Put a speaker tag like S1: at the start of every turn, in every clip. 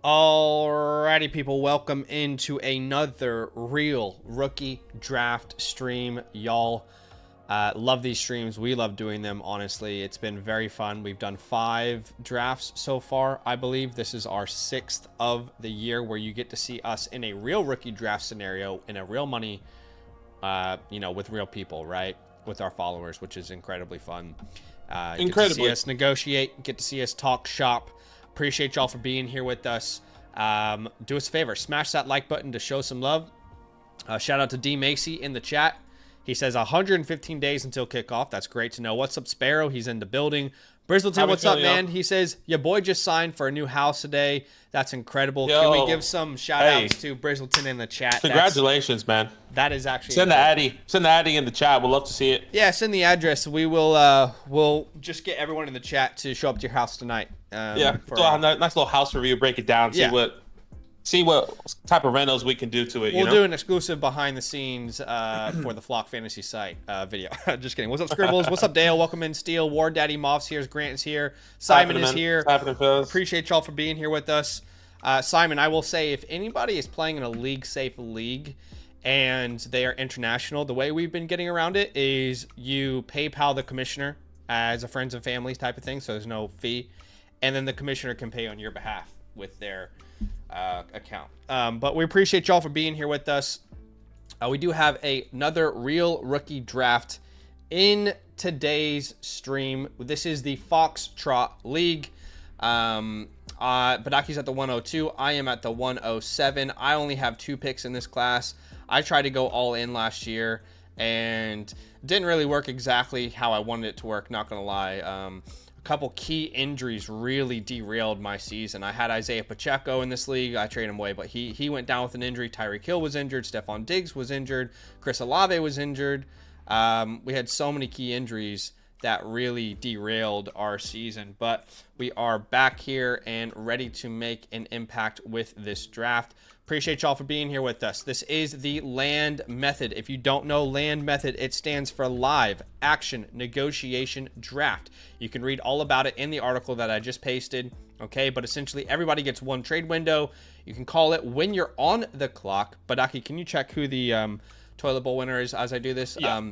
S1: Alrighty, people, welcome into another real rookie draft stream. Y'all love these streams. We love doing them, honestly. It's been very fun. We've done 5 drafts so far. I believe this is our 6th of the year where you get to see us in a real rookie draft scenario, in a real money, with real people, right? With our followers, which is incredibly fun. Get to see us negotiate, get to see us talk shop. Appreciate y'all for being here with us. Do us a favor, smash that like button to show some love. Shout out to D Macy in the chat. He says 115 days until kickoff. That's great to know. What's up, Sparrow? He's in the building. Brizzleton, what's up, man? He says your boy just signed for a new house today. That's incredible. Can we give some shout outs to Brizzleton in the chat?
S2: Congratulations, man.
S1: That is actually
S2: send the Addy in the chat. We'll love to see it.
S1: Yeah, send the address. We will we'll just get everyone in the chat to show up to your house tonight.
S2: Yeah, nice little house review. Break it down. See what type of rentals we can do to it.
S1: We'll do an exclusive behind the scenes for the Flock Fantasy site video. Just kidding. What's up, Scribbles? What's up, Dale? Welcome in, Steel. War Daddy Moff's here. Grant is here. Simon is here. Appreciate y'all for being here with us. Simon, I will say, if anybody is playing in a league-safe league and they are international, the way we've been getting around it is you PayPal the commissioner as a friends and families type of thing, so there's no fee, and then the commissioner can pay on your behalf with their account. But we appreciate y'all for being here with us. We do have another real rookie draft in today's stream. This is the Foxtrot League. Badaki's at the 102. I am at the 107. I only have 2 picks in this class. I tried to go all in last year and didn't really work exactly how I wanted it to work, not gonna lie. A couple key injuries really derailed my season. I had Isaiah Pacheco in this league. I traded him away, but he went down with an injury. Tyreek Hill was injured. Stephon Diggs was injured. Chris Olave was injured. We had so many key injuries that really derailed our season, but we are back here and ready to make an impact with this draft. Appreciate y'all for being here with us. This is the land method. If you don't know land method, it stands for live action negotiation draft. You can read all about it in the article that I just pasted. Okay, but essentially everybody gets 1 trade window. You can call it when you're on the clock. Badaki, can you check who the toilet bowl winner is as I do this?
S2: Yeah,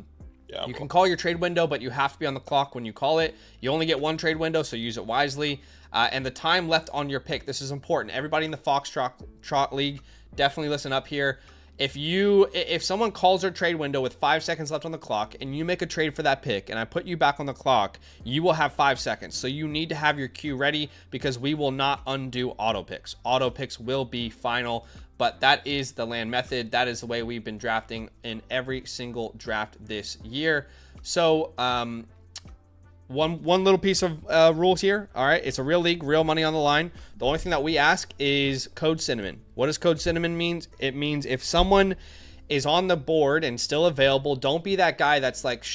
S1: you can call your trade window, but you have to be on the clock when you call it. You only get 1 trade window, so use it wisely. And the time left on your pick, this is important. Everybody in the Foxtrot League, definitely listen up here. If someone calls their trade window with 5 seconds left on the clock and you make a trade for that pick and I put you back on the clock, you will have 5 seconds. So you need to have your queue ready because we will not undo auto picks. Auto picks will be final. But that is the land method. That is the way we've been drafting in every single draft this year. So one little piece of rules here. All right, it's a real league, real money on the line. The only thing that we ask is code cinnamon. What does code cinnamon mean? It means if someone is on the board and still available, don't be that guy that's like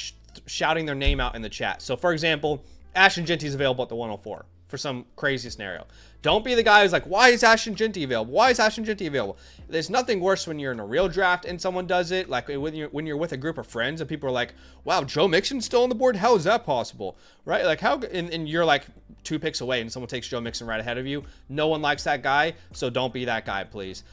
S1: shouting their name out in the chat. So for example, Ashton Genty is available at the 104 for some crazy scenario. Don't be the guy who's like, why is Ashton Genty available? Why is Ashton Genty available? There's nothing worse when you're in a real draft and someone does it. Like when you're with a group of friends and people are like, wow, Joe Mixon's still on the board? How is that possible? Right? Like how, and you're like 2 picks away and someone takes Joe Mixon right ahead of you. No one likes that guy. So don't be that guy, please.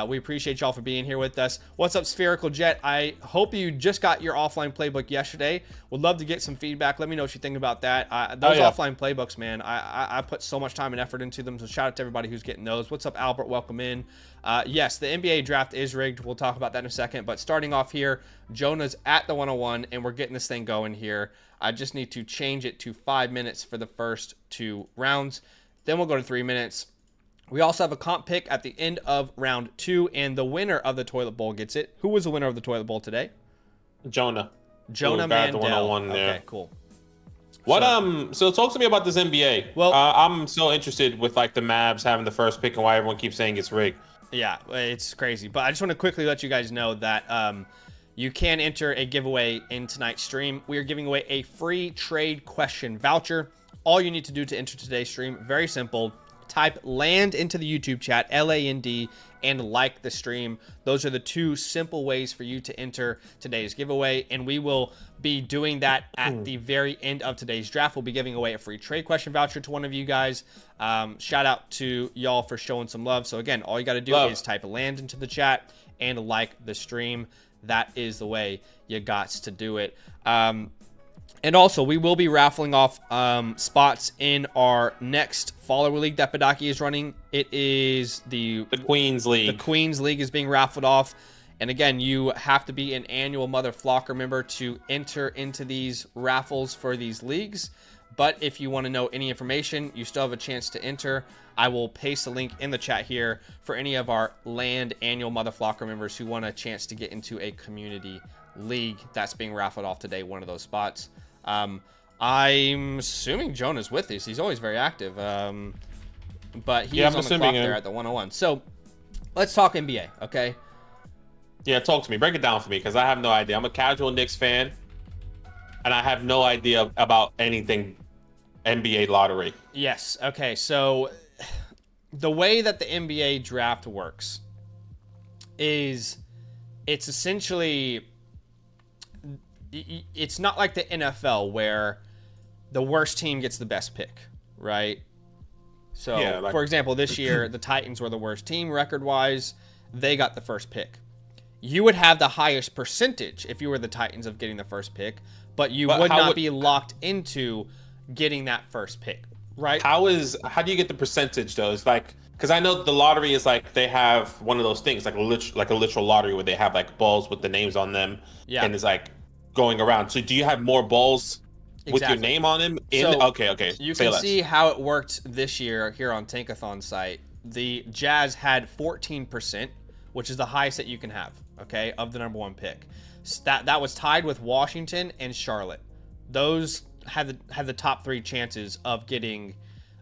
S1: We appreciate y'all for being here with us. What's up, Spherical Jet? I hope you just got your offline playbook yesterday. Would love to get some feedback. Let me know what you think about that. Those offline playbooks, man, I put so much time and effort into them. So shout out to everybody who's getting those. What's up, Albert? Welcome in. Yes, the NBA draft is rigged. We'll talk about that in a second. But starting off here, Jonah's at the 101, and we're getting this thing going here. I just need to change it to 5 minutes for the first 2 rounds. Then we'll go to 3 minutes. We also have a comp pick at the end of round 2, and the winner of the toilet bowl gets it. Who was the winner of the toilet bowl today?
S2: Jonah
S1: Mandel.
S2: The 101 there.
S1: Okay, cool.
S2: What so talk to me about this NBA. Well, I'm so interested with like the Mavs having the first pick and why everyone keeps saying it's rigged.
S1: Yeah, it's crazy. But I just want to quickly let you guys know that you can enter a giveaway in tonight's stream. We are giving away a free trade question voucher. All you need to do to enter today's stream, very simple. type land into the YouTube chat, LAND, and like the stream. Those are the 2 simple ways for you to enter today's giveaway, and we will be doing that at the very end of today's draft. We'll be giving away a free trade question voucher to one of you guys. Shout out to y'all for showing some love. So again, all you got to do is type land into the chat and like the stream. That is the way you got to do it. And also, we will be raffling off spots in our next follower league that Badaki is running. It is the
S2: Queens League.
S1: The Queens League is being raffled off. And again, you have to be an annual Mother Flocker member to enter into these raffles for these leagues. But if you want to know any information, you still have a chance to enter. I will paste a link in the chat here for any of our land annual Mother Flocker members who want a chance to get into a community league that's being raffled off today, one of those spots. I'm assuming Jonah's with us. He's always very active. But he's on the clock there at the 101. So let's talk NBA, okay?
S2: Yeah, talk to me. Break it down for me, because I have no idea. I'm a casual Knicks fan, and I have no idea about anything NBA lottery.
S1: Yes. Okay. So the way that the NBA draft works is it's essentially, it's not like the NFL where the worst team gets the best pick, right? So, yeah, for example, this year, the Titans were the worst team record-wise. They got the first pick. You would have the highest percentage if you were the Titans of getting the first pick, but you would not be locked into getting that first pick, right?
S2: How do you get the percentage, though? It's like, because I know the lottery is like, they have one of those things, like a literal lottery where they have like balls with the names on them, and it's like going around. So do you have more balls with your name on them? Okay.
S1: You can see how it worked this year here on Tankathon site. The Jazz had 14%, which is the highest that you can have, okay, of the number 1 pick. That was tied with Washington and Charlotte. Those had the top 3 chances of getting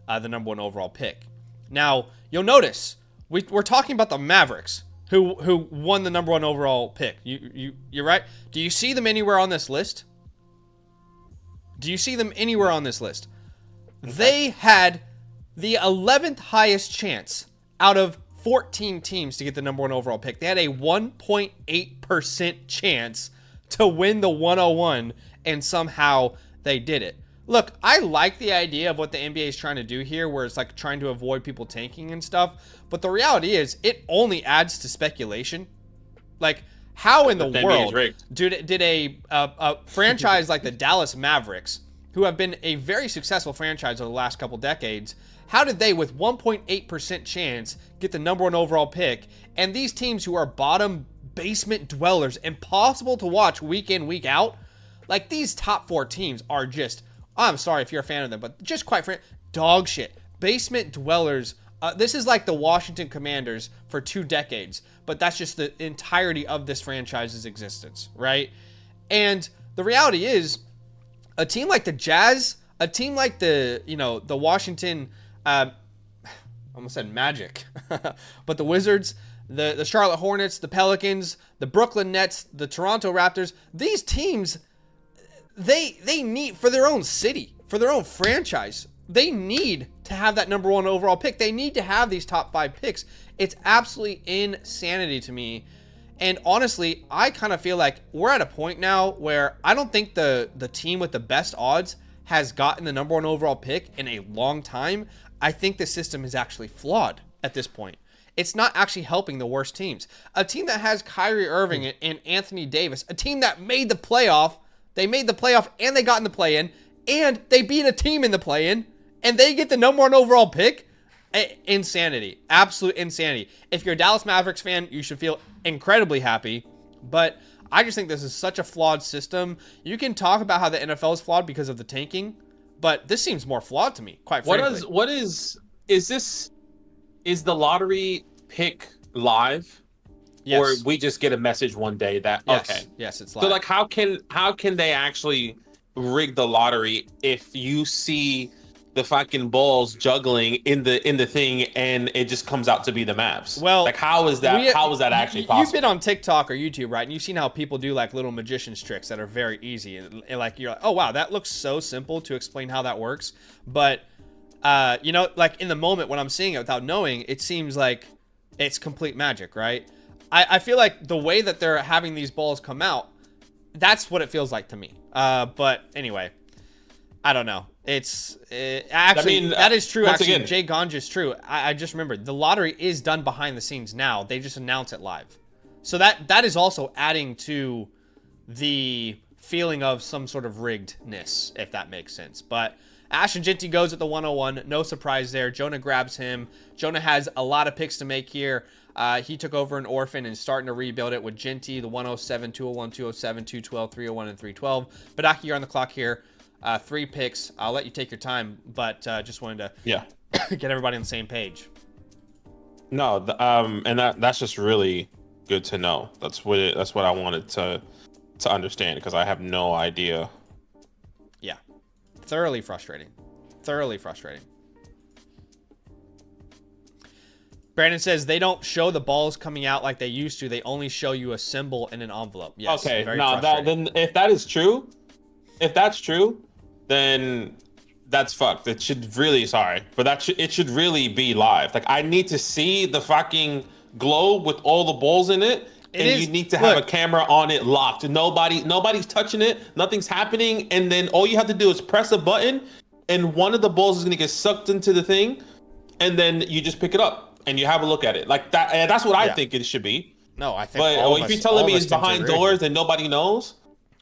S1: the number 1 overall pick. Now, you'll notice we're talking about the Mavericks, who won the number 1 overall pick. You're right. Do you see them anywhere on this list? Do you see them anywhere on this list? Okay. They had the 11th highest chance out of 14 teams to get the number 1 overall pick. They had a 1.8% chance to win the 101, and somehow they did it. Look, I like the idea of what the NBA is trying to do here, where it's like trying to avoid people tanking and stuff. But the reality is, it only adds to speculation. Like, how in the world did a franchise like the Dallas Mavericks, who have been a very successful franchise over the last couple decades, how did they, with 1.8% chance, get the number 1 overall pick? And these teams who are bottom basement dwellers, impossible to watch week in, week out, like these top 4 teams are just, I'm sorry if you're a fan of them, but just quite frankly, dog shit. Basement dwellers. This is like the Washington Commanders for 2 decades, but that's just the entirety of this franchise's existence, right? And the reality is, a team like the Jazz, a team like the Washington, I almost said Magic, but the Wizards, the Charlotte Hornets, the Pelicans, the Brooklyn Nets, the Toronto Raptors, these teams, they need, for their own city, for their own franchise, they need to have that number 1 overall pick. They need to have these top 5 picks. It's absolutely insanity to me. And honestly, I kind of feel like we're at a point now where I don't think the team with the best odds has gotten the number 1 overall pick in a long time. I think the system is actually flawed at this point. It's not actually helping the worst teams. A team that has Kyrie Irving and Anthony Davis, a team that made the playoff, they made the playoff and they got in the play-in, and they beat a team in the play-in, and they get the number 1 overall pick. Insanity. Absolute insanity. If you're a Dallas Mavericks fan, you should feel incredibly happy, but I just think this is such a flawed system. You can talk about how the NFL is flawed because of the tanking, but this seems more flawed to me, quite frankly.
S2: Is the lottery pick live?
S1: Yes.
S2: Or we just get a message one day that, okay.
S1: Yes, it's live.
S2: So like, how can they actually rig the lottery if you see the fucking balls juggling in the thing and it just comes out to be the Mavs? Well, like, how is that actually possible?
S1: You've been on TikTok or YouTube, right? And you've seen how people do like little magician's tricks that are very easy, and like, you're like, oh wow, that looks so simple to explain how that works. But Like in the moment when I'm seeing it without knowing, it seems like it's complete magic, right? I feel like the way that they're having these balls come out, that's what it feels like to me. But anyway, I don't know. Actually, that is true. Actually, again, Jay Ganja is true. I just remembered the lottery is done behind the scenes now. They just announce it live. So that is also adding to the feeling of some sort of riggedness, if that makes sense. But Ashton Jinty goes at the 101. No surprise there. Jonah grabs him. Jonah has a lot of picks to make here. He took over an orphan and starting to rebuild it with Jinty, the 107, 201, 207, 212, 301, and 312. Badaki, you're on the clock here. 3 picks. I'll let you take your time, but just wanted to get everybody on the same page.
S2: No, and that's just really good to know. That's what I wanted to understand, because I have no idea.
S1: Yeah, thoroughly frustrating. Brandon says they don't show the balls coming out like they used to. They only show you a symbol in an envelope. Yes.
S2: Okay. Now then, if that's true, then that's fucked. It should really, it should really be live. Like, I need to see the fucking globe with all the balls in it. You need to have a camera on it locked. Nobody's touching it. Nothing's happening. And then all you have to do is press a button, and one of the balls is gonna get sucked into the thing, and then you just pick it up and you have a look at it like that. And that's what I think it should be.
S1: No, I think.
S2: But if you're telling me it's behind doors and nobody knows,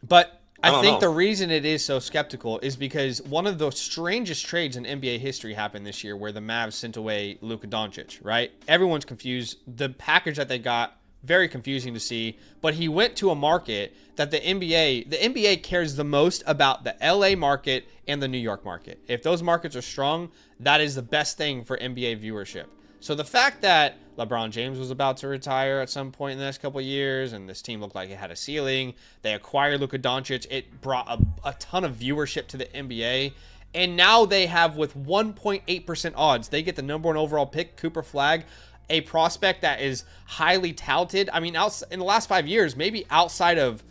S1: but I think the reason it is so skeptical is because one of the strangest trades in NBA history happened this year, where the Mavs sent away Luka Doncic. Right? Everyone's confused. The package that they got, very confusing to see. But he went to a market that the NBA cares the most about: the LA market and the New York market. If those markets are strong, that is the best thing for NBA viewership. So the fact that LeBron James was about to retire at some point in the next couple of years, and this team looked like it had a ceiling, they acquired Luka Doncic, it brought a ton of viewership to the NBA. And now they have, with 1.8% odds, they get the number 1 overall pick, Cooper Flagg, a prospect that is highly touted. I mean, in the last 5 years, maybe outside of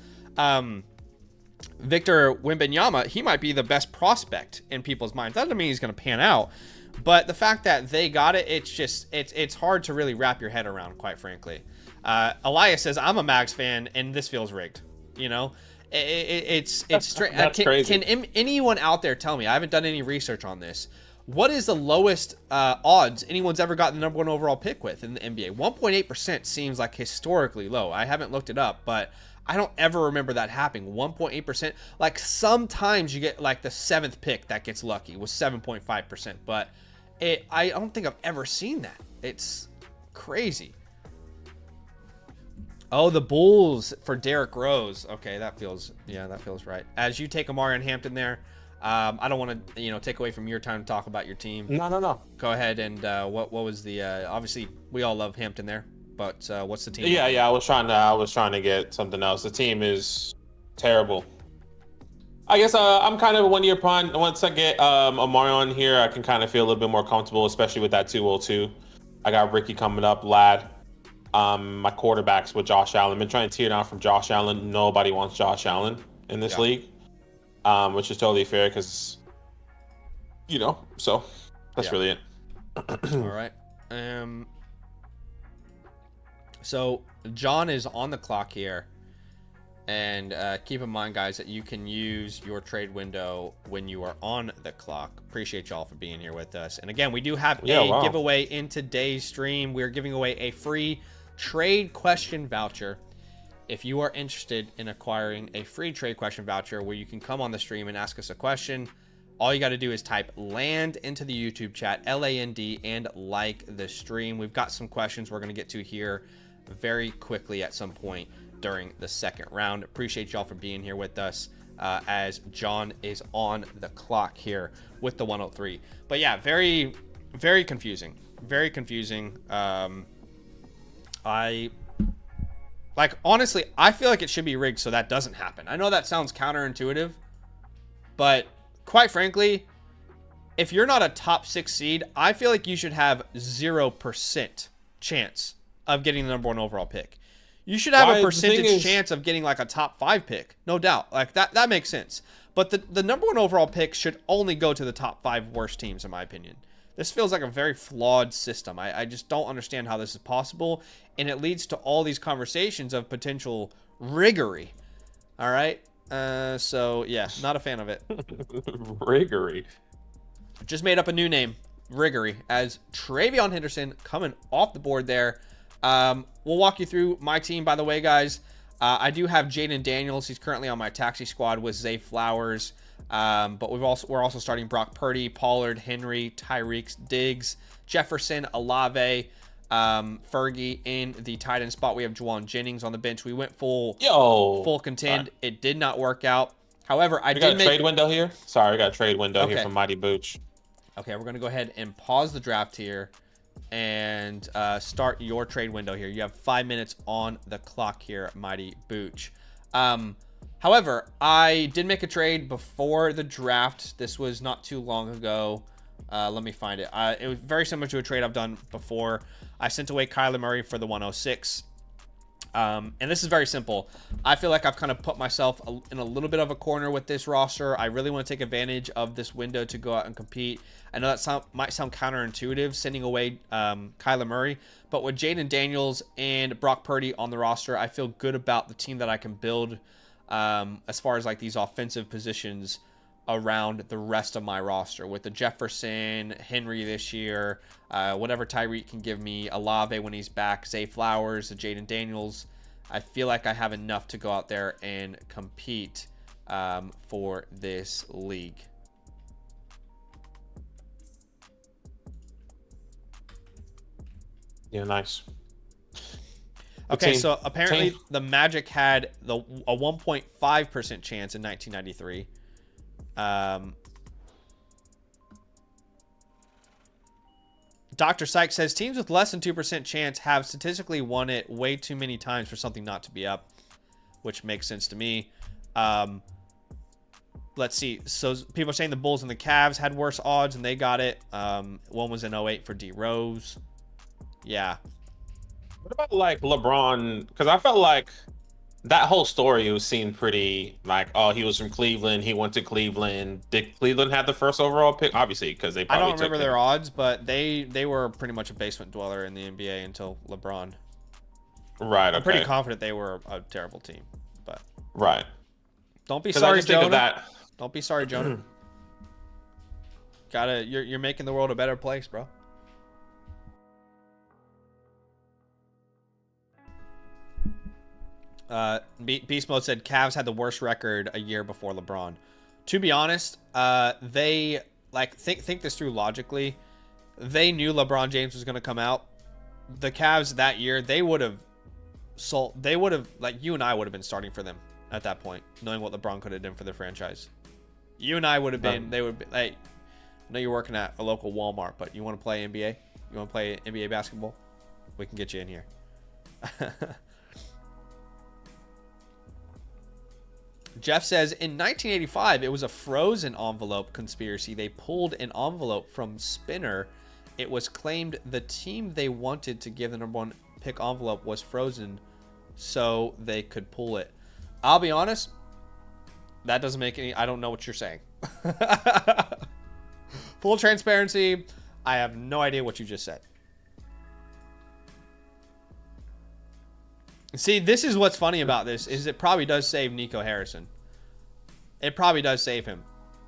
S1: Victor Wembanyama, he might be the best prospect in people's minds. That doesn't mean he's going to pan out. But the fact that they got it, it's hard to really wrap your head around, quite frankly. Elias says, I'm a Mags fan, and this feels rigged. You know, it's strange. Crazy. Can anyone out there tell me, I haven't done any research on this, what is the lowest odds anyone's ever gotten the number 1 overall pick with in the NBA? 1.8% seems like historically low. I haven't looked it up, but I don't ever remember that happening. 1.8%. Like, sometimes you get like the 7th pick that gets lucky with 7.5%, but I don't think I've ever seen that. It's crazy. Oh, the Bulls for Derrick Rose. Okay, that feels right. As you take Amari and Hampton there, I don't want to take away from your time to talk about your team.
S2: No.
S1: Go ahead and what was the obviously we all love Hampton there, but what's the team?
S2: Yeah. I was trying to get something else. The team is terrible. I guess I'm kind of a 1 year behind. Once I get Amari on here, I can kind of feel a little bit more comfortable, especially with that 202. I got Ricky coming up, Lad. My quarterbacks with Josh Allen. Been trying to tear down from Josh Allen. Nobody wants Josh Allen in this league, which is totally fair because, so that's really it.
S1: All right. So John is on the clock here. And keep in mind, guys, that you can use your trade window when you are on the clock. Appreciate y'all for being here with us. And again, we do have a giveaway in today's stream. We're giving away a free trade question voucher. If you are interested in acquiring a free trade question voucher where you can come on the stream and ask us a question, all you got to do is type LAND into the YouTube chat, LAND, and like the stream. We've got some questions we're going to get to here very quickly at some point during the second round. Appreciate y'all for being here with us as John is on the clock here with the 103. But yeah, very, very confusing. Very confusing. Honestly, I feel like it should be rigged so that doesn't happen. I know that sounds counterintuitive, but quite frankly, if you're not a top 6 seed, I feel like you should have 0% chance of getting the number 1 overall pick. You should have a percentage chance of getting like a top 5 pick. No doubt. Like that makes sense. But the number one overall pick should only go to the top 5 worst teams, in my opinion. This feels like a very flawed system. I just don't understand how this is possible, and it leads to all these conversations of potential riggery. All right? So, yeah, not a fan of it.
S2: Riggery.
S1: Just made up a new name, riggery, as Travion Henderson coming off the board there. We'll walk you through my team, by the way, guys. I do have Jaden Daniels. He's currently on my taxi squad with Zay Flowers. But we're also starting Brock Purdy, Pollard, Henry, Tyreek, Diggs, Jefferson, Olave, Fergie in the tight end spot. We have Juwan Jennings on the bench. We went full contend. Right. It did not work out. However, I got
S2: a trade window here. Sorry, we got a trade window here from Mighty Booch.
S1: Okay, we're gonna go ahead and pause the draft here and start your trade window here. You have 5 minutes on the clock here, Mighty Booch. However, I did make a trade before the draft. This was not too long ago. Let me find it. It was very similar to a trade I've done before. I sent away Kyler Murray for the 106. And this is very simple. I feel like I've kind of put myself in a little bit of a corner with this roster. I really want to take advantage of this window to go out and compete. I know that might sound counterintuitive, sending away Kyler Murray. But with Jaden Daniels and Brock Purdy on the roster, I feel good about the team that I can build as far as like these offensive positions around the rest of my roster with the Jefferson, Henry this year, whatever Tyreek can give me, Olave when he's back, Zay Flowers, the Jaden Daniels. I feel like I have enough to go out there and compete for this league.
S2: Yeah, nice.
S1: Okay, so apparently the Magic had a 1.5% chance in 1993. Dr. Sykes says teams with less than 2% chance have statistically won it way too many times for something not to be up, which makes sense to me. Let's see. So people are saying the Bulls and the Cavs had worse odds and they got it. One was in 08 for D Rose. Yeah.
S2: What about like LeBron? Because I felt like that whole story seemed pretty like, oh, he was from Cleveland. He went to Cleveland. Did Cleveland have the first overall pick? Obviously, because they probably
S1: I don't remember their odds, but they were pretty much a basement dweller in the NBA until LeBron.
S2: Right.
S1: I'm pretty confident they were a terrible team, but
S2: right.
S1: Don't be sorry, Jonah. Don't be sorry, Jonah. You're making the world a better place, bro. Beast Mode said Cavs had the worst record a year before LeBron. To be honest, they like think this through logically. They knew LeBron James was going to come out. The Cavs that year, they would have like you and I would have been starting for them at that point, knowing what LeBron could have done for the franchise. You and I would have been. They would be like, I know you're working at a local Walmart, but you want to play NBA? You want to play NBA basketball? We can get you in here. Jeff says, in 1985, it was a frozen envelope conspiracy. They pulled an envelope from Spinner. It was claimed the team they wanted to give the number 1 pick envelope was frozen so they could pull it. I'll be honest, that doesn't make any... I don't know what you're saying. Full transparency, I have no idea what you just said. See, this is what's funny about this, is it probably does save Nico Harrison. It probably does save him.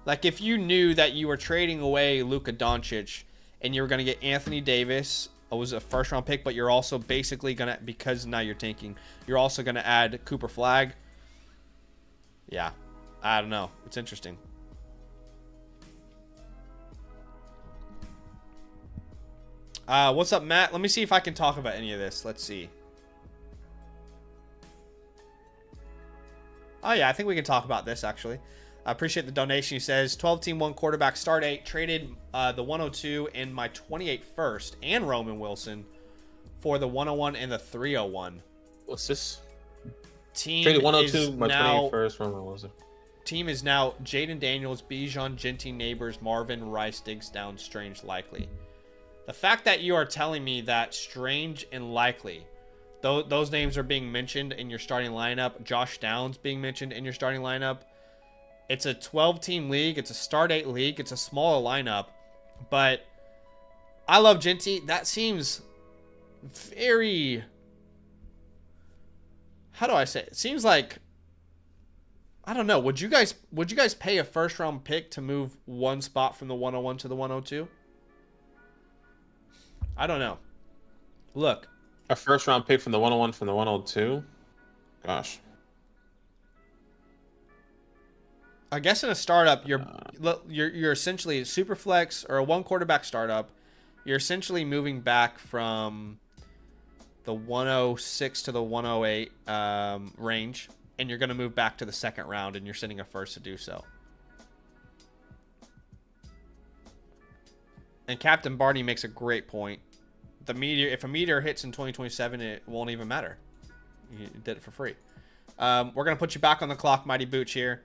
S1: Like, if you knew that you were trading away Luka Doncic and you were going to get Anthony Davis, it was a first-round pick, but you're also basically going to, because now you're tanking, you're also going to add Cooper Flagg. Yeah, I don't know. It's interesting. What's up, Matt? Let me see if I can talk about any of this. Let's see. Oh, yeah, I think we can talk about this, actually. I appreciate the donation. He says, 12-team, 1 quarterback, start 8. Traded the 102 and my 28 first and Roman Wilson for the 101 and the 301.
S2: What's this?
S1: Team
S2: traded 102, my
S1: now,
S2: 28 first, Roman Wilson.
S1: Team is now Jaden Daniels, Bijan, Genty, Neighbors, Marvin, Rice, Diggs, Down, Strange, Likely. The fact that you are telling me that Strange and Likely... Those names are being mentioned in your starting lineup. Josh Downs being mentioned in your starting lineup. It's a 12-team league. It's a start 8 league. It's a smaller lineup. But I love Ginty. That seems very... How do I say it? It seems like... I don't know. Would you guys pay a first-round pick to move one spot from the 101 to the 102? I don't know. Look.
S2: A first-round pick from the 101 from the 102? Gosh.
S1: I guess in a startup, you're essentially a super flex or a one quarterback startup. You're essentially moving back from the 106 to the 108 range, and you're going to move back to the second round, and you're sending a first to do so. And Captain Barney makes a great point. If a meteor hits in 2027, it won't even matter. You did it for free. We're going to put you back on the clock, Mighty Booch here.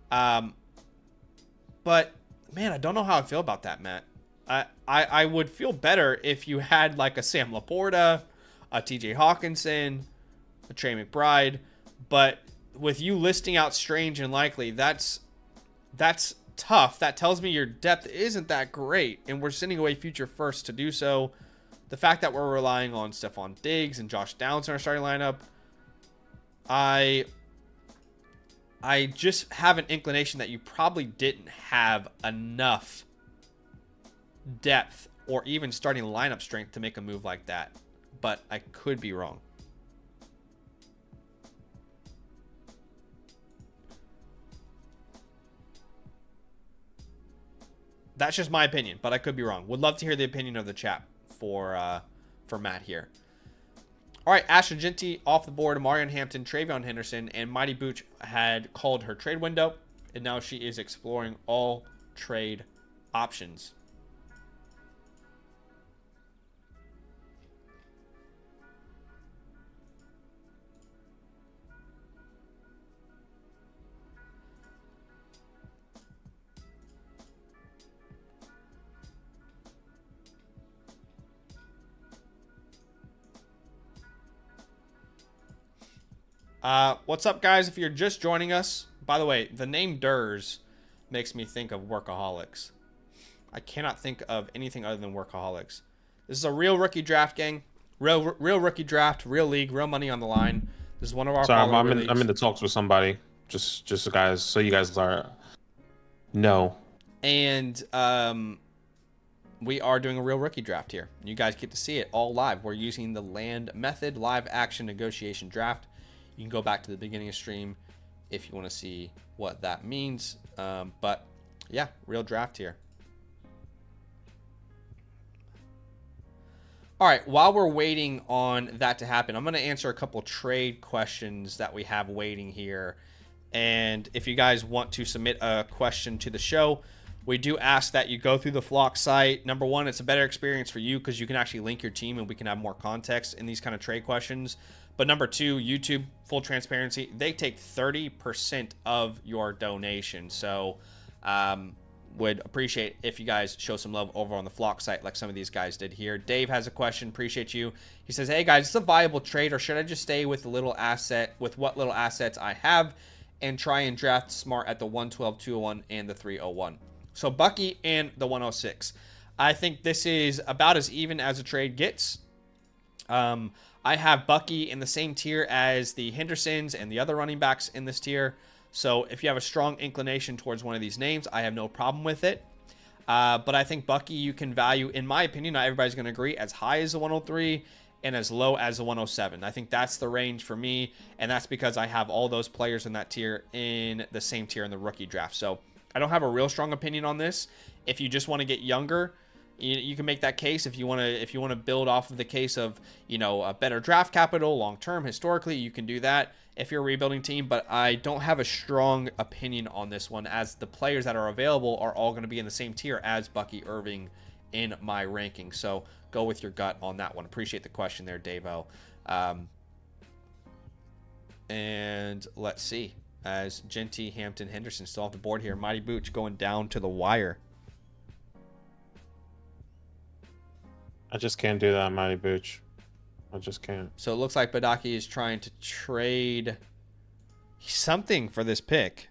S1: But man, I don't know how I feel about that, Matt. I would feel better if you had like a Sam Laporta, a TJ Hawkinson, a Trey McBride, but with you listing out Strange and Likely, that's tough. That tells me your depth isn't that great, and we're sending away future firsts to do so. The fact that we're relying on Stephon Diggs and Josh Downs in our starting lineup, I just have an inclination that you probably didn't have enough depth or even starting lineup strength to make a move like that. But I could be wrong. That's just my opinion, but I could be wrong. Would love to hear the opinion of the chat for Matt here. All right, Ashley Ginty off the board. Marion Hampton, Travion Henderson, and Mighty Booch had called her trade window, and now she is exploring all trade options. What's up, guys? If you're just joining us, by the way, the name Durs makes me think of Workaholics. I cannot think of anything other than Workaholics. This is a real rookie draft, gang. Real rookie draft, real league, real money on the line. This is one of our.
S2: Sorry, I'm in the talks with somebody. Just guys, so you guys know.
S1: And we are doing a real rookie draft here. You guys get to see it all live. We're using the land method, live action negotiation draft. You can go back to the beginning of stream if you want to see what that means. But yeah, real draft here. All right, while we're waiting on that to happen, I'm going to answer a couple trade questions that we have waiting here. And if you guys want to submit a question to the show, we do ask that you go through the Flock site. Number one, it's a better experience for you because you can actually link your team and we can have more context in these kind of trade questions. But number two, YouTube, full transparency, they take 30% of your donation. So would appreciate if you guys show some love over on the Flock site like some of these guys did here. Dave has a question. Appreciate you. He says, hey, guys, is this a viable trade or should I just stay with what little assets I have and try and draft smart at the 112, 201, and the 301? So Bucky and the 106. I think this is about as even as a trade gets. I have Bucky in the same tier as the Hendersons and the other running backs in this tier. So if you have a strong inclination towards one of these names, I have no problem with it. But I think Bucky you can value, in my opinion, not everybody's going to agree, as high as the 103 and as low as the 107. I think that's the range for me, and that's because I have all those players in that tier in the same tier in the rookie draft. So I don't have a real strong opinion on this. If you just want to get younger, you can make that case. If you want to build off of the case of, a better draft capital long term historically, you can do that if you're a rebuilding team. But I don't have a strong opinion on this one, as the players that are available are all going to be in the same tier as Bucky Irving in my ranking. So go with your gut on that one. Appreciate the question there, Davo. And let's see, as Ginty, Hampton, Henderson still off the board here. Mighty Booch going down to the wire.
S2: I just can't do that, Mighty Booch. I just can't.
S1: So it looks like Badaki is trying to trade something for this pick.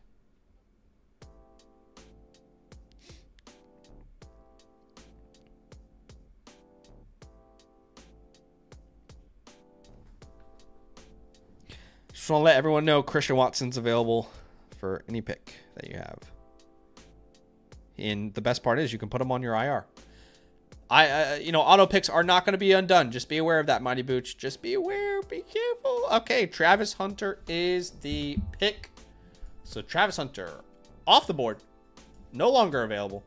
S1: Just want to let everyone know Christian Watson's available for any pick that you have. And the best part is you can put them on your IR. Auto picks are not going to be undone. Just be aware of that, Mighty Booch. Just be aware. Be careful. Okay, Travis Hunter is the pick. So Travis Hunter off the board. No longer available.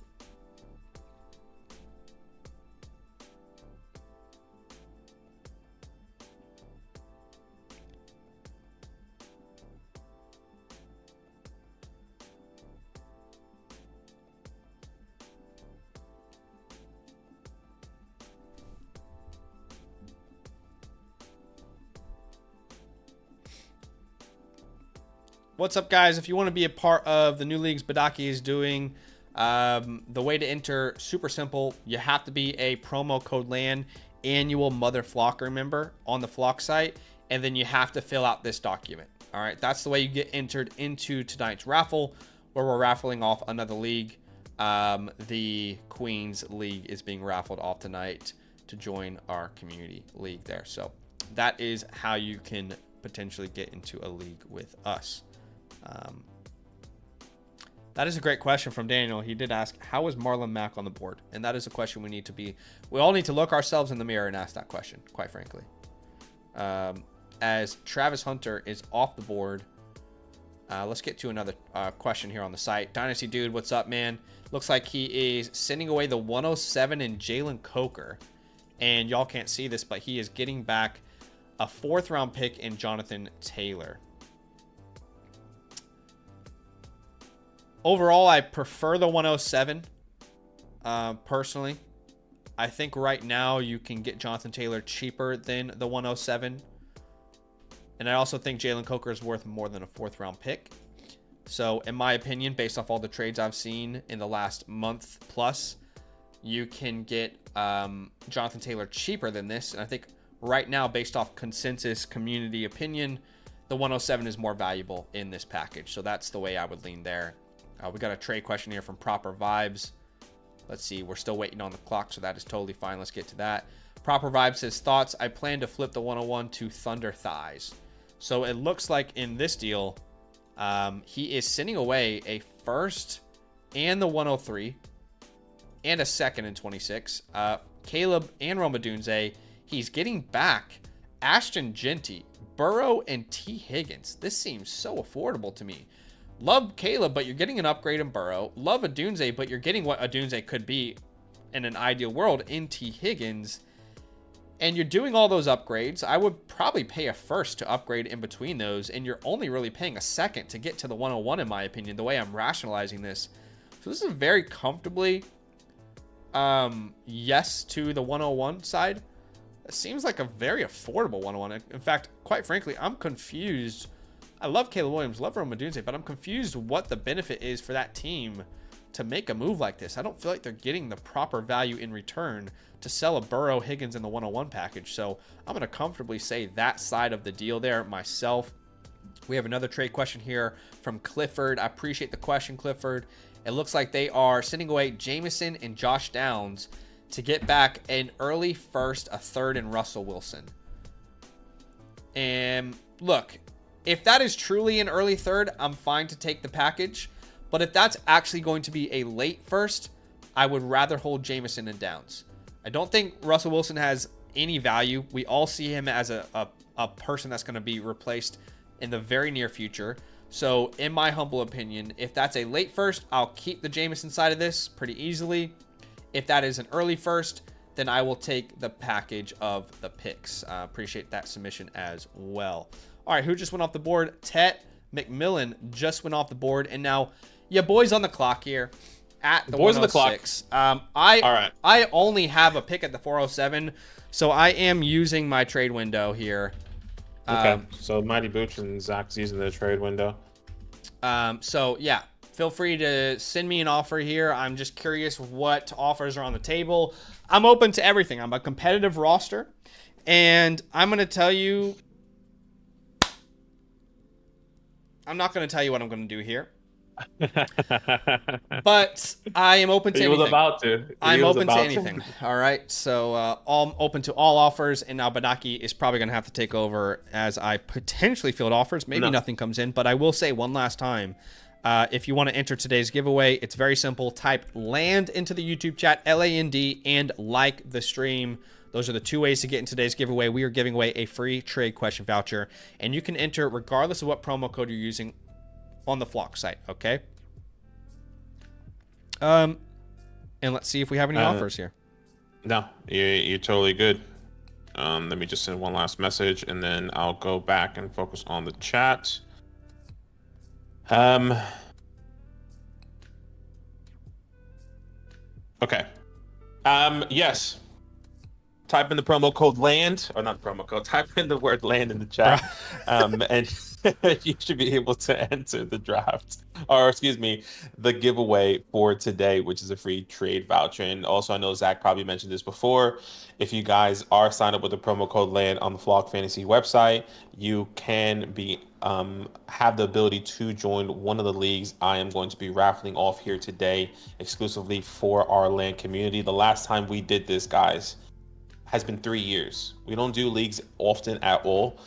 S1: What's up, guys? If you want to be a part of the new leagues Badaki is doing, the way to enter, super simple. You have to be a promo code LAN annual Mother Flocker member on the Flock site, and then you have to fill out this document. All right, that's the way you get entered into tonight's raffle, where we're raffling off another league. The Queens League is being raffled off tonight to join our community league there. So that is how you can potentially get into a league with us. That is a great question from Daniel. He did ask, how is Marlon Mack on the board? And that is a question we all need to look ourselves in the mirror and ask that question, quite frankly. As Travis Hunter is off the board, let's get to another question here on the site. Dynasty Dude, what's up, man? Looks like he is sending away the 107 in Jalen Coker. And y'all can't see this, but he is getting back a 4th round pick in Jonathan Taylor. Overall, I prefer the 107, personally. I think right now you can get Jonathan Taylor cheaper than the 107. And I also think Jalen Coker is worth more than a 4th round pick. So, in my opinion, based off all the trades I've seen in the last month plus, you can get Jonathan Taylor cheaper than this. And I think right now, based off consensus community opinion, the 107 is more valuable in this package. So that's the way I would lean there. We got a trade question here from Proper Vibes. Let's see. We're still waiting on the clock, so that is totally fine. Let's get to that. Proper Vibes says, thoughts? I plan to flip the 101 to Thunder Thighs. So it looks like in this deal, he is sending away a 1st and the 103 and a 2nd in 26. Caleb and Roma Dunze. He's getting back Ashton Genty, Burrow, and T. Higgins. This seems so affordable to me. Love Caleb, but you're getting an upgrade in Burrow. Love Adunze, but you're getting what Adunze could be in an ideal world in T. Higgins. And you're doing all those upgrades. I would probably pay a 1st to upgrade in between those, and you're only really paying a 2nd to get to the 101, in my opinion, the way I'm rationalizing this. So this is very comfortably yes to the 101 side. It seems like a very affordable 101. In fact, quite frankly, I'm confused. I love Caleb Williams, love Roma Dunze, but I'm confused what the benefit is for that team to make a move like this. I don't feel like they're getting the proper value in return to sell a Burrow, Higgins in the 101 package. So I'm going to comfortably say that side of the deal there myself. We have another trade question here from Clifford. I appreciate the question, Clifford. It looks like they are sending away Jameson and Josh Downs to get back an early 1st, a 3rd, and Russell Wilson. And look, if that is truly an early 3rd, I'm fine to take the package. But if that's actually going to be a late 1st, I would rather hold Jameson and Downs. I don't think Russell Wilson has any value. We all see him as a person that's going to be replaced in the very near future. So in my humble opinion, if that's a late 1st, I'll keep the Jameson side of this pretty easily. If that is an early 1st, then I will take the package of the picks. Appreciate that submission as well. All right, who just went off the board? Tet McMillan just went off the board. And now, yeah, boys on the clock here at the boys on the clock. I only have a pick at the 407, so I am using my trade window here.
S2: Okay, so Mighty Booch and Zach's using the trade window.
S1: So, yeah, feel free to send me an offer here. I'm just curious what offers are on the table. I'm open to everything. I'm a competitive roster, and I'm going to tell you... I'm not going to tell you what I'm going to do here. But I am open to
S2: He was
S1: anything.
S2: about to. He
S1: I'm
S2: was
S1: open to
S2: about to.
S1: anything. All right. So I'm open to all offers, and now Badaki is probably going to have to take over as I potentially field offers. Maybe
S2: No.
S1: nothing comes in, but I will say one last time. If you want to enter today's giveaway, it's very simple. Type LAND into the YouTube chat, LAND, and like the stream. Those are the two ways to get in today's giveaway. We are giving away a free trade question voucher, and you can enter regardless of what promo code you're using on the Flock site, okay? And let's see if we have any offers here.
S2: No, you're totally good. Let me just send one last message, and then I'll go back and focus on the chat. Okay. Yes. Type in the promo code LAND, or not promo code, type in the word LAND in the chat. And you should be able to enter the draft, or excuse me, the giveaway for today, which is a free trade voucher. And also, I know Zach probably mentioned this before. If you guys are signed up with the promo code LAND on the Flock Fantasy website, you can be have the ability to join one of the leagues I am going to be raffling off here today, exclusively for our LAND community. The last time we did this, guys, has been 3 years. We don't do leagues often at all.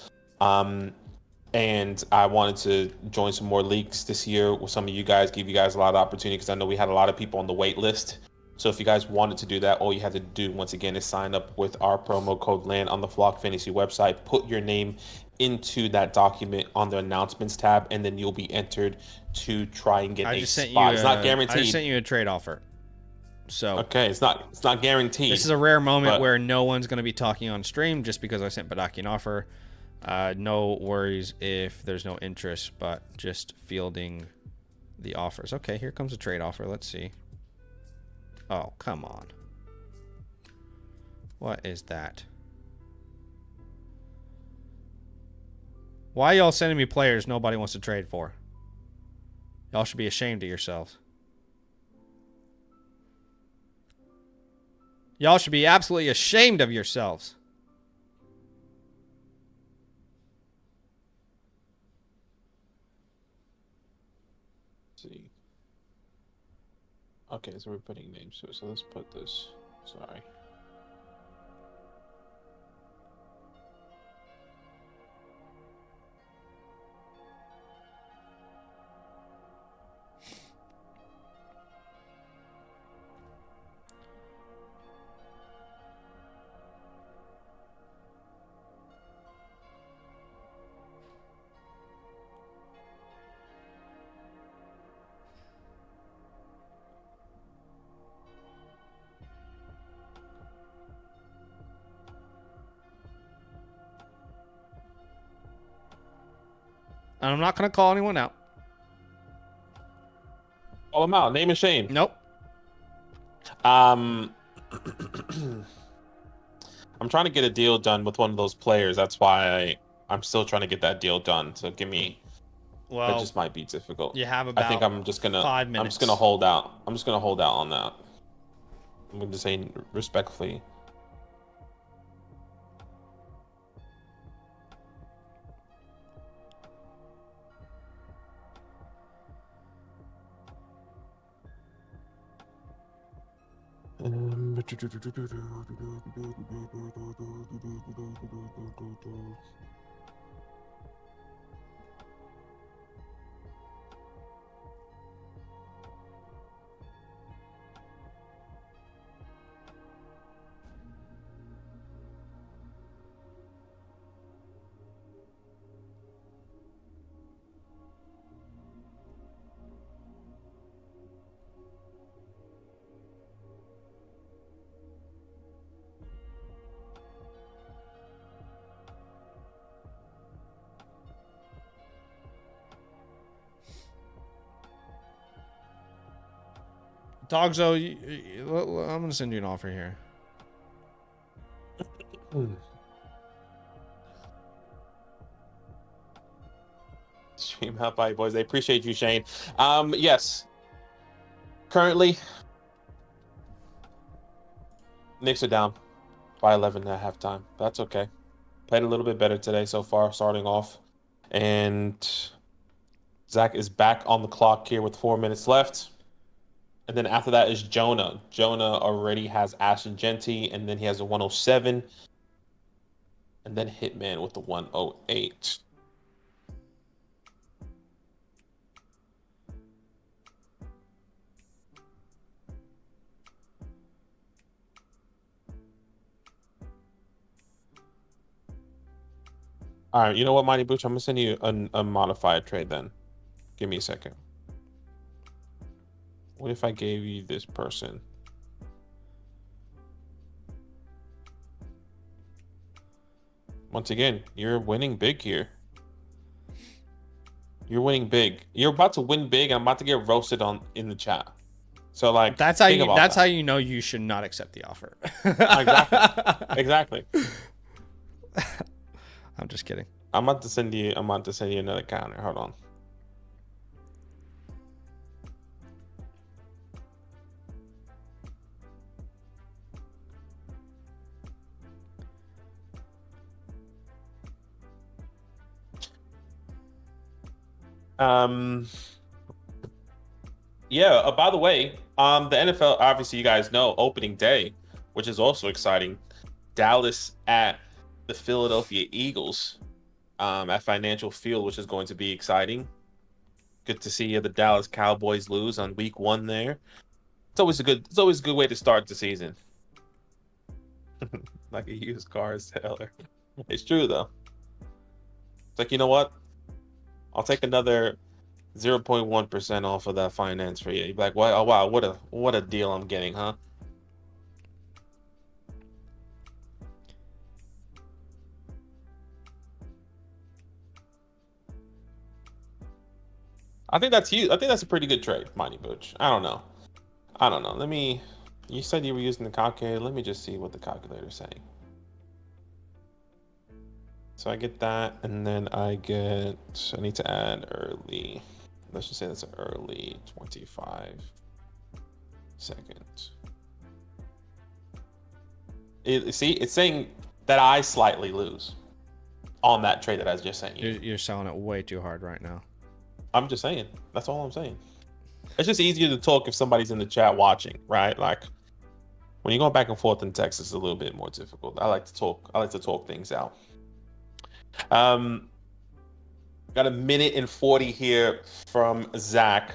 S2: And I wanted to join some more leagues this year with some of you guys, give you guys a lot of opportunity, because I know we had a lot of people on the wait list. So if you guys wanted to do that, all you have to do, once again, is sign up with our promo code LAND on the Flock Fantasy website, put your name into that document on the announcements tab, and then you'll be entered to try and get a spot. It's not guaranteed.
S1: I just sent you a trade offer. So
S2: okay, it's not guaranteed.
S1: This is a rare moment where no one's going to be talking on stream just because I sent Badaki an offer. No worries if there's no interest, but just fielding the offers. Okay, here comes a trade offer. Let's see. Oh, come on. What is that? Why y'all sending me players nobody wants to trade for? Y'all should be ashamed of yourselves. Y'all should be absolutely ashamed of yourselves.
S2: Let's see. Okay, so we're putting names to it. So let's put this. Sorry.
S1: And I'm not going to call anyone out.
S2: Call them out. Name and shame.
S1: Nope.
S2: I'm trying to get a deal done with one of those players. That's why I'm still trying to get that deal done. So give me. Well, that just might be difficult.
S1: You have about.
S2: I think I'm just gonna.
S1: 5 minutes.
S2: I'm just gonna hold out. I'm just gonna hold out on that. I'm gonna say respectfully.
S1: Dogzo, I'm going to send you an offer here.
S2: Stream up, bye, boys. I appreciate you, Shane. Yes. Currently, Knicks are down by 11 at halftime. That's okay. Played a little bit better today so far, starting off. And Zach is back on the clock here with 4 minutes left. And then after that is Jonah. Jonah already has Ashton Genty, and then he has a 107. And then Hitman with the 108. All right, you know what, Mighty Booch? I'm going to send you a modified trade then. Give me a second. What if I gave you this person? Once again, you're winning big here. You're winning big. You're about to win big, and I'm about to get roasted in the chat. So like
S1: that's how you know you should not accept the offer.
S2: Exactly.
S1: I'm just kidding.
S2: I'm about to send you another counter. Hold on. Yeah, by the way, the NFL, obviously you guys know, opening day, which is also exciting. Dallas at the Philadelphia Eagles at Financial Field, which is going to be exciting. Good to see the Dallas Cowboys lose on week 1 there. It's always a good way to start the season. Like a used car seller. It's true though. It's like, you know what? I'll take another 0.1% off of that finance for you. You'd be like, "What? Oh wow, what a deal I'm getting, huh?" I think that's huge. I think that's a pretty good trade, Mighty Butch. I don't know. You said you were using the calculator. Let me just see what the calculator's saying. So I get that, and then I need to add early. Let's just say that's an early 25 seconds. See, it's saying that I slightly lose on that trade that I was just saying.
S1: You're selling it way too hard right now.
S2: I'm just saying. That's all I'm saying. It's just easier to talk if somebody's in the chat watching, right? Like when you're going back and forth in text, it's a little bit more difficult. I like to talk things out. Got a minute and 40 here from Zach.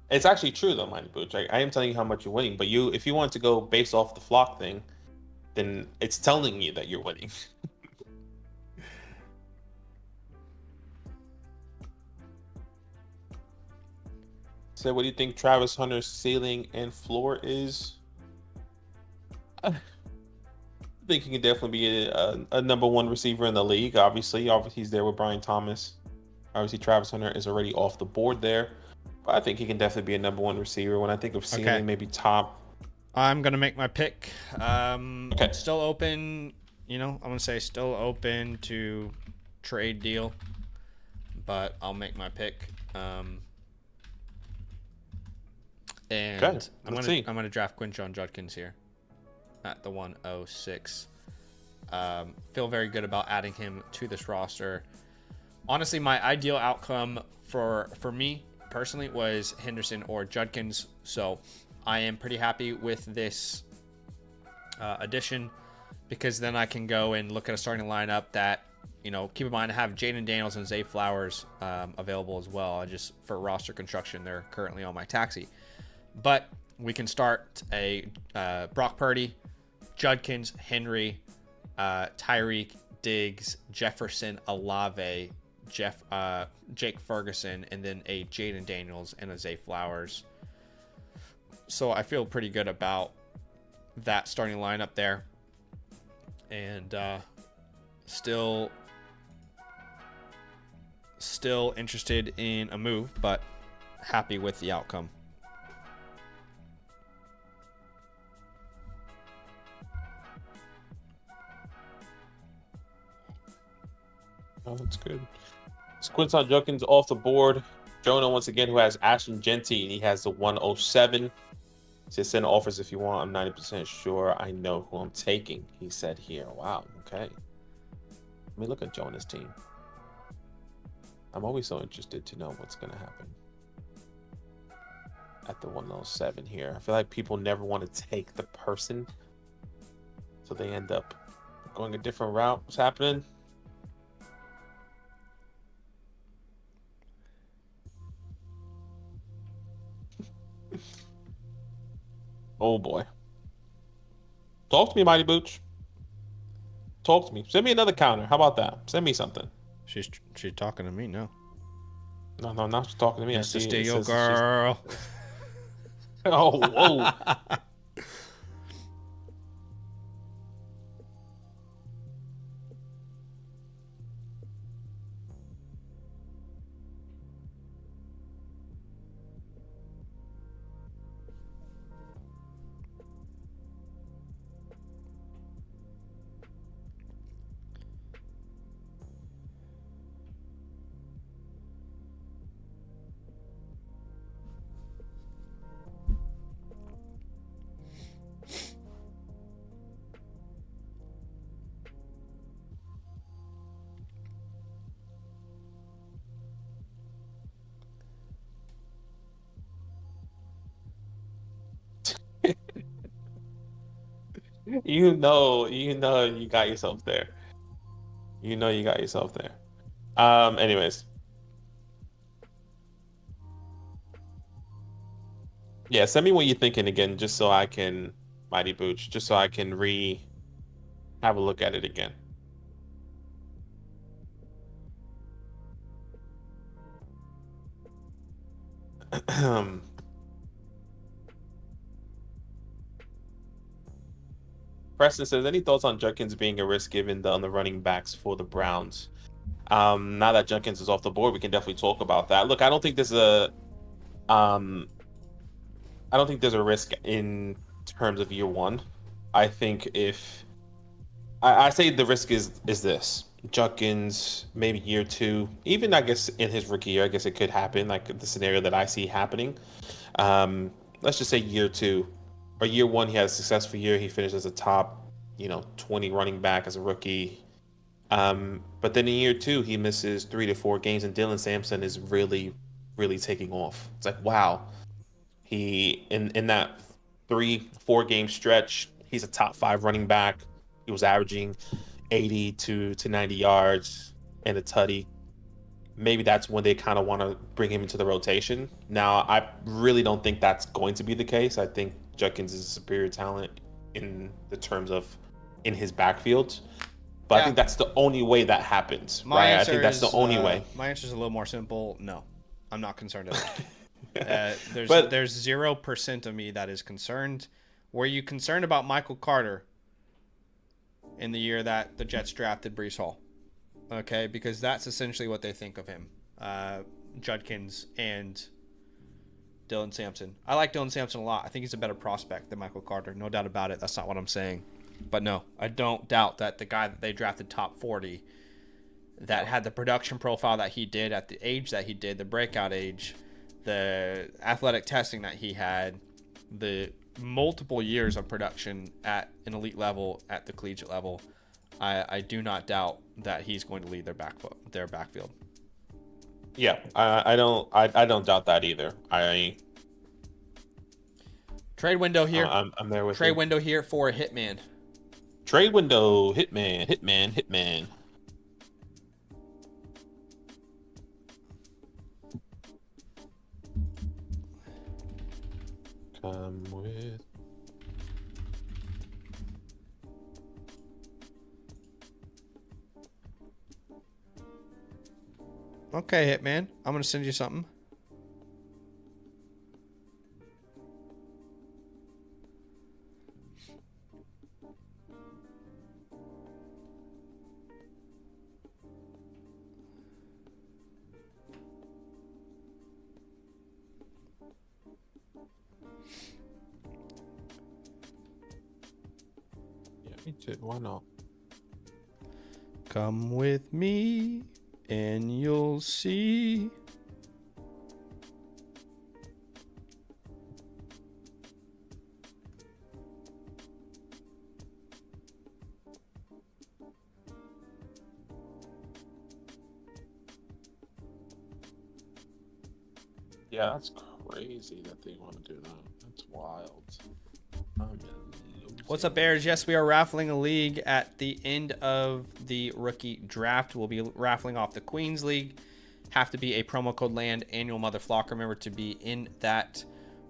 S2: It's actually true though, Mighty Booch. I am telling you how much you're winning, but if you want to go based off the flock thing, then it's telling you that you're winning. So what do you think Travis Hunter's ceiling and floor is? I think he can definitely be a number 1 receiver in the league. Obviously, he's there with Brian Thomas. Obviously, Travis Hunter is already off the board there. But I think he can definitely be a number 1 receiver. When I think of ceiling, maybe top.
S1: I'm going to make my pick.
S2: Okay.
S1: Still open, I'm going to say still open to trade deal. But I'll make my pick. And
S2: okay.
S1: I'm gonna draft Quinshon Judkins here at the 106. Feel very good about adding him to this roster. Honestly, my ideal outcome for me personally was Henderson or Judkins. So I am pretty happy with this addition because then I can go and look at a starting lineup that, keep in mind I have Jaden Daniels and Zay Flowers available as well. Just for roster construction, they're currently on my taxi. But we can start a Brock Purdy, Judkins, Henry, Tyreek, Diggs, Jefferson, Olave, Jake Ferguson, and then a Jaden Daniels and a Zay Flowers. So I feel pretty good about that starting lineup there. And still interested in a move, but happy with the outcome.
S2: Oh, that's good. Quinshon Judkins off the board. Jonah, once again, who has Ashton Genty, and he has the 107. He says, send offers if you want. I'm 90% sure I know who I'm taking, he said here. Wow, okay. Let me look at Jonah's team. I'm always so interested to know what's going to happen at the 107 here. I feel like people never want to take the person, so they end up going a different route. What's happening? Oh boy. Talk to me, Mighty Booch. Talk to me. Send me another counter. How about that? Send me something.
S1: She's talking to me now.
S2: No, not she's talking to me.
S1: It's
S2: I see
S1: the
S2: it.
S1: steel girl.
S2: Oh, whoa. You got yourself there. You know you got yourself there. Anyways. Yeah, send me what you're thinking again, just so I can, Mighty Booch, just so I can have a look at it again. Preston says, any thoughts on Judkins being a risk given on the running backs for the Browns? Now that Judkins is off the board, we can definitely talk about that. Look, I don't think there's a risk in terms of year one. I think if I say the risk is this Judkins maybe year two, even I guess in his rookie year, I guess it could happen, like the scenario that I see happening. Let's just say year two or year one, he has a successful year. He finished as a top, 20 running back as a rookie. But then in year two, he misses 3 to 4 games, and Dylan Sampson is really, really taking off. It's like, wow, he in that 3-4 game stretch, he's a top 5 running back. He was averaging 80 to 90 yards and a tutty. Maybe that's when they kind of want to bring him into the rotation. Now, I really don't think that's going to be the case. I think Judkins is a superior talent in the terms of in his backfield. But yeah. I think that's the only way that happens, right? I think that's the only way.
S1: My answer is a little more simple. No, I'm not concerned at all. There's 0% of me that is concerned. Were you concerned about Michael Carter in the year that the Jets drafted Breece Hall? Okay, because that's essentially what they think of him. Judkins and Dylan Sampson. I like Dylan Sampson a lot. I think he's a better prospect than Michael Carter. No doubt about it. That's not what I'm saying. But no, I don't doubt that the guy that they drafted top 40 that had the production profile that he did at the age that he did, the breakout age, the athletic testing that he had, the multiple years of production at an elite level, at the collegiate level, I do not doubt that he's going to lead their backfield.
S2: Yeah, I don't doubt that either.
S1: Trade window here.
S2: I'm there with
S1: trade window here for a hitman.
S2: Trade window, hitman. Come with.
S1: Okay, hitman. I'm gonna send you something.
S2: Me too. Why not?
S1: Come with me and you'll see.
S2: Yeah, that's crazy that they want to do that. That's wild.
S1: What's up, Bears? Yes, we are raffling a league at the end of the rookie draft. We'll be raffling off the Queens League. Have to be a promo code land annual mother flock. Remember to be in that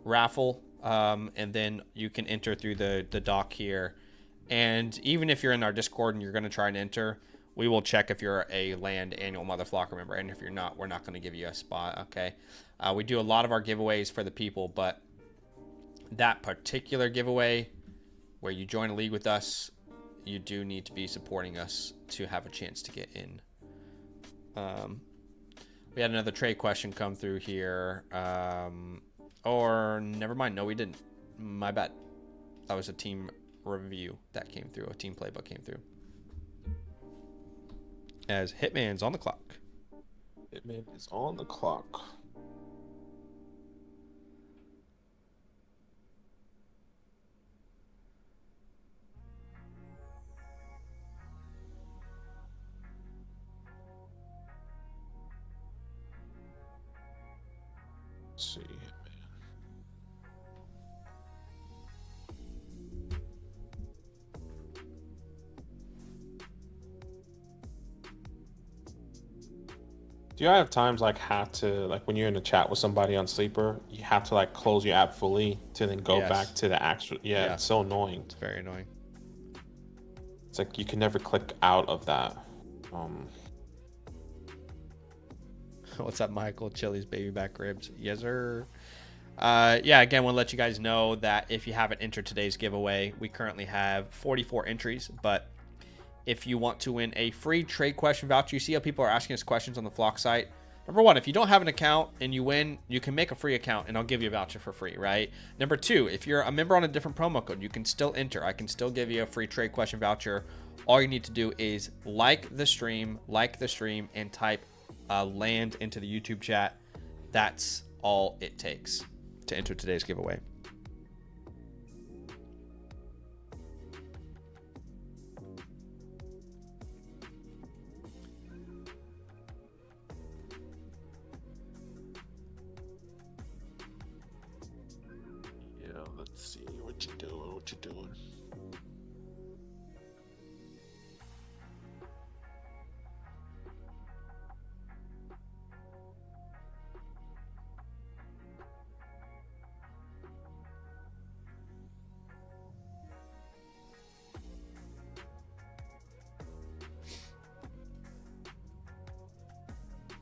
S1: raffle. And then you can enter through the doc here. And even if you're in our Discord and you're going to try and enter, we will check if you're a land annual mother flocker member. And if you're not, we're not going to give you a spot. Okay. We do a lot of our giveaways for the people, but that particular giveaway where you join a league with us, you do need to be supporting us to have a chance to get in. We had another trade question come through here. Or never mind. No, we didn't. My bad. That was a team review that came through. A team playbook came through. As Hitman's on the clock.
S2: Hitman is on the clock. Let's see. Do you have times like have to like when you're in a chat with somebody on Sleeper, you have to like close your app fully to then go back to the actual? Yeah, it's so annoying.
S1: It's very annoying.
S2: It's like you can never click out of that.
S1: What's up, Michael? Chili's baby back ribs. Yes, sir. Yeah, again, we'll let you guys know that if you haven't entered today's giveaway, we currently have 44 entries, but if you want to win a free trade question voucher, you see how people are asking us questions on the Flock site. Number one, if you don't have an account and you win, you can make a free account and I'll give you a voucher for free, right? Number two, if you're a member on a different promo code, you can still enter. I can still give you a free trade question voucher. All you need to do is like the stream, and type land into the YouTube chat. That's all it takes to enter today's giveaway.
S2: Let's see what you doing. What you doing?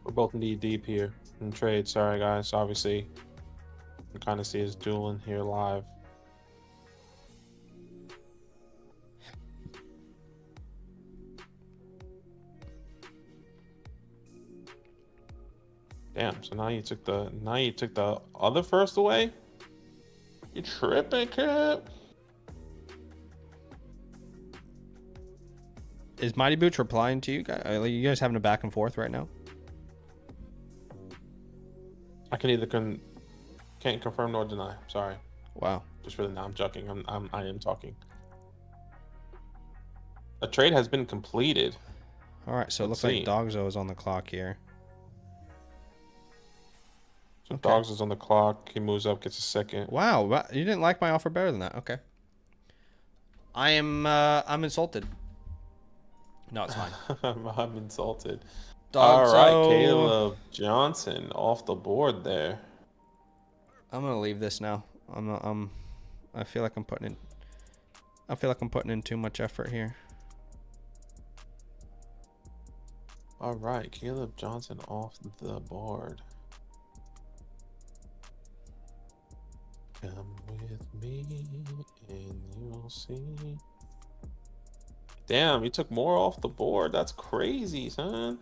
S2: We're both knee deep here in trade. Sorry, guys. Obviously, you can kind of see us dueling here live. Damn. So now you took the other first away. You tripping, Cap?
S1: Is Mighty Boots replying to you guys? Are you guys having a back and forth right now?
S2: I can either can't confirm nor deny. Sorry.
S1: Wow.
S2: Just for the now, I'm joking. I am talking. A trade has been completed.
S1: All right, so it looks like Dogzo is on the clock here.
S2: So okay. Dogs is on the clock. He moves up, gets a second.
S1: Wow, you didn't like my offer better than that. Okay. I'm insulted. No, it's fine.
S2: I'm insulted.
S1: Dogzo.
S2: All right, Caleb Johnson off the board there.
S1: I'm gonna leave this now. I feel like I'm putting in too much effort here.
S2: All right, Caleb Johnson off the board. Come with me and you'll see. Damn, you took more off the board. That's crazy, son.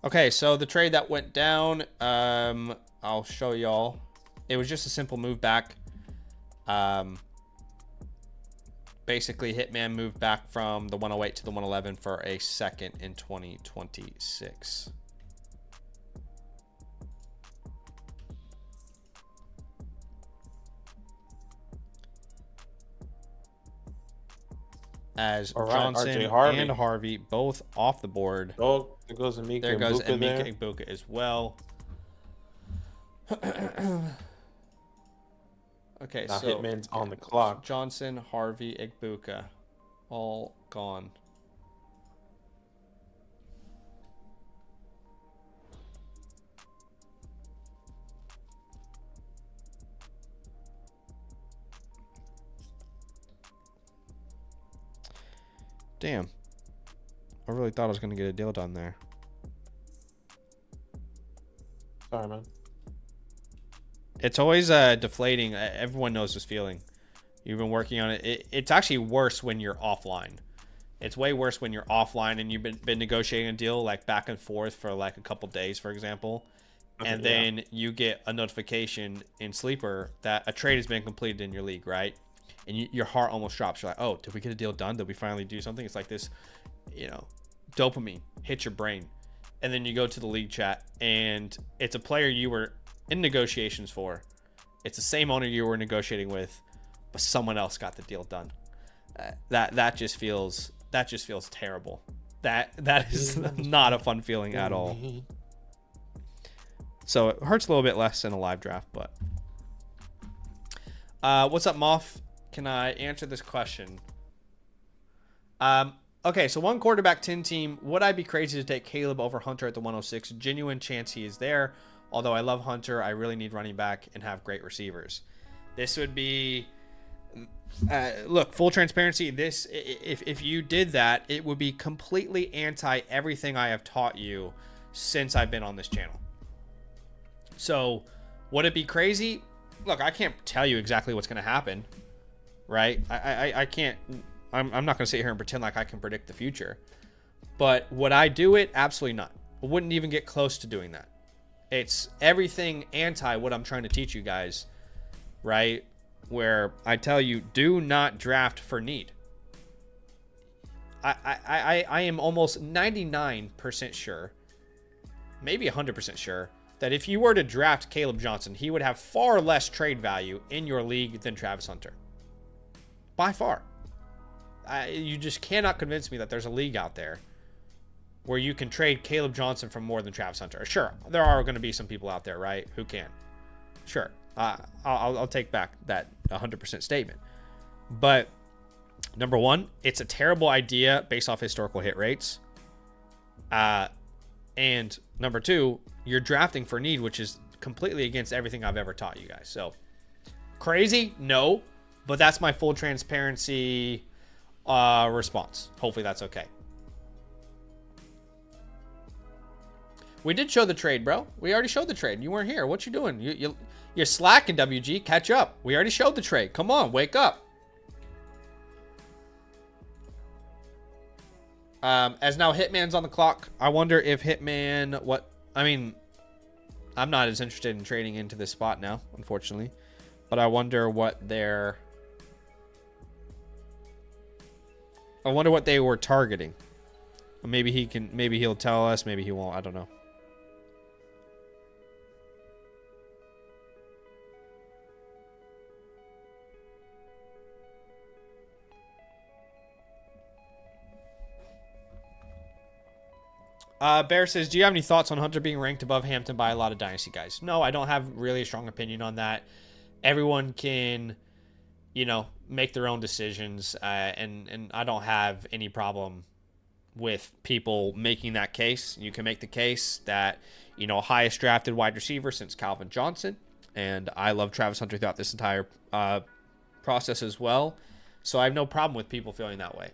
S1: Okay, so the trade that went down, I'll show y'all. It was just a simple move back. Basically, Hitman moved back from the 108 to the 111 for a second in 2026. as
S2: All right,
S1: Johnson
S2: RJ Harvey.
S1: and Harvey both off the board.
S2: Oh, there goes Emeka.
S1: There goes
S2: Ibuka there.
S1: Emeka Ibuka as well. Okay,
S2: Now
S1: so
S2: Hitman's on the clock.
S1: Johnson, Harvey, Ibuka, all gone. Damn. I really thought I was going to get a deal done there.
S2: Sorry, man.
S1: It's always deflating. Everyone knows this feeling. You've been working on it. It's actually worse when you're offline. It's way worse when you're offline and you've been negotiating a deal like back and forth for like a couple days, for example. And then you get a notification in Sleeper that a trade has been completed in your league, right? And your heart almost drops. You're like, oh, did we get a deal done? Did we finally do something? It's like this, dopamine hits your brain. And then you go to the league chat and it's a player you were in negotiations for. It's the same owner you were negotiating with, but someone else got the deal done. That just feels terrible. That is not a fun feeling at all. So it hurts a little bit less in a live draft, but what's up, Moth? Can I answer this question? Okay, so one quarterback 10 team. Would I be crazy to take Caleb over Hunter at the 106? Genuine chance he is there. Although I love Hunter, I really need running back and have great receivers. This would be, look, full transparency. This, if you did that, it would be completely anti everything I have taught you since I've been on this channel. So, would it be crazy? Look, I can't tell you exactly what's going to happen, right? I can't. I'm not going to sit here and pretend like I can predict the future. But would I do it? Absolutely not. I wouldn't even get close to doing that. It's everything anti what I'm trying to teach you guys, right? Where I tell you, do not draft for need. I am almost 99% sure, maybe 100% sure, that if you were to draft Caleb Johnson, he would have far less trade value in your league than Travis Hunter. By far. You just cannot convince me that there's a league out there where you can trade Caleb Johnson for more than Travis Hunter. Sure, there are going to be some people out there, right, who can. Sure, I'll take back that 100% statement. But number one, it's a terrible idea based off historical hit rates. And number two, you're drafting for need, which is completely against everything I've ever taught you guys. So crazy? No, but that's my full transparency response. Hopefully that's okay. We did show the trade, bro. We already showed the trade. You weren't here. What you doing? You're slacking, WG. Catch up. We already showed the trade. Come on, wake up. As now Hitman's on the clock. I wonder if Hitman, I'm not as interested in trading into this spot now, unfortunately. But I wonder what they were targeting. Maybe he'll tell us, maybe he won't. I don't know. Bear says, do you have any thoughts on Hunter being ranked above Hampton by a lot of Dynasty guys? No, I don't have really a strong opinion on that. Everyone can, make their own decisions. And I don't have any problem with people making that case. You can make the case that, highest drafted wide receiver since Calvin Johnson. And I love Travis Hunter throughout this entire process as well. So I have no problem with people feeling that way.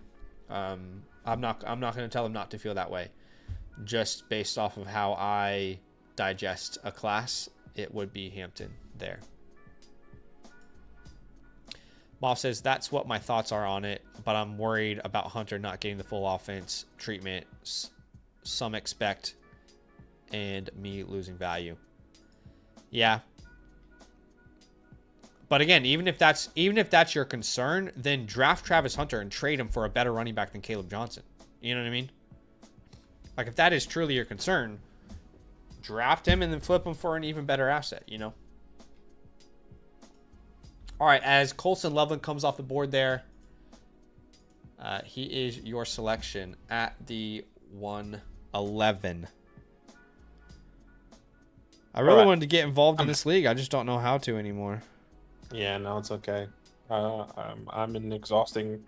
S1: I'm not going to tell them not to feel that way. Just based off of how I digest a class, it would be Hampton there. Moff says, that's what my thoughts are on it, but I'm worried about Hunter not getting the full offense treatment some expect and me losing value. Yeah. But again, even if that's your concern, then draft Travis Hunter and trade him for a better running back than Caleb Johnson. You know what I mean? Like, if that is truly your concern, draft him and then flip him for an even better asset, All right, as Colson Loveland comes off the board there, He is your selection at the 111. I really wanted to get involved in this league. I just don't know how to anymore.
S2: Yeah, no, it's okay. I'm in exhausting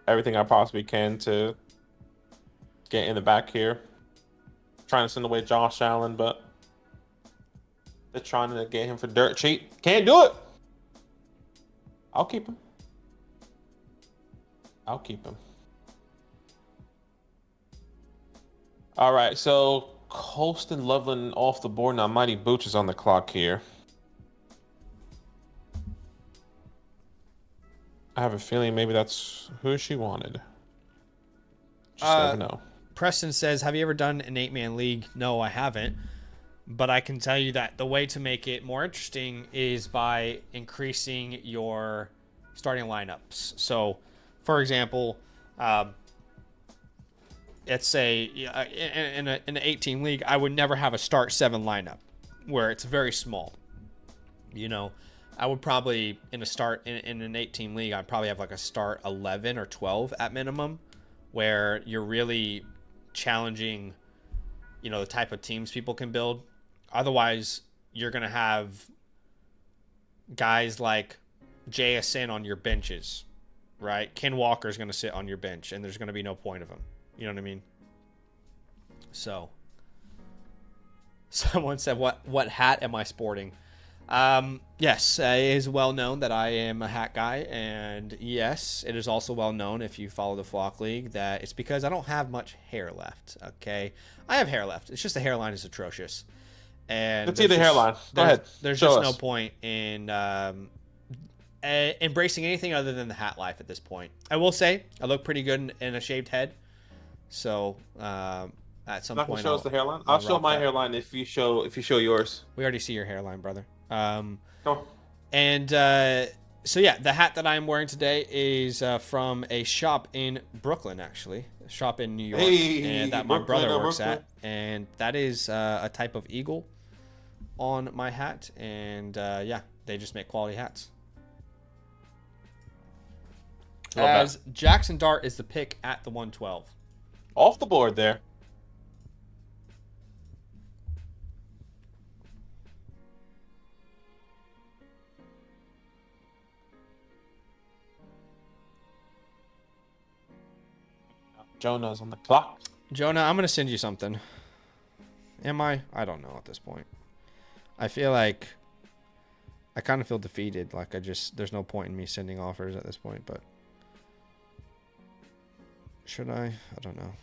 S2: everything I possibly can to get in the back here. Trying to send away Josh Allen, but they're trying to get him for dirt cheap. Can't do it. I'll keep him. I'll keep him. All right, so Colston Loveland off the board. Now Mighty Booch is on the clock here. I have a feeling maybe that's who she wanted. Just never know.
S1: Preston says, have you ever done an 8-man league? No, I haven't. But I can tell you that the way to make it more interesting is by increasing your starting lineups. So, for example, let's say in an 8-team league, I would never have a start 7 lineup where it's very small. You know, I would probably in an 8-team league, I'd probably have like a start 11 or 12 at minimum, where you're really challenging, you know, the type of teams people can build. Otherwise, you're going to have guys like JSN on your benches, right? Ken Walker is going to sit on your bench, and there's going to be no point of him. You know what I mean? So, someone said, what hat am I sporting? Yes, it is well known that I am a hat guy, and yes, it is also well known if you follow the Flock League that it's because I don't have much hair left. Okay, I have hair left. It's just the hairline is atrocious, and
S2: let's see the hairline. Go ahead.
S1: There's
S2: Show
S1: just
S2: us.
S1: no point in embracing anything other than the hat life at this point. I will say I look pretty good in a shaved head, so at some point
S2: show us the hairline. I'll show my hairline if you show yours.
S1: We already see your hairline, brother.
S2: Go.
S1: And so yeah, the hat that I'm wearing today is from a shop in Brooklyn, actually, a shop in New York, and that my brother works at, and that is a type of eagle on my hat, and yeah, they just make quality hats. As Jackson Dart is the pick at the 112.
S2: Off the board there. Jonah's on the clock.
S1: Jonah, I'm going to send you something. Am I? I don't know at this point. I feel like I kind of feel defeated. Like there's no point in me sending offers at this point, but should I? I don't know.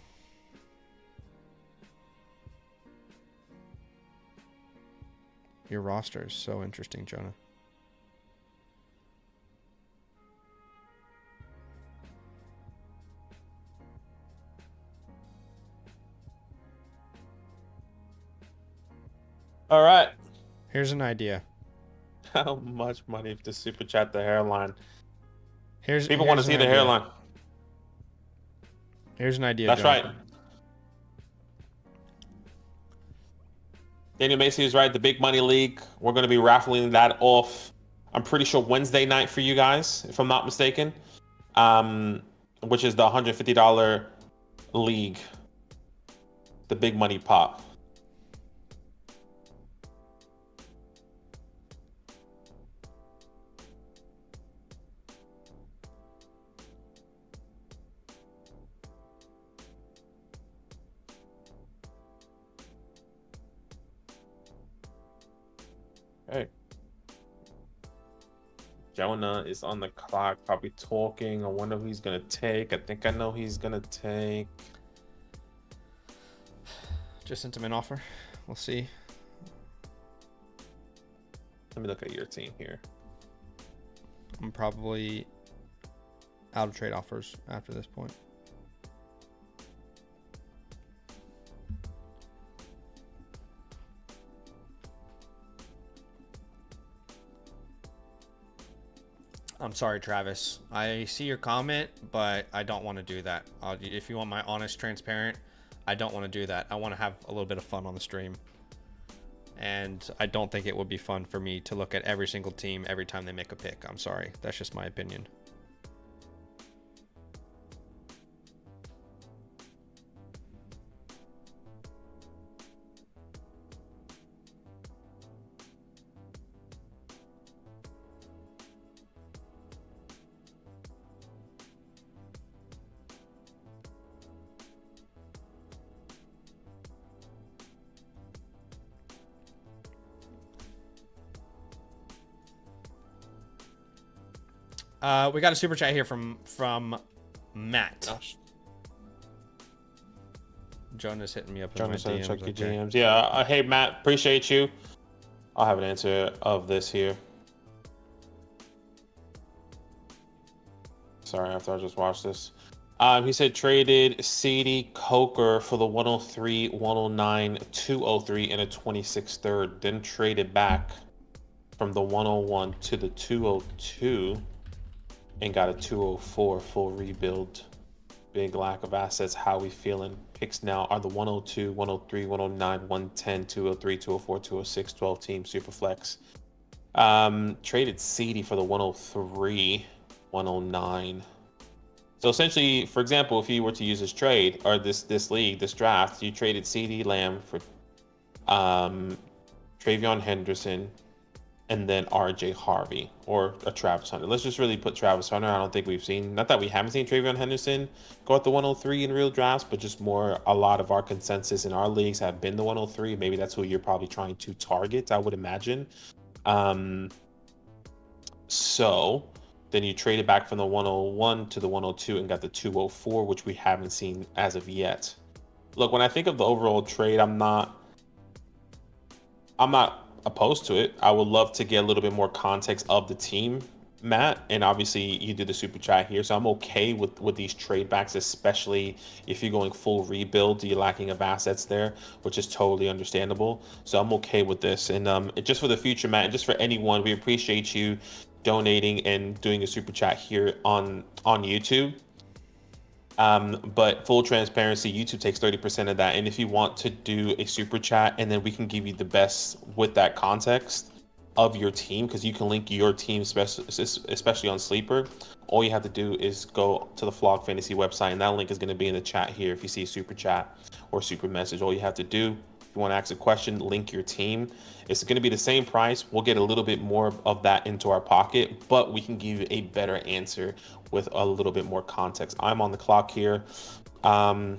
S1: Your roster is so interesting, Jonah.
S2: All right.
S1: Here's an idea.
S2: How much money to super chat the hairline?
S1: People
S2: want to see the hairline.
S1: Here's an idea.
S2: That's
S1: Jonah.
S2: right. Daniel Macy is right. The Big Money League. We're going to be raffling that off. I'm pretty sure Wednesday night for you guys, if I'm not mistaken. Which is the $150 league. The Big Money Pot. Hey. Jonah is on the clock, probably talking. I wonder who he's going to take. I think I know who he's going to take.
S1: Just sent him an offer. We'll see.
S2: Let me look at your team here.
S1: I'm probably out of trade offers after this point. I'm sorry, Travis. I see your comment, but I don't want to do that. If you want my honest, transparent, I don't want to do that. I want to have a little bit of fun on the stream. And I don't think it would be fun for me to look at every single team every time they make a pick. I'm sorry. That's just my opinion. We got a super chat here from Matt.
S2: Gosh.
S1: Jonas hitting me up in
S2: Jonas
S1: my DMs.
S2: check your DMs. Yeah. Hey Matt, appreciate you. I'll have an answer of this here. Sorry, after I just watched this. He said traded CD Coker for the 103, 109, 203, and a 26 third. Then traded back from the 101 to the 202 and got a 204 full rebuild. Big lack of assets. How we feeling? Picks now are the 102, 103, 109, 110, 203, 204, 206, 12 team super flex. Traded CD for the 103, 109. So essentially, for example, if you were to use this trade or this league, this draft, you traded CD Lamb for Travion Henderson and then RJ Harvey or a Travis Hunter. Let's just really put Travis Hunter. I don't think we've seen, not that we haven't seen Travion Henderson go at the 103 in real drafts, but just more, a lot of our consensus in our leagues have been the 103. Maybe that's who you're probably trying to target, I would imagine. So then you traded back from the 101 to the 102 and got the 204, which we haven't seen as of yet. Look, when I think of the overall trade, I'm not opposed to it. I would love to get a little bit more context of the team, Matt, and obviously you did the super chat here, so I'm okay with these trade backs, especially if you're going full rebuild, you're lacking of assets there, which is totally understandable. So I'm okay with this, and just for the future, Matt, and just for anyone, we appreciate you donating and doing a super chat here on YouTube. But full transparency, YouTube takes 30% of that. And if you want to do a super chat, and then we can give you the best with that context of your team, because you can link your team, especially on Sleeper. All you have to do is go to the Flog Fantasy website, and that link is going to be in the chat here. If you see a super chat or super message, all you have to do, if you want to ask a question, link your team. It's going to be the same price. We'll get a little bit more of that into our pocket, but we can give you a better answer with a little bit more context. I'm on the clock here. I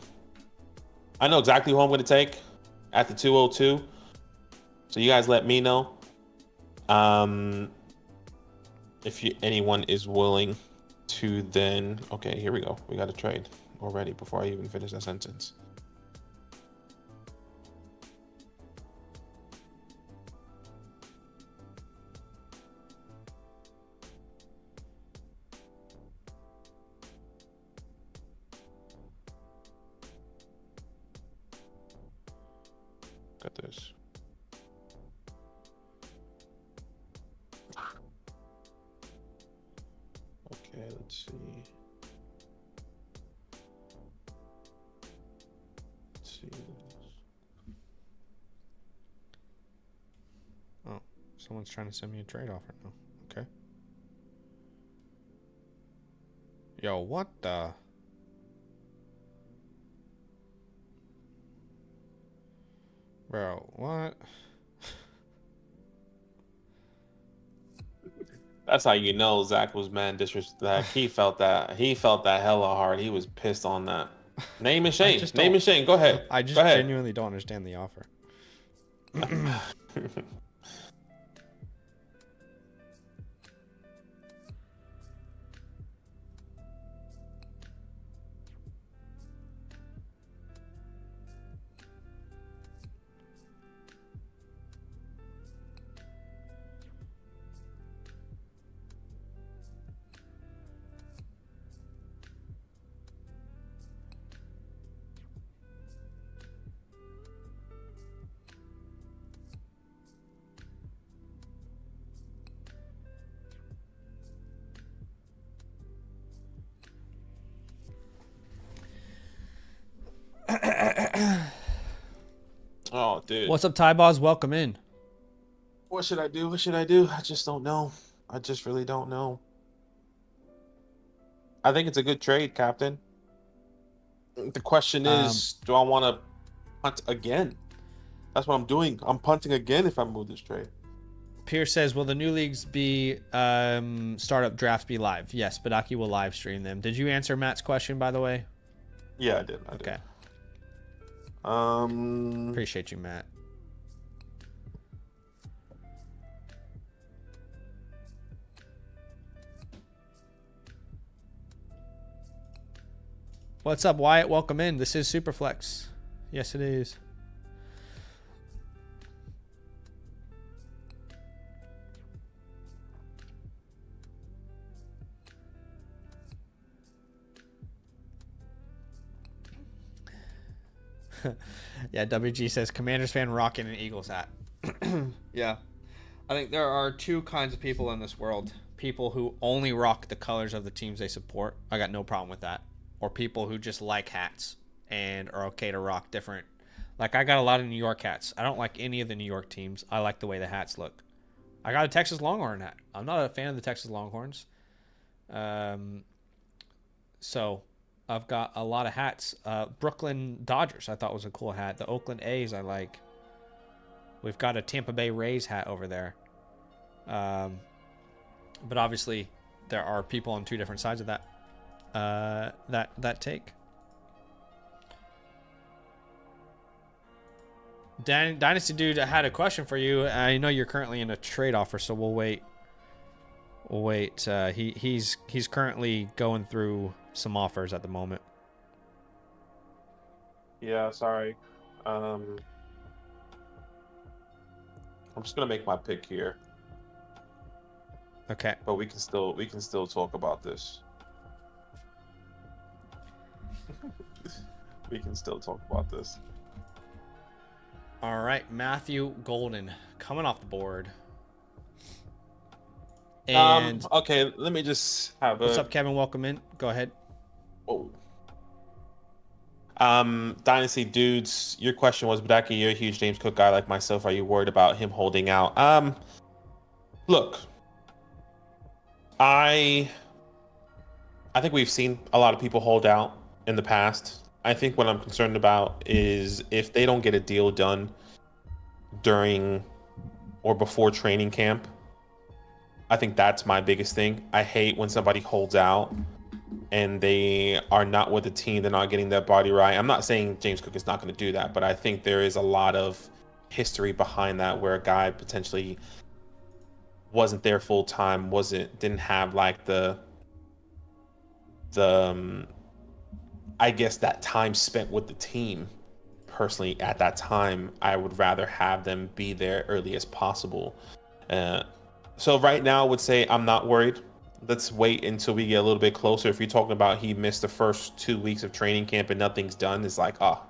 S2: know exactly who I'm going to take at the 202. So you guys let me know if anyone is willing to then. Okay, here we go. We got a trade already before I even finish that sentence. Got this. Okay, let's see. Let's see.
S1: Oh, someone's trying to send me a trade offer now. Okay. Yo, what the? Bro, what?
S2: That's how you know Zach was man disrespect. He felt that. He felt that hella hard. He was pissed on that. Name and shame. Name and shame. Go ahead.
S1: I just
S2: Go ahead.
S1: genuinely don't understand the offer.
S2: Oh, dude.
S1: What's up, Ty Boz? Welcome in.
S2: What should I do? What should I do? I just don't know. I just really don't know. I think it's a good trade, Captain. The question is, do I want to punt again? That's what I'm doing. I'm punting again if I move this trade.
S1: Pierce says, will the new leagues be startup drafts be live? Yes, Badaki will live stream them. Did you answer Matt's question, by the way?
S2: Yeah, I did.
S1: Okay. Appreciate you, Matt. What's up, Wyatt? Welcome in. This is Superflex. Yes, it is. Yeah, WG says Commanders fan rocking an Eagles hat. Yeah. I think there are two kinds of people in this world. People who only rock the colors of the teams they support. I got no problem with that. Or people who just like hats and are okay to rock different. Like, I got a lot of New York hats. I don't like any of the New York teams. I like the way the hats look. I got a Texas Longhorn hat. I'm not a fan of the Texas Longhorns. So I've got a lot of hats. Brooklyn Dodgers, I thought was a cool hat. The Oakland A's, I like. We've got a Tampa Bay Rays hat over there. But obviously, there are people on two different sides of that. That take. Dynasty Dude, I had a question for you. I know you're currently in a trade offer, so we'll wait. We'll wait. He's currently going through some offers at the moment.
S2: Yeah, sorry. I'm just gonna make my pick here.
S1: Okay.
S2: But we can still talk about this. We can still talk about this.
S1: All right, Matthew Golden coming off the board. And
S2: okay, let me just have
S1: what's up, Kevin? Welcome in. Go ahead.
S2: Oh. Dynasty Dudes, your question was, Becky, you're a huge James Cook guy like myself. Are you worried about him holding out? Look, I think we've seen a lot of people hold out in the past. I think what I'm concerned about is if they don't get a deal done during or before training camp. I think that's my biggest thing. I hate when somebody holds out and they are not with the team, they're not getting their body right. I'm not saying James Cook is not going to do that, but I think there is a lot of history behind that where a guy potentially wasn't there full time, didn't have like the I guess that time spent with the team. Personally, at that time, I would rather have them be there early as possible. So right now, I would say I'm not worried. Let's wait until we get a little bit closer. If you're talking about he missed the first 2 weeks of training camp and nothing's done, it's like, oh,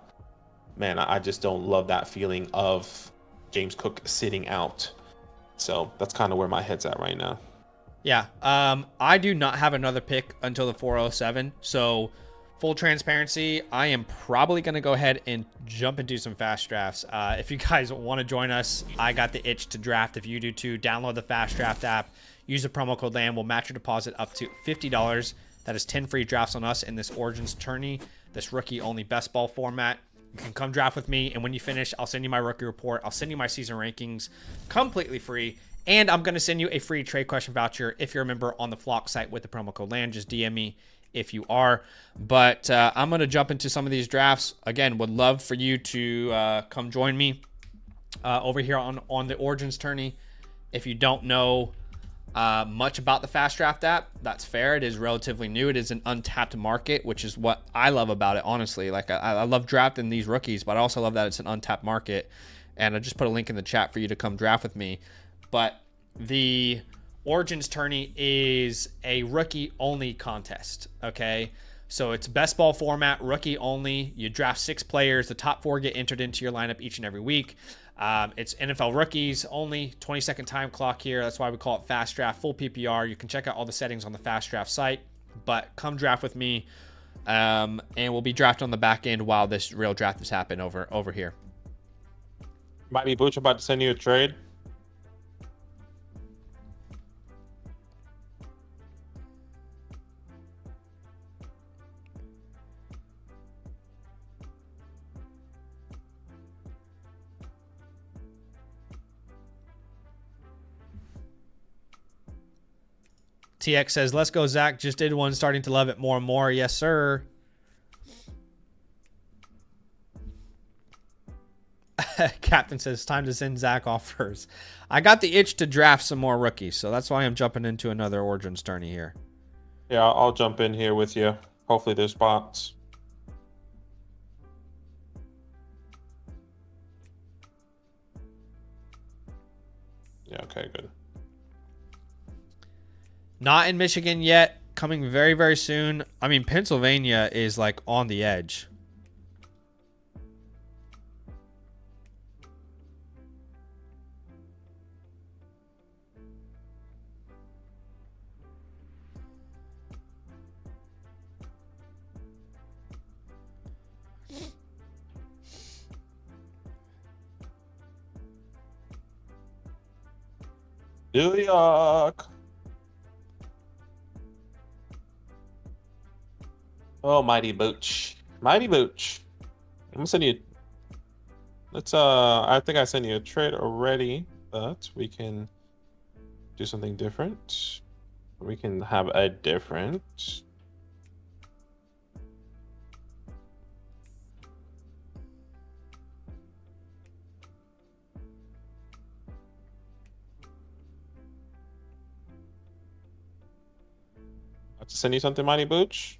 S2: man, I just don't love that feeling of James Cook sitting out. So that's kind of where my head's at right now.
S1: Yeah, I do not have another pick until the 407. So full transparency, I am probably going to go ahead and jump into some fast drafts. If you guys want to join us, I got the itch to draft. If you do too, download the FastDraft app. Use the promo code LAM. We'll match your deposit up to $50. That is 10 free drafts on us in this Origins tourney, this rookie-only best ball format. You can come draft with me, and when you finish, I'll send you my rookie report. I'll send you my season rankings completely free, and I'm going to send you a free trade question voucher if you're a member on the Flock site with the promo code LAM. Just DM me if you are. But I'm going to jump into some of these drafts. Again, would love for you to come join me over here on the Origins tourney. If you don't know much about the FastDraft app, that's fair. It is relatively new. It is an untapped market, which is what I love about it, honestly. Like, I love drafting these rookies, but I also love that it's an untapped market. And I just put a link in the chat for you to come draft with me. But the Origins tourney is a rookie-only contest, okay? So it's best ball format, rookie only. You draft 6 players. The top 4 get entered into your lineup each and every week. It's NFL rookies only, 20-second time clock here. That's why we call it Fast Draft, full PPR. You can check out all the settings on the Fast Draft site, but come draft with me, and we'll be drafting on the back end while this real draft is happening over here.
S2: Might be Butch about to send you a trade.
S1: TX says, let's go, Zach. Just did one, starting to love it more and more. Yes, sir. Captain says, time to send Zach offers. I got the itch to draft some more rookies, so that's why I'm jumping into another Origins tourney here.
S2: Yeah, I'll jump in here with you. Hopefully there's spots. Okay, good.
S1: Not in Michigan yet. Coming very, very soon. I mean, Pennsylvania is like on the edge.
S2: New York. Oh, Mighty Booch. Mighty Booch. I'm gonna send you. Let's I think I sent you a trade already, but we can do something different. We can have a different. To send you something, Mighty Booch.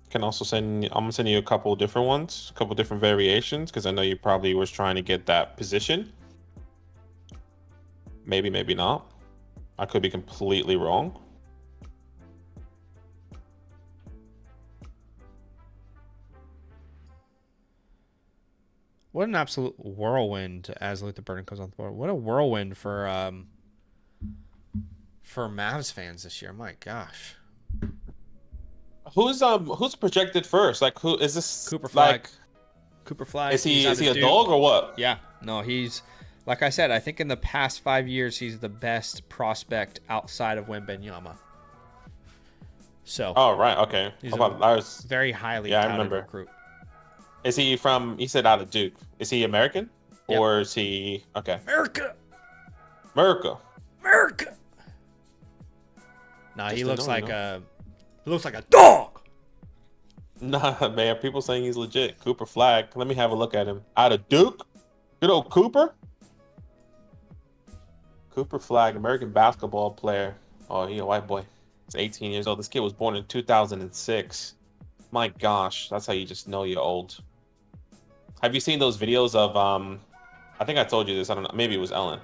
S2: Can also send. I'm gonna send you a couple different ones, a couple different variations, because I know you probably was trying to get that position. Maybe, maybe not. I could be completely wrong.
S1: What an absolute whirlwind as Luther Burden comes on the board. What a whirlwind for Mavs fans this year. My gosh.
S2: Who's projected first? Like, who is this?
S1: Cooper Flag.
S2: Like,
S1: Cooper Flag.
S2: is he a dog or what?
S1: Yeah. No, he's like I said, I think in the past 5 years he's the best prospect outside of Wembanyama. So
S2: Oh right, okay.
S1: He's
S2: I was
S1: very highly
S2: I
S1: touted
S2: remember.
S1: recruit.
S2: Is he from? He said out of Duke. Is he American or is he okay?
S1: America. Nah, he looks like a dog.
S2: Nah, man. People saying he's legit. Cooper Flag. Let me have a look at him. Out of Duke. Good old Cooper. Cooper Flag, American basketball player. Oh, he a white boy. He's 18 years old. This kid was born in 2006. My gosh, that's how you just know you're old. Have you seen those videos of I think I told you this, I don't know, maybe it was Ellen.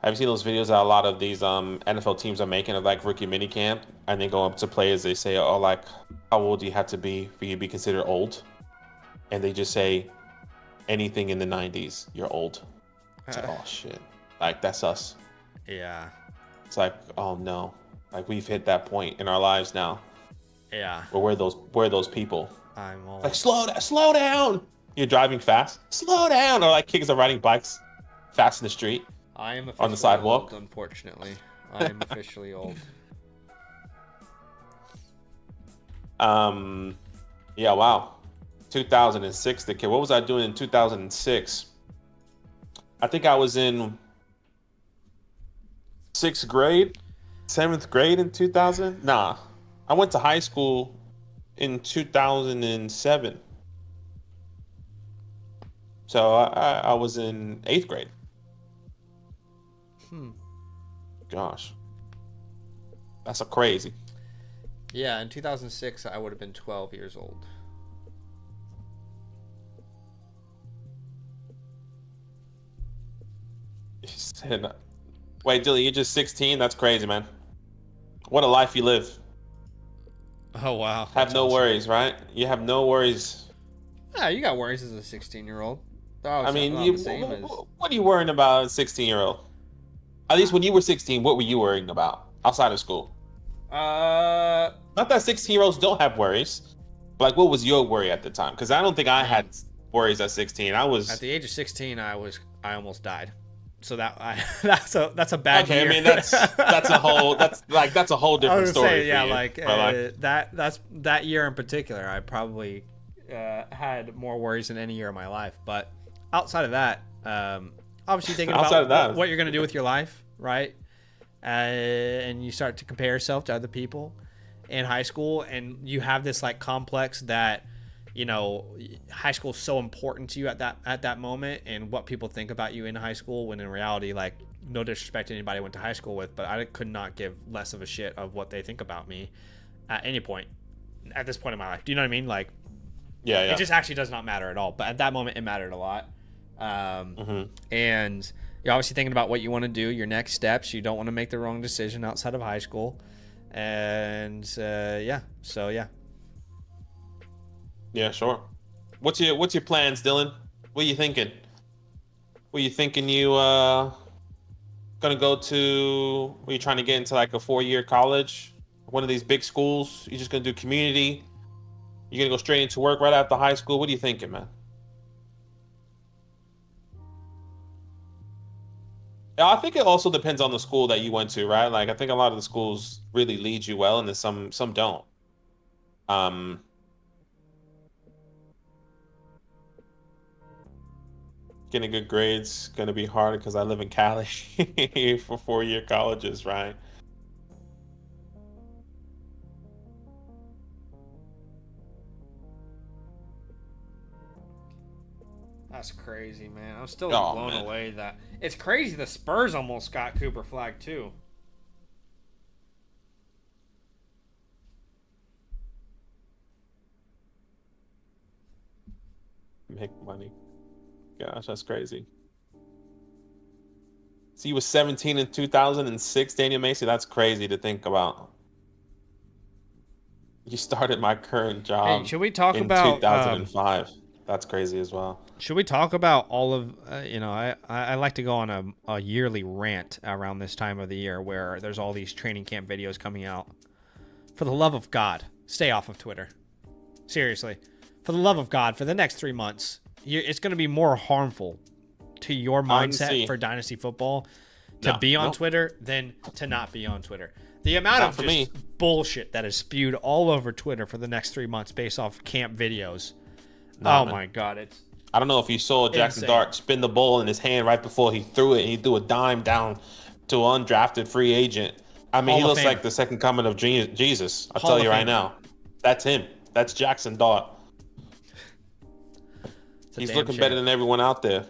S2: Have you seen those videos that a lot of these NFL teams are making of like rookie minicamp, and they go up to players, they say, oh, like, how old do you have to be for you to be considered old? And they just say anything in the 90s, you're old. It's like, oh shit. Like, that's us.
S1: Yeah.
S2: It's like, oh no. Like, we've hit that point in our lives now.
S1: Yeah.
S2: But we're those people.
S1: I'm old.
S2: Like, slow down. You're driving fast. Slow down. Or like kids are riding bikes fast in the street.
S1: I am
S2: on the sidewalk.
S1: Old, unfortunately, I am officially old.
S2: Yeah, wow. 2006, the kid. What was I doing in 2006? I think I was in 6th grade, 7th grade in 2000. Nah, I went to high school in 2007. So I was in 8th grade. Gosh, that's a crazy.
S1: Yeah, in 2006, I would have been 12 years old.
S2: Wait, Dilly, you're just 16? That's crazy, man. What a life you live.
S1: Oh, wow.
S2: Have no worries, right? You have no worries.
S1: Yeah, you got worries as a 16-year-old.
S2: I mean, what are you worrying about as a 16-year-old? At least when you were 16, what were you worrying about outside of school? Not that 16-year-olds don't have worries. But like, what was your worry at the time? Because I don't think I had worries at 16. I was
S1: at the age of 16. I almost died. So that's a bad year.
S2: I mean that's a whole different story.
S1: Say, yeah, that year in particular, I probably had more worries than any year of my life. But outside of that, obviously thinking about what you're going to do with your life, right? And you start to compare yourself to other people in high school, and you have this like complex that, you know, high school is so important to you at that moment, and what people think about you in high school, when in reality, like, no disrespect to anybody I went to high school with, but I could not give less of a shit of what they think about me at any point at this point in my life. Do you know what I mean? Like,
S2: Yeah,
S1: It
S2: yeah.
S1: just actually does not matter at all. But at that moment, it mattered a lot. And you're obviously thinking about what you want to do, your next steps. You don't want to make the wrong decision outside of high school. And yeah, so yeah.
S2: Yeah, sure. What's your plans, Dylan? What are you thinking? What are you thinking gonna go to? Are you trying to get into like a 4-year college? One of these big schools? You just gonna do community? You gonna go straight into work right after high school? What are you thinking, man? Yeah, I think it also depends on the school that you went to, right? Like I think a lot of the schools really lead you well, and then some don't. Um, Getting good grades gonna be hard because I live in Cali for 4-year colleges, right?
S1: That's crazy, man. I'm still
S2: Oh
S1: blown
S2: man,
S1: away that it's crazy. The Spurs almost got Cooper Flag too.
S2: make money. Gosh, that's crazy. So he was 17 in 2006, Daniel Macy. That's crazy to think about. You started my current
S1: Hey,
S2: job
S1: should we talk
S2: in
S1: about
S2: 2005. That's crazy as well.
S1: should we talk about all of I like to go on a yearly rant around this time of the year where there's all these training camp videos coming out. For the love of God, stay off of Twitter. Seriously. For the love of God, for the next 3 months, it's going to be more harmful to your mindset
S2: Honestly,
S1: for Dynasty football to be on
S2: no.
S1: Twitter than to not be on Twitter. The amount
S2: Not
S1: of
S2: for
S1: just
S2: me.
S1: bullshit that is spewed all over Twitter for the next 3 months based off camp videos.
S2: Nah,
S1: Oh
S2: man.
S1: my God, it's
S2: I don't know if you saw Jackson
S1: insane.
S2: Dart spin the ball in his hand right before he threw it, and he threw a dime down to an undrafted free agent. I mean,
S1: Hall
S2: he
S1: of
S2: looks
S1: Famer.
S2: like the second coming of Jesus. I'll
S1: Hall
S2: tell
S1: of
S2: you right
S1: Famer.
S2: now. That's him. That's Jackson Dart.
S1: a
S2: He's
S1: damn
S2: looking
S1: shame.
S2: better than everyone out there.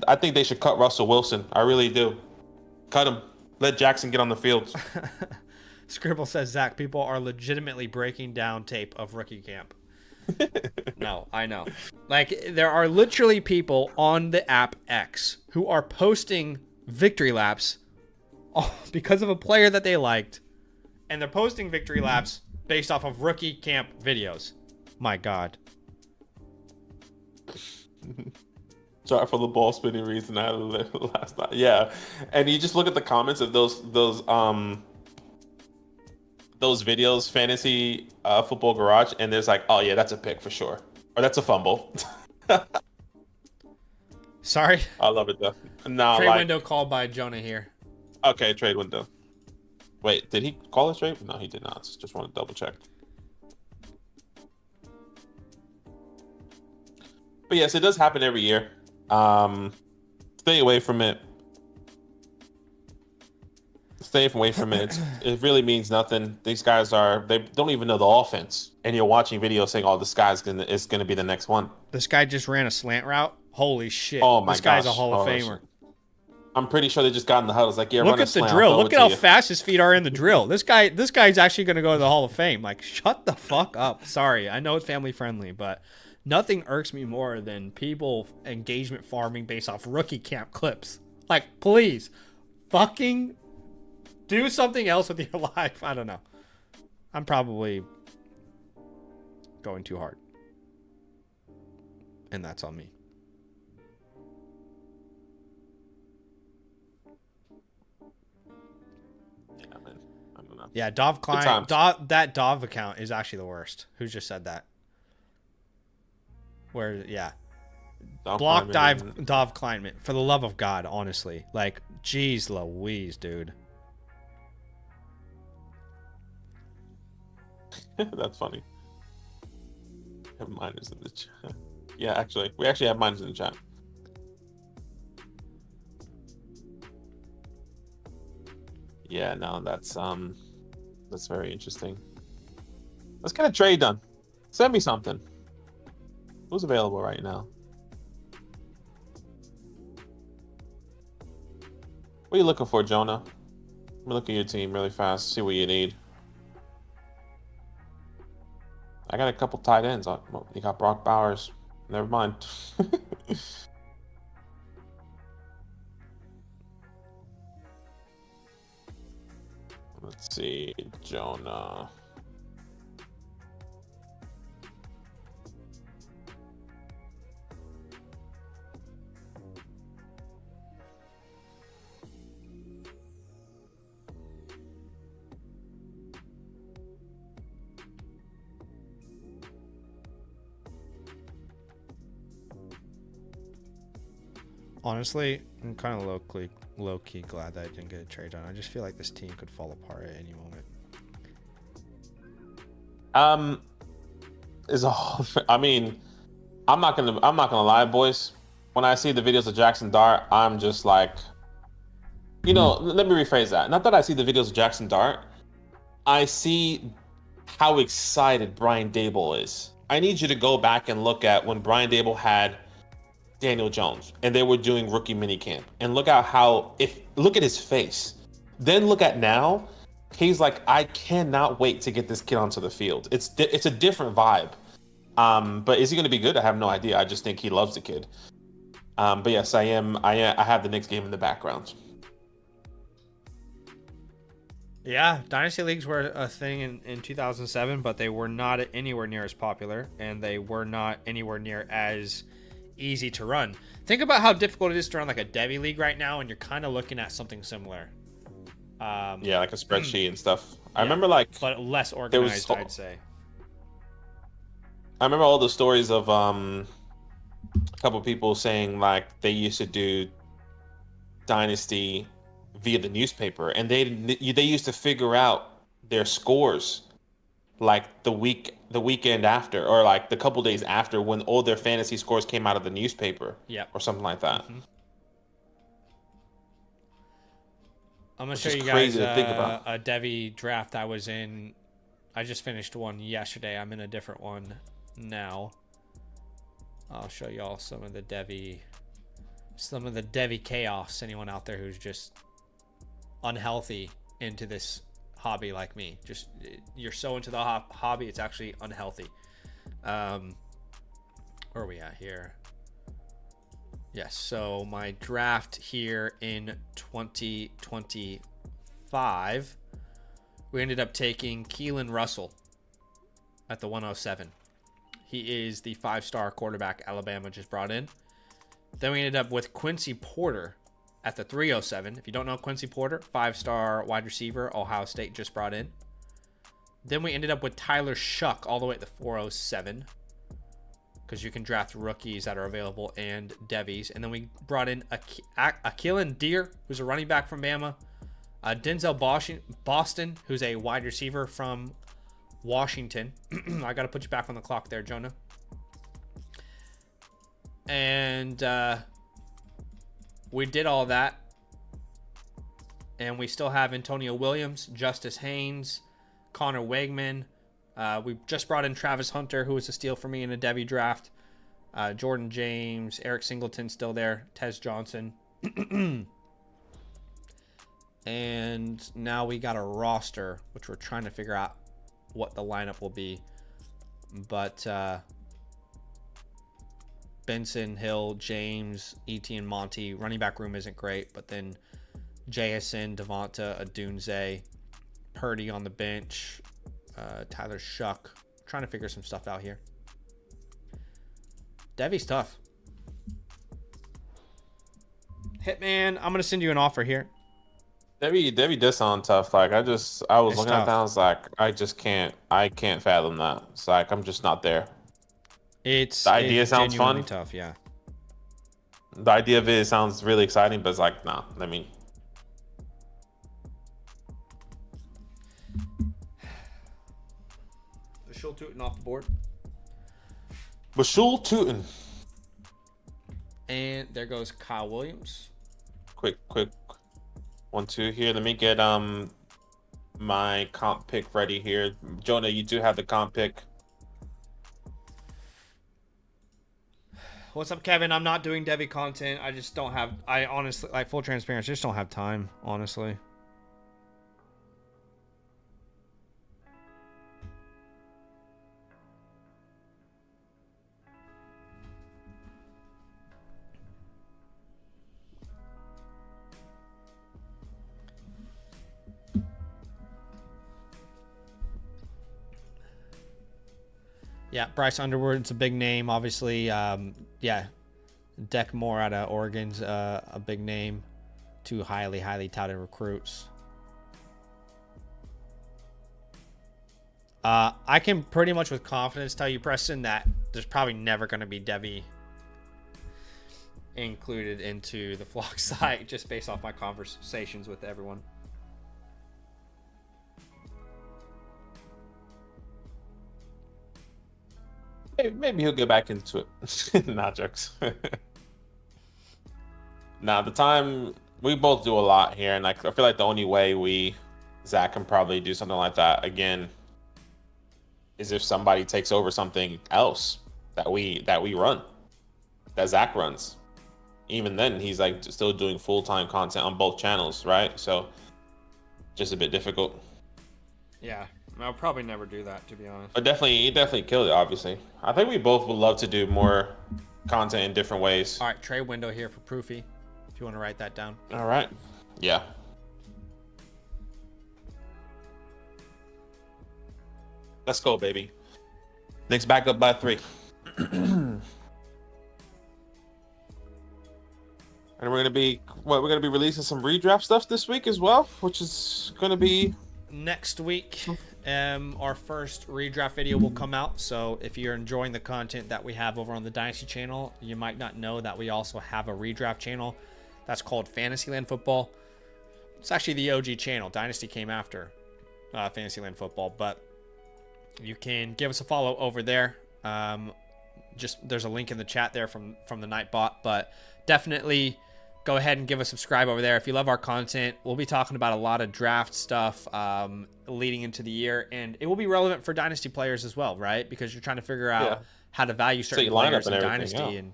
S2: I think they should cut Russell Wilson. I really do. Cut him. Let Jackson get on the field.
S1: Scribble says, Zach, people are legitimately breaking down tape of rookie camp. No, I know. Like, there are literally people on the app X who are posting victory laps because of a player that they liked, and they're posting victory laps based off of rookie camp videos. My God.
S2: Sorry for the ball spinning reason I had last night. Yeah, and you just look at the comments of those videos, fantasy football garage, and there's like, oh yeah, that's a pick for sure, or that's a fumble.
S1: Sorry.
S2: I love it though. No,
S1: Trade
S2: like,
S1: window called by Jonah here.
S2: okay, trade window. Wait, did he call it trade? No, he did not. Just want to double check. But yes, it does happen every year. Stay away from it. Stay away from it. It really means nothing. These guys they don't even know the offense, and you're watching videos saying, "Oh, this guy's gonna be the next one."
S1: This guy just ran a slant route. Holy shit.
S2: Oh my
S1: This guy's a
S2: gosh.
S1: Hall of
S2: Oh,
S1: Famer.
S2: I'm pretty sure they just got in the huddle. It's like, yeah,
S1: Look
S2: run a
S1: at the
S2: slant,
S1: drill.
S2: I'll throw
S1: Look
S2: it
S1: at
S2: to
S1: how
S2: you.
S1: fast his feet are in the drill. This guy's actually going to go to the Hall of Fame. Like, shut the fuck up. Sorry, I know it's family friendly, but nothing irks me more than people engagement farming based off rookie camp clips. Like, please, fucking do something else with your life. I don't know. I'm probably going too hard, and that's on me.
S2: Yeah, man. I don't know.
S1: Yeah, Dov Klein. That Dov account is actually the worst. Who just said that? Where, yeah. Block Dov Kleinman. For the love of God, honestly. Like, geez Louise, dude.
S2: That's funny. Have minors in the chat. Yeah, actually, we actually have minors in the chat. Yeah, no, that's very interesting. Let's get a trade done. Send me something. Who's available right now? What are you looking for, Jonah? Let me look at your team really fast, see what you need. I got a couple tight ends. Well, you got Brock Bowers. Never mind. Let's see, Jonah.
S1: Honestly, I'm kind of low key glad that I didn't get a trade done. I just feel like this team could fall apart at any moment.
S2: Is all. I mean, I'm not gonna lie, boys. When I see the videos of Jackson Dart, I'm just like, let me rephrase that. Not that I see the videos of Jackson Dart, I see how excited Brian Dable is. I need you to go back and look at when Brian Dable had Daniel Jones and they were doing rookie minicamp, and look at his face. Then look at now, he's like, I cannot wait to get this kid onto the field. It's a different vibe. But is he going to be good? I have no idea. I just think he loves the kid. But yes, I have the Knicks game in the background.
S1: Yeah, Dynasty Leagues were a thing in 2007, but they were not anywhere near as popular, and they were not anywhere near as easy to run. Think about how difficult it is to run like a Devi League right now, and you're kind of looking at something similar.
S2: Yeah, like a spreadsheet and stuff. I
S1: Yeah,
S2: remember
S1: but less organized, I'd say.
S2: I remember all the stories of a couple people saying like they used to do Dynasty via the newspaper, and they used to figure out their scores like the weekend after, or like the couple days after, when all their fantasy scores came out of the newspaper.
S1: Yeah,
S2: or something like that.
S1: Mm-hmm. I'm gonna
S2: Which
S1: show
S2: is
S1: you
S2: crazy
S1: guys
S2: to think about.
S1: a Devi draft I was in. I just finished one yesterday. I'm in a different one now. I'll show you all some of the Devi chaos. Anyone out there who's just unhealthy into this hobby like me, just you're so into the hobby, it's actually unhealthy. Where are we at here? Yes, so my draft here in 2025, we ended up taking Keelan Russell at the 107. He is the 5-star quarterback Alabama just brought in. Then we ended up with Quincy Porter at the 307. If you don't know Quincy Porter, 5-star wide receiver Ohio State just brought in. Then we ended up with Tyler Shuck all the way at the 407, because you can draft rookies that are available and Devies. And then we brought in Akeelan Deer, who's a running back from Bama. Denzel Boston, who's a wide receiver from Washington. I got to put you back on the clock there, Jonah. And we did all that. And we still have Antonio Williams, Justice Haynes, Connor Wegman. We just brought in Travis Hunter, who was a steal for me in a Devi draft. Jordan James, Eric Singleton still there, Tez Johnson. And now we got a roster, which we're trying to figure out what the lineup will be. But Benson, Hill, James, Etienne, Monty. Running back room isn't great, but then JSN, Devonta, Adunze, Purdy on the bench, Tyler Shuck. Trying to figure some stuff out here. Devi's tough. Hitman, I'm gonna send you an offer here.
S2: Devi does sound tough. Like I was looking at that, I was like, I can't fathom that. It's like I'm just not there. The idea sounds fun.
S1: Tough, yeah.
S2: The idea of it sounds really exciting, but it's like, nah. I mean,
S1: Bashul Tootin off the board.
S2: Bashul Tootin.
S1: And there goes Kyle Williams.
S2: Quick 1-2 here. Let me get my comp pick ready here. Jonah, you do have the comp pick.
S1: What's up, Kevin? I'm not doing Devi content. I just don't have. I honestly, like, full transparency, just don't have time, honestly. Yeah, Bryce Underwood's a big name, obviously. Yeah, Deck Moore out of Oregon's a big name. Two highly touted recruits. I can pretty much with confidence tell you, Preston, that there's probably never going to be Devi included into the flock site, just based off my conversations with everyone.
S2: Maybe he'll get back into it. Not jokes. Now, the time we both do a lot here, and like I feel like the only way Zach can probably do something like that again is if somebody takes over something else that we run, that Zach runs. Even then, he's like still doing full-time content on both channels, right? So just a bit difficult.
S1: Yeah, I'll probably never do that, to be honest.
S2: But he definitely killed it, obviously. I think we both would love to do more content in different ways.
S1: All right, trade window here for Proofy, if you want to write that down.
S2: All right. Yeah. Let's go, baby. Knicks back up by 3. And we're gonna be releasing some redraft stuff this week as well, which is gonna be
S1: next week. Our first redraft video will come out. So if you're enjoying the content that we have over on the Dynasty channel, you might not know that we also have a redraft channel that's called Fantasyland Football. It's actually the OG channel. Dynasty came after Fantasyland Football, but you can give us a follow over there. Just there's a link in the chat there from the Nightbot, but definitely go ahead and give a subscribe over there. If you love our content, we'll be talking about a lot of draft stuff leading into the year, and it will be relevant for Dynasty players as well, right? Because you're trying to figure out how to value certain players in Dynasty. And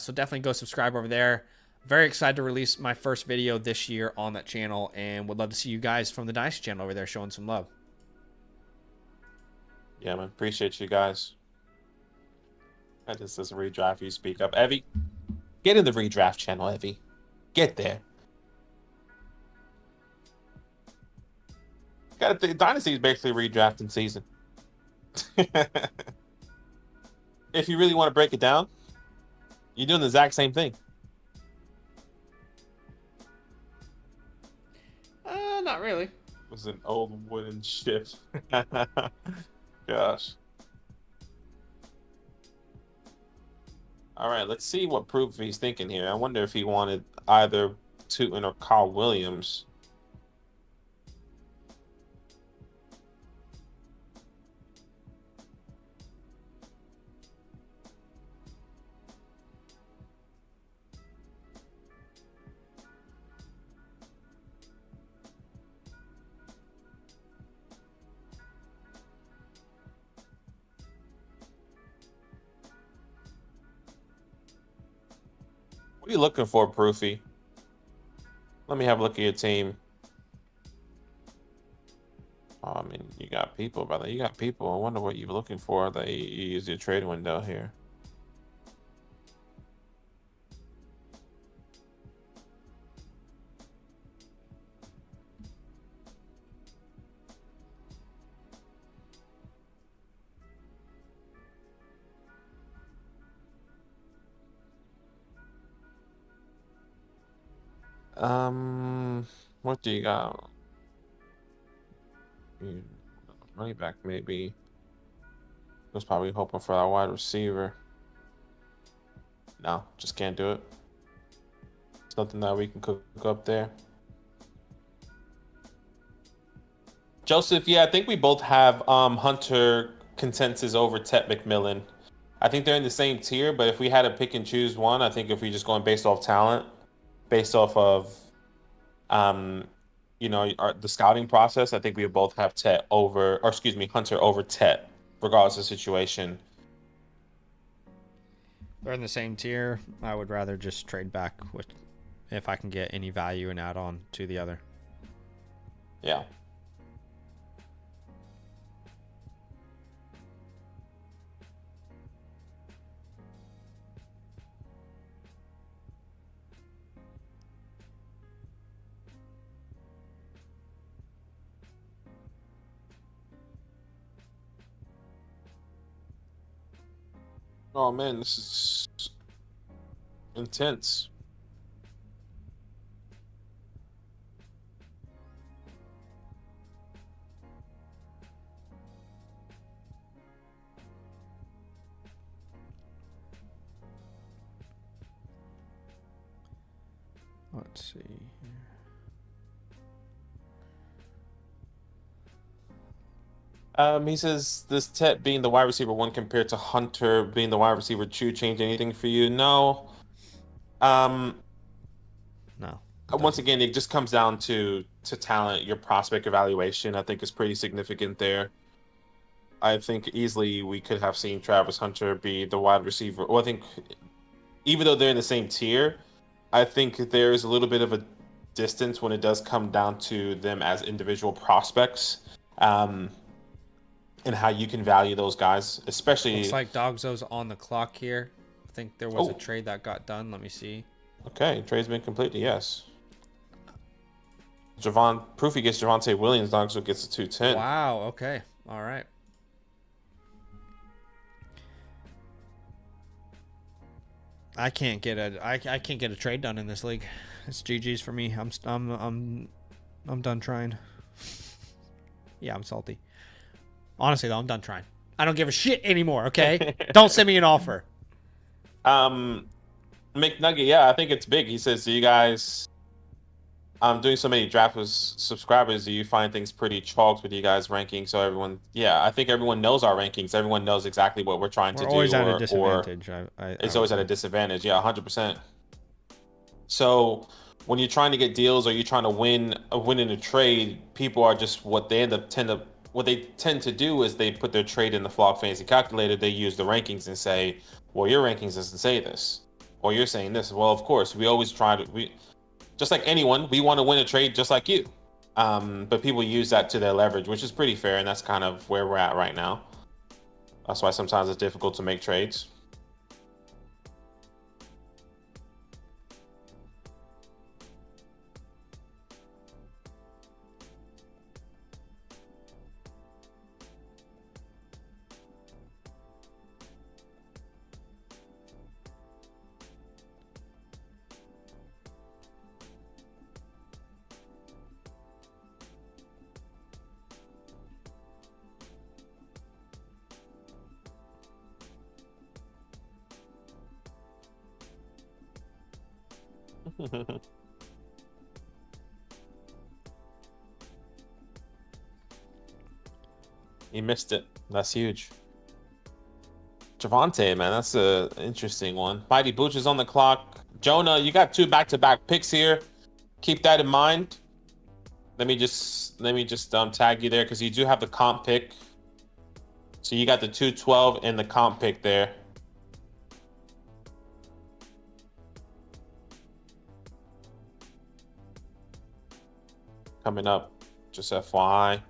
S1: so definitely go subscribe over there. Very excited to release my first video this year on that channel, and would love to see you guys from the Dynasty channel over there showing some love.
S2: Yeah, man. Appreciate you guys. That just doesn't redraft you speak up. Evie, get in the redraft channel, Evie. Get there. Dynasty is basically redrafting season. If you really want to break it down, you're doing the exact same thing.
S1: Not really.
S2: It was an old wooden ship. Gosh. All right, let's see what proof he's thinking here. I wonder if he wanted either Tootin or Kyle Williams. What are you looking for, Proofy? Let me have a look at your team. Oh, I mean, you got people, brother. You got people. I wonder what you're looking for that you use your trade window here. What do you got? Running back, maybe. Was probably hoping for that wide receiver. No, just can't do it. It's nothing that we can cook up there. Joseph, yeah, I think we both have Hunter consensus over Tet McMillan. I think they're in the same tier, but if we had to pick and choose one, I think if we just going based off talent, based off of the scouting process, I think we both have Hunter over Tet, regardless of situation.
S1: They're in the same tier. I would rather just trade back with if I can get any value and add on to the other.
S2: Yeah. Oh man, this is intense.
S1: Let's see here.
S2: He says, does Tet being the wide receiver one compared to Hunter being the wide receiver two change anything for you? No.
S1: No.
S2: Once again, it just comes down to talent. Your prospect evaluation, I think, is pretty significant there. I think easily we could have seen Travis Hunter be the wide receiver. Well, I think even though they're in the same tier, I think there is a little bit of a distance when it does come down to them as individual prospects, and how you can value those guys, especially.
S1: Looks like Dogzo's on the clock here. I think there was a trade that got done. Let me see.
S2: Okay, trade's been completed. Yes. Proofy gets Javonte Williams. Dogzo gets a 210.
S1: Wow. Okay. All right. I can't get a trade done in this league. It's GG's for me. I'm done trying. Yeah, I'm salty. Honestly though, I'm done trying. I don't give a shit anymore, okay? Don't send me an offer.
S2: McNugget, yeah, I think it's big. He says, "Do you guys doing so many draft with subscribers, do you find things pretty chalked with you guys ranking?" So everyone, yeah, I think everyone knows our rankings. Everyone knows exactly what we're trying to do.
S1: Always at a disadvantage.
S2: It's always at a disadvantage. Yeah, 100%. So when you're trying to get deals or you're trying to win in a trade, people are just what they tend to do is they put their trade in the Flop Fantasy calculator. They use the rankings and say, "Well, your rankings doesn't say this," or "You're saying this." Well, of course, we always try to just like anyone, we want to win a trade just like you. But people use that to their leverage, which is pretty fair, and that's kind of where we're at right now. That's why sometimes it's difficult to make trades. He missed it. That's huge. Javonte, man, that's a interesting one. Mighty Booch is on the clock. Jonah, you got 2 back-to-back picks here. Keep that in mind. Let me just tag you there because you do have the comp pick. So you got the 212 and the comp pick there. Coming up, just FYI.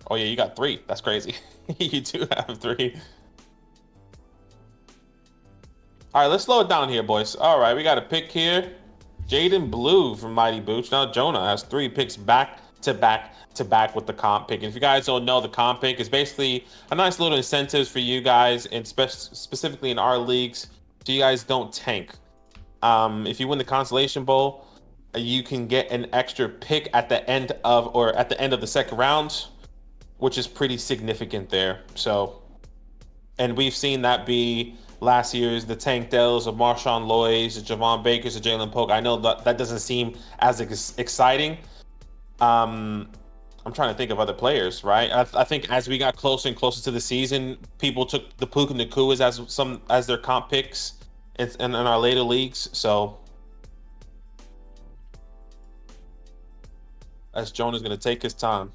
S2: Oh yeah, you got 3. That's crazy. You do have 3. All right, let's slow it down here, boys. All right, we got a pick here. Jaden Blue from Mighty Booch. Now Jonah has 3 picks back to back with the comp pick. And if you guys don't know, the comp pick is basically a nice little incentives for you guys, and specifically in our leagues, so you guys don't tank. If you win the Consolation Bowl, you can get an extra pick at the end of the second round, which is pretty significant there. So, and we've seen that be last year's the Tank Dells of Marshawn Lloyd's, the Javon Bakers, the Jalen Polk. I know that doesn't seem as exciting. I'm trying to think of other players, right? I think as we got closer and closer to the season, people took the Puka Nakuas as their comp picks in our later leagues. So as Jonah's going to take his time.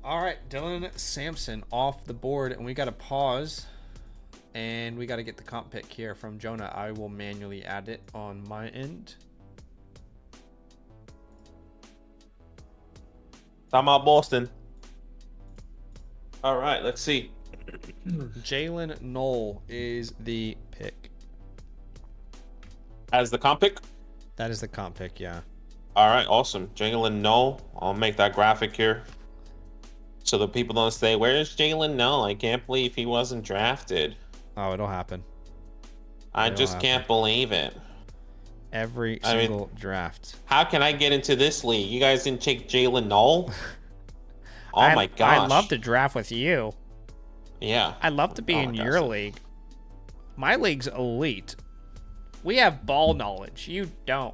S1: All right, Dylan Sampson off the board, and we got to pause, and we got to get the comp pick here from Jonah. I will manually add it on my end.
S2: Talking about Boston. All right, let's see.
S1: Jalen Knoll is the pick.
S2: As the comp pick?
S1: That is the comp pick, yeah.
S2: All right, awesome. Jalen Noel. I'll make that graphic here. So the people don't say, where's Jalen Noel? I can't believe he wasn't drafted.
S1: Oh, it'll happen.
S2: I just can't believe it.
S1: Every single draft.
S2: How can I get into this league? You guys didn't take Jalen Noel? Oh my gosh.
S1: I'd love to draft with you.
S2: Yeah.
S1: I'd love to be in your league. My league's elite. We have ball knowledge. You don't.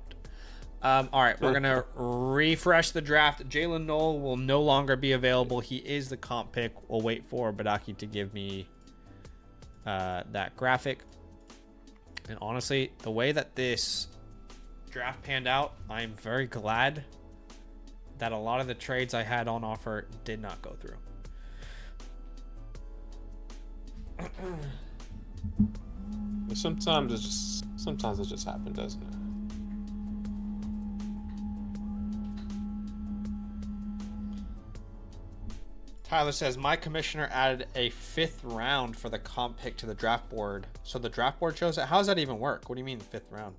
S1: All right, we're going to refresh the draft. Jalen Noel will no longer be available. He is the comp pick. We'll wait for Badaki to give me that graphic. And honestly, the way that this draft panned out, I'm very glad that a lot of the trades I had on offer did not go through.
S2: Sometimes it just happens, doesn't it?
S1: Tyler says, my commissioner added a 5th round for the comp pick to the draft board. So the draft board shows it. How does that even work? What do you mean 5th round?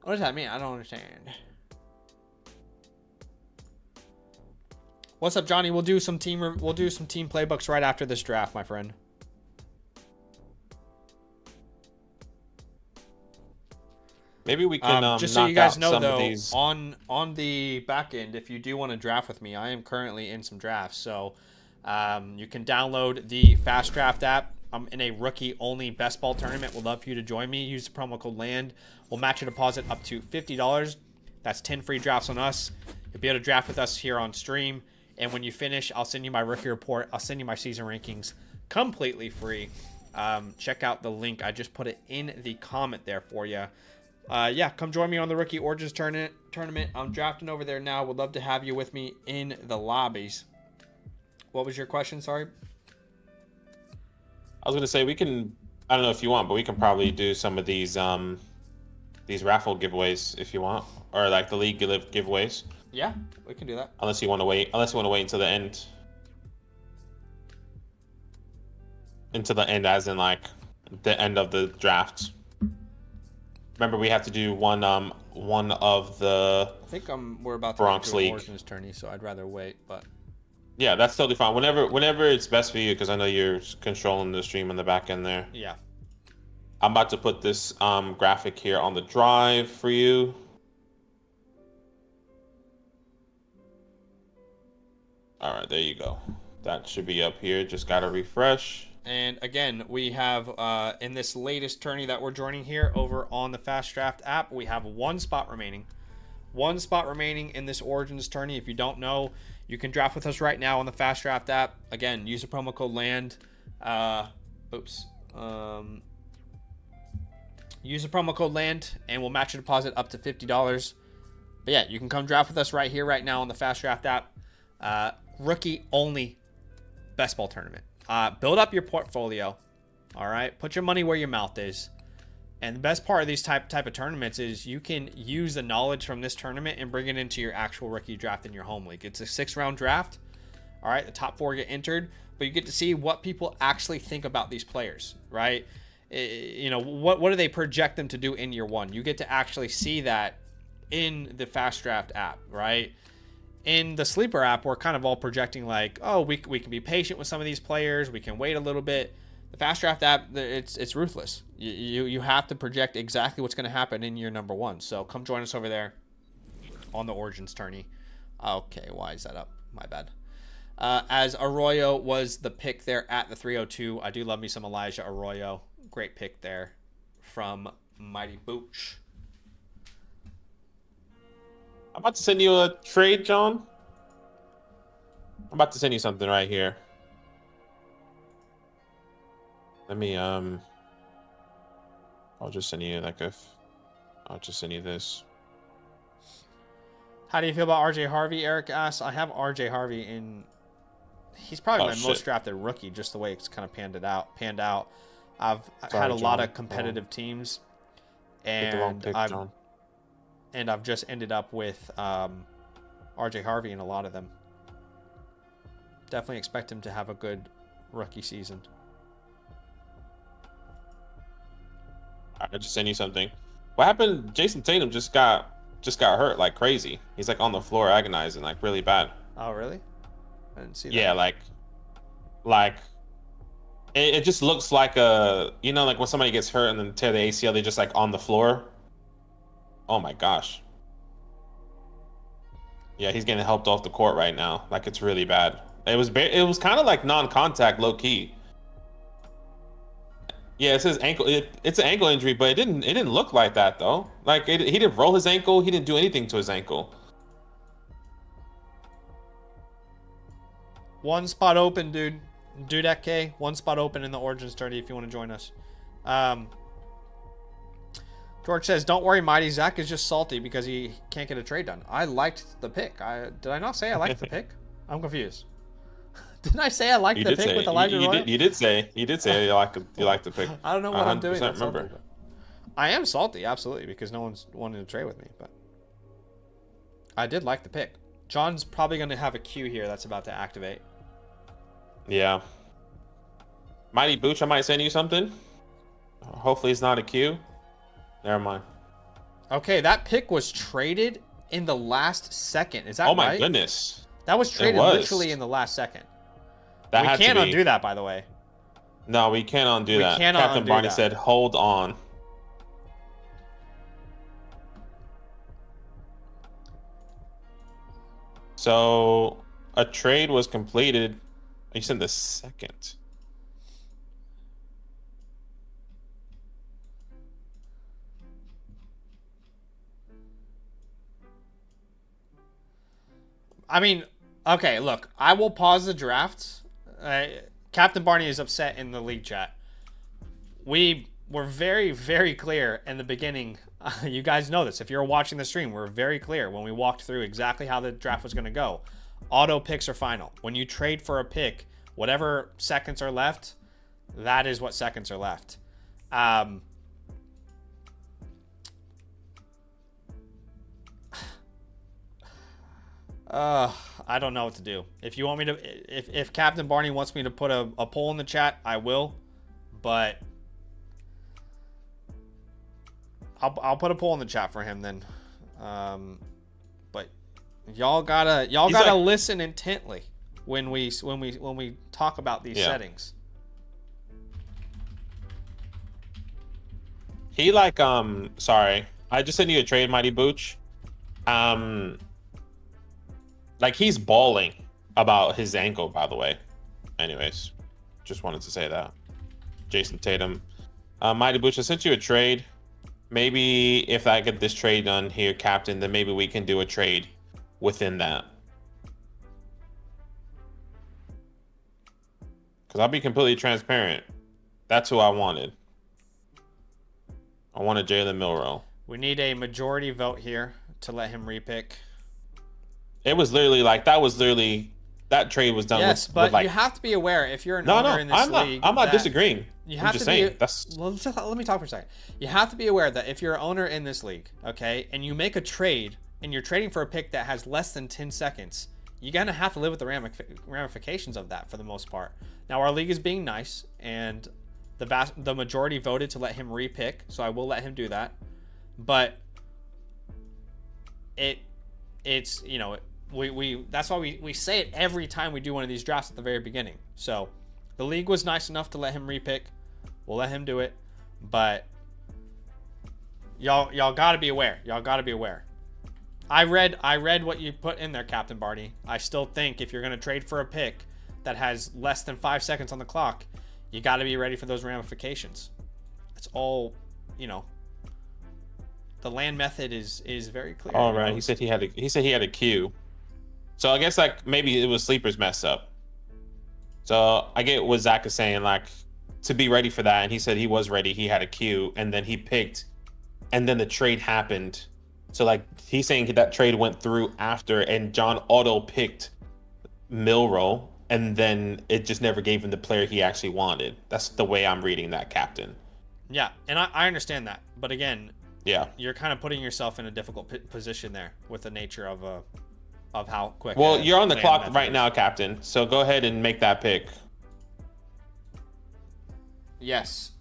S1: What does that mean? I don't understand. What's up, Johnny? We'll do some team playbooks right after this draft, my friend.
S2: Maybe we can
S1: just so you guys know, though,
S2: these...
S1: on the back end, if you do want to draft with me, I am currently in some drafts. So you can download the FastDraft app. I'm in a rookie-only best ball tournament. Would love for you to join me. Use the promo code LAND. We'll match your deposit up to $50. That's 10 free drafts on us. You'll be able to draft with us here on stream. And when you finish, I'll send you my rookie report. I'll send you my season rankings completely free. Check out the link. I just put it in the comment there for you. Yeah, come join me on the Rookie Origins tournament. I'm drafting over there now. Would love to have you with me in the lobbies. What was your question? Sorry.
S2: I was going to say we can, I don't know if you want, but we can probably do some of these raffle giveaways if you want, or like the league giveaways.
S1: Yeah, we can do that.
S2: Unless you want to wait until the end. Until the end, as in like the end of the draft. Remember, we have to do one of the.
S1: I think we're about to
S2: Bronx
S1: do an
S2: League
S1: Origins tourney, so I'd rather wait. But
S2: yeah, that's totally fine. Whenever it's best for you, because I know you're controlling the stream on the back end there.
S1: Yeah.
S2: I'm about to put this graphic here on the drive for you. All right, there you go. That should be up here. Just gotta refresh.
S1: And again, we have in this latest tourney that we're joining here over on the FastDraft app, we have one spot remaining. One spot remaining in this Origins tourney. If you don't know, you can draft with us right now on the FastDraft app. Again, use the promo code LAND. Use the promo code LAND, and we'll match your deposit up to $50. But yeah, you can come draft with us right here, right now on the FastDraft app. Rookie only best ball tournament. Build up your portfolio. All right, put your money where your mouth is. And the best part of these type of tournaments is you can use the knowledge from this tournament and bring it into your actual rookie draft in your home league. It's a 6-round draft. All right, the top 4 get entered, but you get to see what people actually think about these players, right? You know, what do they project them to do in year 1? You get to actually see that in the FastDraft app, right? In the Sleeper app, we're kind of all projecting like, oh, we can be patient with some of these players. We can wait a little bit. The FastDraft app, it's ruthless. You have to project exactly what's going to happen in year number 1. So come join us over there on the Origins tourney. Okay, why is that up? My bad. As Arroyo was the pick there at the 302. I do love me some Elijah Arroyo. Great pick there from Mighty Booch.
S2: I'm about to send you a trade, John. I'm about to send you something right here. Let me I'll just send you I'll just send you this.
S1: How do you feel about RJ Harvey? Eric asks. I have RJ Harvey in. He's probably my most drafted rookie, just the way it's kind of panned out. I've had a lot of competitive teams, and I've just ended up with RJ Harvey in a lot of them. Definitely expect him to have a good rookie season.
S2: I just sent you something. What happened? Jason Tatum just got hurt like crazy. He's like on the floor agonizing like really bad.
S1: Oh, really? I didn't see that.
S2: Yeah, like it just looks like like when somebody gets hurt and then tear the ACL, they just like on the floor. Oh my gosh. Yeah, he's getting helped off the court right now. Like it's really bad. It was kind of like non-contact, low key. Yeah, it says ankle. It's an ankle injury, but it didn't look like that though. Like he didn't roll his ankle. He didn't do anything to his ankle.
S1: One spot open, dude. Dudek K. One spot open in the Origins 30 if you want to join us. George says, "Don't worry, Mighty. Zach is just salty because he can't get a trade done." I liked the pick. Did I not say I liked the pick? I'm confused. Didn't I say I liked the pick with Elijah Roy?
S2: You did say you liked the pick.
S1: I don't know what I'm doing.
S2: Remember.
S1: Salty, I am salty, absolutely, because no one's wanting to trade with me. But I did like the pick. John's probably going to have a queue here that's about to activate.
S2: Yeah. Mighty Booch, I might send you something. Hopefully it's not a queue. Never mind.
S1: Okay, that pick was traded in the last second. Is that right?
S2: Oh my goodness.
S1: That was traded literally in the last second. We can't undo that, by the way.
S2: No, we can't undo that. Captain Barney said, "Hold on." So a trade was completed. You said the second.
S1: I mean, okay, look, I will pause the drafts. Captain Barney is upset in the league chat. We were very, very clear in the beginning. You guys know this. If you're watching the stream, we're very clear when we walked through exactly how the draft was going to go. Auto picks are final. When you trade for a pick, whatever seconds are left, that is what seconds are left. I don't know what to do. If you want me to, if Captain Barney wants me to put a poll in the chat, I will. But I'll put a poll in the chat for him then. But y'all gotta listen intently when we talk about these settings.
S2: He sorry, I just sent you a trade, Mighty Booch. Like he's bawling about his ankle, by the way. Anyways, just wanted to say that. Jason Tatum. Mighty Butch, I sent you a trade. Maybe if I get this trade done here, Captain, then maybe we can do a trade within that. Because I'll be completely transparent. That's who I wanted. I wanted Jalen Milroe.
S1: We need a majority vote here to let him repick.
S2: It was literally that trade was done.
S1: Yes, but you have to be aware if you're an owner in this league.
S2: I'm not disagreeing.
S1: You have to saying. Let me talk for a second. You have to be aware that if you're an owner in this league, okay, and you make a trade and you're trading for a pick that has less than 10 seconds, you're gonna have to live with the ramifications of that for the most part. Now our league is being nice, and the majority voted to let him repick, so I will let him do that. But it's that's why we say it every time we do one of these drafts at the very beginning. So the league was nice enough to let him repick. We'll let him do it, but y'all gotta be aware. Y'all gotta be aware. I read what you put in there, Captain Barney. I still think if you're gonna trade for a pick that has less than 5 seconds on the clock, you gotta be ready for those ramifications. It's all, the land method is very clear.
S2: All right, he said he had a queue. So I guess maybe it was Sleeper's mess up. So I get what Zach is saying, to be ready for that, and he said he was ready. He had a queue, and then he picked, and then the trade happened. So he's saying that trade went through after, and John auto picked Milroe, and then it just never gave him the player he actually wanted. That's the way I'm reading that, Captain.
S1: Yeah, and I understand that, but again,
S2: yeah,
S1: you're kind of putting yourself in a difficult position there with the nature of how quick.
S2: Well, you're on the clock right now, Captain. So go ahead and make that pick.
S1: Yes.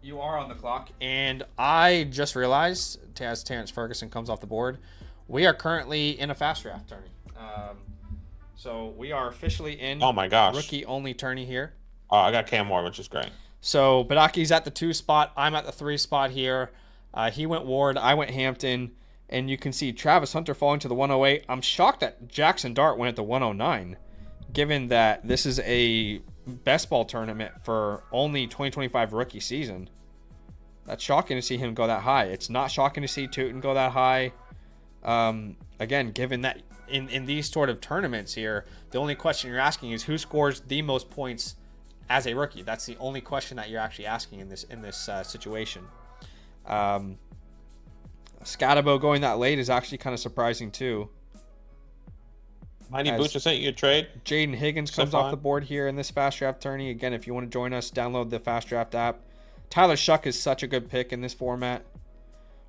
S1: You are on the clock, and I just realized, as Terrence Ferguson comes off the board, we are currently in a fast draft tourney. So we are officially in.
S2: Oh my gosh.
S1: Rookie only tourney here.
S2: Oh, I got Cam Ward, which is great.
S1: So Badaki's at the 2 spot. I'm at the 3 spot here. He went Ward. I went Hampton. And you can see Travis Hunter falling to the 108. I'm shocked that Jackson Dart went at the 109, given that this is a best ball tournament for only 2025 rookie season. That's shocking to see him go that high. It's not shocking to see Tootin go that high. Again, given that in these sort of tournaments here, the only question you're asking is who scores the most points as a rookie. That's the only question that you're actually asking in this situation. Scatabo going that late is actually kind of surprising too.
S2: Mighty Boocher sent you a trade.
S1: Jaden Higgins comes off the board here in this fast draft tourney. Again, if you want to join us, download the fast draft app. Tyler Shuck is such a good pick in this format.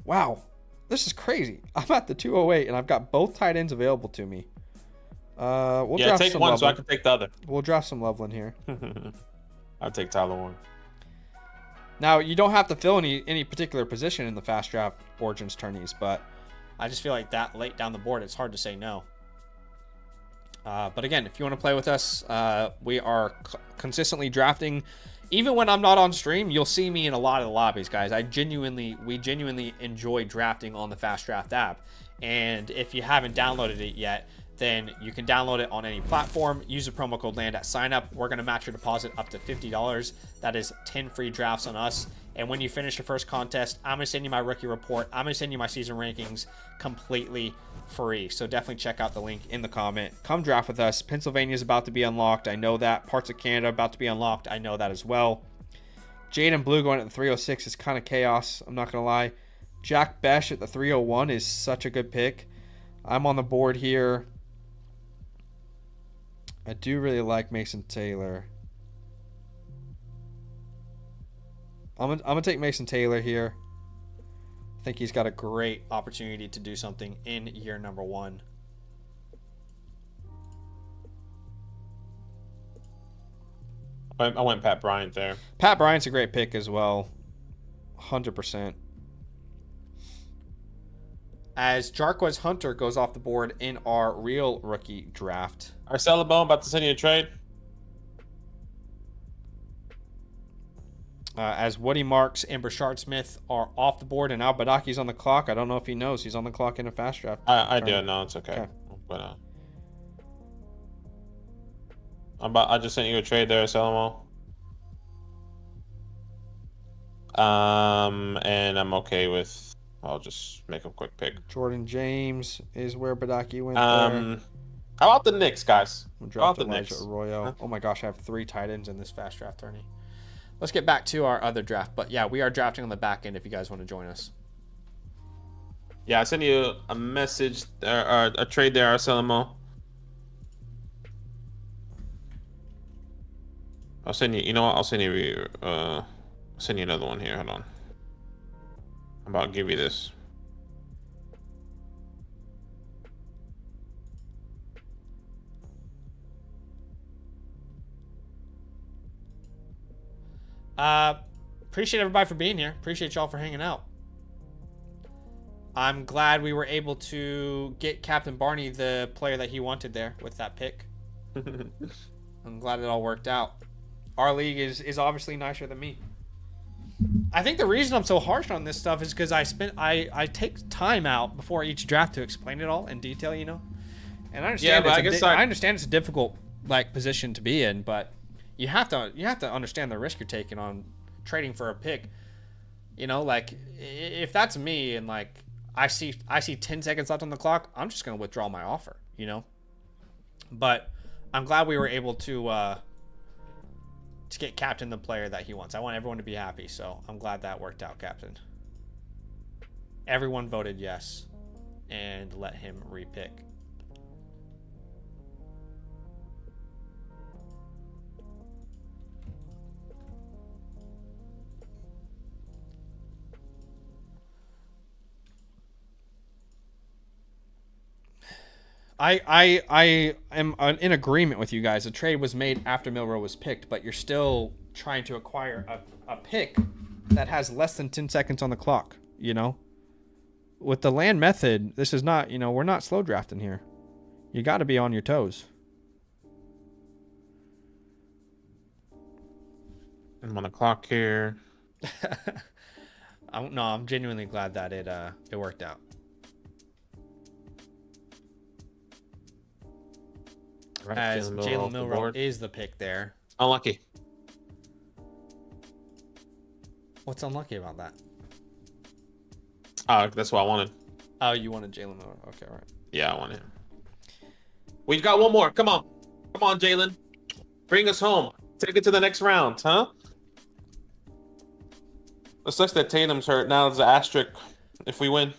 S1: Wow, this is crazy. I'm at the 208 and I've got both tight ends available to me. We'll draft
S2: take
S1: some
S2: one
S1: Loveland.
S2: so I can take the other.
S1: We'll draft some Loveland here.
S2: I'll take Tyler Warren.
S1: Now, you don't have to fill any particular position in the fast draft Origins tourneys, but I just feel like that late down the board, it's hard to say no. But again, if you want to play with us, we are consistently drafting. Even when I'm not on stream, you'll see me in a lot of the lobbies, guys. We genuinely enjoy drafting on the Fast Draft app. And if you haven't downloaded it yet, then you can download it on any platform. Use the promo code LAND at sign up. We're going to match your deposit up to $50. That is 10 free drafts on us. And when you finish your first contest, I'm going to send you my rookie report. I'm going to send you my season rankings completely free. So definitely check out the link in the comment. Come draft with us. Pennsylvania is about to be unlocked. I know that. Parts of Canada about to be unlocked. I know that as well. Jaden Blue going at the 306 is kind of chaos. I'm not going to lie. Jack Besh at the 301 is such a good pick. I'm on the board here. I do really like Mason Taylor. I'm gonna take Mason Taylor here. I think he's got a great opportunity to do something in year number 1.
S2: I went Pat Bryant there.
S1: Pat Bryant's a great pick as well. 100%. As Jarquez Hunter goes off the board in our real rookie draft.
S2: Arcella Bone about to send you a trade.
S1: As Woody Marks and Brashard Smith are off the board and now Badaki's on the clock. I don't know if he knows he's on the clock in a fast draft.
S2: I do know, it's okay. But I just sent you a trade there, Arcella. And I'm okay with. I'll just make a quick pick.
S1: Jordan James is where Badaki went
S2: there. How about the Knicks, guys?
S1: We'll drop the Knicks. Arroyo. Huh? Oh my gosh, I have 3 tight ends in this fast draft tourney. Let's get back to our other draft. But yeah, we are drafting on the back end if you guys want to join us.
S2: Yeah, I sent you a message, a trade there, Arcelmo. I'll send you. You know what? I'll send you another one here. Hold on. I'm about to give you this.
S1: Appreciate everybody for being here. Appreciate y'all for hanging out. I'm glad we were able to get Captain Barney the player that he wanted there with that pick. I'm glad it all worked out. Our league is obviously nicer than me. I think the reason I'm so harsh on this stuff is because I take time out before each draft to explain it all in detail, you know. And I understand. Yeah, I understand it's a difficult position to be in, but you have to understand the risk you're taking on trading for a pick. You know, if that's me and I see 10 seconds left on the clock, I'm just gonna withdraw my offer. You know. But I'm glad we were able to get Captain the player that he wants. I want everyone to be happy, so I'm glad that worked out, Captain. Everyone voted yes, and let him repick. I am in agreement with you guys. The trade was made after Milroe was picked, but you're still trying to acquire a pick that has less than 10 seconds on the clock, you know? With the land method, this is not, you know, we're not slow drafting here. You got to be on your toes.
S2: I'm on the clock here.
S1: I'm genuinely glad that it worked out. Right, as Jalen Milroe is the pick there.
S2: Unlucky.
S1: What's unlucky about that?
S2: That's what I wanted.
S1: Oh, you wanted Jalen Milroe. Okay, all right.
S2: Yeah, I wanted him. We've got one more. Come on. Come on, Jalen. Bring us home. Take it to the next round, huh? It sucks that Tatum's hurt. Now there's an asterisk if we win.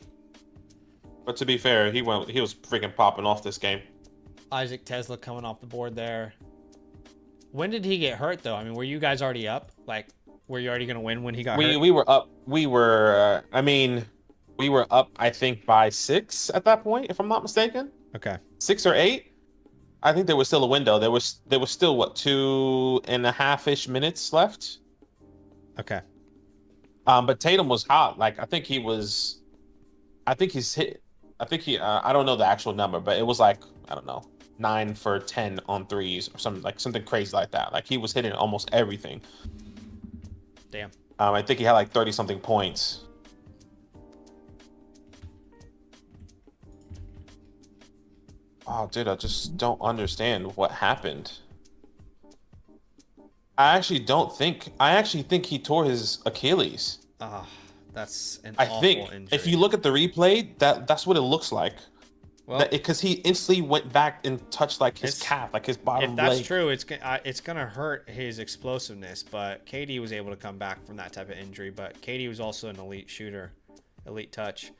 S2: But to be fair, he was freaking popping off this game. Isaac
S1: Tesla coming off the board there. When did he get hurt, though? I mean, were you guys already up? Like, were you already going to win when he got hurt?
S2: We were up. We were up, I think, by 6 at that point, if I'm not mistaken.
S1: Okay.
S2: 6 or 8. I think there was still a window. There was still, what, 2.5-ish minutes left?
S1: Okay.
S2: But Tatum was hot. Like, I don't know the actual number, but it was like, I don't know, 9 for 10 on threes or something crazy like that. Like, he was hitting almost everything.
S1: Damn.
S2: I think he had like 30 something points. Oh, dude, I just don't understand what happened. I actually think he tore his Achilles.
S1: That's an awful injury.
S2: If you look at the replay, that's what it looks like. Well, because he instantly went back and touched like his calf, like his bottom leg.
S1: If that's true, it's gonna hurt his explosiveness. But KD was able to come back from that type of injury. But KD was also an elite shooter, elite touch.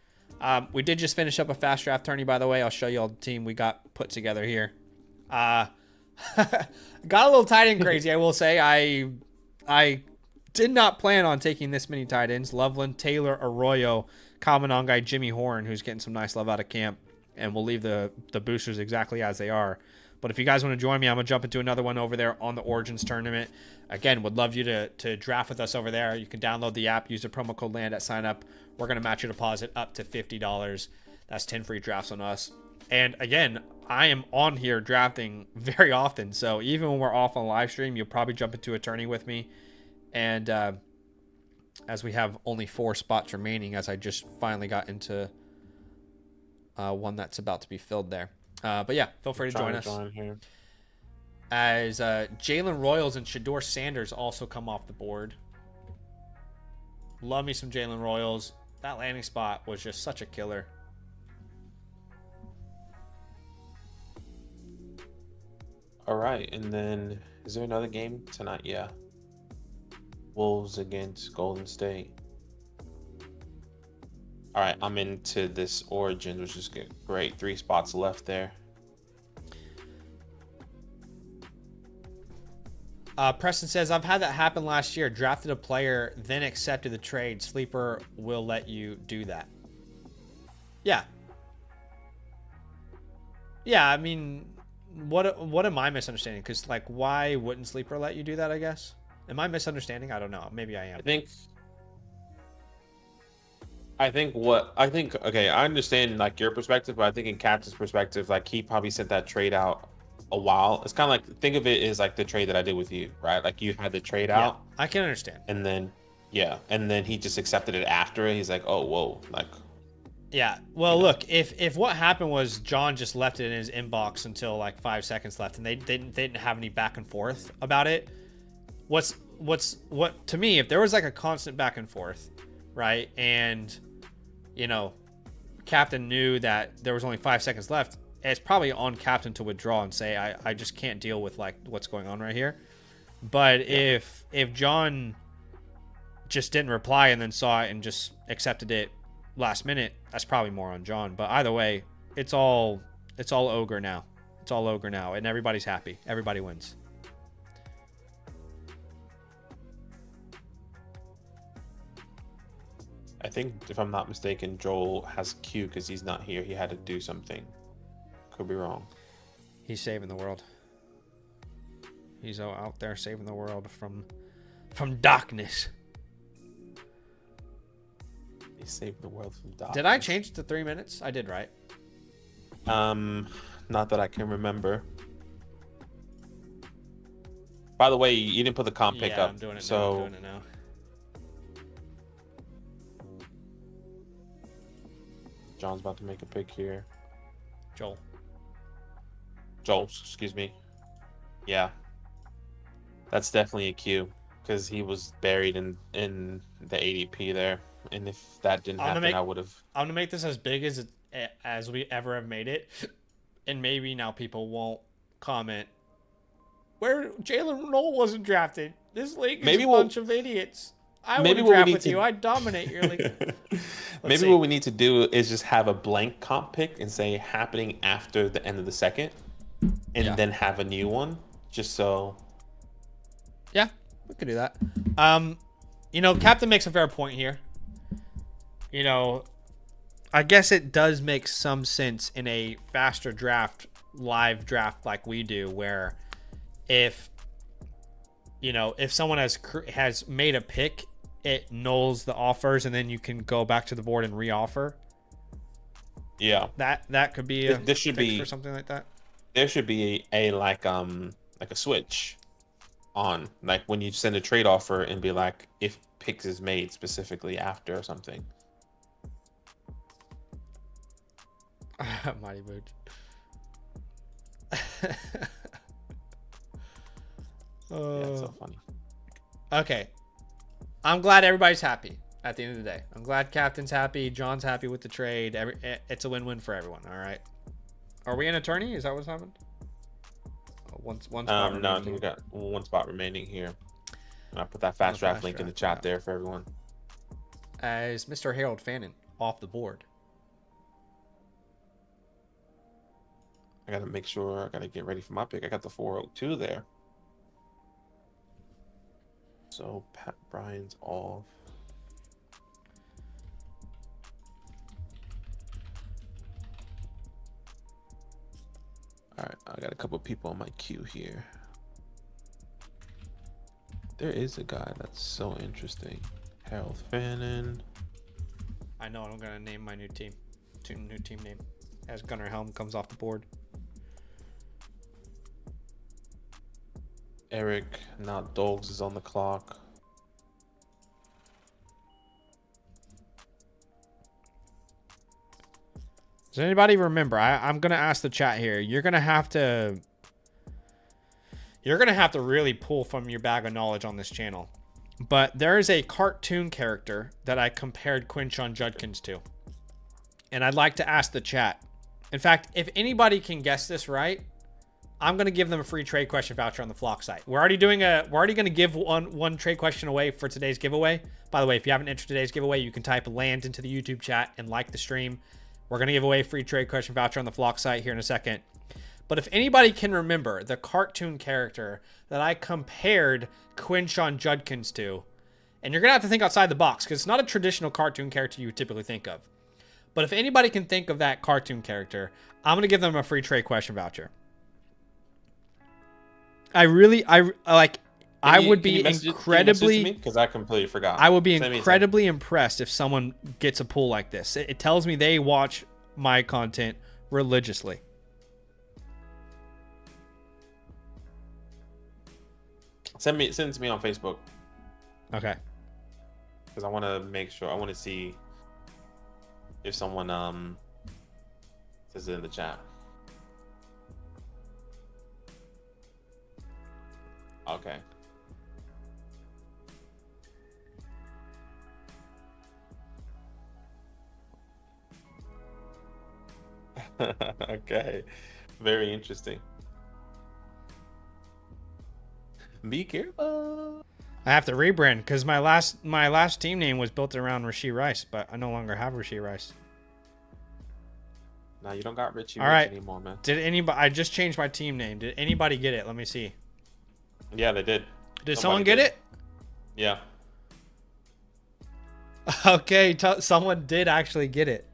S1: We did just finish up a fast draft tourney, by the way. I'll show you all the team we got put together here. Got a little tight end crazy, I will say. I did not plan on taking this many tight ends. Loveland, Taylor, Arroyo, Kaminong guy Jimmy Horn, who's getting some nice love out of camp. And we'll leave the boosters exactly as they are. But if you guys want to join me, I'm going to jump into another one over there on the Origins tournament. Again, would love you to draft with us over there. You can download the app, use the promo code LAND at sign up. We're going to match your deposit up to $50. That's 10 free drafts on us. And again, I am on here drafting very often. So even when we're off on live stream, you'll probably jump into a tourney with me. And as we have only 4 spots remaining, as I just finally got into one that's about to be filled there. But yeah, feel free to join us. As Jalen Royals and Shedeur Sanders also come off the board. Love me some Jalen Royals. That landing spot was just such a killer.
S2: All right, and then is there another game tonight? Yeah. Wolves against Golden State. All right, I'm into this Origins, which is great. 3 spots left there.
S1: Preston says, I've had that happen last year. Drafted a player, then accepted the trade. Sleeper will let you do that. Yeah. Yeah, I mean, what am I misunderstanding? Because, like, why wouldn't Sleeper let you do that, I guess? Am I misunderstanding? I don't know. Maybe I am.
S2: Okay, I understand like your perspective, but I think in Captain's perspective, like he probably sent that trade out a while. It's kind of like, think of it as like the trade that I did with you, right? Like you had the trade out.
S1: I can understand.
S2: And then he just accepted it after it. He's like, oh, whoa, like.
S1: Yeah. Well, look, if what happened was John just left it in his inbox until like 5 seconds left, and they didn't have any back and forth about it. What to me, if there was like a constant back and forth, right? And, you know, Captain knew that there was only 5 seconds left. It's probably on Captain to withdraw and say, I just can't deal with like what's going on right here. But if John just didn't reply and then saw it and just accepted it last minute, that's probably more on John. But either way, it's all ogre now. It's all ogre now, and everybody's happy. Everybody wins.
S2: I think, if I'm not mistaken, Joel has Q because he's not here. He had to do something. Could be wrong.
S1: He's saving the world. He's out there saving the world from darkness.
S2: He saved the world from darkness.
S1: Did I change it to 3 minutes? I did, right?
S2: Not that I can remember. By the way, you didn't put the comp pick up.
S1: I'm doing it
S2: so...
S1: now. I'm doing it now.
S2: John's about to make a pick here.
S1: Joel,
S2: excuse me. Yeah. That's definitely a Q. Because he was buried in the ADP there. And if that didn't happen, I would have...
S1: I'm going to make this as big as we ever have made it. And maybe now people won't comment. Where Jalen Noel wasn't drafted. This league is a bunch of idiots. I would draft with you. I'd dominate your league.
S2: Maybe what we need to do is just have a blank comp pick and say happening after the end of the second. And then have a new one. Just so...
S1: Yeah, we could do that. You know, Captain makes a fair point here. You know, I guess it does make some sense in a faster draft, live draft like we do, where if someone has made a pick, it nulls the offers, and then you can go back to the board and re-offer.
S2: Yeah,
S1: that could be a
S2: this should be
S1: for something like that.
S2: There should be a like a switch on, like when you send a trade offer and be like, if picks is made specifically after or something.
S1: Mighty Mood.
S2: Yeah, it's so funny.
S1: Okay. I'm glad everybody's happy at the end of the day. I'm glad Captain's happy. John's happy with the trade. It's a win-win for everyone. All right. Are we an attorney? Is that what's happened? Oh, one spot
S2: no, I think we got one spot remaining here. I put that FastDraft link in the chat there for everyone.
S1: As Mr. Harold Fannin off the board.
S2: I gotta make sure. I gotta get ready for my pick. I got the 402 there. So Pat Bryant's off. All right, I got a couple people on my queue here. There is a guy that's so interesting. Harold Fannin.
S1: I know. I'm gonna name my new team. New team name. As Gunnar Helm comes off the board.
S2: Eric, not Dogs, is on the clock.
S1: Does anybody remember? I'm gonna ask the chat here. You're gonna have to really pull from your bag of knowledge on this channel. But there is a cartoon character that I compared Quinshon Judkins to. And I'd like to ask the chat. In fact, if anybody can guess this right, I'm going to give them a free trade question voucher on the Flock site. We're already going to give one trade question away for today's giveaway. By the way, if you haven't entered today's giveaway, you can type land into the YouTube chat and like the stream. We're going to give away a free trade question voucher on the Flock site here in a second. But if anybody can remember the cartoon character that I compared Quinshon Judkins to, and you're going to have to think outside the box because it's not a traditional cartoon character you would typically think of. But if anybody can think of that cartoon character, I'm going to give them a free trade question voucher. I would be incredibly,
S2: because I completely forgot.
S1: I would be incredibly impressed if someone gets a pull like this. It tells me they watch my content religiously.
S2: Send it to me on Facebook.
S1: Okay.
S2: Because I want to make sure. I want to see if someone says it in the chat. Okay. Okay. Very interesting. Be careful.
S1: I have to rebrand because my last team name was built around Rashee Rice, but I no longer have Rashee Rice.
S2: Now you don't got Richie
S1: All right.
S2: anymore, man.
S1: Did anybody? I just changed my team name. Did anybody get it? Let me see.
S2: Yeah, they did.
S1: Did someone get it?
S2: Yeah.
S1: Okay, someone did actually get it.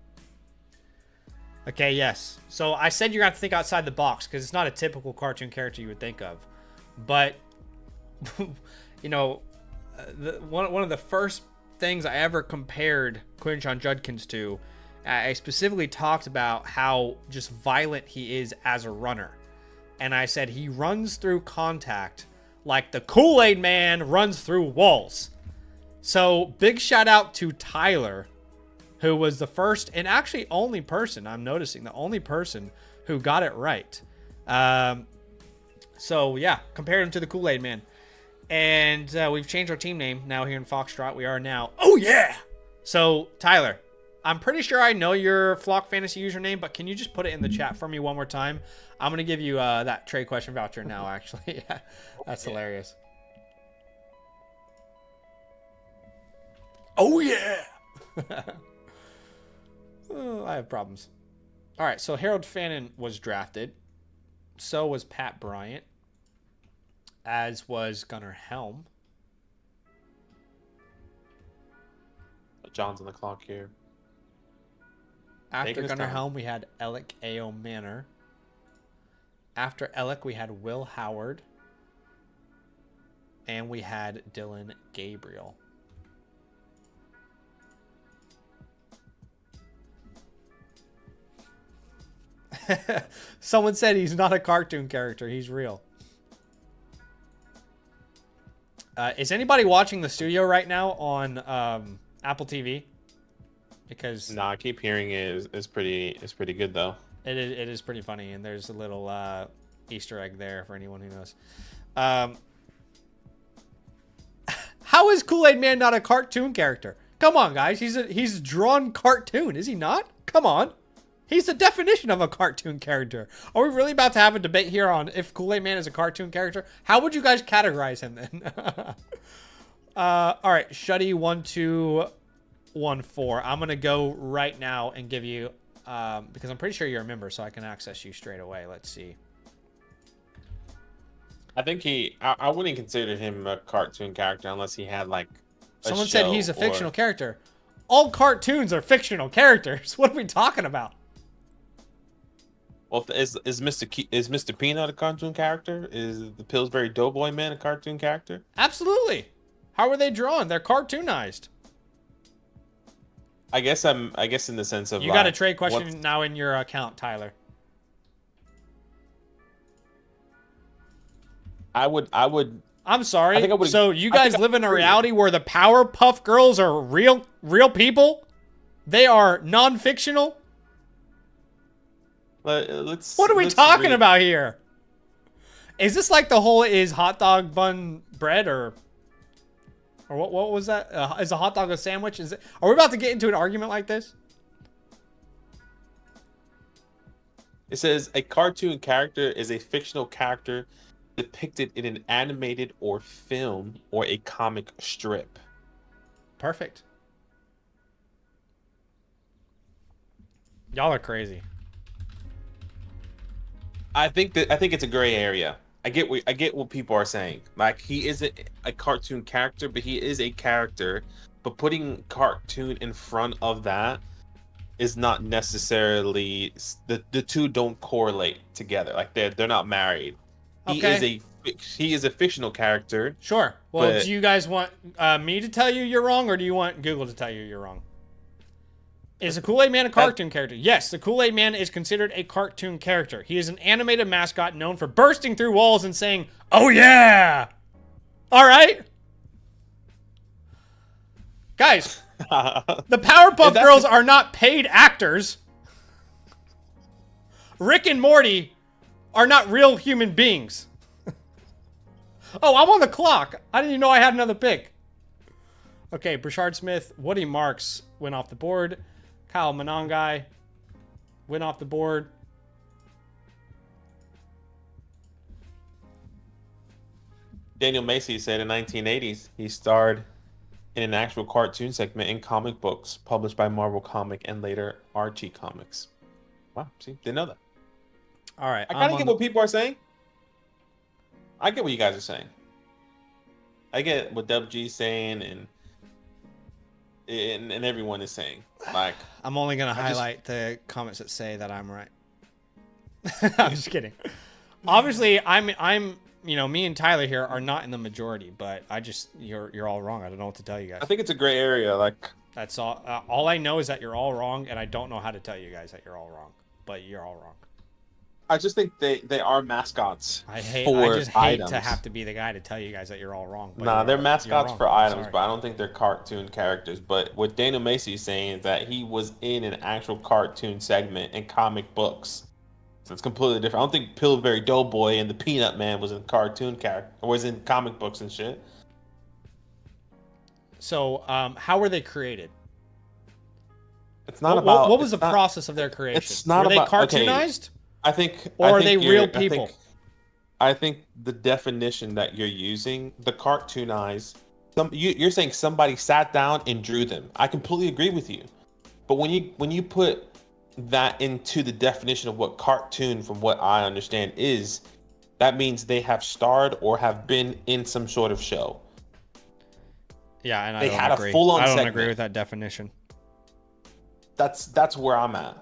S1: Okay, yes. So I said you're going to have to think outside the box because it's not a typical cartoon character you would think of. But, you know, one of the first things I ever compared Quinshon Judkins to. I specifically talked about how just violent he is as a runner. And I said he runs through contact like the Kool-Aid Man runs through walls. So big shout out to Tyler, who was the first and actually only person, I'm noticing, the only person who got it right. So yeah, compared him to the Kool-Aid Man. And we've changed our team name now here in Foxtrot. We are now, oh yeah! So Tyler, I'm pretty sure I know your Flock Fantasy username, but can you just put it in the chat for me one more time? I'm going to give you that trade question voucher now, actually. That's hilarious. Oh, yeah. Oh, I have problems. All right, so Harold Fannin was drafted. So was Pat Bryant. As was Gunnar Helm.
S2: John's on the clock here.
S1: After Gunnar Helm, we had Alec A.O. Manor. After Alec, we had Will Howard. And we had Dylan Gabriel. Someone said he's not a cartoon character. He's real. Is anybody watching the studio right now on Apple TV? Because
S2: I keep hearing it's pretty good though.
S1: It is pretty funny, and there's a little Easter egg there for anyone who knows. How is Kool-Aid Man not a cartoon character? Come on, guys. He's a drawn cartoon, is he not? Come on. He's the definition of a cartoon character. Are we really about to have a debate here on if Kool-Aid Man is a cartoon character? How would you guys categorize him then? All right, Shuddy1214. I'm going to go right now and give you, because I'm pretty sure you're a member, so I can access you straight away. Let's see.
S2: I think I wouldn't consider him a cartoon character unless he had like
S1: Someone said he's a fictional character. All cartoons are fictional characters. What are we talking about?
S2: Well, is Mr. Peanut a cartoon character? Is the Pillsbury Doughboy Man a cartoon character?
S1: Absolutely. How are they drawn? They're cartoonized.
S2: I guess in the sense of
S1: you got a trade question now in your account, Tyler.
S2: I would.
S1: I'm sorry. So you guys live in a reality where the Powerpuff Girls are real people? They are non-fictional? What are we talking about here? Is this like the whole is hot dog bun bread or what was that? Is a hot dog a sandwich? Are we about to get into an argument like this?
S2: It says a cartoon character is a fictional character depicted in an animated or film or a comic strip.
S1: Perfect. Y'all are crazy.
S2: I think it's a gray area. I get what people are saying. Like, he isn't a cartoon character, but he is a character. But putting cartoon in front of that is not necessarily the two don't correlate together. Like they're not married.
S1: Okay.
S2: He is a fictional character.
S1: Sure. Well, do you guys want me to tell you you're wrong, or do you want Google to tell you you're wrong? Is the Kool-Aid Man a cartoon character? Yes, the Kool-Aid Man is considered a cartoon character. He is an animated mascot known for bursting through walls and saying, "Oh yeah!" All right? Guys, the Powerpuff Girls are not paid actors. Rick and Morty are not real human beings. Oh, I'm on the clock. I didn't even know I had another pick. Okay, Brashard Smith, Woody Marks went off the board. Kyle Monongai went off the board.
S2: Daniel Macy said in 1980s he starred in an actual cartoon segment in comic books published by Marvel Comic and later Archie Comics. Wow, see, didn't know that.
S1: All right,
S2: I kind of get what people are saying. I get what you guys are saying. I get what Dub G's saying and everyone is saying. Like,
S1: I'm only gonna highlight the comments that say that I'm right. I'm just kidding. Obviously, I'm me and Tyler here are not in the majority, but you're all wrong. I don't know what to tell you guys.
S2: I think it's a gray area. Like,
S1: that's all. All I know is that you're all wrong, and I don't know how to tell you guys that you're all wrong. But you're all wrong.
S2: I just think they are mascots.
S1: I hate
S2: items.
S1: to have to be the guy to tell you guys that you're all wrong.
S2: Nah, they're mascots for items, but I don't think they're cartoon characters. But what Dana Macy is saying is that he was in an actual cartoon segment in comic books. So it's completely different. I don't think Pillsbury Doughboy and the Peanut Man was in cartoon character or was in comic books and shit.
S1: So, how were they created?
S2: It's not about.
S1: What was the process of their creation?
S2: It's not
S1: were
S2: about.
S1: they cartoonized?
S2: Okay, I think.
S1: Or are they real people?
S2: I think the definition that you're using, the cartoonized, you're saying somebody sat down and drew them. I completely agree with you, but when you put that into the definition of what cartoon, from what I understand, is, that means they have starred or have been in some sort of show.
S1: Yeah, and
S2: they had a full-on segment.
S1: I don't agree with that definition.
S2: That's where I'm at.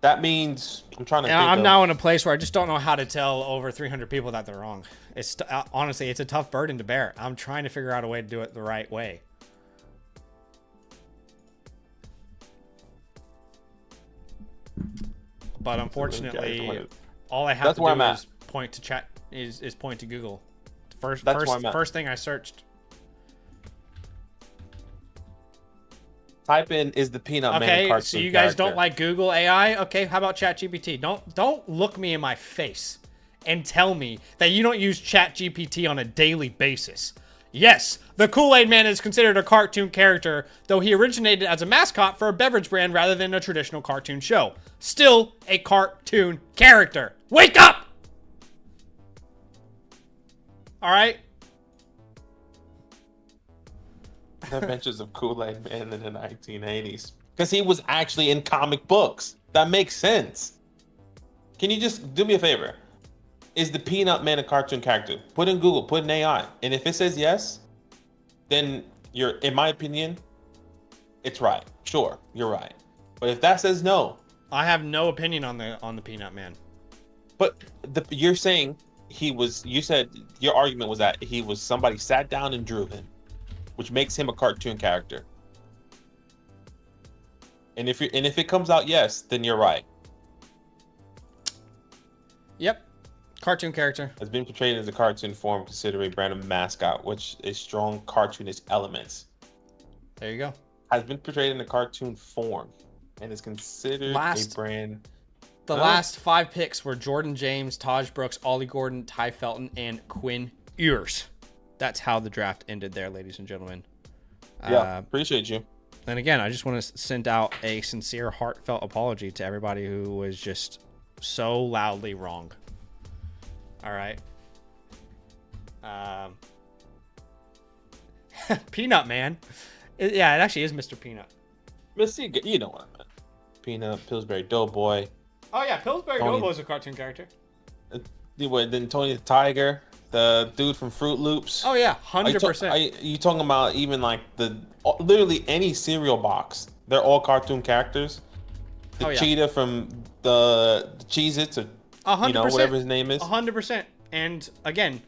S2: That means I'm trying to.
S1: I'm now in a place where I just don't know how to tell over 300 people that they're wrong. It's honestly, it's a tough burden to bear. I'm trying to figure out a way to do it the right way. But unfortunately, all I have to do is point to chat is point to Google. First thing I searched.
S2: Type in is the Peanut Man cartoon.
S1: Okay, so you guys don't like Google AI? Okay, how about ChatGPT? Don't look me in my face and tell me that you don't use ChatGPT on a daily basis. Yes, the Kool-Aid Man is considered a cartoon character, though he originated as a mascot for a beverage brand rather than a traditional cartoon show. Still a cartoon character. Wake up! All right?
S2: Adventures of Kool-Aid Man in the 1980s. Because he was actually in comic books. That makes sense. Can you just do me a favor? Is the Peanut Man a cartoon character? Put in Google, put in AI. And if it says yes, then in my opinion, it's right. Sure, you're right. But if that says no.
S1: I have no opinion on the Peanut Man.
S2: But you're saying you said your argument was that he was somebody sat down and drew him, which makes him a cartoon character. And if it comes out yes, then you're right.
S1: Yep. Cartoon character.
S2: Has been portrayed as a cartoon form, considered a brand of mascot, which is strong cartoonish elements.
S1: There you go.
S2: Has been portrayed in a cartoon form and is considered a brand.
S1: The last 5 picks were Jordan James, Taj Brooks, Ollie Gordon, Ty Felton, and Quinn Ewers. That's how the draft ended there, ladies and gentlemen.
S2: Yeah, appreciate you.
S1: And again, I just want to send out a sincere, heartfelt apology to everybody who was just so loudly wrong. All right. Peanut Man. It actually is Mr. Peanut.
S2: You know what I meant. Peanut, Pillsbury Doughboy.
S1: Oh, yeah. Pillsbury Doughboy is a cartoon character.
S2: Then Tony the Tiger, the dude from Fruit Loops.
S1: Oh, yeah. 100%.
S2: Are you talking about even like literally any cereal box? They're all cartoon characters. The cheetah from the Cheez-Its, or
S1: 100%.
S2: Whatever his name is.
S1: 100%. And again,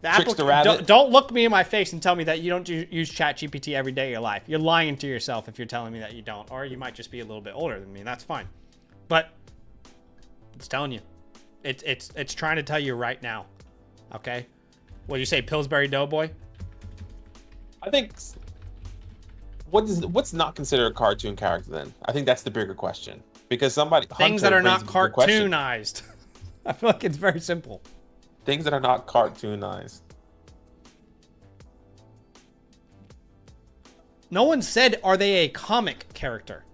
S1: don't look me in my face and tell me that you don't use ChatGPT every day of your life. You're lying to yourself if you're telling me that you don't, or you might just be a little bit older than me. That's fine, but it's telling you, it's trying to tell you right now. Okay, what do you say, Pillsbury Doughboy?
S2: I think what's not considered a cartoon character then? I think that's the bigger question, because
S1: things that are not cartoonized. I feel like it's very simple.
S2: Things that are not cartoonized.
S1: No one said, are they a comic character?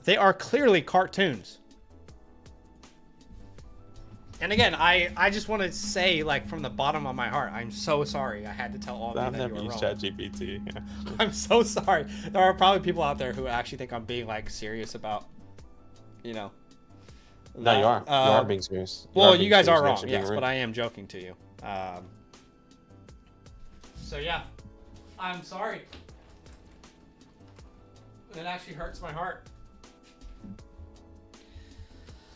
S1: They are clearly cartoons. And again, I just want to say, like, from the bottom of my heart, I'm so sorry I had to tell all of you that you were wrong.
S2: I've never used ChatGPT.
S1: I'm so sorry. There are probably people out there who actually think I'm being, like, serious about,
S2: No, you are. You are being serious.
S1: You guys are wrong, yes, but I am joking to you. So, yeah. I'm sorry. It actually hurts my heart.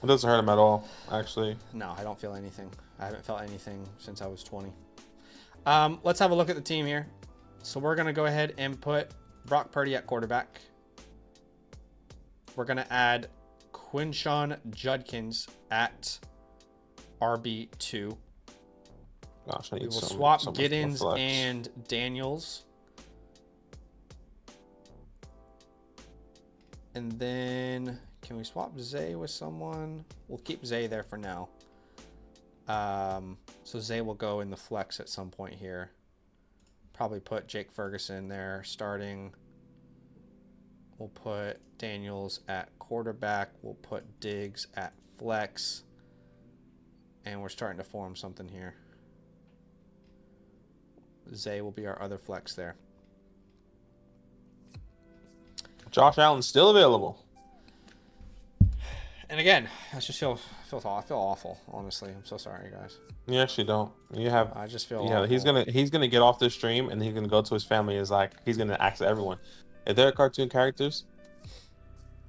S2: It doesn't hurt him at all, actually.
S1: No, I don't feel anything. I haven't felt anything since I was 20. Let's have a look at the team here. So we're going to go ahead and put Brock Purdy at quarterback. We're going to add Quinshawn Judkins at RB2.
S2: Gosh, I need
S1: we will
S2: some,
S1: swap
S2: some
S1: Giddens and Daniels. And then can we swap Zay with someone? We'll keep Zay there for now. So Zay will go in the flex at some point here. Probably put Jake Ferguson there starting. We'll put Daniels at quarterback. We'll put Diggs at flex. And we're starting to form something here. Zay will be our other flex there.
S2: Josh Allen's still available.
S1: And again, I just feel awful. Honestly, I'm so sorry, guys.
S2: You actually don't. You have.
S1: I just feel.
S2: Yeah,
S1: awful.
S2: he's gonna get off this stream and he's gonna go to his family. And he's gonna ask everyone, if they're cartoon characters,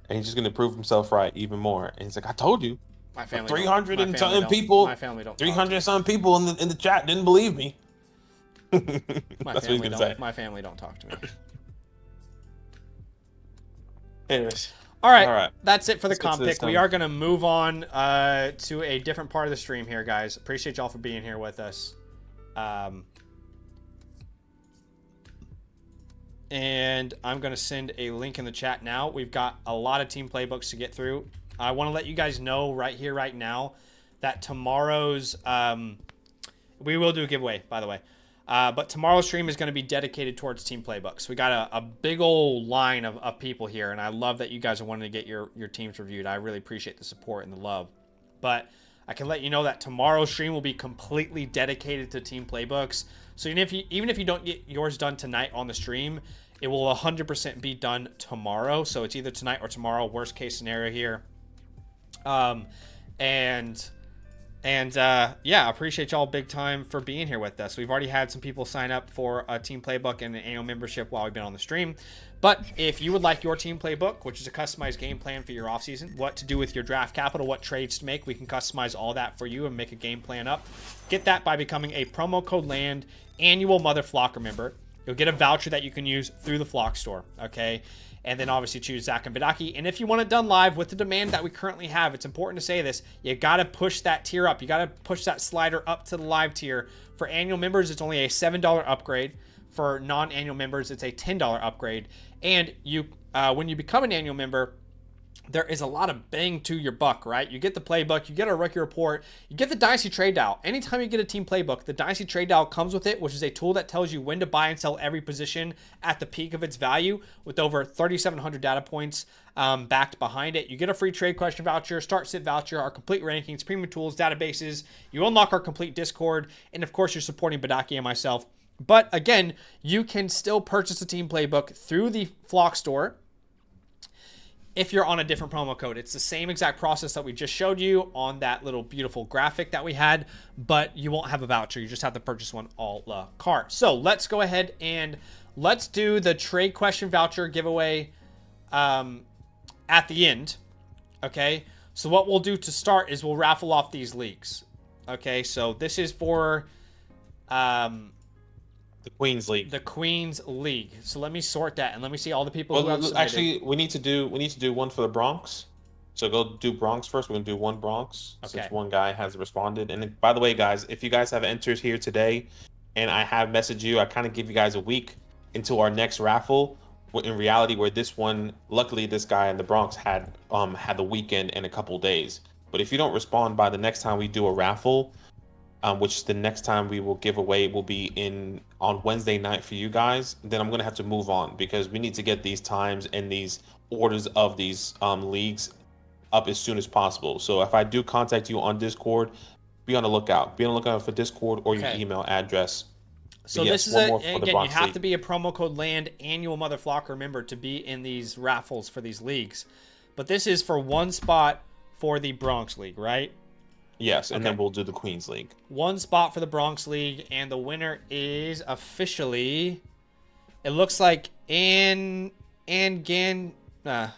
S2: and he's just gonna prove himself right even more. And he's like, I told you.
S1: My family.
S2: 300 and something people.
S1: My family don't.
S2: 300 and something people in the chat didn't believe me. That's what he's gonna say.
S1: My family don't talk to me.
S2: Anyways.
S1: All right. That's it for the comp pick.
S2: done.
S1: We are going to move on to a different part of the stream here, guys. Appreciate y'all for being here with us. And I'm going to send a link in the chat now. We've got a lot of team playbooks to get through. I want to let you guys know right here, right now, that tomorrow's... we will do a giveaway, by the way. But tomorrow's stream is going to be dedicated towards team playbooks. We got a big old line of people here, and I love that you guys are wanting to get your teams reviewed. I really appreciate the support and the love. But I can let you know that tomorrow's stream will be completely dedicated to team playbooks. So even if you don't get yours done tonight on the stream, it will 100% be done tomorrow. So it's either tonight or tomorrow, worst case scenario here. Yeah, appreciate y'all big time for being here with us. We've already had some people sign up for a team playbook and an annual membership while we've been on the stream. But if you would like your team playbook, which is a customized game plan for your offseason, what to do with your draft capital, what trades to make, we can customize all that for you and make a game plan up. Get that by becoming a promo code LAND annual Mother Flocker member. You'll get a voucher that you can use through the Flock store, okay? And then obviously choose Zach and Badaki. And if you want it done live with the demand that we currently have, it's important to say this, you got to push that tier up. You got to push that slider up to the live tier. For annual members, it's only a $7 upgrade. For non-annual members, it's a $10 upgrade. And you, when you become an annual member, there is a lot of bang to your buck, right? You get the playbook, you get a rookie report, you get the Dynasty trade dial. Anytime you get a team playbook, the Dynasty trade dial comes with it, which is a tool that tells you when to buy and sell every position at the peak of its value with over 3,700 data points backed behind it. You get a free trade question voucher, start sit voucher, our complete rankings, premium tools, databases. You unlock our complete Discord, and of course, you're supporting Badaki and myself. But again, you can still purchase a team playbook through the Flock store if you're on a different promo code. It's the same exact process that we just showed you on that little beautiful graphic that we had, but you won't have a voucher. You just have to purchase one a la carte. So let's go ahead and let's do the trade question voucher giveaway at the end. Okay. So what we'll do to start is we'll raffle off these leagues. Okay. So this is for
S2: the Queen's League.
S1: The Queen's League. So let me sort that and let me see all the people who have submitted.
S2: Actually, we need to do one for the Bronx. So go do Bronx first. We're gonna do one Bronx since one guy has responded. And by the way, guys, if you guys have entered here today, and I have messaged you, I kind of give you guys a week until our next raffle. In reality, where this one, luckily, this guy in the Bronx had the weekend and a couple days. But if you don't respond by the next time we do a raffle, which the next time we will give away will be on Wednesday night for you guys, then I'm gonna have to move on because we need to get these times and these orders of these leagues up as soon as possible. So if I do contact you on Discord, be on the lookout. Be on the lookout for Discord or your email address.
S1: So yes, this is again, you have to be a promo code LAND annual Mother Flocker member to be in these raffles for these leagues. But this is for one spot for the Bronx League, right?
S2: Yes, and then we'll do the Queen's League. One
S1: spot for the Bronx League, and the winner is officially, it looks like Jeez.
S2: Hold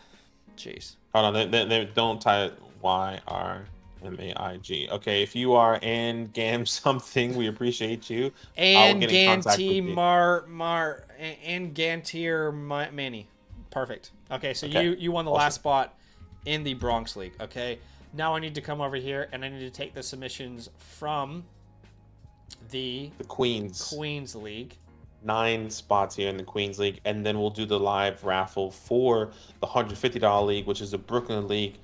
S2: on, they don't tie it YRMAIG. Okay, if you are and Gam something, we appreciate you.
S1: And
S2: I'll get in contact with you.
S1: And Gantier Manny. Perfect. Okay, so
S2: Okay.
S1: you won the
S2: Awesome.
S1: last spot in the Bronx League. Okay, now I need to come over here and I need to take the submissions from the Queens League.
S2: 9 spots here in the Queens League, and then we'll do the live raffle for the $150 league, which is the Brooklyn League,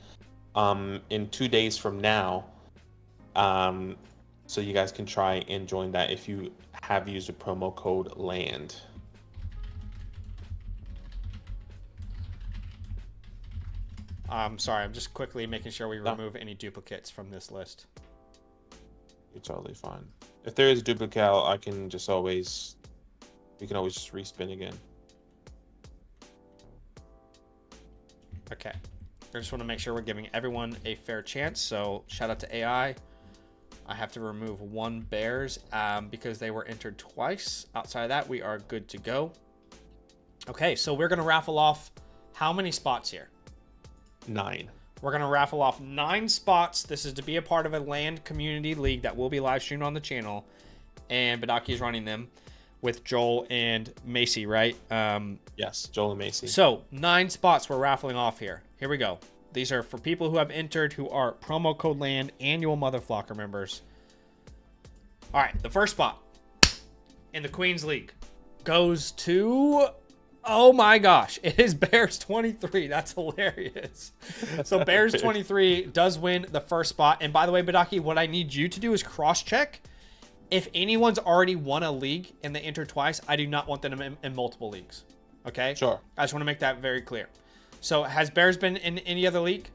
S2: in 2 days from now. So you guys can try and join that if you have used the promo code LAND.
S1: Sorry, I'm just quickly making sure we remove any duplicates from this list.
S2: You're totally fine. If there is a duplicate, I can just always... We can always just respin again.
S1: Okay. I just want to make sure we're giving everyone a fair chance. So shout out to AI. I have to remove 1 Bears because they were entered twice. Outside of that, we are good to go. Okay, so we're going to raffle off how many spots here?
S2: 9.
S1: We're going to raffle off 9 spots. This is to be a part of a land community league that will be live streamed on the channel. And Badaki is running them with Joel and Macy, right?
S2: Yes, Joel and Macy.
S1: So 9 spots we're raffling off here. Here we go. These are for people who have entered who are promo code LAND annual Motherflocker members. All right, the first spot in the Queens League goes to... Oh my gosh, it is Bears 23. That's hilarious. So Bears 23 does win the first spot. And by the way, Badaki, what I need you to do is cross-check. If anyone's already won a league and they entered twice, I do not want them in multiple leagues. Okay?
S2: Sure.
S1: I just want to make that very clear. So has Bears been in any other league?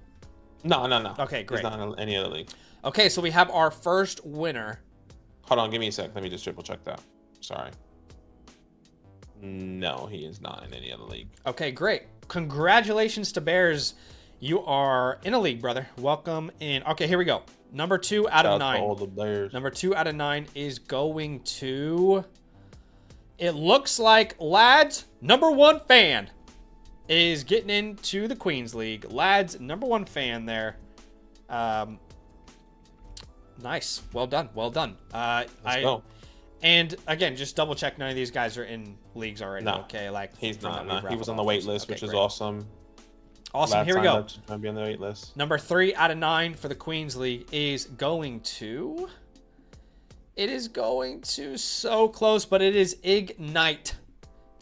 S2: No.
S1: Okay, great.
S2: He's not in any other league.
S1: Okay, so we have our first winner.
S2: Hold on, give me a sec. Let me just triple check that. Sorry. No, he is not in any other league.
S1: Okay, great. Congratulations to Bears. You are in a league, brother. Welcome in. Okay, here we go. Number 2 out of 9.
S2: All the Bears.
S1: Number 2 out of 9 is going to... It looks like Lads, number 1 fan, is getting into the Queens League. Lads, number 1 fan there. Nice. Well done. Well done.
S2: Let's go.
S1: And again, just double check none of these guys are in leagues already.
S2: No,
S1: okay, like
S2: he's not. No. He was on the wait list, which is awesome.
S1: Awesome. Here we go.
S2: To be on the wait list.
S1: Number 3 out of 9 for the Queens League is going to... It is going to so close, but it is Ignite.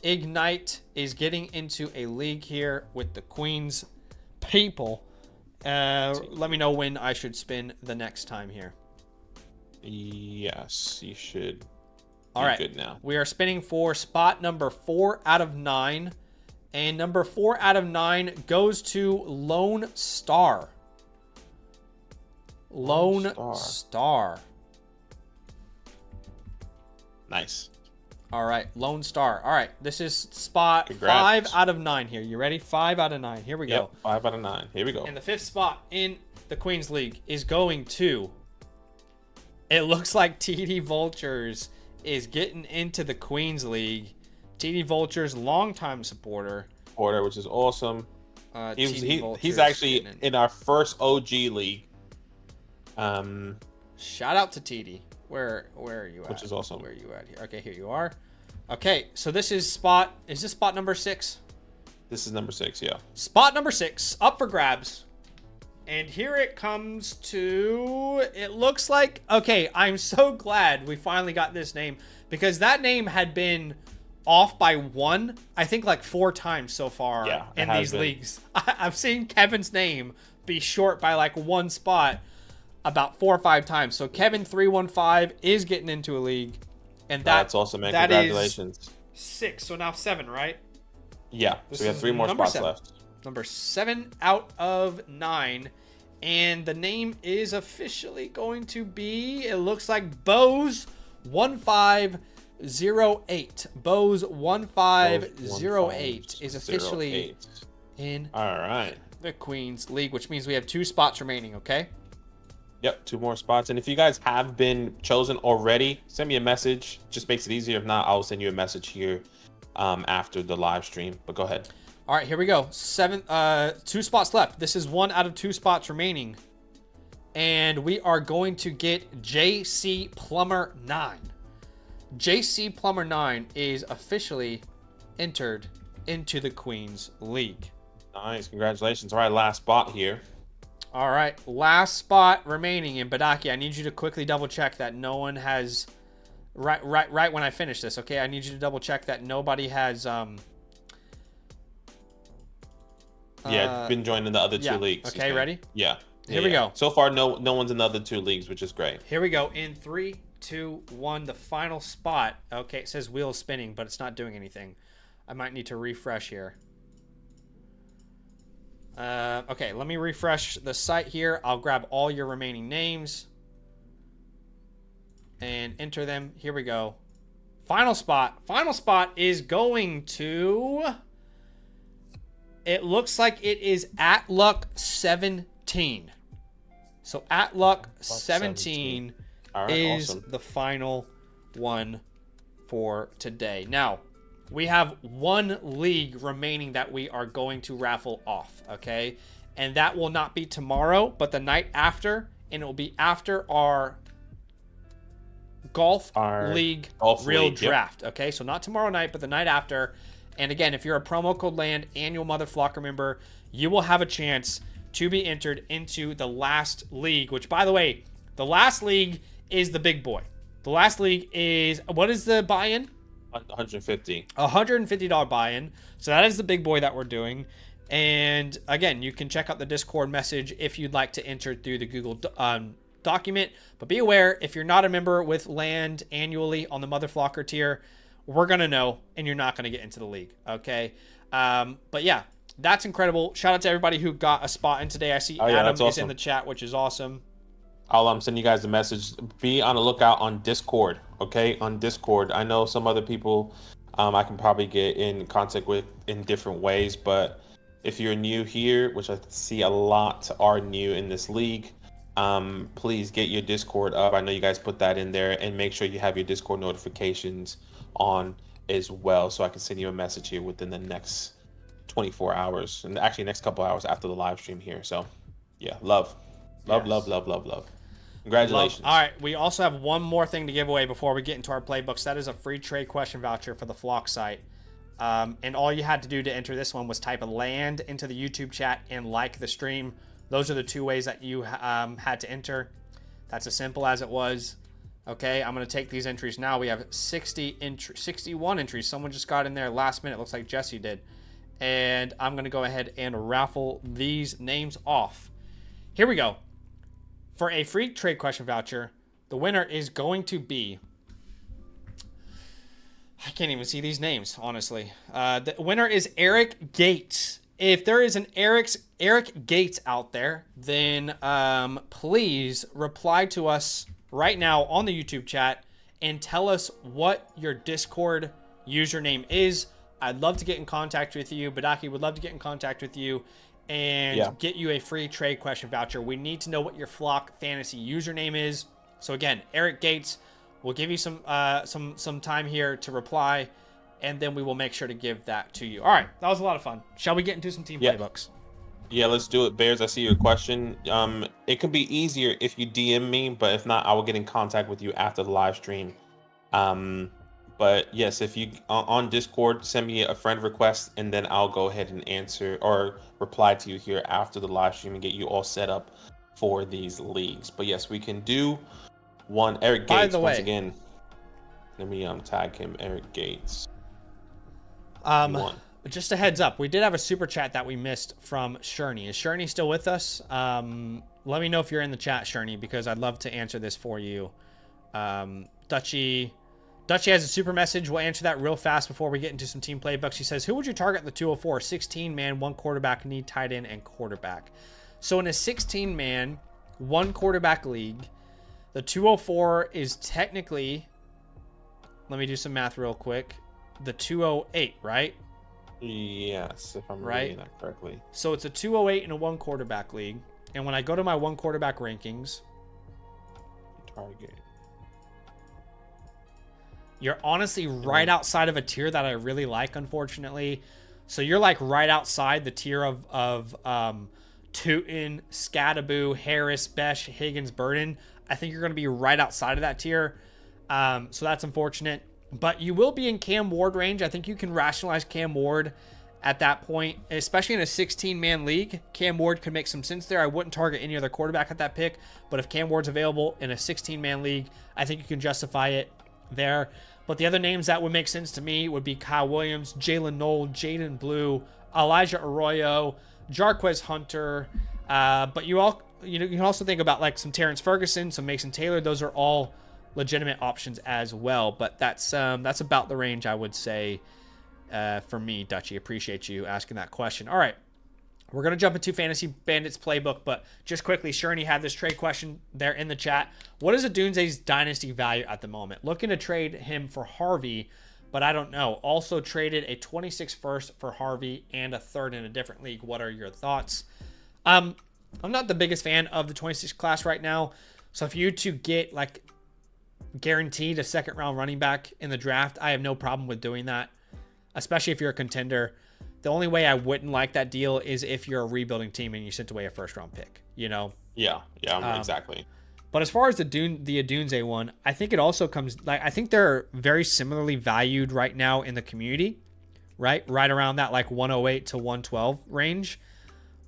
S1: Ignite is getting into a league here with the Queens people. Let me know when I should spin the next time here.
S2: Yes, you should.
S1: All right.
S2: Good now.
S1: We are spinning for spot number 4 out of 9. And number 4 out of 9 goes to Lone Star. Lone Star.
S2: Nice.
S1: All right, Lone Star. All right, this is spot
S2: Congrats.
S1: 5 out of 9 here. You ready? 5 out of 9. Here we go.
S2: 5 out of 9. Here we go.
S1: And the 5th spot in the Queens League is going to... It looks like TD Vultures is getting into the Queens League. TD Vultures, longtime supporter.
S2: Which is awesome. He's actually in our first OG league.
S1: Shout out to TD. Where are you at?
S2: Which is awesome.
S1: Where are you at here? Okay, here you are. Okay, so this is spot... Is this spot number 6?
S2: This is number 6, yeah.
S1: Spot number 6, up for grabs. And here it comes to... It looks like... Okay, I'm so glad we finally got this name. Because that name had been off by 1, I think like 4 times so far in these leagues. I've seen Kevin's name be short by like 1 spot about 4 or 5 times. So Kevin 315 is getting into a league. And
S2: that's awesome, man. Congratulations.
S1: 6, so now 7, right?
S2: Yeah, so we have 3 more spots left.
S1: Number 7 out of 9. And the name is officially going to be, it looks like Bose 1508. Bose 1508 is officially in the Queens League, which means we have 2 spots remaining, okay?
S2: Yep, 2 more spots. And if you guys have been chosen already, send me a message. Just makes it easier. If not, I'll send you a message here after the live stream. But go ahead.
S1: All right, here we go. 2 spots left. This is 1 out of 2 spots remaining. And we are going to get JC Plumber 9. JC Plumber 9 is officially entered into the Queen's League.
S2: Nice, congratulations. All right, last spot here.
S1: All right, last spot remaining. And Badaki, I need you to quickly double check that no one has right when I finish this. Okay, I need you to double check that nobody has
S2: been joined in the other two leagues.
S1: Okay, ready?
S2: Yeah.
S1: Here we go.
S2: So far, no one's in the other two leagues, which is great.
S1: Here we go. In 3, 2, 1, the final spot. Okay, it says wheel spinning, but it's not doing anything. I might need to refresh here. Okay, let me refresh the site here. I'll grab all your remaining names and enter them. Here we go. Final spot. Final spot is going to... It looks like it is At Luck 17. So At Luck 17
S2: All right,
S1: is
S2: awesome.
S1: the final one for today. Now, we have one league remaining that we are going to raffle off, okay? And that will not be tomorrow, but the night after, and it will be after our golf league real draft, okay? So not tomorrow night, but the night after. And again, if you're a promo code LAND annual Mother Flocker member, you will have a chance to be entered into the last league, which, by the way, the last league is the big boy. The last league is, what is the buy-in? $150 buy-in. So that is the big boy that we're doing. And again, you can check out the Discord message if you'd like to enter through the Google document. But be aware, if you're not a member with LAND annually on the Mother Flocker tier, we're going to know, and you're not going to get into the league, okay? But yeah, that's incredible. Shout out to everybody who got a spot in today. I see Adam is in the chat, which is awesome.
S2: I'll send you guys a message. Be on the lookout on Discord, okay? On Discord. I know some other people I can probably get in contact with in different ways, but if you're new here, which I see a lot are new in this league, please get your Discord up. I know you guys put that in there, and make sure you have your Discord notifications on as well, so I can send you a message here within the next 24 hours, and actually next couple hours after the live stream here. So yeah, love. Congratulations.
S1: All right, we also have one more thing to give away before we get into our playbooks. That is a free trade question voucher for the Flock site. And all you had to do to enter this one was type a LAND into the YouTube chat and like the stream. Those are the two ways that you had to enter. That's as simple as it was. Okay, I'm going to take these entries now. We have 61 entries. Someone just got in there last minute. Looks like Jesse did. And I'm going to go ahead and raffle these names off. Here we go. For a free trade question voucher, the winner is going to be... I can't even see these names, honestly. The winner is Eric Gates. If there is an Eric Gates out there, then please reply to us right now on the YouTube chat and tell us what your Discord username is. I'd love to get in contact with you. Badaki would love to get in contact with you and get you a free trade question voucher. We need to know what your Flock Fantasy username is. So again, Eric Gates, we'll give you some time here to reply, and then we will make sure to give that to you. All right, that was a lot of fun. Shall we get into some team playbooks?
S2: Yeah, let's do it. Bears, I see your question. It could be easier if you DM me, but if not, I will get in contact with you after the live stream. But yes, if you on Discord, send me a friend request, and then I'll go ahead and answer or reply to you here after the live stream and get you all set up for these leagues. But yes, we can do one. Eric Gates, once again. Let me tag him, Eric Gates.
S1: Just a heads up, we did have a super chat that we missed from Sherney. Is Sherney still with us? Let me know if you're in the chat, Sherney, because I'd love to answer this for you. Dutchy has a super message. We'll answer that real fast before we get into some team playbooks. He says, who would you target in the 204? 16-man, 1 quarterback, need tight end, and quarterback. So in a 16-man, 1 quarterback league, the 204 is technically, let me do some math real quick, the 208, right?
S2: Yes, if I'm reading that correctly.
S1: So it's a 208 in a 1 quarterback league. And when I go to my 1 quarterback rankings,
S2: target,
S1: you're honestly right outside of a tier that I really like, unfortunately. So you're like right outside the tier of Tootin, Scadaboo, Harris, Besh, Higgins, Burden. I think you're going to be right outside of that tier. So that's unfortunate. But you will be in Cam Ward range. I think you can rationalize Cam Ward at that point, especially in a 16-man league. Cam Ward could make some sense there. I wouldn't target any other quarterback at that pick, but if Cam Ward's available in a 16-man league, I think you can justify it there. But the other names that would make sense to me would be Kyle Williams, Jalen Knoll, Jaden Blue, Elijah Arroyo, Jarquez Hunter. But you can also think about like some Terrence Ferguson, some Mason Taylor. Those are all legitimate options as well. But that's about the range I would say for me, Dutchy. Appreciate you asking that question. All right. We're going to jump into Fantasy Bandits Playbook, but just quickly, Sherney had this trade question there in the chat. What is Adunze's dynasty value at the moment? Looking to trade him for Harvey, but I don't know. Also traded a 26 first for Harvey and a third in a different league. What are your thoughts? I'm not the biggest fan of the 26 class right now. So if you to get like guaranteed a second round running back in the draft, I have no problem with doing that, especially if you're a contender. The only way I wouldn't like that deal is if you're a rebuilding team and you sent away a first round pick, you know?
S2: Yeah, exactly.
S1: But as far as the Adunze one, I think it also comes like, I think they're very similarly valued right now in the community, right around that like 108 to 112 range.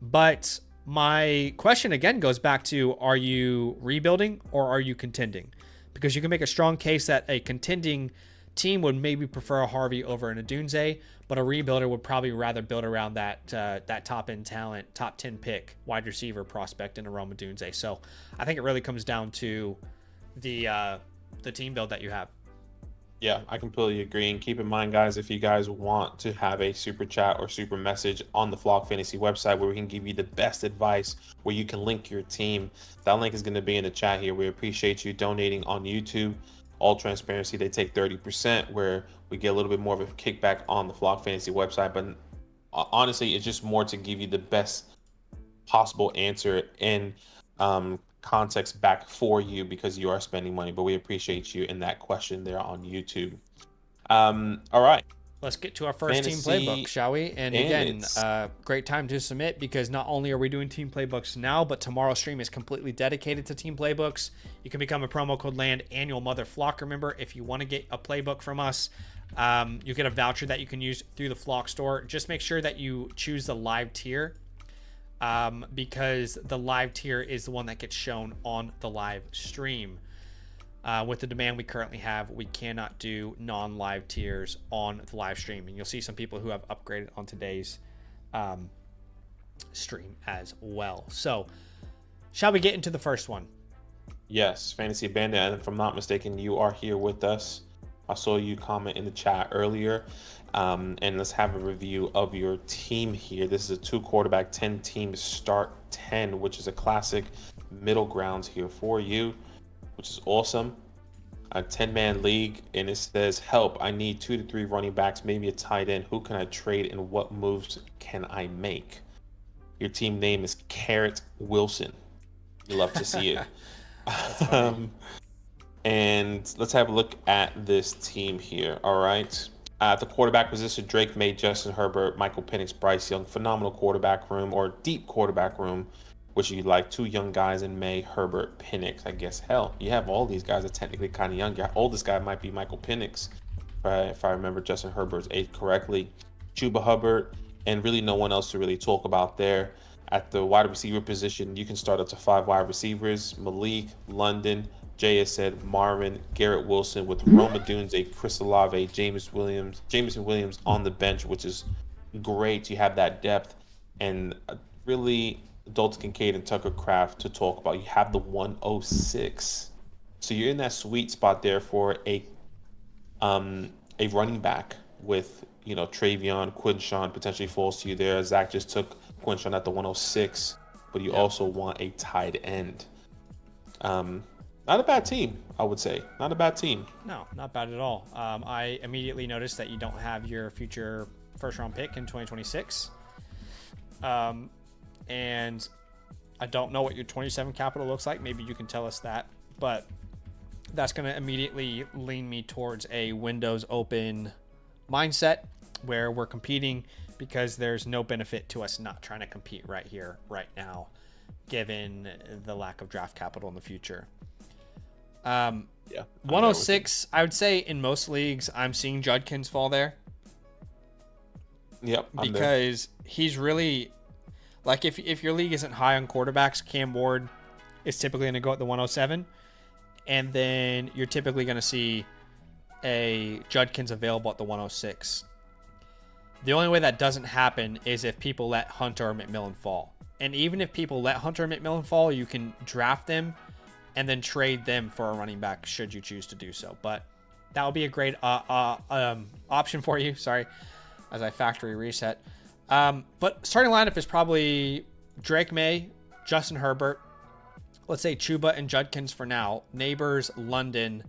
S1: But my question again goes back to, are you rebuilding or are you contending? Because you can make a strong case that a contending team would maybe prefer a Harvey over an Adunze, but a rebuilder would probably rather build around that top end talent, top 10 pick wide receiver prospect in a Rome Adunze. So I think it really comes down to the team build that you have.
S2: Yeah, I completely agree. And keep in mind, guys, if you guys want to have a super chat or super message on the Flock Fantasy website where we can give you the best advice, where you can link your team, that link is going to be in the chat here. We appreciate you donating on YouTube. All transparency, they take 30%, where we get a little bit more of a kickback on the Flock Fantasy website. But honestly, it's just more to give you the best possible answer in context back for you, because you are spending money. But we appreciate you in that question there on YouTube. All right.
S1: Let's get to our first team playbook, shall we? And again, great time to submit, because not only are we doing team playbooks now, but tomorrow's stream is completely dedicated to team playbooks. You can become a promo code LAND annual Mother Flock member if you want to get a playbook from us. You get a voucher that you can use through the Flock store. Just make sure that you choose the live tier, because the live tier is the one that gets shown on the live stream. With the demand we currently have, we cannot do non-live tiers on the live stream. And you'll see some people who have upgraded on today's stream as well. So, shall we get into the first one?
S2: Yes, Fantasy Bandit, and if I'm not mistaken, you are here with us. I saw you comment in the chat earlier. And let's have a review of your team here. This is a 2-quarterback, 10-team start 10, which is a classic middle ground here for you, which is awesome. A 10-man league, and it says, help, I need 2 to 3 running backs, maybe a tight end. Who can I trade and what moves can I make? Your team name is Carrot Wilson. You love to see it. And let's have a look at this team here. All right. At the quarterback position, Drake May, Justin Herbert, Michael Penix, Bryce Young. Phenomenal quarterback room, or deep quarterback room, which you like. 2 young guys in May, Herbert, Penix. I guess, hell, you have all these guys are technically kind of young. Your oldest guy might be Michael Penix, if I remember Justin Herbert's age correctly. Chuba Hubbard, and really no one else to really talk about there. At the wide receiver position, you can start up to 5 wide receivers: Malik, London, Jay has said, Marvin, Garrett Wilson, with Roma Dunze, Chris Olave, Jameson Williams on the bench, which is great. You have that depth, and really Dalton Kincaid and Tucker Kraft to talk about. You have the 106, so you're in that sweet spot there for a running back with, Travion, Quinshawn potentially falls to you there. Zach just took Quinshawn at the 106, but you also want a tight end. Not a bad team, I would say. Not a bad team.
S1: No, not bad at all. I immediately noticed that you don't have your future first-round pick in 2026. And I don't know what your 27 capital looks like. Maybe you can tell us that. But that's going to immediately lean me towards a Windows open mindset, where we're competing because there's no benefit to us not trying to compete right here, right now, given the lack of draft capital in the future. 106, I would say in most leagues, I'm seeing Judkins fall there.
S2: Yep.
S1: Because he's really, like, if your league isn't high on quarterbacks, Cam Ward is typically going to go at the 107. And then you're typically going to see a Judkins available at the 106. The only way that doesn't happen is if people let Hunter or McMillan fall. And even if people let Hunter or McMillan fall, you can draft them and then trade them for a running back should you choose to do so. But that would be a great option for you. Sorry, as I factory reset. But starting lineup is probably Drake May, Justin Herbert, let's say Chuba and Judkins for now, Neighbors, London,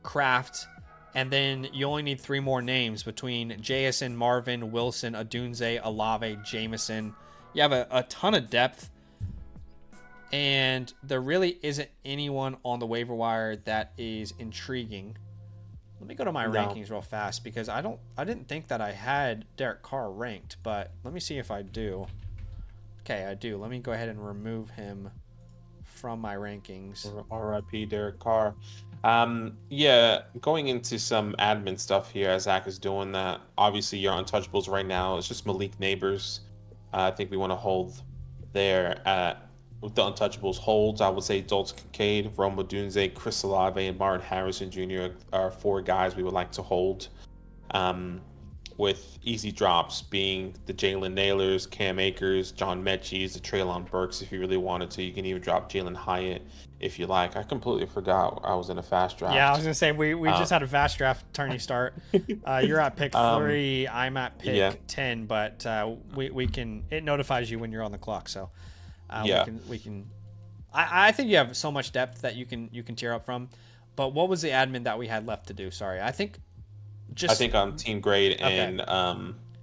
S1: Kraft, and then you only need 3 more names between JSN, Marvin, Wilson, Adunze, Olave, Jameson. You have a ton of depth, and there really isn't anyone on the waiver wire that is intriguing. Let me go to my rankings real fast because I didn't think that I had Derek Carr ranked, but let me see if I do. Okay, I do. Let me go ahead and remove him from my rankings.
S2: RIP Derek Carr. Yeah, going into some admin stuff here as Zach is doing that. Obviously, your untouchables right now is just Malik Neighbors. I think we want to hold there with the untouchables holds. I would say Dalton Kincaid, Roma Dunze, Chris Olave, and Martin Harrison Jr. are 4 guys we would like to hold. With easy drops being the Jalen Nailors, Cam Akers, John Mechie's, the Treylon Burks if you really wanted to. You can even drop Jalen Hyatt if you like. I completely forgot I was in a fast draft.
S1: Yeah, I was going to say, we just had a fast draft tourney start. You're at pick 3, I'm at pick 10, but we can, it notifies you when you're on the clock, so we can I think you have so much depth that you can tear up from. But what was the admin that we had left to do? Sorry, I think on
S2: team grade and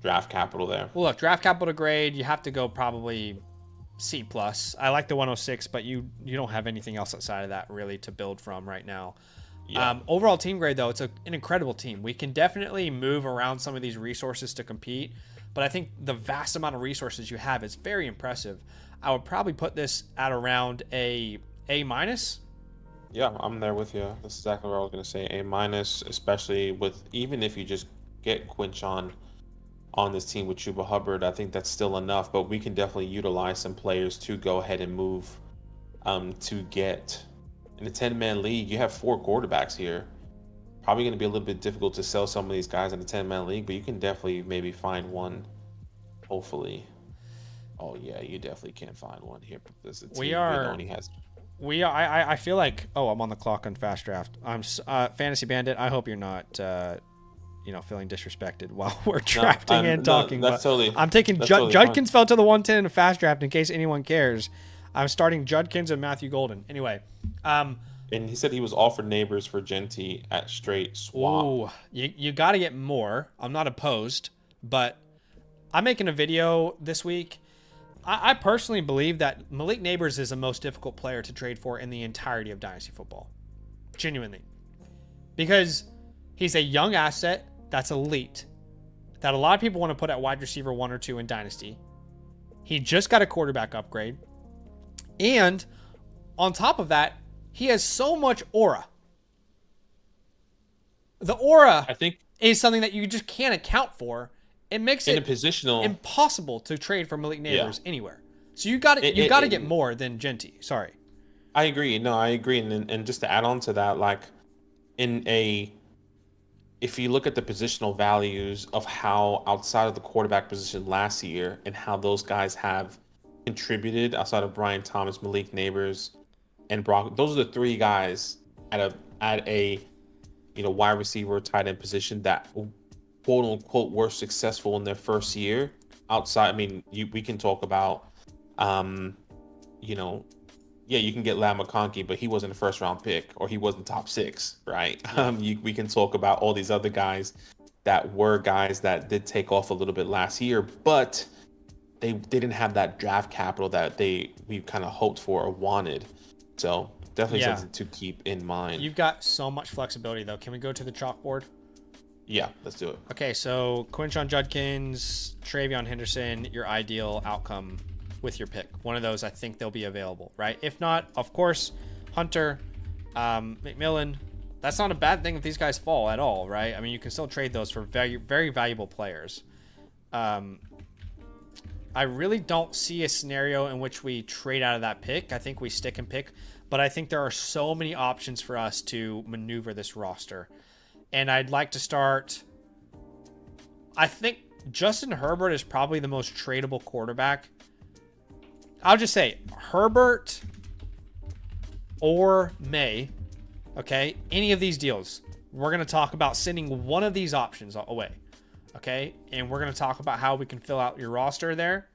S2: draft capital there.
S1: Well, look, draft capital grade, you have to go probably C+. I like the 106, but you don't have anything else outside of that really to build from right now. Yeah. Overall team grade, though, it's an incredible team. We can definitely move around some of these resources to compete, but I think the vast amount of resources you have is very impressive. I would probably put this at around A-.
S2: Yeah, I'm there with you. That's exactly what I was going to say. A-, especially with, even if you just get Quinchon on this team with Chuba Hubbard, I think that's still enough, but we can definitely utilize some players to go ahead and move to get in a 10-man league. You have 4 quarterbacks here. Probably going to be a little bit difficult to sell some of these guys in a 10-man league, but you can definitely maybe find one, hopefully. Oh, yeah, you definitely can find one here. Because the team only has...
S1: I feel like, I'm on the clock on Fast Draft. I'm Fantasy Bandit. I hope you're not, feeling disrespected while we're drafting and talking.
S2: That's totally.
S1: I'm taking Judkins fell to the 110 in a Fast Draft in case anyone cares. I'm starting Judkins and Matthew Golden. Anyway,
S2: and he said he was offered Neighbors for Genty at straight swap.
S1: Ooh, you got to get more. I'm not opposed, but I'm making a video this week. I personally believe that Malik Neighbors is the most difficult player to trade for in the entirety of Dynasty football. Genuinely. Because he's a young asset that's elite, that a lot of people want to put at wide receiver 1 or 2 in Dynasty. He just got a quarterback upgrade. And on top of that, he has so much aura. The aura, I think, is something that you just can't account for. It makes it impossible to trade for Malik Neighbors anywhere. So you got to get more than Genty. Sorry.
S2: I agree. No, I agree. And just to add on to that, like if you look at the positional values of how outside of the quarterback position last year and how those guys have contributed outside of Brian Thomas, Malik Neighbors, and Brock, those are the 3 guys at a wide receiver, tight end position that quote unquote were successful in their first year. Outside, I mean, we can talk about, you can get Lam McConkey, but he wasn't a first round pick or he wasn't top 6, right? Yeah. We can talk about all these other guys that were guys that did take off a little bit last year, but they didn't have that draft capital that we kind of hoped for or wanted. So definitely something to keep in mind.
S1: You've got so much flexibility though. Can we go to the chalkboard?
S2: Yeah, let's do it.
S1: Okay, so Quinshon Judkins, Travion Henderson, your ideal outcome with your pick. One of those, I think they'll be available, right? If not, of course, Hunter, McMillan. That's not a bad thing if these guys fall at all, right? I mean, you can still trade those for very, very valuable players. I really don't see a scenario in which we trade out of that pick. I think we stick and pick, but I think there are so many options for us to maneuver this roster. And I'd like to start... I think Justin Herbert is probably the most tradable quarterback. I'll just say Herbert or May, okay? Any of these deals. We're going to talk about sending one of these options away, okay? And we're going to talk about how we can fill out your roster there.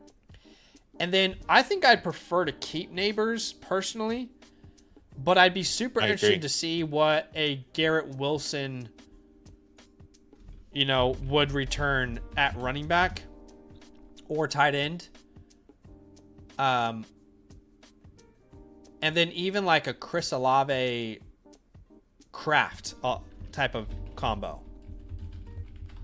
S1: And then I think I'd prefer to keep Neighbors personally, but I'd be super interested to see what a Garrett Wilson, you know, would return at running back or tight end. And then even like a Chris Olave Kraft type of combo.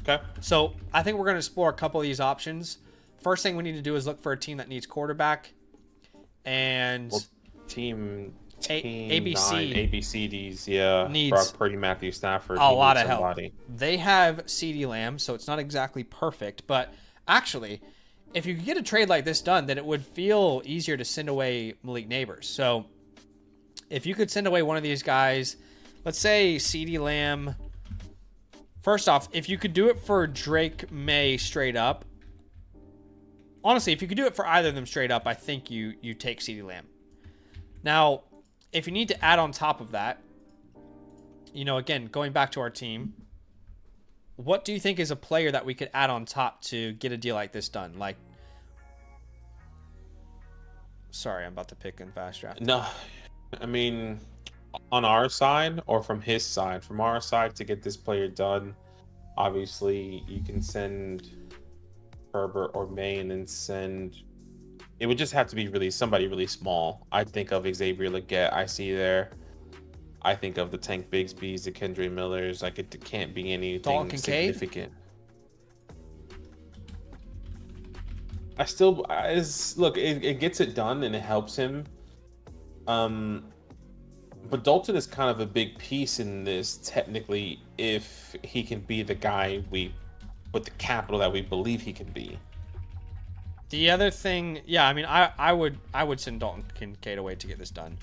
S2: Okay.
S1: So I think we're going to explore a couple of these options. First thing we need to do is look for a team that needs quarterback. And
S2: team
S1: ABC
S2: 9, ABCDs, yeah.
S1: Needs
S2: Brock Purdy, Matthew Stafford.
S1: A lot of help. They have CeeDee Lamb, so it's not exactly perfect. But actually, if you could get a trade like this done, then it would feel easier to send away Malik Neighbors. So if you could send away one of these guys, let's say CeeDee Lamb. First off, if you could do it for Drake May straight up, honestly, if you could do it for either of them straight up, I think you take CeeDee Lamb. Now, if you need to add on top of that, you know, again, going back to our team, what do you think is a player that we could add on top to get a deal like this done? Like, sorry, I'm about to pick in FastDraft.
S2: No, I mean, on our side or from his side? From our side, to get this player done, obviously you can send Herbert or May and then send... It would just have to be somebody really small. I think of Xavier Legette, I see there. I think of the Tank Bigsby's, the Kendre Millers. Like, it can't be anything significant. I still... look, it gets it done and it helps him. But Dalton is kind of a big piece in this, technically, if he can be the guy with the capital that we believe he can be.
S1: The other thing, yeah, I mean, I would send Dalton Kincaid away to get this done.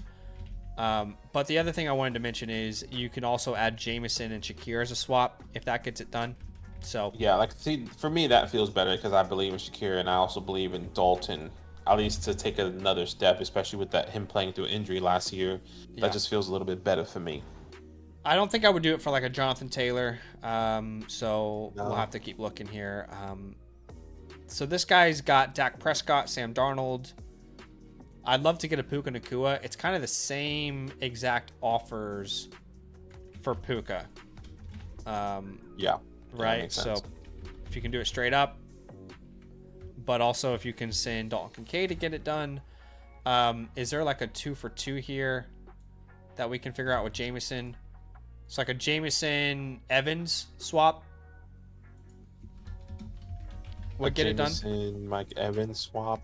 S1: But the other thing I wanted to mention is you can also add Jameson and Shakir as a swap if that gets it done. So
S2: yeah, like, see, for me that feels better because I believe in Shakir and I also believe in Dalton, at least to take another step, especially with him playing through injury last year. That just feels a little bit better for me.
S1: I don't think I would do it for like a Jonathan Taylor. So we'll have to keep looking here. So this guy's got Dak Prescott, Sam Darnold. I'd love to get a Puka Nacua. It's kind of the same exact offers for Puka.
S2: Yeah.
S1: Right? So if you can do it straight up, but also if you can send Dalton Kincaid to get it done. Is there like a 2-for-2 here that we can figure out with Jameson? It's like a Jameson Evans swap. Would get it done.
S2: Mike Evans swap.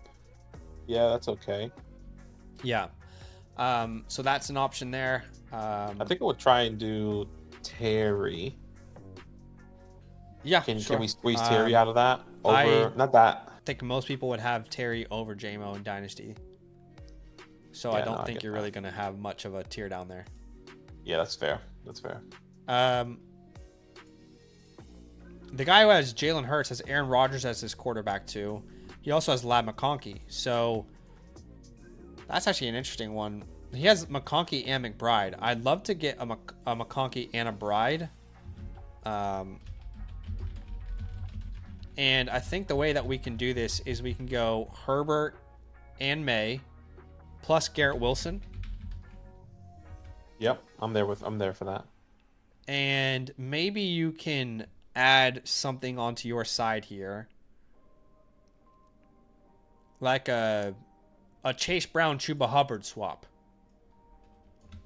S2: Yeah, that's okay.
S1: Yeah. So that's an option there.
S2: I think I would try and do Terry.
S1: Yeah,
S2: Can we squeeze Terry out of that?
S1: I think most people would have Terry over JMO in Dynasty. So yeah, I don't think you're really going to have much of a tier down there.
S2: Yeah, that's fair. That's fair.
S1: The guy who has Jalen Hurts has Aaron Rodgers as his quarterback too. He also has Lad McConkey. So that's actually an interesting one. He has McConkey and McBride. I'd love to get a McConkey and a Bride. And I think the way that we can do this is we can go Herbert and May plus Garrett Wilson.
S2: Yep, I'm there for that.
S1: And maybe you can add something onto your side here. Like a Chase Brown Chuba Hubbard swap.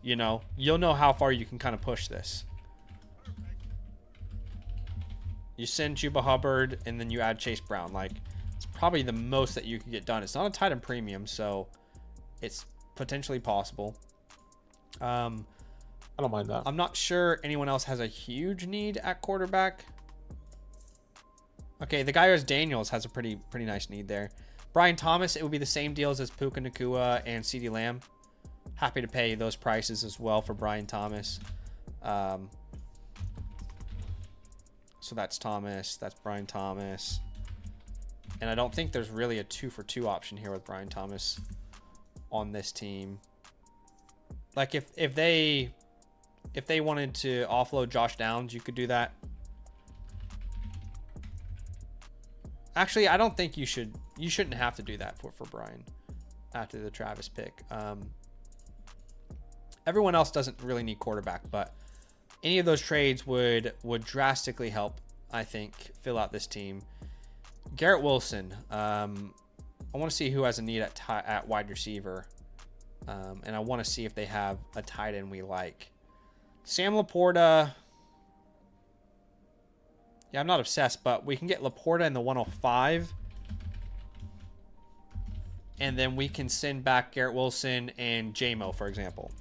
S1: You know, you'll know how far you can kind of push this. You send Chuba Hubbard, and then you add Chase Brown. Like, it's probably the most that you can get done. It's not a tight end premium, so it's potentially possible.
S2: I don't mind that.
S1: I'm not sure anyone else has a huge need at quarterback. Okay, the guy who has Daniels has a pretty nice need there. Brian Thomas, it would be the same deals as Puka Nacua and CeeDee Lamb. Happy to pay those prices as well for Brian Thomas. So that's Thomas. That's Brian Thomas. And I don't think there's really a 2-for-2 option here with Brian Thomas on this team. Like if they wanted to offload Josh Downs, you could do that. Actually, I don't think you shouldn't have to do that for Brian after the Travis pick. Everyone else doesn't really need quarterback, but any of those trades would drastically help, I think, fill out this team. Garrett Wilson. I want to see who has a need at wide receiver. And I want to see if they have a tight end we like. Sam Laporta. Yeah, I'm not obsessed, but we can get Laporta in the 105. And then we can send back Garrett Wilson and JMO, for example.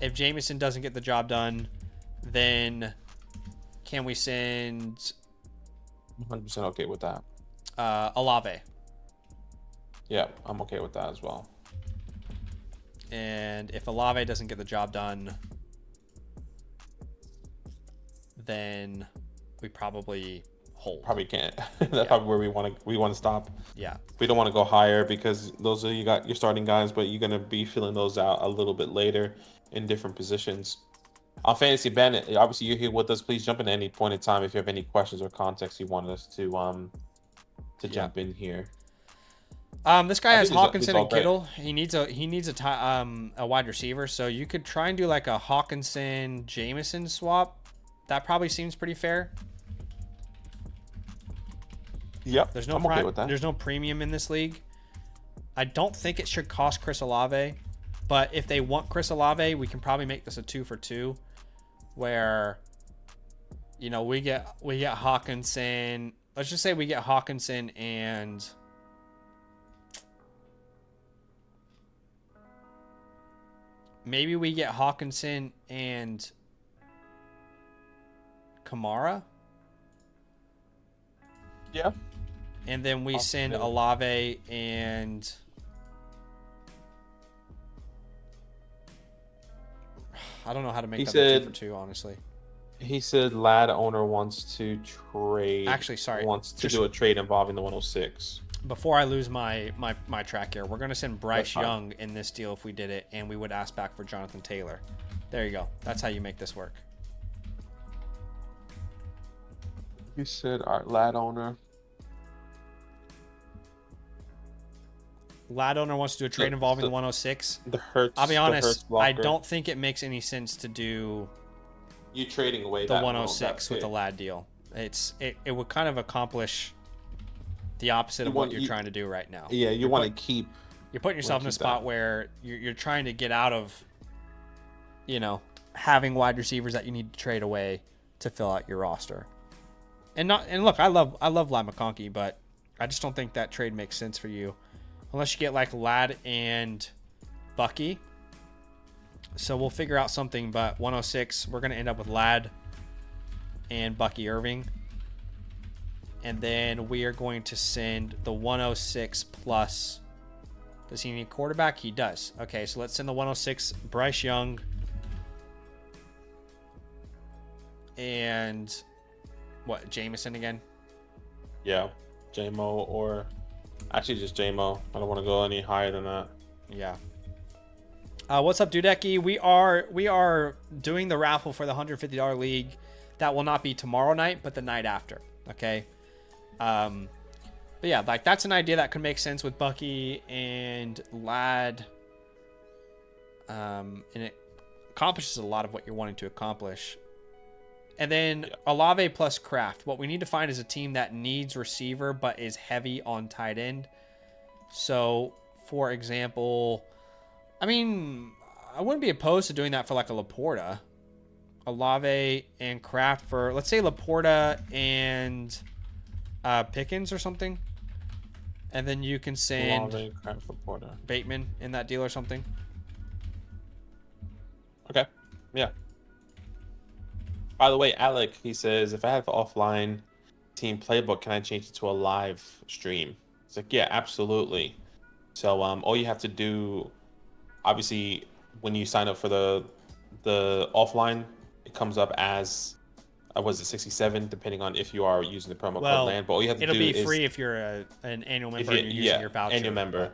S1: If Jameson doesn't get the job done, then can we send...
S2: 100% okay with that.
S1: Olave.
S2: Yeah, I'm okay with that as well.
S1: And if Olave doesn't get the job done, then we probably hold.
S2: Probably can't. That's probably where we want to stop.
S1: Yeah.
S2: We don't want to go higher because those are you got your starting guys, but you're gonna be filling those out a little bit later in different positions. On Fantasy Bandit, obviously you're here with us. Please jump in at any point in time if you have any questions or context you want us to jump in here.
S1: This guy has Hawkinson and Kittle. He needs a wide receiver, so you could try and do like a Hawkinson Jameson swap. That probably seems pretty fair.
S2: Yep,
S1: there's no
S2: okay with that.
S1: There's no premium in this league. I don't think it should cost Chris Olave, but if they want Chris Olave, we can probably make this a 2-for-2, where we get Hawkinson. Let's just say we get Hawkinson and maybe we get Hawkinson and Kamara.
S2: Yeah.
S1: And then we send Olave and I don't know how to make that a 2-for-2, honestly.
S2: He said lad owner wants to trade.
S1: Actually, sorry.
S2: Wants to do a trade involving the 106.
S1: Before I lose my track here, we're going to send Bryce Young in this deal if we did it, and we would ask back for Jonathan Taylor. There you go. That's how you make this work.
S2: He said our lad owner.
S1: Lad owner wants to do a trade involving the 106.
S2: I'll
S1: be honest, I don't think it makes any sense to do
S2: you trading away
S1: the 106 with the lad deal. It would kind of accomplish the opposite of what you're trying to do right now.
S2: Yeah, you want to keep.
S1: You're putting yourself in a spot where you're trying to get out of, having wide receivers that you need to trade away to fill out your roster. And look, I love Ladd McConkey, but I just don't think that trade makes sense for you. Unless you get like Ladd and Bucky. So we'll figure out something, but 106, we're going to end up with Ladd and Bucky Irving. And then we are going to send the 106 plus. Does he need a quarterback? He does. Okay, so let's send the 106 Bryce Young. And what, Jameson again?
S2: Yeah, JMO or... Actually, just JMO. I don't want to go any higher than that.
S1: Yeah. What's up, Dudecki? We are doing the raffle for the $150 league. That will not be tomorrow night, but the night after. Okay. But yeah, like that's an idea that could make sense with Bucky and Ladd. And it accomplishes a lot of what you're wanting to accomplish. And then Olave plus Kraft. What we need to find is a team that needs receiver but is heavy on tight end. So, for example, I wouldn't be opposed to doing that for like a Laporta. Olave and Kraft for, let's say, Laporta and Pickens or something. And then you can send
S2: Olave, Kraft, Laporta,
S1: Bateman in that deal or something.
S2: Okay. Yeah. By the way, Alec, he says, if I have offline team playbook, can I change it to a live stream? It's like, yeah, absolutely. So all you have to do, obviously, when you sign up for the offline, it comes up as was it 67, depending on if you are using the promo code LAND. But all you have to do is
S1: it'll be free if you're an annual member and you're using your voucher.
S2: Annual member.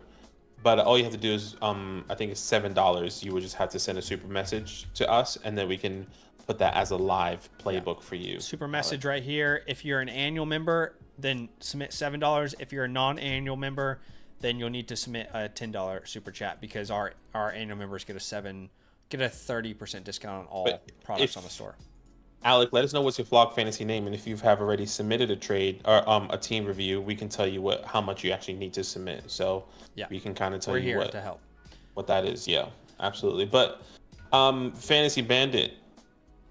S2: But all you have to do is, I think it's $7. You would just have to send a super message to us, and then we can put that as a live playbook for you.
S1: Super message right here. If you're an annual member, then submit $7. If you're a non-annual member, then you'll need to submit a $10 super chat, because our annual members get a 30% discount on all products on the store.
S2: Alec, let us know what's your Flock Fantasy name, and if you have already submitted a trade or a team review, we can tell you how much you actually need to submit. So
S1: yeah,
S2: we can kind of tell
S1: We're
S2: you
S1: here to help.
S2: What that is. Yeah, absolutely. But Fantasy Bandit,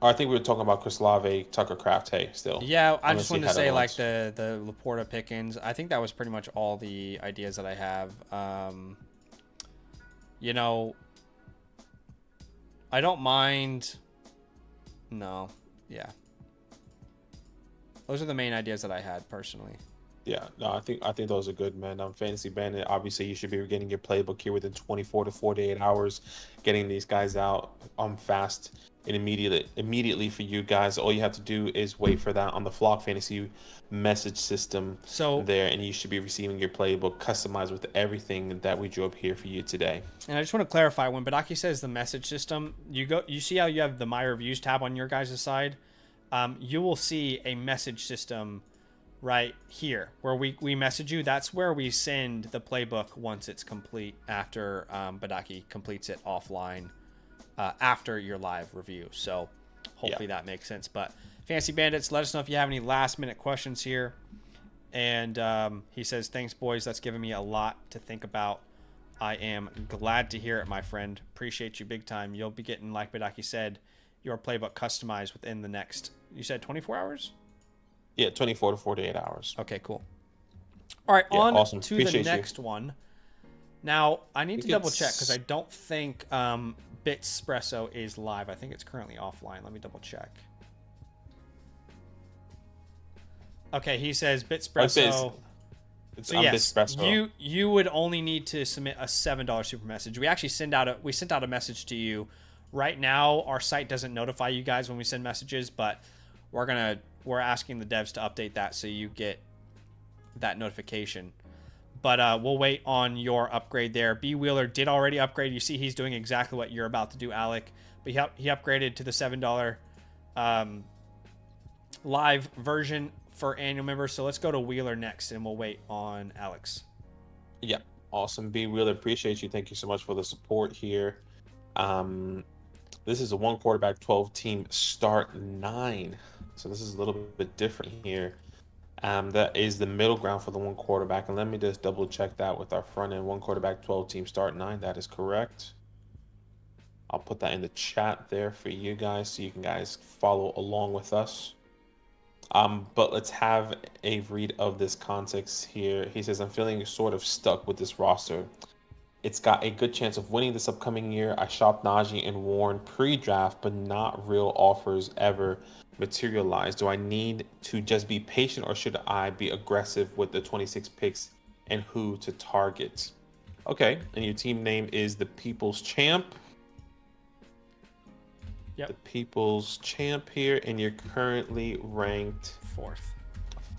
S2: I think we were talking about Chris Olave, Tucker Kraft. Hey, still.
S1: Yeah, I just wanted to say, like, the Laporta Pickens. I think that was pretty much all the ideas that I have. You know, I don't mind. No. Yeah. Those are the main ideas that I had personally.
S2: Yeah, no, I think those are good, man. Fantasy Bandit, obviously you should be getting your playbook here within 24 to 48 hours, getting these guys out fast and immediately for you guys. All you have to do is wait for that on the Flock Fantasy message system there, and you should be receiving your playbook customized with everything that we drew up here for you today.
S1: And I just want to clarify, when Badaki says the message system, you see how you have the My Reviews tab on your guys' side? You will see a message system right here where we message you. That's where we send the playbook once it's complete, after Badaki completes it offline after your live review. So hopefully that makes sense. But Fantasy Bandits, let us know if you have any last minute questions here. And he says, thanks boys, that's given me a lot to think about. I am glad to hear it, my friend. Appreciate you big time. You'll be getting, like Badaki said, your playbook customized within the next, you said 24 hours?
S2: Yeah, 24 to 48 hours.
S1: Okay, cool. All right, on
S2: awesome.
S1: to
S2: Appreciate
S1: the next one. Now, I need to double check, because I don't think Bitspresso is live. I think it's currently offline. Let me double check. Okay, he says Bitspresso.
S2: So yes, Bitspresso.
S1: You would only need to submit a $7 super message. We actually sent out a message to you. Right now, our site doesn't notify you guys when we send messages, but we're asking the devs to update that so you get that notification. But we'll wait on your upgrade there. B Wheeler did already upgrade. You see he's doing exactly what you're about to do, Alec. But he upgraded to the $7 live version for annual members. So let's go to Wheeler next, and we'll wait on Alex.
S2: Yeah, awesome. B Wheeler, appreciate you. Thank you so much for the support here. This is a 1 quarterback, 12 team start 9. So this is a little bit different here. That is the middle ground for the 1 quarterback. And let me just double check that with our front end. 1 quarterback, 12 team start 9. That is correct. I'll put that in the chat there for you guys so you can guys follow along with us. But let's have a read of this context here. He says, I'm feeling sort of stuck with this roster. It's got a good chance of winning this upcoming year. I shopped Najee and Warren pre-draft, but not real offers ever materialize. Do I need to just be patient, or should I be aggressive with the 26 picks and who to target? Okay, and your team name is the People's Champ.
S1: Yep.
S2: The People's Champ here, and you're currently ranked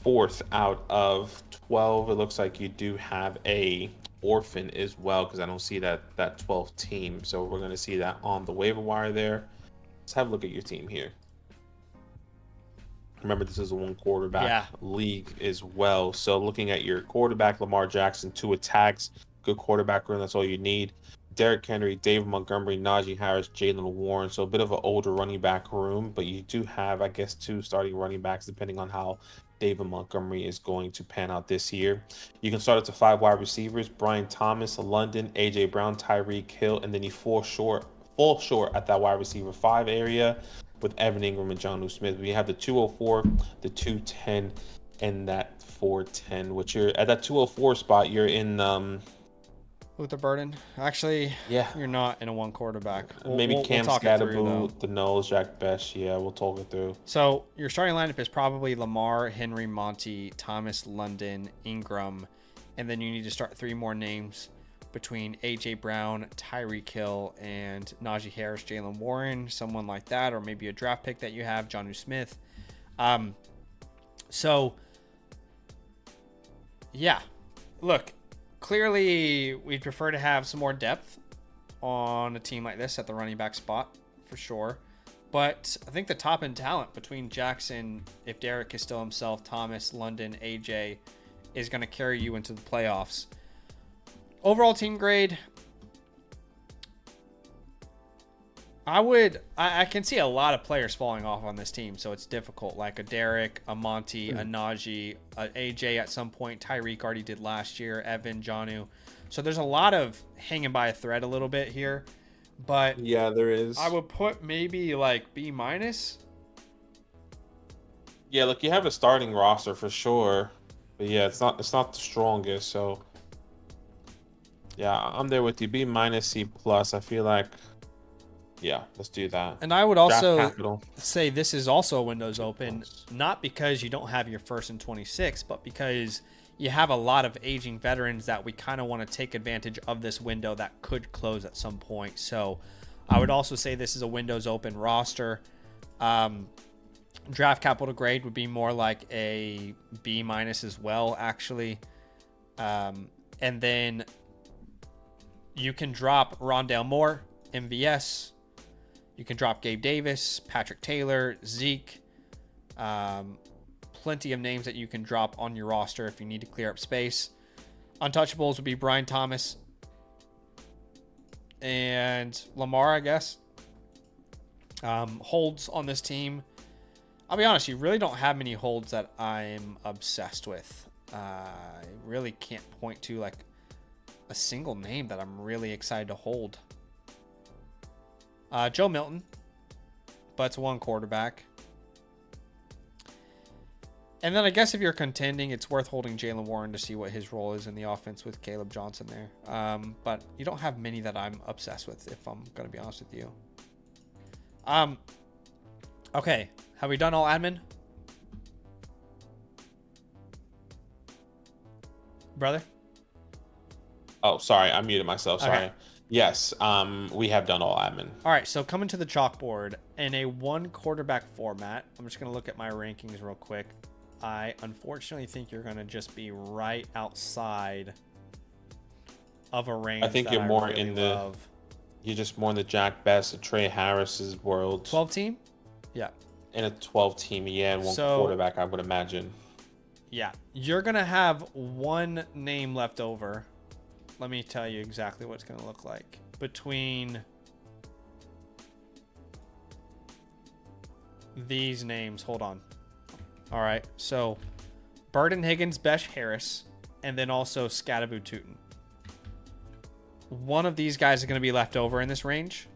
S2: fourth out of 12. It looks like you do have a orphan as well, because I don't see that 12th team. So we're going to see that on the waiver wire there. Let's have a look at your team here. Remember, this is a 1 quarterback league as well. So looking at your quarterback, Lamar Jackson, 2 attacks, good quarterback room. That's all you need. Derrick Henry, David Montgomery, Najee Harris, Jalen Warren. So a bit of an older running back room, but you do have, I guess, 2 starting running backs, depending on how David Montgomery is going to pan out this year. You can start up to 5 wide receivers: Brian Thomas, London, AJ Brown, Tyreek Hill, and then you fall short at that wide receiver 5 area. with Evan Ingram and Jonnu Smith. We have the 204, the 210, and that 410. Which you're at that 204 spot. You're in
S1: Luther Burden. Actually,
S2: yeah,
S1: you're not in a one quarterback.
S2: maybe Cam
S1: talk it through,
S2: Scatterbo, the Knowles, Jack Best. Yeah, we'll talk it through.
S1: So your starting lineup is probably Lamar, Henry, Monty, Thomas, London, Ingram, and then you need to start 3 more names between AJ Brown, Tyreek Hill, and Najee Harris, Jalen Warren, someone like that, or maybe a draft pick that you have, Jonnu Smith. So yeah, look, clearly we'd prefer to have some more depth on a team like this at the running back spot for sure. But I think the top end talent between Jackson, if Derek is still himself, Thomas, London, AJ, is going to carry you into the playoffs. Overall team grade, I can see a lot of players falling off on this team, so it's difficult. Like a Derek, a Monty, a Najee, a AJ at some point. Tyreek already did last year. Evan, Jonnu. So there's a lot of hanging by a thread a little bit here. But
S2: yeah, there is.
S1: I would put maybe like B minus.
S2: Yeah, look, you have a starting roster for sure, but yeah, it's not the strongest. So yeah, I'm there with you. B minus, C plus. I feel like, yeah, let's do that.
S1: And I would also say this is also a Windows Open, not because you don't have your first and 26, but because you have a lot of aging veterans that we kind of want to take advantage of this window that could close at some point. So I would also say this is a Windows Open roster. Draft capital grade would be more like a B minus as well, actually. And then you can drop Rondale Moore, MVS. You can drop Gabe Davis, Patrick Taylor, Zeke. Plenty of names that you can drop on your roster if you need to clear up space. Untouchables would be Brian Thomas and Lamar, I guess. Holds on this team, I'll be honest, you really don't have many holds that I'm obsessed with. I really can't point to like a single name that I'm really excited to hold. Joe Milton, but it's one quarterback. And then I guess if you're contending, it's worth holding Jalen Warren to see what his role is in the offense with Caleb Johnson there. But you don't have many that I'm obsessed with, if I'm going to be honest with you. Okay. Have we done all admin? Brother?
S2: Oh, sorry. I muted myself. Sorry.
S1: Okay.
S2: Yes, we have done all admin.
S1: All right, so coming to the chalkboard in a one quarterback format, I'm just going to look at my rankings real quick. I unfortunately think you're going to just be right outside of a range.
S2: I think you're more
S1: really
S2: in the
S1: love.
S2: You're just more in the Jack Best, the Trey Harris's world.
S1: 12 team? Yeah.
S2: In a 12 team, yeah, and one quarterback, I would imagine.
S1: Yeah. You're going to have one name left over. Let me tell you exactly what it's going to look like. Between these names, hold on. All right, so Burden, Higgins, Besh, Harris, and then also Scatterbo, Tootin. One of these guys is going to be left over in this range.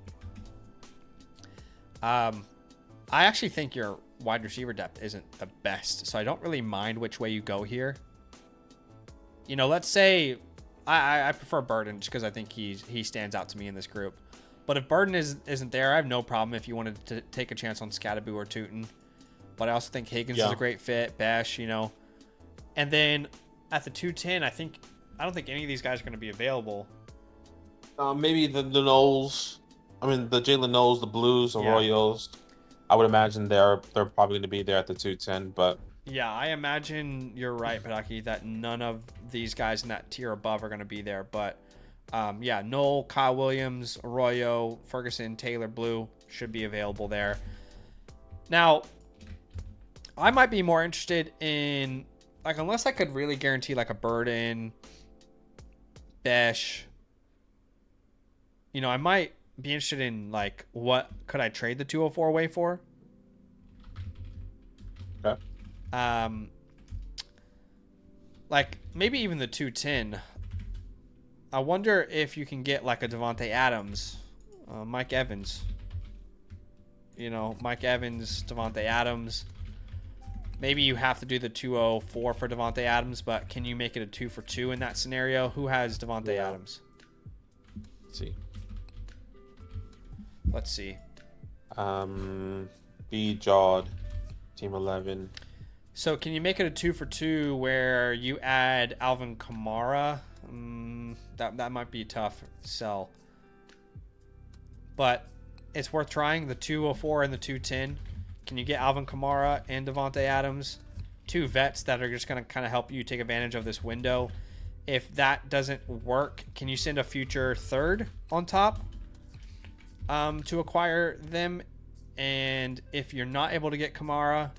S1: I actually think your wide receiver depth isn't the best, so I don't really mind which way you go here. You know, let's say I prefer Burden just because I think he stands out to me in this group. But if Burden isn't there, I have no problem if you wanted to take a chance on Scatterbo or Tootin. But I also think Higgins is a great fit. Bash, you know. And then at the 210, I don't think any of these guys are going to be available.
S2: Maybe the Knowles. I mean, the Jalen Knowles, the Blues, the Royals. I would imagine they're probably going to be there at the 210. But
S1: yeah, I imagine you're right, Padaki, that none of these guys in that tier above are going to be there. But yeah, Knoll, Kyle Williams, Arroyo, Ferguson, Taylor, Blue should be available there. Now, I might be more interested in, like, unless I could really guarantee like a Burden, Besh, you know, I might be interested in like what could I trade the 204 away for?
S2: Okay.
S1: Like maybe even the 210. I wonder if you can get like a Devontae Adams, Mike Evans. Mike Evans, Devontae Adams. Maybe you have to do the 204 for Devontae Adams, but can you make it a 2 for 2 in that scenario? Who has Devontae Adams? Let's see.
S2: B. Jawed, Team 11.
S1: So can you make it a 2 for 2 where you add Alvin Kamara? That might be tough to sell. But it's worth trying. The 204 and the 210. Can you get Alvin Kamara and Devontae Adams? 2 vets that are just going to kind of help you take advantage of this window. If that doesn't work, can you send a future third on top to acquire them? And if you're not able to get Kamara,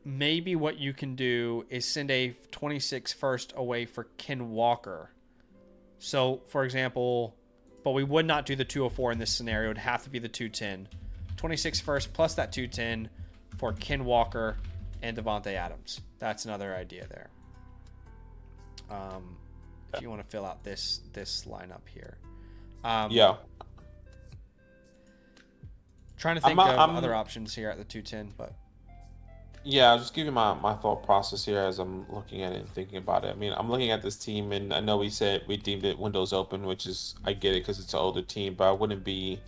S1: maybe what you can do is send a 26 first away for Ken Walker. So, for example, but we would not do the 204 in this scenario. It would have to be the 210. 26 first plus that 210 for Ken Walker and Devontae Adams. That's another idea there. If you want to fill out this lineup here. Trying to think of other options here at the 210, but
S2: yeah, I'll just give you my thought process here as I'm looking at it and thinking about it. I mean, I'm looking at this team, and I know we said we deemed it windows open, which is, I get it because it's an older team, but I wouldn't be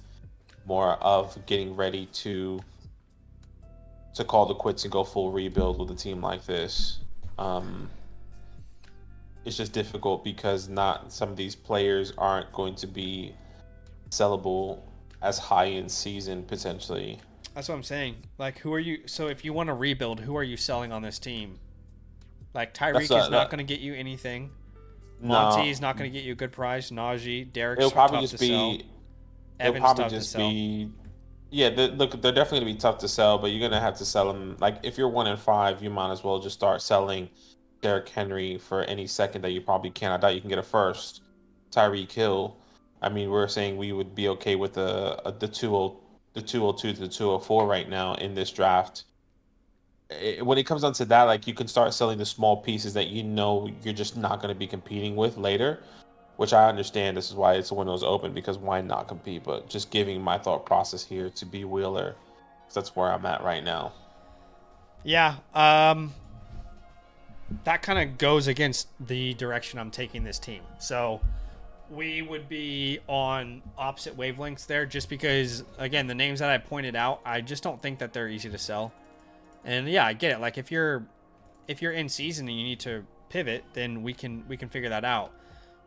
S2: more of getting ready to call the quits and go full rebuild with a team like this. It's just difficult because not some of these players aren't going to be sellable as high in season potentially.
S1: That's what I'm saying. Like, who are you? So if you want to rebuild, who are you selling on this team? Like, Tyreek is not going to get you anything. Monty is not going to get you a good price. Najee, Derek's
S2: it'll probably
S1: tough
S2: just
S1: to
S2: be.
S1: sell.
S2: It'll
S1: Evan's
S2: probably
S1: tough
S2: just
S1: to sell.
S2: be. Yeah, look, they're definitely gonna be tough to sell, but you're gonna have to sell them. Like, if you're 1-5, you might as well just start selling Derrick Henry for any second that you probably can. I doubt you can get a first. Tyreek Hill. I mean, we're saying we would be okay with the 202 to the 204 right now in this draft. When it comes down to that, like, you can start selling the small pieces that you're just not going to be competing with later, which I understand. This is why it's when it was open, because why not compete? But just giving my thought process here to B. Wheeler, because that's where I'm at right now.
S1: Yeah, that kind of goes against the direction I'm taking this team. So we would be on opposite wavelengths there, just because, again, the names that I pointed out, I just don't think that they're easy to sell. And yeah, I get it. Like, if you're in season and you need to pivot, then we can figure that out.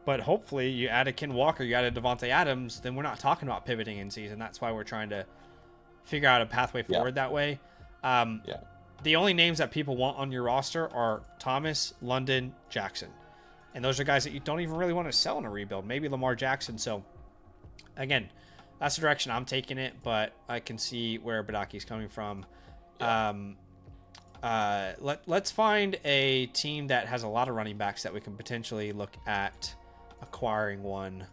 S1: But hopefully you add a Ken Walker, you add a Devontae Adams, then we're not talking about pivoting in season. That's why we're trying to figure out a pathway forward that way. The only names that people want on your roster are Thomas, London, Jackson. And those are guys that you don't even really want to sell in a rebuild. Maybe Lamar Jackson. So, again, that's the direction I'm taking it, but I can see where Badaki's coming from. Let's find a team that has a lot of running backs that we can potentially look at acquiring one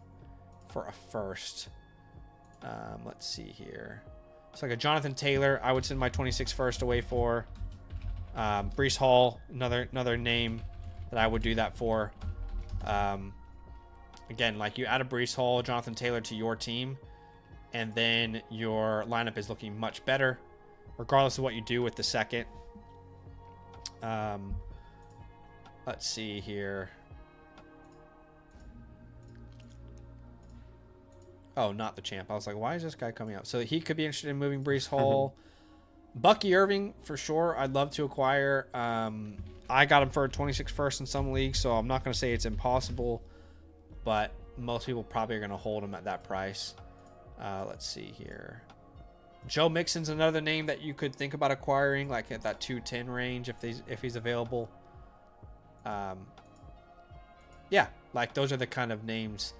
S1: for a first. Let's see here. It's like a Jonathan Taylor. I would send my 26 first away for. Breece Hall, another name that I would do that for. Again, like, you add a Breece Hall, Jonathan Taylor to your team, and then your lineup is looking much better, regardless of what you do with the second. Let's see here. Oh, not the champ. I was like, why is this guy coming up? So he could be interested in moving Breece Hall. Bucky Irving, for sure, I'd love to acquire. I got him for a 26 first in some leagues, so I'm not going to say it's impossible, but most people probably are going to hold him at that price. Let's see here. Joe Mixon's another name that you could think about acquiring, like at that 210 range if he's available. Yeah, like, those are the kind of names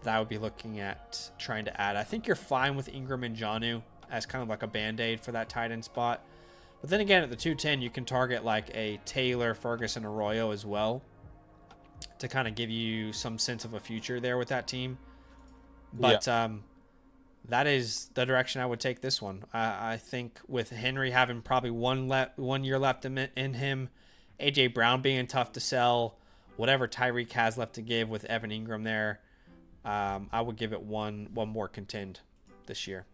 S1: that I would be looking at trying to add. I think you're fine with Ingram and Jonnu as kind of like a band-aid for that tight end spot. But then again, at the 210, you can target like a Taylor, Ferguson, Arroyo as well to kind of give you some sense of a future there with that team. But that is the direction I would take this one. I think with Henry having probably 1 year left in him, A.J. Brown being tough to sell, whatever Tyreek has left to give with Evan Ingram there, I would give it one more contend this year.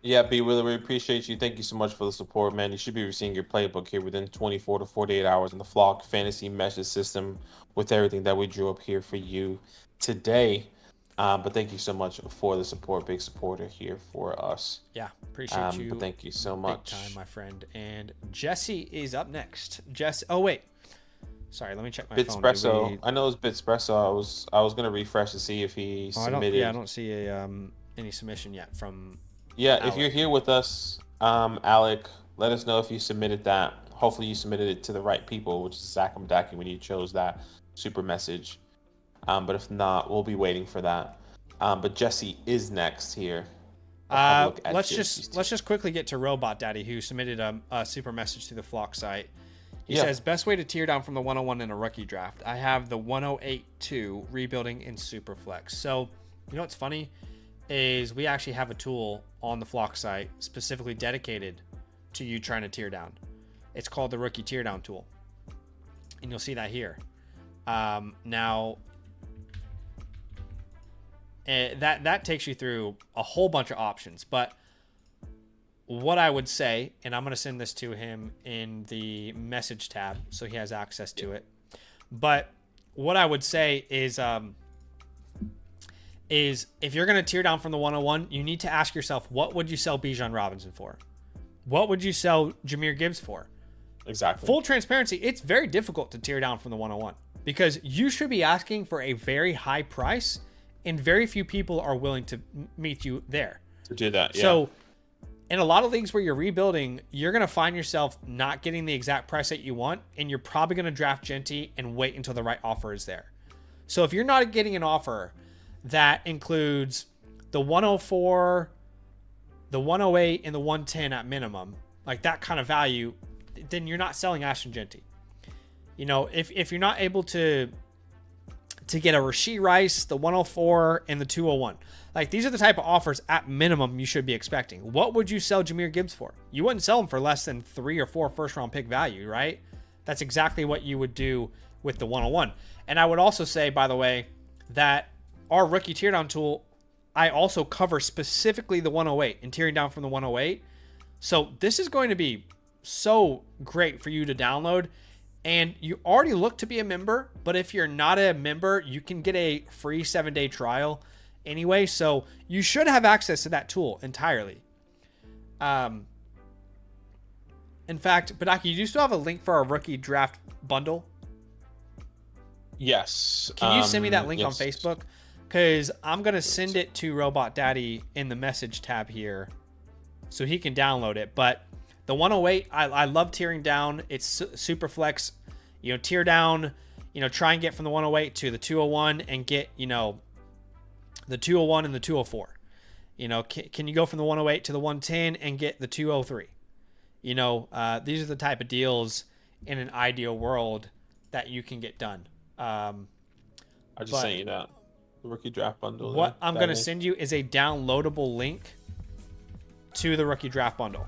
S2: Yeah, B, really appreciate you. Thank you so much for the support, man. You should be receiving your playbook here within 24 to 48 hours in the Flock Fantasy Message System with everything that we drew up here for you today. But thank you so much for the support. Big supporter here for us.
S1: Yeah, appreciate you.
S2: But thank you so much.
S1: Big time, my friend. And Jesse is up next. Oh, wait. Sorry, let me check my phone.
S2: Bitspresso. I know it's Bitspresso. I was gonna refresh to see if he submitted.
S1: I don't see any submission yet from.
S2: Yeah,
S1: Alec.
S2: If you're here with us, Alec, let us know if you submitted that. Hopefully, you submitted it to the right people, which is Zach Mdaki when you chose that super message. But if not, we'll be waiting for that. But Jesse is next here.
S1: Let's just quickly get to Robot Daddy, who submitted a super message to the Flock site. He says, best way to tier down from the 101 in a rookie draft. I have the 108-2 rebuilding in Superflex. So, you know what's funny is we actually have a tool on the Flock site specifically dedicated to you trying to tier down. It's called the rookie tier down tool. And you'll see that here. Now, that takes you through a whole bunch of options, but what I would say, and I'm going to send this to him in the message tab so he has access to it. But what I would say is if you're going to tier down from the 101, you need to ask yourself, what would you sell Bijan Robinson for? What would you sell Jahmyr Gibbs for?
S2: Exactly.
S1: Full transparency, it's very difficult to tier down from the 101 because you should be asking for a very high price and very few people are willing to meet you there.
S2: To do that, yeah.
S1: So in a lot of leagues where you're rebuilding, you're going to find yourself not getting the exact price that you want, and you're probably going to draft Genty and wait until the right offer is there. So if you're not getting an offer that includes the 104, the 108, and the 110 at minimum, like that kind of value, then you're not selling Ashton Genty. You know, if you're not able to get a Rashee Rice, the 104, and the 201. Like, these are the type of offers at minimum you should be expecting. What would you sell Jahmyr Gibbs for? You wouldn't sell him for less than 3 or 4 first-round pick value, right? That's exactly what you would do with the 101. And I would also say, by the way, that our rookie tier down tool, I also cover specifically the 108 and tearing down from the 108. So this is going to be so great for you to download. And you already look to be a member, but if you're not a member, you can get a free 7-day trial anyway. So you should have access to that tool entirely. In fact, Badaki, you still have a link for our rookie draft bundle?
S2: Yes.
S1: Can you send me that link on Facebook? Because I'm going to send it to Robot Daddy in the message tab here so he can download it. But the 108, I love tearing down. It's super flex. You know, tier down, you know, try and get from the 108 to the 201 and get, you know, the 201 and the 204. You know, can you go from the 108 to the 110 and get the 203? You know, these are the type of deals in an ideal world that you can get done.
S2: I just sent you that rookie draft bundle.
S1: What I'm going to send you is a downloadable link to the rookie draft bundle.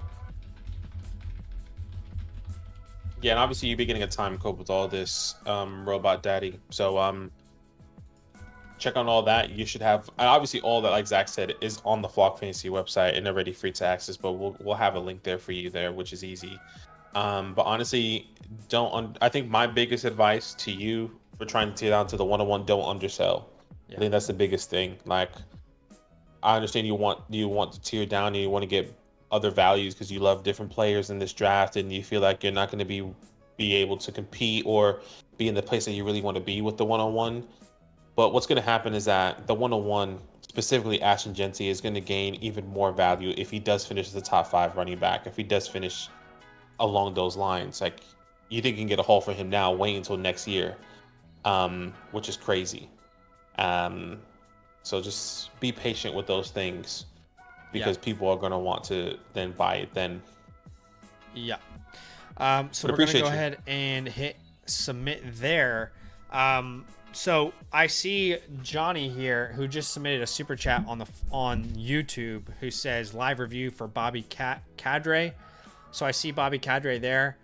S2: Yeah, and obviously you'll be getting a time code with all this, Robot Daddy. So check on all that. You should have, obviously all that, like Zach said, is on the Flock Fantasy website and already free to access, but we'll have a link there for you there, which is easy. But honestly, I think my biggest advice to you for trying to tear down to the 101, don't undersell. Yeah. I think that's the biggest thing. Like, I understand you want to tear down and you want to get other values because you love different players in this draft and you feel like you're not going to be able to compete or be in the place that you really want to be with the 101. But what's going to happen is that the 101, specifically Ashton Genty, is going to gain even more value if he does finish as the top 5 running back, if he does finish along those lines. Like, you think you can get a haul for him now, wait until next year, which is crazy. So just be patient with those things because people are going to want to then buy it then. Yeah. So we're going to go ahead
S1: and hit submit there. So I see Johnny here who just submitted a super chat on YouTube who says live review for Bobby Cadre. So I see Bobby Cadre there.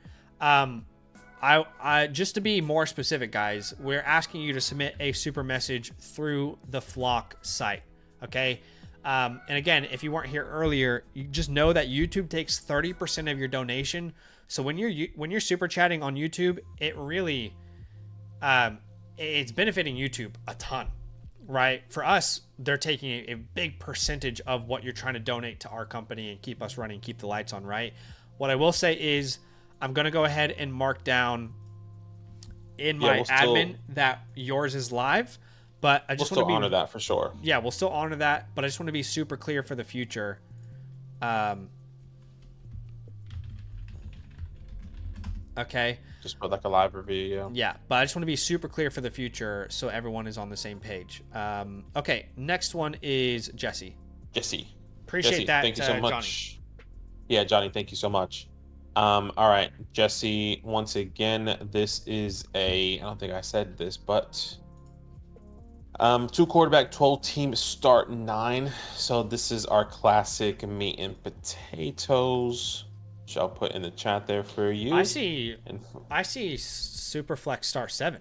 S1: I just to be more specific, guys, we're asking you to submit a super message through the Flock site. Okay. And again, if you weren't here earlier, you just know that YouTube takes 30% of your donation. So when you're super chatting on YouTube, it really, it's benefiting YouTube a ton, right? For us, they're taking a big percentage of what you're trying to donate to our company and keep us running, keep the lights on, right? What I will say is I'm going to go ahead and mark down in my admin that yours is live. But I just want to
S2: honor that for sure.
S1: Yeah, we'll still honor that, but I just want to be super clear for the future. Okay.
S2: Just put like a live review. Yeah.
S1: Yeah, but I just want to be super clear for the future so everyone is on the same page. Okay, next one is Jesse. Appreciate that.
S2: Thank you so much. Johnny. Yeah, Johnny, thank you so much. All right, Jesse. Once again, this is I don't think I said this, but. 2 quarterback, 12 team, start 9. So this is our classic meat and potatoes, which I'll put in the chat there for you.
S1: I see Superflex start 7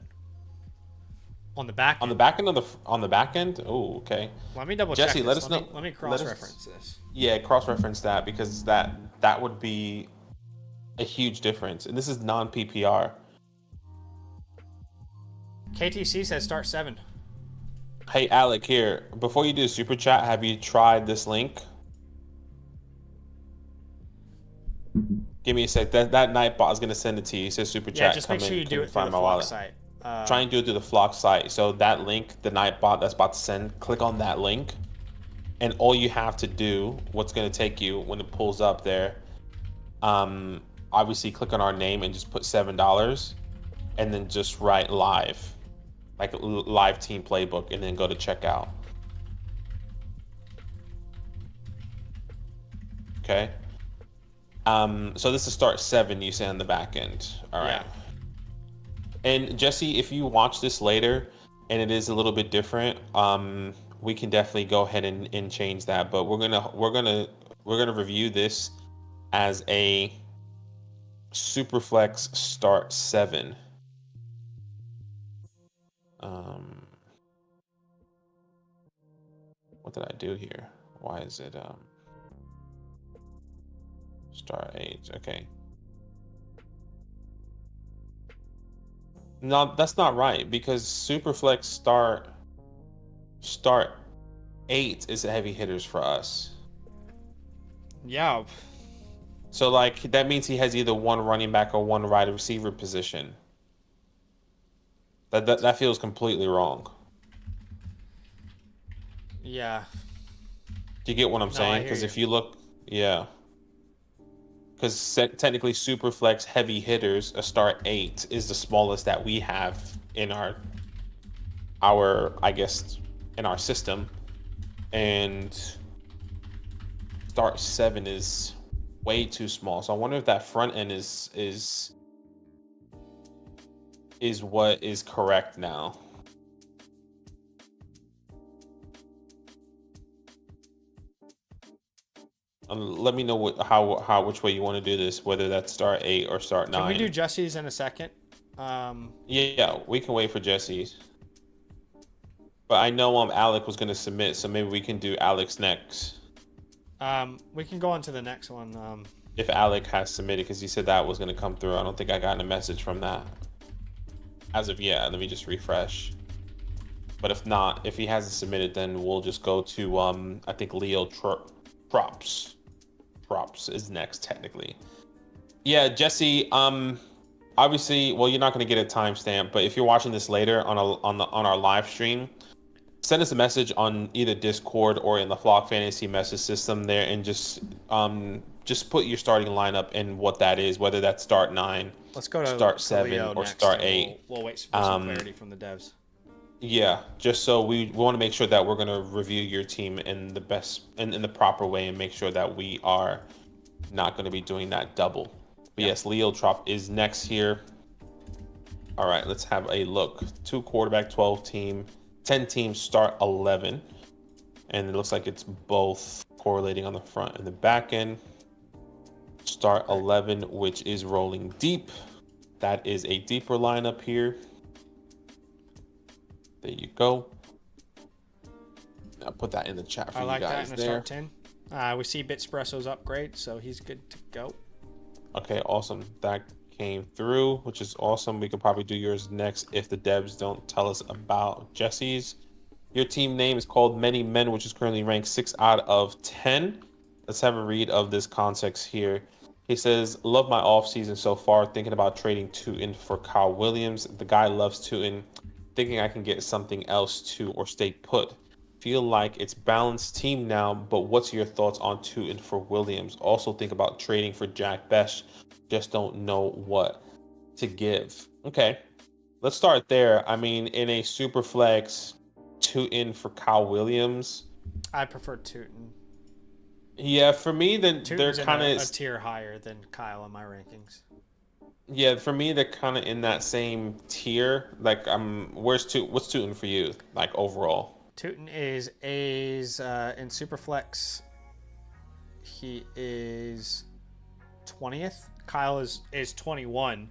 S1: on the back end.
S2: On the back end. Oh, okay.
S1: Let me double
S2: Jesse,
S1: check.
S2: let us know.
S1: Let me cross-reference this.
S2: Yeah, cross-reference that because that would be a huge difference, and this is non-PPR.
S1: KTC says start 7.
S2: Hey, Alec, here. Before you do the super chat, have you tried this link? Give me a sec. That Nightbot is going to send it to you. He says super chat.
S1: Yeah, just make sure you do it through the Flock site.
S2: Try and do it through the Flock site. So that link, the Nightbot that's about to send, click on that link. And all you have to do, what's going to take you when it pulls up there, obviously click on our name and just put $7. And then just write live. Like live team playbook, and then go to checkout. Okay. So this is start 7, you say on the back end. All right. Yeah. And Jesse, if you watch this later and it is a little bit different, we can definitely go ahead and change that. But we're gonna review this as a Superflex start 7. What did I do here? Why is it star 8? Okay. No, that's not right because Superflex start 8 is heavy hitters for us.
S1: Yeah.
S2: So like that means he has either one running back or one wide receiver position. That feels completely wrong.
S1: Yeah.
S2: Do you get what I'm saying? Because if you look, yeah. Because technically, Superflex heavy hitters, a start 8 is the smallest that we have in our I guess in our system, and start 7 is way too small. So I wonder if that front end is what is correct now. Let me know which way you want to do this, whether that's start 8 or start 9.
S1: Can we do Jesse's in a second?
S2: Yeah, we can wait for Jesse's. But I know Alec was going to submit, so maybe we can do Alec's next.
S1: We can go on to the next one.
S2: If Alec has submitted, because he said that was going to come through. I don't think I got a message from that. As of yet, let me just refresh. But if not, if he hasn't submitted, then we'll just go to, I think Leo Props is next, technically. Yeah, Jesse, obviously, well, you're not going to get a timestamp, but if you're watching this later on our live stream, send us a message on either Discord or in the Flock Fantasy message system there, and just put your starting lineup and what that is, whether that's start 9,
S1: let's go to
S2: start 7, or start 8.
S1: We'll wait for some clarity from the devs.
S2: Yeah, just so we want to make sure that we're going to review your team in the best in the proper way and make sure that we are not going to be doing that double. But yes, Leo Trop is next here. All right, let's have a look. 2 quarterback, 12 team, 10 team, start 11. And it looks like it's both correlating on the front and the back end. Start 11, which is rolling deep. That is a deeper lineup here. There you go. I'll put that in the chat for you guys. I like that in the start
S1: 10. We see Bitspresso's upgrade, so he's good to go.
S2: Okay, awesome. That came through, which is awesome. We could probably do yours next if the devs don't tell us about Jesse's. Your team name is called Many Men, which is currently ranked 6 out of 10. Let's have a read of this context here. He says, love my offseason so far, thinking about trading Tootin for Kyle Williams. The guy loves Tootin, thinking I can get something else too or stay put. Feel like it's balanced team now, but what's your thoughts on Tootin for Williams? Also think about trading for Jack Besh. Just don't know what to give. Okay, let's start there. I mean, in a super flex, Tootin for Kyle Williams.
S1: I prefer Tootin.
S2: Yeah, for me, then
S1: Tootin's
S2: they're kind of
S1: a tier higher than Kyle in my rankings.
S2: Yeah, for me, they're kind of in that same tier. Like, what's Tootin for you? Like overall,
S1: Tootin is in Superflex. He is 20th. Kyle is 21,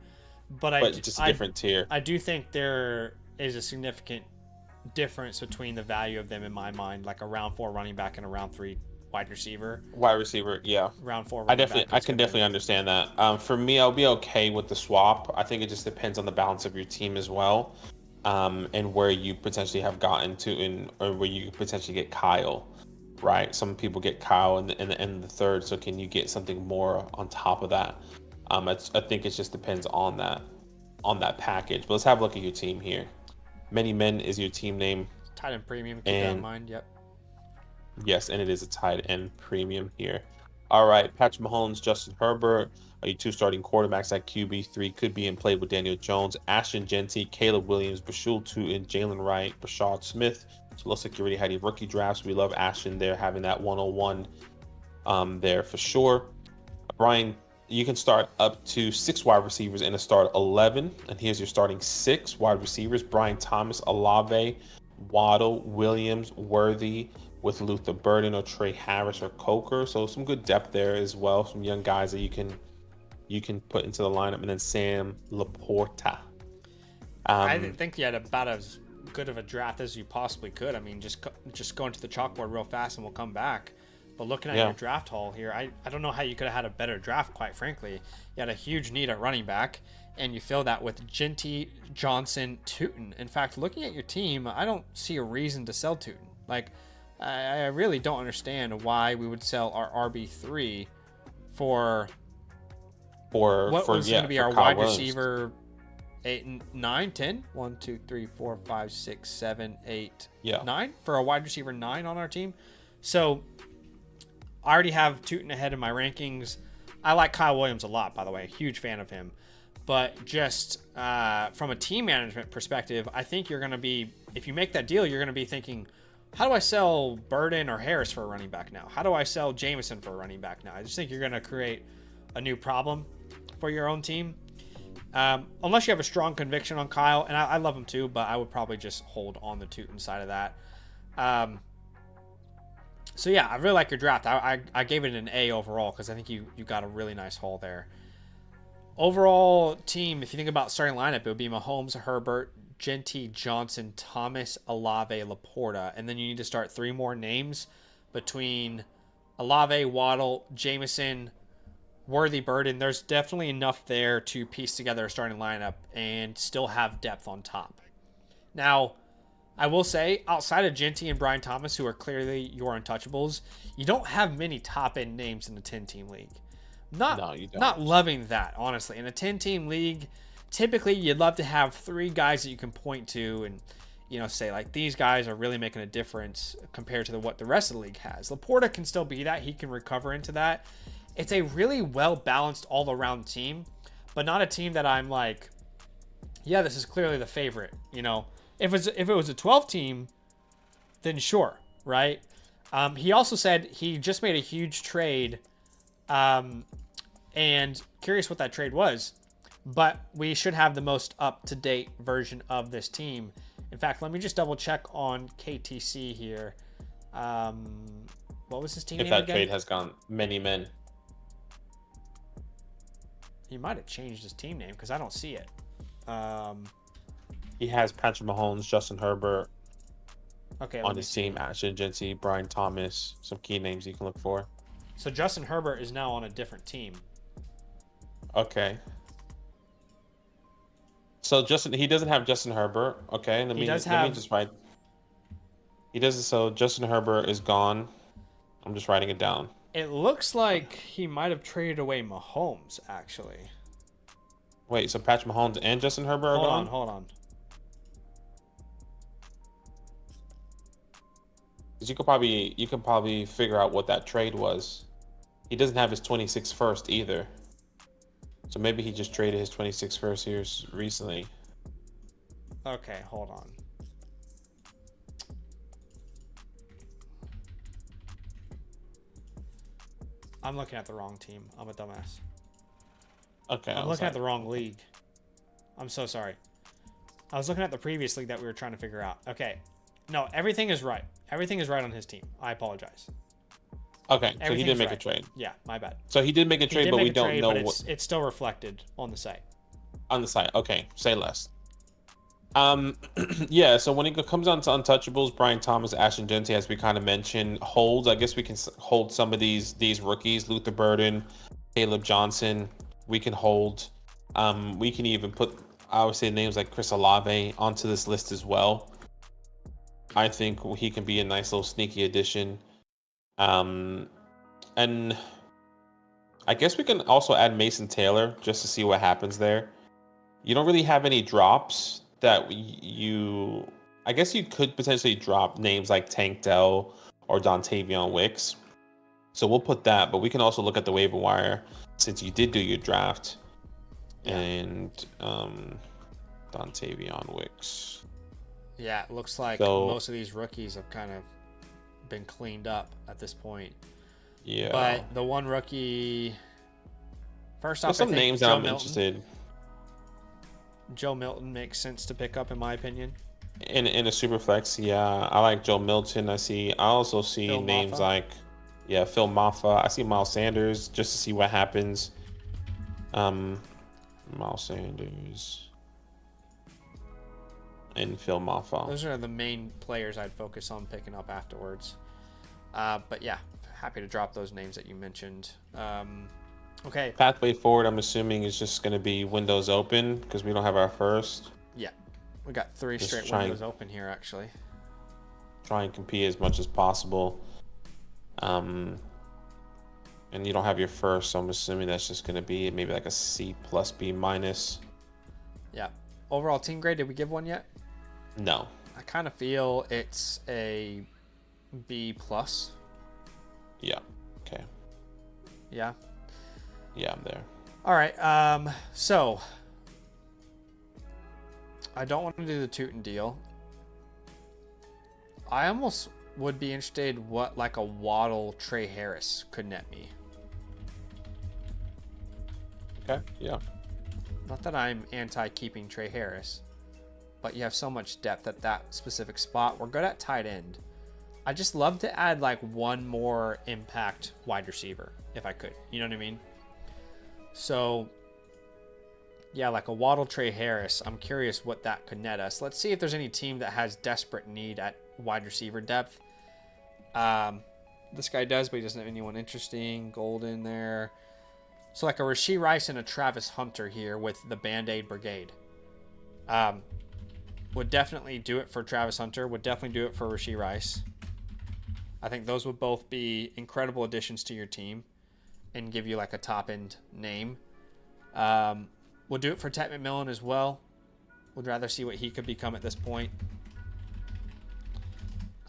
S1: but
S2: just a different tier.
S1: I do think there is a significant difference between the value of them in my mind, like a round 4 running back and a round 3 wide receiver.
S2: Yeah.
S1: Round 4.
S2: I can definitely understand that. For me, I'll be okay with the swap. I think it just depends on the balance of your team as well, and where you potentially have gotten to, or where you potentially get Kyle. Right. Some people get Kyle in the end of the third. So can you get something more on top of that? I think it just depends on that package. But let's have a look at your team here. Many Men is your team name.
S1: Tight end premium. Keep that in mind. Yep.
S2: Yes, and it is a tight end premium here. All right, Patrick Mahomes, Justin Herbert are your 2 starting quarterbacks at QB3. Could be in play with Daniel Jones, Ashton Genty, Caleb Williams, Bashul Tootin, Jalen Wright, Brashad Smith. So it looks like you already had your rookie drafts. We love Ashton there, having that 101 there for sure. Brian, you can start up to 6 wide receivers in a start 11. And here's your starting 6 wide receivers: Brian Thomas, Olave, Waddle, Williams, Worthy, with Luther Burden or Trey Harris or Coker. So some good depth there as well. Some young guys that you can put into the lineup. And then Sam Laporta.
S1: I think you had about as good of a draft as you possibly could. I mean, just go into the chalkboard real fast and we'll come back. But looking at your draft haul here, I don't know how you could have had a better draft, quite frankly. You had a huge need at running back, and you fill that with Genty, Johnson, Tootin. In fact, looking at your team, I don't see a reason to sell Tootin. Like, I really don't understand why we would sell our RB3 for what was going to be our wide receiver 8 and 9, 10. 1, 2, 3, 4, 5, 6, 7, 8, 9 for a wide receiver 9 on our team. So I already have Tootin ahead in my rankings. I like Kyle Williams a lot, by the way. Huge fan of him. But just from a team management perspective, I think you're going to be, if you make that deal, you're going to be thinking, how do I sell Burden or Harris for a running back now? How do I sell Jameson for a running back now? I just think you're going to create a new problem for your own team. Unless you have a strong conviction on Kyle, and I love him too, but I would probably just hold on the Tootin side of that. So yeah, I really like your draft. I gave it an A overall because I think you got a really nice haul there. Overall team, if you think about starting lineup, it would be Mahomes, Herbert, Genty, Johnson, Thomas, Olave, Laporta, and then you need to start 3 more names between Olave, Waddle, Jameson, Worthy, Burden. There's definitely enough there to piece together a starting lineup and still have depth on top. Now, I will say, outside of Genty and Brian Thomas, who are clearly your untouchables, you don't have many top-end names in a 10-team league. No, you don't. Not loving that, honestly. In a 10-team league, typically you'd love to have 3 guys that you can point to and, say, like, these guys are really making a difference compared to what the rest of the league has. Laporta can still be that. He can recover into that. It's a really well-balanced all-around team, but not a team that I'm like, yeah, this is clearly the favorite, If it was a 12 team, then sure, right? He also said he just made a huge trade, and curious what that trade was. But we should have the most up-to-date version of this team. In fact, let me just double check on KTC here. What was his team name again?
S2: If that trade has gone Many Men.
S1: He might have changed his team name because I don't see it.
S2: He has Patrick Mahomes, Justin Herbert
S1: Okay,
S2: on his team, Ashton Genty, Brian Thomas, some key names you can look for.
S1: So Justin Herbert is now on a different team.
S2: Okay. So he doesn't have Justin Herbert. Okay, let me just write. He doesn't. So Justin Herbert is gone. I'm just writing it down.
S1: It looks like he might have traded away Mahomes, actually.
S2: Wait, so Patrick Mahomes and Justin Herbert are gone?
S1: Hold on.
S2: Because you can probably figure out what that trade was. He doesn't have his 26th first either. So maybe he just traded his 26th first here recently.
S1: Okay, hold on. I'm looking at the wrong team. I'm a dumbass.
S2: Okay.
S1: I'm looking at the wrong league. I'm so sorry. I was looking at the previous league that we were trying to figure out. Okay. No, everything is right. Everything is right on his team. I apologize.
S2: Okay, so he did make a trade.
S1: Yeah, my bad.
S2: So he did make a trade, but we don't know
S1: what. It's still reflected on the site.
S2: On the site. Okay, say less. Yeah, so when it comes on to untouchables, Brian Thomas, Ashton Genty, as we kind of mentioned, holds. I guess we can hold some of these rookies, Luther Burden, Caleb Johnson. We can hold. We can even put, I would say, names like Chris Olave onto this list as well. I think he can be a nice little sneaky addition. And I guess we can also add Mason Taylor just to see what happens there. You don't really have any drops that I guess you could potentially drop names like Tank Dell or Dontavion Wicks. So we'll put that, but we can also look at the waiver wire since you did do your draft. Yeah. And Dontavion Wicks.
S1: Yeah, it looks like most of these rookies have kind of been cleaned up at this point.
S2: Yeah.
S1: But the one rookie, first off,
S2: there's some names that I'm interested.
S1: Joe Milton makes sense to pick up, in my opinion.
S2: In a super flex, yeah, I like Joe Milton. I also see
S1: Phil
S2: names
S1: Maffa.
S2: like, yeah, Phil Maffa. I see Miles Sanders just to see what happens. Miles Sanders and Phil Maffa.
S1: Those are the main players I'd focus on picking up afterwards. But yeah, happy to drop those names that you mentioned. Okay.
S2: Pathway forward, I'm assuming, is just going to be windows open because we don't have our first.
S1: Yeah. We got 3 straight windows open here, actually.
S2: Try and compete as much as possible. And you don't have your first, so I'm assuming that's just going to be maybe like a C plus B minus.
S1: Yeah. Overall team grade, did we give one yet?
S2: No.
S1: I kind of feel it's a B plus.
S2: Yeah. Okay.
S1: Yeah.
S2: Yeah, I'm there.
S1: All right. So I don't want to do the Tootin deal. I almost would be interested what like a Waddle Trey Harris could net me.
S2: Okay. Yeah.
S1: Not that I'm anti keeping Trey Harris, but you have so much depth at that specific spot. We're good at tight end. I just love to add like one more impact wide receiver if I could. You know what I mean? So yeah, like a Waddle Trey Harris. I'm curious what that could net us. Let's see if there's any team that has desperate need at wide receiver depth. This guy does, but he doesn't have anyone interesting. Golden there. So like a Rashee Rice and a Travis Hunter here with the Band-Aid Brigade. Would definitely do it for Travis Hunter. Would definitely do it for Rashee Rice. I think those would both be incredible additions to your team and give you like a top-end name. We'll do it for Ted McMillan as well. Would rather see what he could become at this point.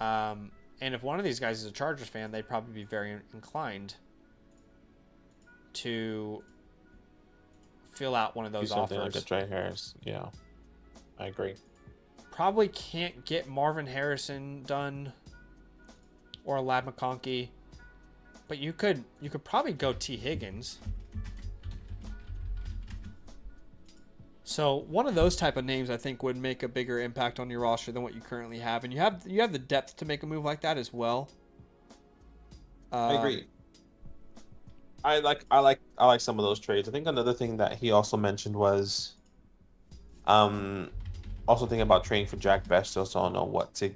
S1: And if one of these guys is a Chargers fan, they'd probably be very inclined to fill out one of those offers.
S2: Like a Trey Harris. Yeah, I agree.
S1: Probably can't get Marvin Harrison done or a Lad McConkey, but you could probably go T. Higgins. So one of those type of names I think would make a bigger impact on your roster than what you currently have, and you have the depth to make a move like that as well.
S2: I agree. I like some of those trades. I think another thing that he also mentioned was also thinking about trading for Jack Best. Also don't know what to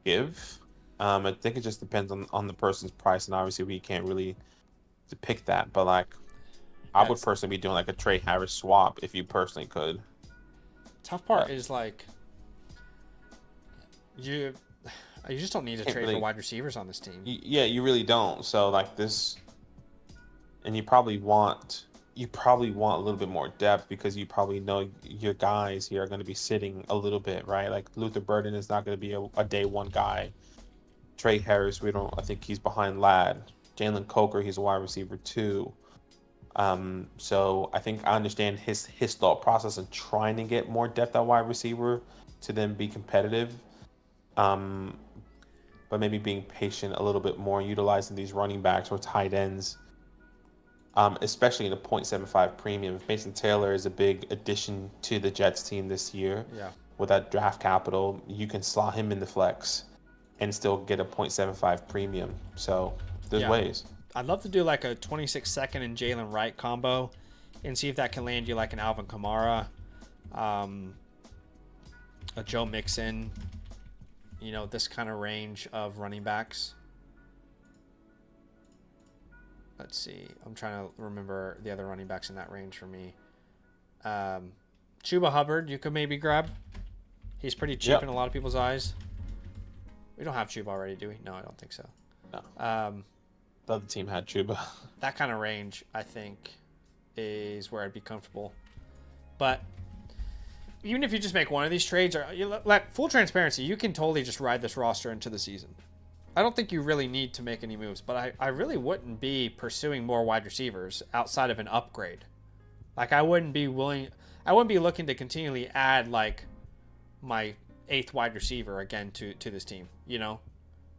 S2: give. I think it just depends on the person's price, and obviously we can't really depict that. But like, I would
S1: That's
S2: personally be doing like a Trey Harris swap if you personally could.
S1: tough part is like you just don't need to
S2: Can't
S1: trade
S2: really,
S1: for wide receivers on this team.
S2: yeah, you really don't. So like this, and you probably want a little bit more depth because you probably know your guys here are going to be sitting a little bit, right? Like Luther Burden is not going to be a day one guy. Trey Harris, I think he's behind Ladd. Jalen Coker, he's a wide receiver too. So I think I understand his thought process in trying to get more depth at wide receiver to then be competitive. Um, but maybe being patient a little bit more, utilizing these running backs or tight ends, especially in a 0.75 premium. If Mason Taylor is a big addition to the Jets team this year,
S1: Yeah.
S2: with that draft capital, you can slot him in the flex and still get a 0.75 premium. So there's ways.
S1: I'd love to do like a 26 second and Jalen Wright combo and see if that can land you like an Alvin Kamara, a Joe Mixon, this kind of range of running backs. Let's see. I'm trying to remember the other running backs in that range for me. Chuba Hubbard, you could maybe grab. He's pretty cheap in a lot of people's eyes. We don't have Chuba already, do we? No, I don't think so.
S2: No. The other team had Chuba.
S1: That kind of range, I think, is where I'd be comfortable. But even if you just make one of these trades, or like full transparency, you can totally just ride this roster into the season. I don't think you really need to make any moves, but I really wouldn't be pursuing more wide receivers outside of an upgrade. Like I wouldn't be looking to continually add like my 8th wide receiver again to this team,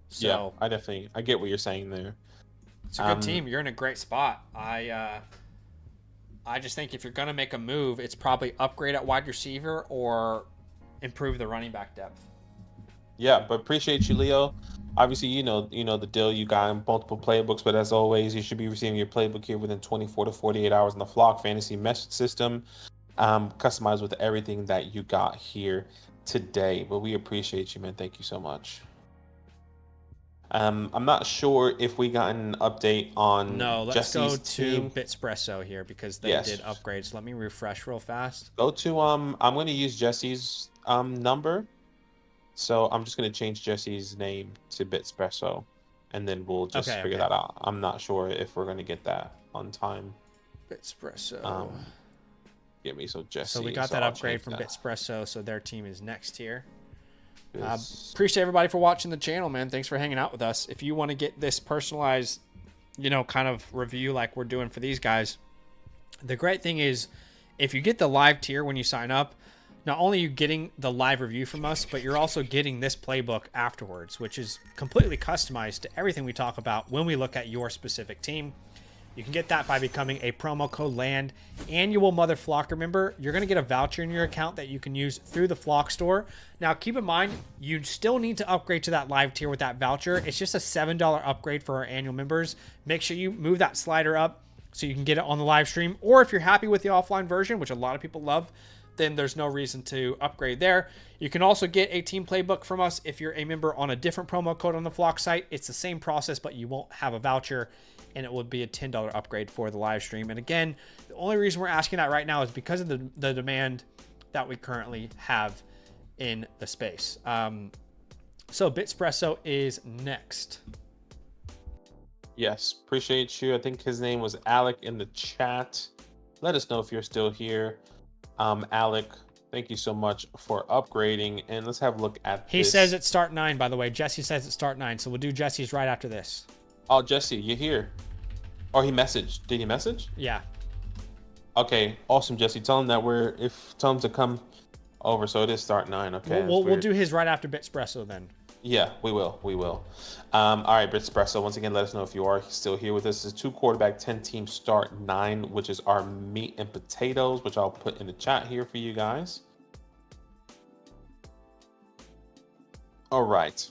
S1: So
S2: yeah, I get what you're saying there.
S1: It's a good team. You're in a great spot. I just think if you're gonna make a move, it's probably upgrade at wide receiver or improve the running back depth.
S2: Yeah, but appreciate you, Leo. Obviously, you know the deal. You got multiple playbooks, but as always, you should be receiving your playbook here within 24 to 48 hours in the Flock Fantasy message system, customized with everything that you got here today. But we appreciate you, man. Thank you so much. I'm not sure if we got an update on
S1: let's
S2: Jesse's
S1: go to
S2: team.
S1: Bitspresso here because they did upgrades. Let me refresh real fast.
S2: Go to I'm going to use Jesse's number. So I'm just going to change Jesse's name to Bitspresso, and then we'll just figure that out. I'm not sure if we're going to get that on time.
S1: Bitspresso.
S2: Get me so Jesse.
S1: So we got that upgrade from Bitspresso, so their team is next here. Appreciate everybody for watching the channel, man. Thanks for hanging out with us. If you want to get this personalized, kind of review like we're doing for these guys, the great thing is if you get the live tier when you sign up, not only are you getting the live review from us, but you're also getting this playbook afterwards, which is completely customized to everything we talk about when we look at your specific team. You can get that by becoming a promo code LAND annual Mother Flocker member. You're going to get a voucher in your account that you can use through the Flock store. Now, keep in mind, you still need to upgrade to that live tier with that voucher. It's just a $7 upgrade for our annual members. Make sure you move that slider up so you can get it on the live stream. Or if you're happy with the offline version, which a lot of people love, then there's no reason to upgrade there. You can also get a team playbook from us if you're a member on a different promo code on the Flock site. It's the same process, but you won't have a voucher, and it would be a $10 upgrade for the live stream. And again, the only reason we're asking that right now is because of the demand that we currently have in the space. So Bitspresso is next.
S2: Yes, appreciate you. I think his name was Alec in the chat. Let us know if you're still here. Alec, thank you so much for upgrading. And let's have a look at
S1: He says it's start 9, by the way. Jesse says it's start 9, so we'll do Jesse's right after this.
S2: Oh, Jesse, you're here. Or he messaged. Did he message?
S1: Yeah.
S2: Okay, awesome, Jesse. Tell him that tell him to come over. So it is start 9. Okay.
S1: We'll do his right after Bitspresso then.
S2: Yeah, we will. All right, Bitspresso. Once again, let us know if you are still here with us. This is 2 quarterback, 10 team start 9, which is our meat and potatoes, which I'll put in the chat here for you guys. All right.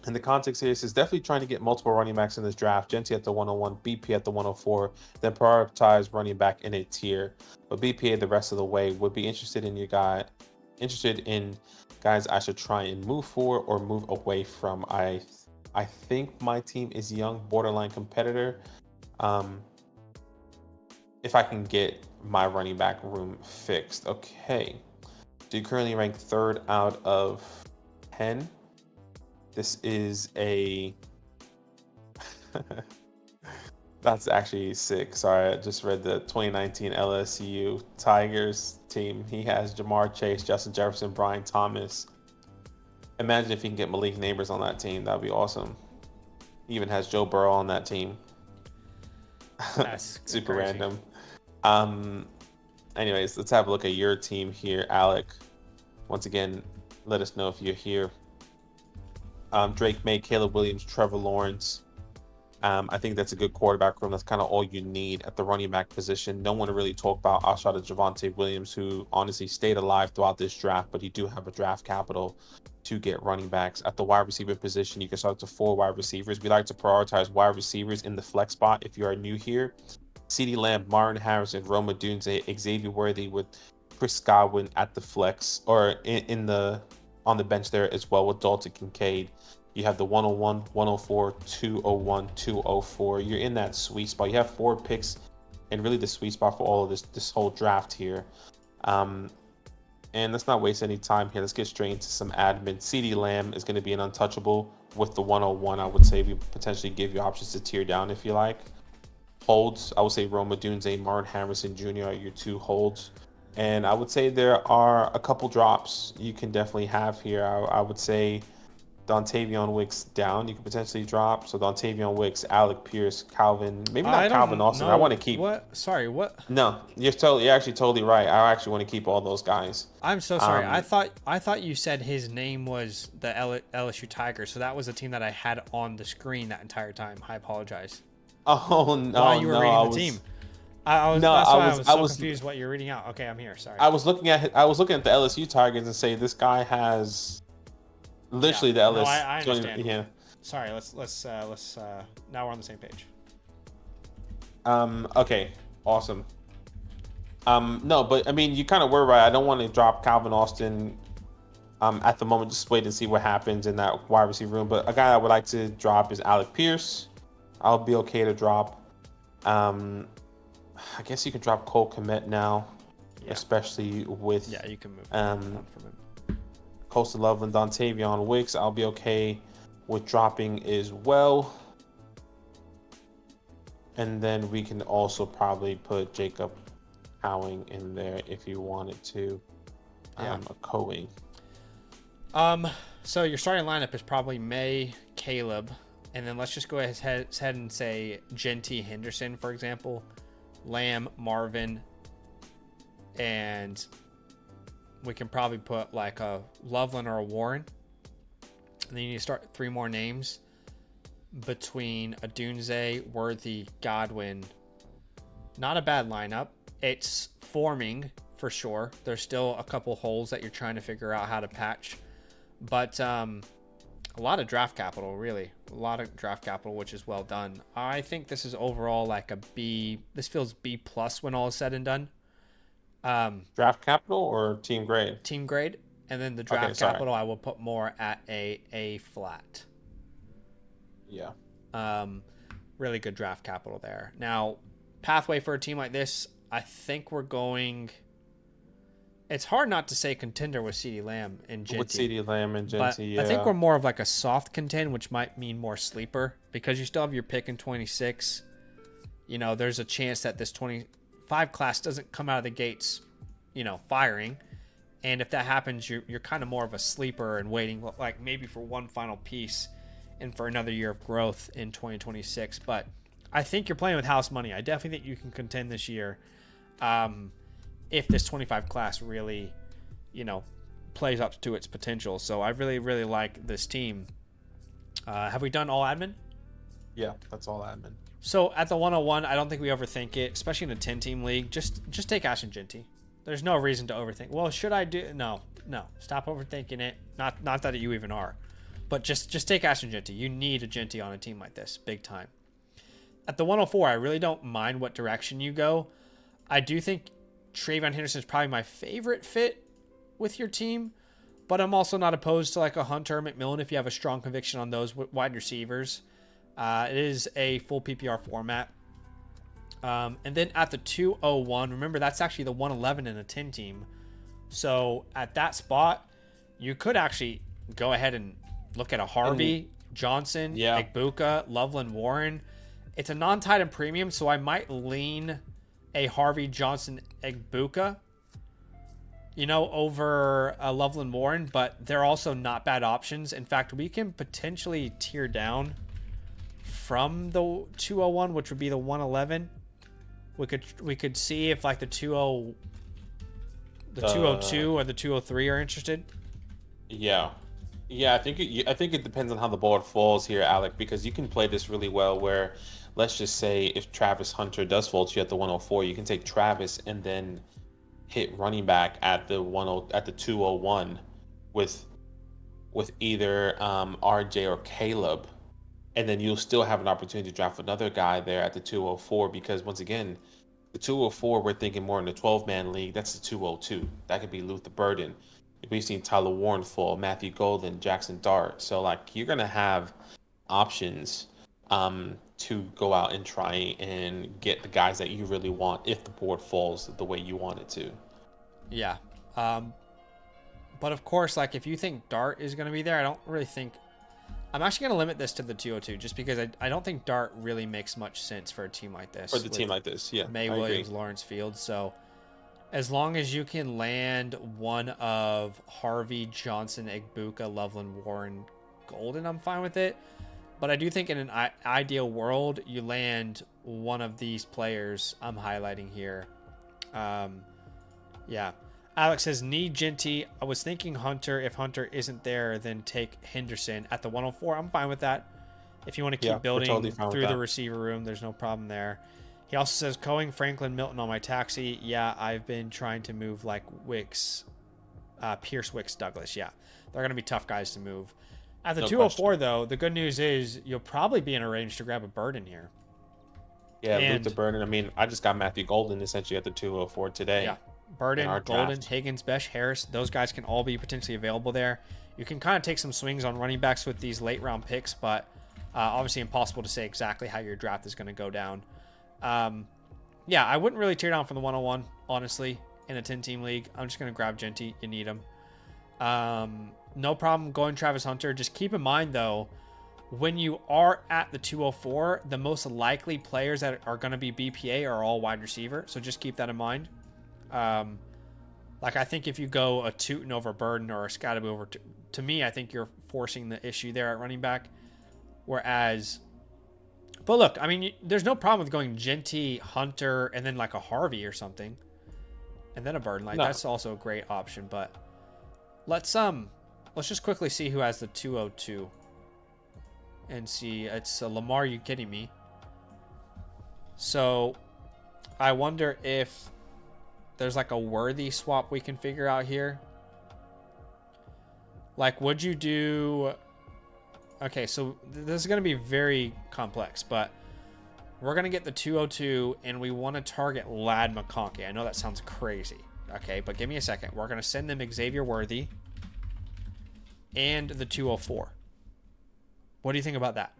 S2: And the context here is definitely trying to get multiple running backs in this draft. Genty at the 101, BP at the 104, then prioritize running back in a tier. But BPA the rest of the way. Would be interested in guys I should try and move for or move away from. I think my team is young, borderline competitor. If I can get my running back room fixed. Okay. So you currently rank 3rd out of 10. This is a that's actually sick. Sorry, I just read the 2019 LSU Tigers team. He has Jamar Chase, Justin Jefferson, Brian Thomas. Imagine if he can get Malik Neighbors on that team. That'd be awesome. He even has Joe Burrow on that team.
S1: That's
S2: super
S1: crazy.
S2: Random. Anyways, let's have a look at your team here, Alec. Once again, let us know if you're here. Drake May, Caleb Williams, Trevor Lawrence. I think that's a good quarterback room. That's kind of all you need at the running back position. No one to really talk about outside of Javonte Williams, who honestly stayed alive throughout this draft, but you do have a draft capital to get running backs. At the wide receiver position, you can start to 4 wide receivers. We like to prioritize wide receivers in the flex spot if you are new here. CeeDee Lamb, Martin Harrison, Rome Odunze, Xavier Worthy with Chris Godwin at the flex or on the bench there as well with Dalton Kincaid. You have the 101, 104, 201, 204. You're in that sweet spot. You have 4 picks and really the sweet spot for all of this whole draft here. And let's not waste any time here. Let's get straight into some admin. CeeDee Lamb is going to be an untouchable with the 101. I would say we potentially give you options to tier down if you like. Holds, I would say Rome Odunze, Martin Harrison Jr. are your 2 holds. And I would say there are a couple drops you can definitely have here. I would say Dontavion Wicks down. You could potentially drop. So Dontavion Wicks, Alec Pierce, Calvin. Maybe not Calvin Austin. I want to keep.
S1: What? Sorry, what?
S2: No, you're actually totally right. I actually want to keep all those guys.
S1: I'm so sorry. I thought you said his name was the LSU Tigers. So that was the team that I had on the screen that entire time. I apologize.
S2: Oh no!
S1: While you were reading the team. I was confused what you're reading out. Okay, I'm here. Sorry.
S2: I was looking at the LSU Tigers and say this guy has literally the LSU.
S1: No, I understand.
S2: Yeah.
S1: Sorry. Let's now we're on the same page.
S2: Okay. Awesome. No, but I mean, you kind of were right. I don't want to drop Calvin Austin. At the moment, just wait and see what happens in that wide receiver room. But a guy I would like to drop is Alec Pierce. I'll be okay to drop. I guess you can drop Cole Kmet now, especially with
S1: you can move on from him.
S2: Coastal Loveland, Dontavion Wicks. I'll be okay with dropping as well. And then we can also probably put Jacob Howing in there if you wanted to. A co-wing.
S1: So your starting lineup is probably May, Caleb, and then let's just go ahead and say Genty, Henderson, for example. Lamb, Marvin, and we can probably put like a Loveland or a Warren. And then you need to start 3 more names between Odunze, Worthy, Godwin. Not a bad lineup. It's forming for sure. There's still a couple holes that you're trying to figure out how to patch, but a lot of draft capital, really. A lot of draft capital, which is well done. I think this is overall like a B. This feels B+ when all is said and done.
S2: Draft capital or team grade?
S1: Team grade. And then the draft capital, I will put more at A flat.
S2: Yeah.
S1: Really good draft capital there. Now, pathway for a team like this, I think we're going... It's hard not to say contender with CeeDee Lamb and Genty.
S2: With CeeDee Lamb and Genty,
S1: but
S2: yeah.
S1: I think we're more of like a soft contend, which might mean more sleeper, because you still have your pick in 26. You know, there's a chance that this 25 class doesn't come out of the gates, firing. And if that happens, you're kind of more of a sleeper and waiting, like maybe for one final piece and for another year of growth in 2026. But I think you're playing with house money. I definitely think you can contend this year. If this 25 class really, plays up to its potential. So I really, really like this team. Have we done all admin?
S2: Yeah, that's all admin.
S1: So at the 101, I don't think we overthink it, especially in a 10-team league. Just take Ashton Genty. There's no reason to overthink. Well, should I do? No. Stop overthinking it. Not that you even are. But just take Ashton Jeanty. You need a Jeanty on a team like this, big time. At the 104, I really don't mind what direction you go. I do think Trayvon Henderson is probably my favorite fit with your team, but I'm also not opposed to like a Hunter or McMillan if you have a strong conviction on those wide receivers. It is a full PPR format. And then at the 201, remember that's actually the 111 in a 10 team. So at that spot, you could actually go ahead and look at a Harvey, Johnson, Egbuka, Loveland, Warren. It's a non-tight end premium, so I might lean a Harvey, Johnson, Egbuka, over a Loveland, Warren, but they're also not bad options. In fact, we can potentially tier down from the 201, which would be the 111. We could see if like the 202 or the 203 are interested.
S2: Yeah, I think it depends on how the board falls here, Alec, because you can play this really well where, let's just say if Travis Hunter does fall to you at the 104, you can take Travis and then hit running back at the 201 with either RJ or Caleb, and then you'll still have an opportunity to draft another guy there at the 204, because once again, the 204, we're thinking more in the 12-man league. That's the 202. That could be Luther Burden. We've seen Tyler Warren fall, Matthew Golden, Jackson Dart. So like you're gonna have options to go out and try and get the guys that you really want if the board falls the way you want it to.
S1: Yeah. But of course, like if you think Dart is going to be there, I don't really think... I'm actually going to limit this to the 202 just because I don't think Dart really makes much sense for a team like this.
S2: For the team like this, yeah.
S1: May Williams, Lawrence Fields. So as long as you can land one of Harvey, Johnson, Egbuka, Loveland, Warren, Golden, I'm fine with it. But I do think in an ideal world, you land one of these players I'm highlighting here. Yeah. Alex says, need Jeanty. I was thinking Hunter. If Hunter isn't there, then take Henderson. At the 104, I'm fine with that. If you want to keep building totally through the receiver room, there's no problem there. He also says, Coing, Franklin, Milton on my taxi. Yeah, I've been trying to move like Wicks, Pierce, Wicks, Douglas. Yeah, they're going to be tough guys to move. At the 204, though, the good news is you'll probably be in a range to grab a Burden here.
S2: Yeah, Luther Burden. I mean, I just got Matthew Golden essentially at the 204 today.
S1: Yeah, Burden, Golden, Higgins, Besh, Harris. Those guys can all be potentially available there. You can kind of take some swings on running backs with these late round picks, but obviously impossible to say exactly how your draft is going to go down. Yeah, I wouldn't really tear down from the 101, honestly, in a 10-team league. I'm just going to grab Jeanty. You need him. No problem going Travis Hunter. Just keep in mind, though, when you are at the 204, the most likely players that are going to be BPA are all wide receiver. So just keep that in mind. Like I think if you go a Tootin over Burden or a Scottaboo over, to me, I think you're forcing the issue there at running back. Whereas, but look, I mean, there's no problem with going Jeanty, Hunter, and then like a Harvey or something, and then a Burden. Like that's also a great option. But let's just quickly see who has the 202 and see. It's Lamar. You kidding me? So I wonder if there's like a worthy swap we can figure out here. Like, would you do... Okay, so this is going to be very complex, but we're going to get the 202 and we want to target Ladd McConkey. I know that sounds crazy. Okay, but give me a second. We're going to send them Xavier Worthy and the 204. What do you think about that?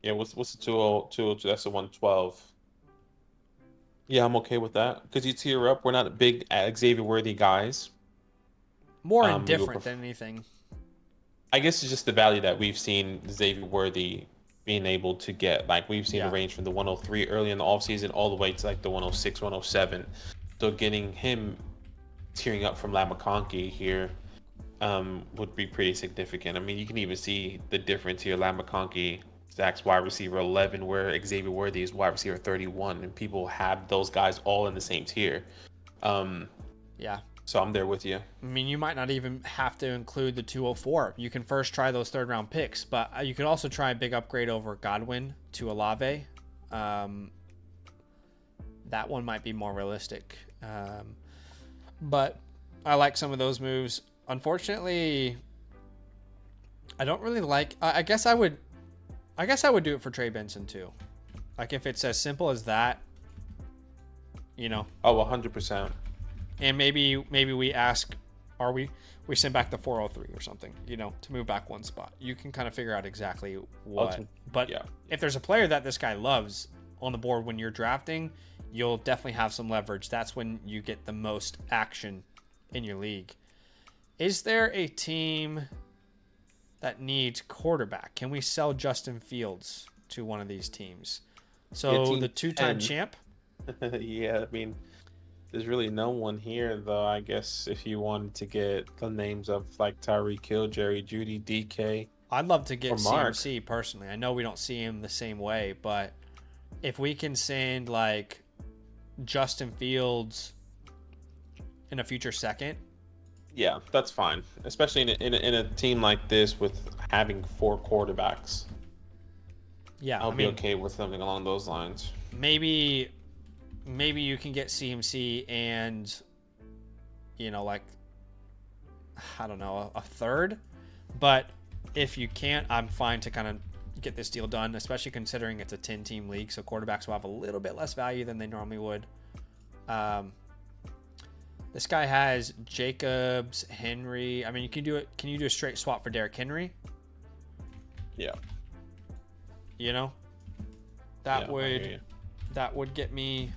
S2: Yeah, what's the 202? That's the 112. Yeah, I'm okay with that because you tier up. We're not big Xavier Worthy guys.
S1: More indifferent than anything.
S2: I guess it's just the value that we've seen Xavier Worthy being able to get. Like we've seen a range from the 103 early in the offseason all the way to like the 106, 107. So getting him tearing up from Ladd McConkey here would be pretty significant. I mean, you can even see the difference here. Ladd McConkey, Zach's wide receiver 11, where Xavier Worthy is wide receiver 31, and people have those guys all in the same tier.
S1: Yeah.
S2: So I'm there with you.
S1: I mean, you might not even have to include the 204. You can first try those third-round picks, but you could also try a big upgrade over Godwin to Olave. That one might be more realistic. But I like some of those moves. Unfortunately, I don't really like. I guess I would do it for Trey Benson too. Like if it's as simple as that, you know.
S2: Oh, 100%.
S1: And maybe we ask, we send back the 403 or something, you know, to move back one spot. You can kind of figure out exactly what. But yeah, if there's a player that this guy loves on the board when you're drafting, you'll definitely have some leverage. That's when you get the most action in your league. Is there a team that needs quarterback? Can we sell Justin Fields to one of these teams? So the two-time champ?
S2: Yeah, I mean, there's really no one here, though. I guess if you wanted to get the names of like Tyreek Hill, Jerry Jeudy, DK.
S1: I'd love to get CMC personally. I know we don't see him the same way, but if we can send like Justin Fields in a future second.
S2: Yeah, that's fine. Especially in a team like this with having 4 quarterbacks.
S1: Yeah,
S2: I'll be okay with something along those lines.
S1: Maybe you can get CMC and, you know, like, I don't know, a third. But if you can't, I'm fine to kind of get this deal done, especially considering it's a 10-team league, so quarterbacks will have a little bit less value than they normally would. This guy has Jacobs, Henry. I mean, you can do it. Can you do a straight swap for Derrick Henry?
S2: Yeah.
S1: You know, that would get me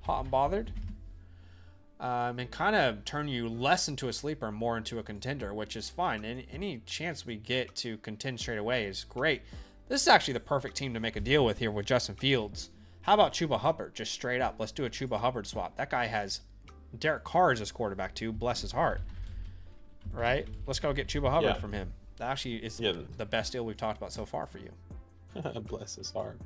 S1: hot and bothered, and kind of turn you less into a sleeper and more into a contender, which is fine. And any chance we get to contend straight away is great. This is actually the perfect team to make a deal with here with Justin Fields. How about Chuba Hubbard? Just straight up, let's do a Chuba Hubbard swap. That guy has Derek Carr as his quarterback too. Bless his heart. Right? Let's go get Chuba Hubbard from him. That actually is the best deal we've talked about so far for you.
S2: Bless his heart.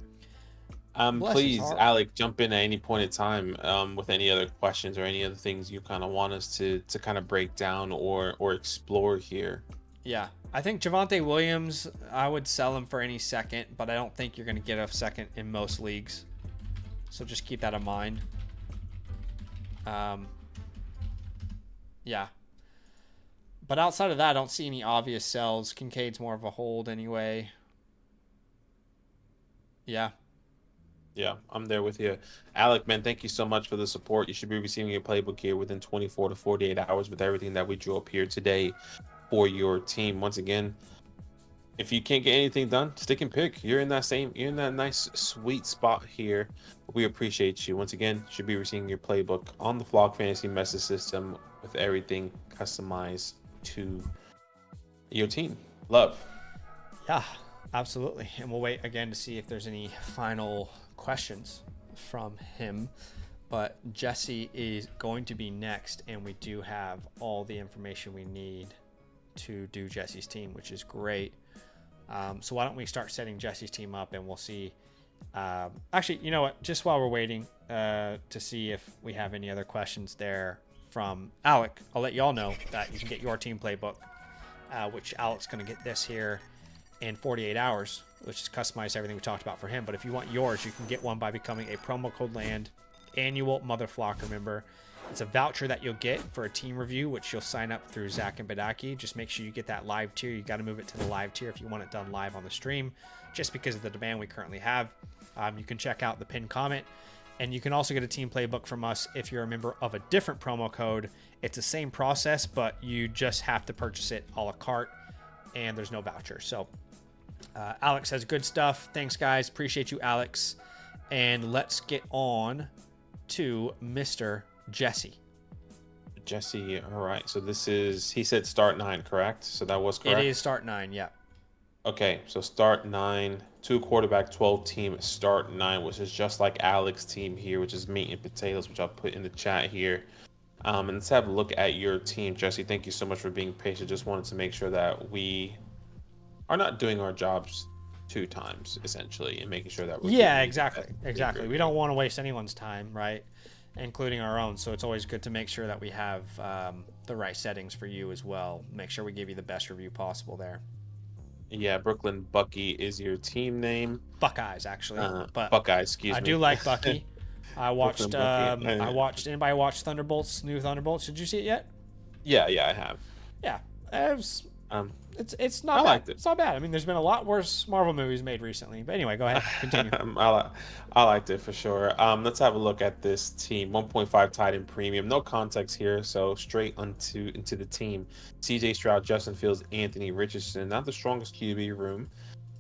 S2: Please, Alec, jump in at any point in time with any other questions or any other things you kind of want us to kind of break down or explore here.
S1: Yeah, I think Javonte Williams, I would sell him for any second, but I don't think you're going to get a second in most leagues. So just keep that in mind. Yeah. But outside of that, I don't see any obvious sells. Kincaid's more of a hold anyway. Yeah.
S2: Yeah, I'm there with you. Alec, man, thank you so much for the support. You should be receiving your playbook here within 24 to 48 hours with everything that we drew up here today for your team. Once again, if you can't get anything done, stick and pick. You're in that nice, sweet spot here. We appreciate you. Once again, you should be receiving your playbook on the Flock Fantasy message system with everything customized to your team. Love.
S1: Yeah, absolutely. And we'll wait again to see if there's any final questions from him. But Jesse is going to be next, and we do have all the information we need to do Jesse's team, which is great. So why don't we start setting Jesse's team up, and we'll see. Actually, you know what? Just while we're waiting to see if we have any other questions there from Alec, I'll let y'all know that you can get your team playbook, which Alec's going to get this here in 48 hours, which is customized everything we talked about for him. But if you want yours, you can get one by becoming a promo code LAND annual Mother Flocker member. It's a voucher that you'll get for a team review, which you'll sign up through Zach and Badaki. Just make sure you get that live tier. You got to move it to the live tier if you want it done live on the stream, just because of the demand we currently have. You can check out the pinned comment, and you can also get a team playbook from us if you're a member of a different promo code. It's the same process, but you just have to purchase it a la carte, and there's no voucher. So Alex has good stuff. Thanks, guys. Appreciate you, Alex. And let's get on to Mr. Jesse.
S2: All right. So this is, he said start 9, correct? So that was correct?
S1: It is start 9, yeah.
S2: Okay, so start 9, 2 quarterback, 12 team, start 9, which is just like Alex's team here, which is meat and potatoes, which I'll put in the chat here. And let's have a look at your team, Jesse. Thank you so much for being patient. Just wanted to make sure that we are not doing our jobs 2 times, essentially, and making sure that we're
S1: exactly. We don't want to waste anyone's time, right? Including our own. So it's always good to make sure that we have the right settings for you as well. Make sure we give you the best review possible there.
S2: Yeah, Brooklyn Bucky is your team name.
S1: Buckeyes, actually. But
S2: Buckeyes, excuse me.
S1: I do like Bucky. I watched. Anybody watch Thunderbolts? New Thunderbolts? Did you see it yet?
S2: Yeah, I have.
S1: Yeah, it was It's not bad. Liked it. It's not bad. I mean, there's been a lot worse Marvel movies made recently. But anyway, go ahead, continue.
S2: I liked it for sure. Let's have a look at this team. 1.5 tight end premium. No context here, so straight into the team. C.J. Stroud, Justin Fields, Anthony Richardson. Not the strongest QB room,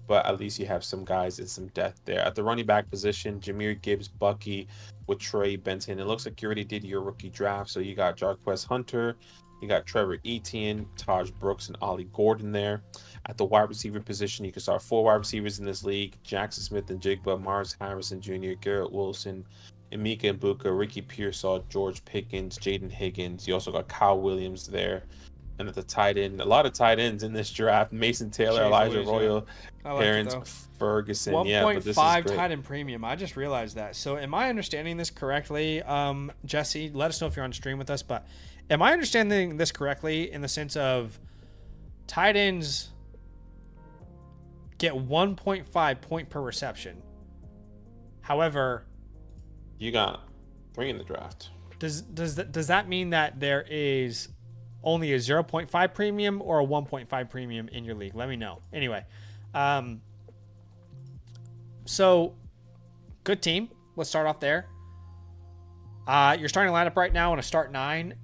S2: but at least you have some guys and some depth there. At the running back position, Jahmyr Gibbs, Bucky with Trey Benson. It looks like you already did your rookie draft, so you got Jarquez Hunter. You got Trevor Etienne, Taj Brooks, and Ollie Gordon there. At the wide receiver position, you can start 4 wide receivers in this league. Jackson Smith and Jigba, Mars Harrison Jr., Garrett Wilson, Emeka Mbuka, Ricky Pearsall, George Pickens, Jaden Higgins. You also got Kyle Williams there. And at the tight end, a lot of tight ends in this draft. Mason Taylor, Elijah Royal, Terrence Ferguson.
S1: 1.5 tight end premium. I just realized that. So am I understanding this correctly? Jesse, let us know if you're on stream with us. But am I understanding this correctly in the sense of tight ends get 1.5 point per reception? However,
S2: you got 3 in the draft.
S1: Does that mean that there is only a 0.5 premium or a 1.5 premium in your league? Let me know. Anyway, so good team. Let's start off there. You're starting lineup right now on a start 9.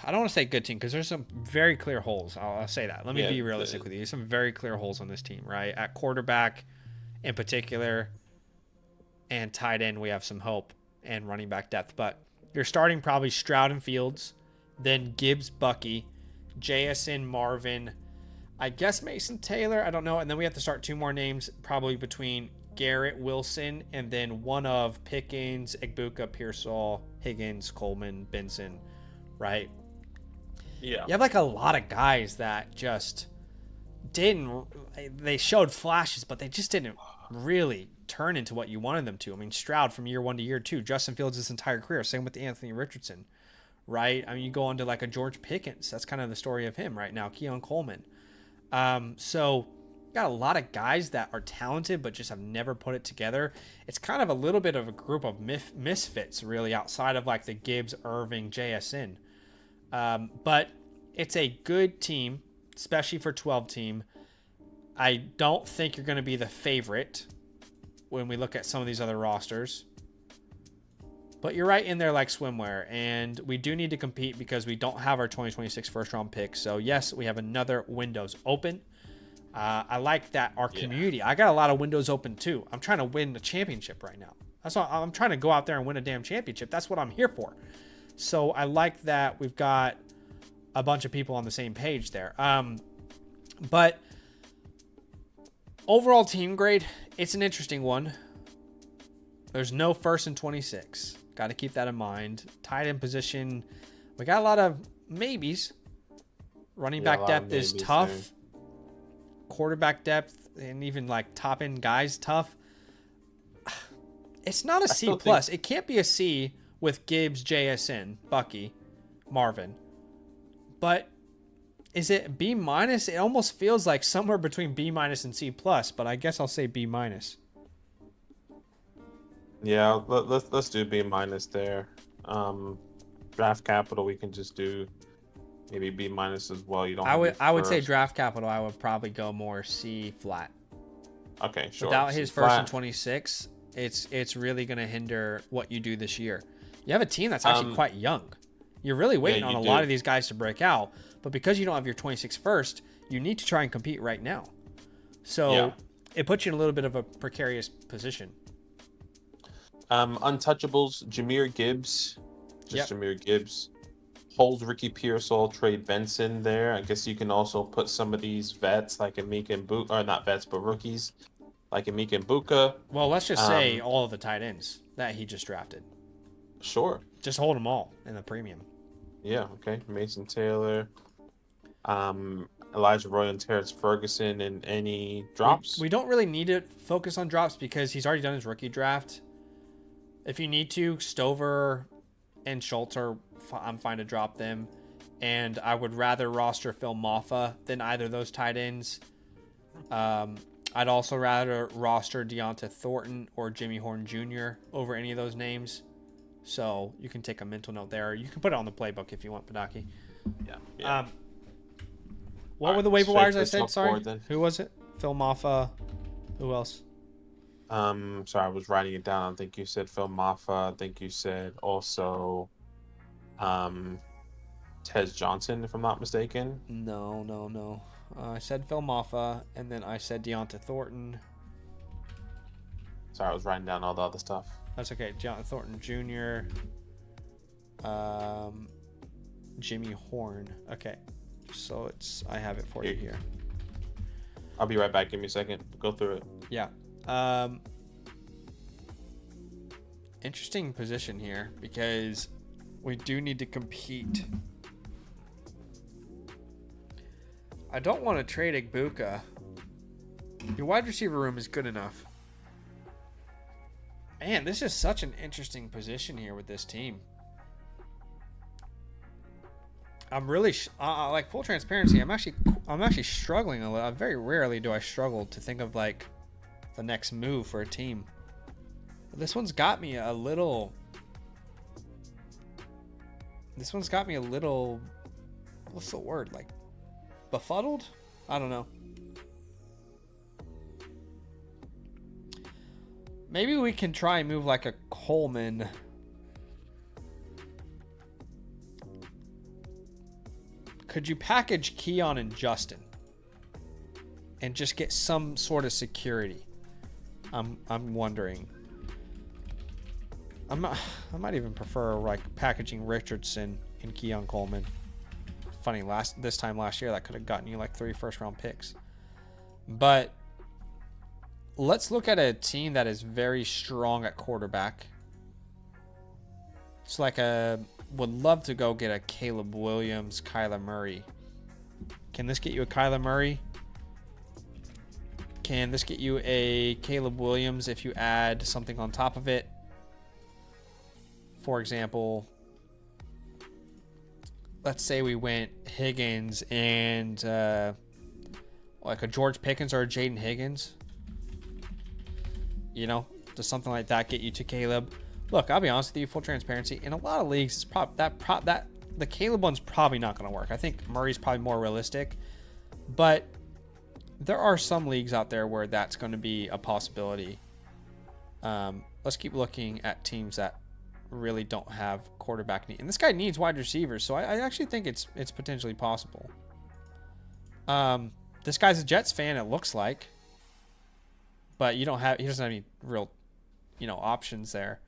S1: I don't want to say good team because there's some very clear holes. I'll say that. Let me be realistic with you. There's some very clear holes on this team, right? At quarterback in particular and tight end, we have some hope and running back depth. But you're starting probably Stroud and Fields, then Gibbs, Bucky, JSN, Marvin, I guess Mason Taylor. I don't know. And then we have to start 2 more names probably between Garrett Wilson and then one of Pickens, Egbuka, Pearsall, Higgins, Coleman, Benson, right?
S2: Yeah.
S1: You have like a lot of guys that just they showed flashes, but they just didn't really turn into what you wanted them to. I mean, Stroud from year 1 to year 2, Justin Fields his entire career. Same with Anthony Richardson, right? I mean, you go on to like a George Pickens. That's kind of the story of him right now. Keon Coleman. So got a lot of guys that are talented, but just have never put it together. It's kind of a little bit of a group of misfits really outside of like the Gibbs, Irving, JSN. But it's a good team, especially for 12 team. I don't think you're going to be the favorite when we look at some of these other rosters. But you're right in there like swimwear, and we do need to compete because we don't have our 2026 first-round pick. So, yes, we have another windows open. I like that our community. I got a lot of windows open, too. I'm trying to win the championship right now. That's why I'm trying to go out there and win a damn championship. That's what I'm here for. So, I like that we've got a bunch of people on the same page there. But overall team grade, it's an interesting one. There's no first and 26. Got to keep that in mind. Tight end position, we got a lot of maybes. Running back depth is tough. There. Quarterback depth and even like top end guys tough. It's not a C plus. It can't be a C with Gibbs, JSN, Bucky, Marvin. But is it B minus? It almost feels like somewhere between B minus and C plus, but I guess I'll say B minus.
S2: Yeah, let's do B minus there. Draft capital, we can just do maybe B minus as well. You don't.
S1: I would say draft capital. I would probably go more C flat.
S2: Okay, sure.
S1: Without his first and 26, it's really going to hinder what you do this year. You have a team that's actually quite young. You're really waiting on a lot of these guys to break out, but because you don't have your 26 first, you need to try and compete right now. So it puts you in a little bit of a precarious position.
S2: Untouchables, Jahmyr Gibbs. Jahmyr Gibbs. Holds Ricky Pearsall, Trey Benson there. I guess you can also put some of these vets like Emeka Mbuka, or not vets, but rookies like Emeka Mbuka.
S1: Well, let's just say all of the tight ends that he just drafted.
S2: Sure.
S1: Just hold them all in the premium.
S2: Yeah, okay. Mason Taylor, Elijah Roy and Terrence Ferguson, and any drops?
S1: We don't really need to focus on drops because he's already done his rookie draft. If you need to, Stover and Schultz I'm fine to drop them. And I would rather roster Phil Maffa than either of those tight ends. I'd also rather roster Deonta Thornton or Jimmy Horn Jr. over any of those names. So you can take a mental note there. You can put it on the playbook if you want, Padaki.
S2: Yeah.
S1: What were the waiver wires I said?
S2: Top
S1: Sorry.
S2: four, then.
S1: Who was it? Phil Maffa. Who else?
S2: Sorry, I was writing it down. I think you said Phil Maffa. I think you said also, Tez Johnson, if I'm not mistaken.
S1: No. I said Phil Maffa, and then I said Deonta Thornton.
S2: Sorry, I was writing down all the other stuff.
S1: That's okay. Deonta Thornton Jr. Jimmy Horn. Okay, so I have it for you here.
S2: I'll be right back. Give me a second. Go through it.
S1: Yeah. Interesting position here because we do need to compete. I don't want to trade Igbuka. Your wide receiver room is good enough. Man, this is such an interesting position here with this team. I'm really like full transparency. I'm actually struggling a little. Very rarely do I struggle to think of like the next move for a team. But this one's got me a little. This one's got me a little. What's the word? Like befuddled? I don't know. Maybe we can try and move like a Coleman. Could you package Keon and Justin and just get some sort of security? I'm wondering. I might even prefer like packaging Richardson and Keon Coleman. Funny, this time last year that could have gotten you like 3 first-round picks. But let's look at a team that is very strong at quarterback. It's like would love to go get a Caleb Williams, Kyler Murray. Can this get you a Kyler Murray? Can this get you a Caleb Williams if you add something on top of it? For example, let's say we went Higgins and like a George Pickens or a Jaden Higgins. You know, does something like that get you to Caleb? Look, I'll be honest with you, full transparency. In a lot of leagues, it's the Caleb one's probably not going to work. I think Murray's probably more realistic, but there are some leagues out there where that's going to be a possibility. Let's keep looking at teams that really don't have quarterback need, and this guy needs wide receivers, so I actually think it's potentially possible. This guy's a Jets fan, it looks like, but he doesn't have any real, options there.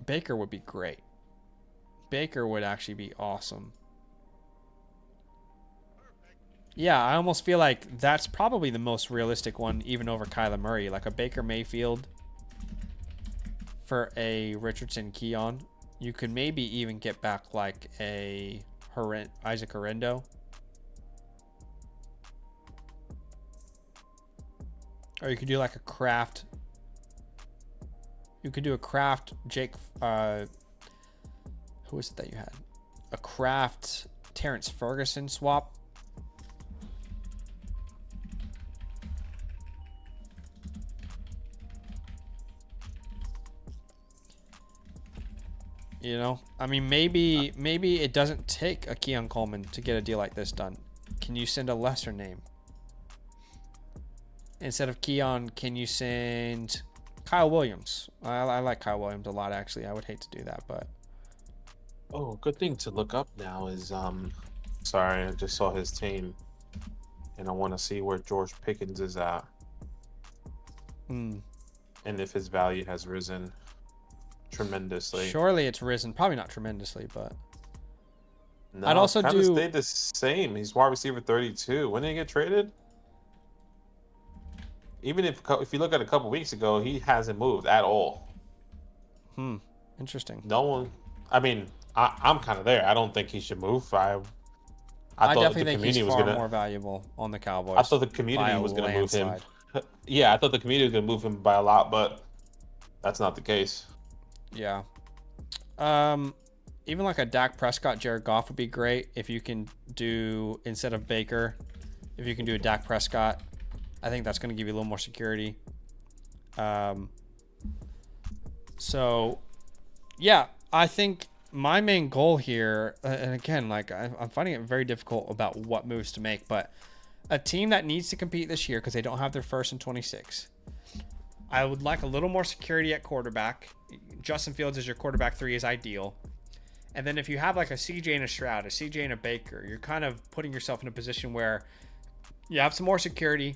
S1: Baker would be great. Baker would actually be awesome. Yeah, I almost feel like that's probably the most realistic one, even over Kyler Murray. Like a Baker Mayfield for a Richardson Keon. You could maybe even get back like a Isaac Horrendo. Or you could do like a Kraft. You could do a Kraft Jake. Who is it that you had? A Kraft Terrence Ferguson swap. I mean, maybe it doesn't take a Keon Coleman to get a deal like this done. Can you send a lesser name? Instead of Keon, can you send Kyle Williams? I like Kyle Williams a lot, actually. I would hate to do that, but...
S2: Oh, good thing to look up now is, sorry, I just saw his team, and I want to see where George Pickens is at. And if his value has risen tremendously.
S1: Surely it's risen. Probably not tremendously, but...
S2: No,
S1: I'd also
S2: kind of stayed the same. He's wide receiver 32. When did he get traded? Even if you look at a couple weeks ago, he hasn't moved at all.
S1: Interesting.
S2: No one. I mean, I'm kind of there. I don't think he should move. I
S1: definitely think he's far more valuable on the Cowboys.
S2: I thought the community was going to move him. Yeah, I thought the community was going to move him by a lot, but that's not the case.
S1: Yeah. Even like a Dak Prescott, Jared Goff would be great if you can do, instead of Baker, if you can do a Dak Prescott. I think that's going to give you a little more security. So, yeah, I think my main goal here, and again, like I'm finding it very difficult about what moves to make, but a team that needs to compete this year because they don't have their first and 26. I would like a little more security at quarterback. Justin Fields as your quarterback 3 is ideal. And then if you have like a CJ and a Stroud, a CJ and a Baker, you're kind of putting yourself in a position where you have some more security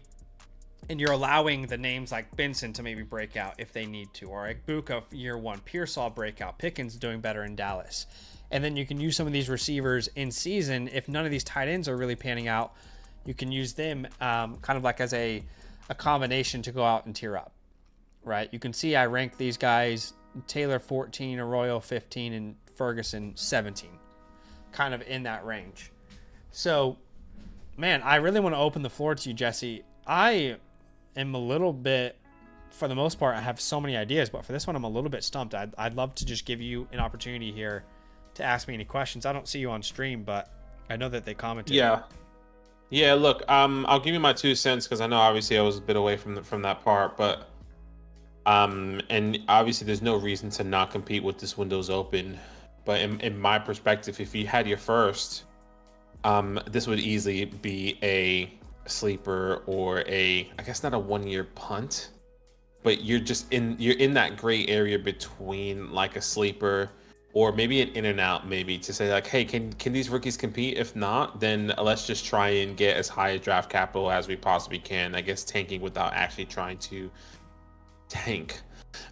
S1: and you're allowing the names like Benson to maybe break out if they need to, or like Buka year 1, Pearsall breakout, Pickens doing better in Dallas. And then you can use some of these receivers in season. If none of these tight ends are really panning out, you can use them kind of like as a combination to go out and tier up. Right, you can see I rank these guys: Taylor 14, Arroyo 15, and Ferguson 17, kind of in that range. So, man, I really want to open the floor to you, Jesse. I am a little bit, for the most part, I have so many ideas, but for this one, I'm a little bit stumped. I'd love to just give you an opportunity here to ask me any questions. I don't see you on stream, but I know that they commented.
S2: Yeah. Look, I'll give you my 2 cents because I know obviously I was a bit away from that part, but. And obviously there's no reason to not compete with this windows open, but in my perspective, if you had your first, this would easily be a sleeper or I guess not a 1-year punt, but you're in that gray area between like a sleeper or maybe an in and out, maybe to say like, hey, can these rookies compete? If not, then let's just try and get as high a draft capital as we possibly can. I guess tanking without actually trying to tank,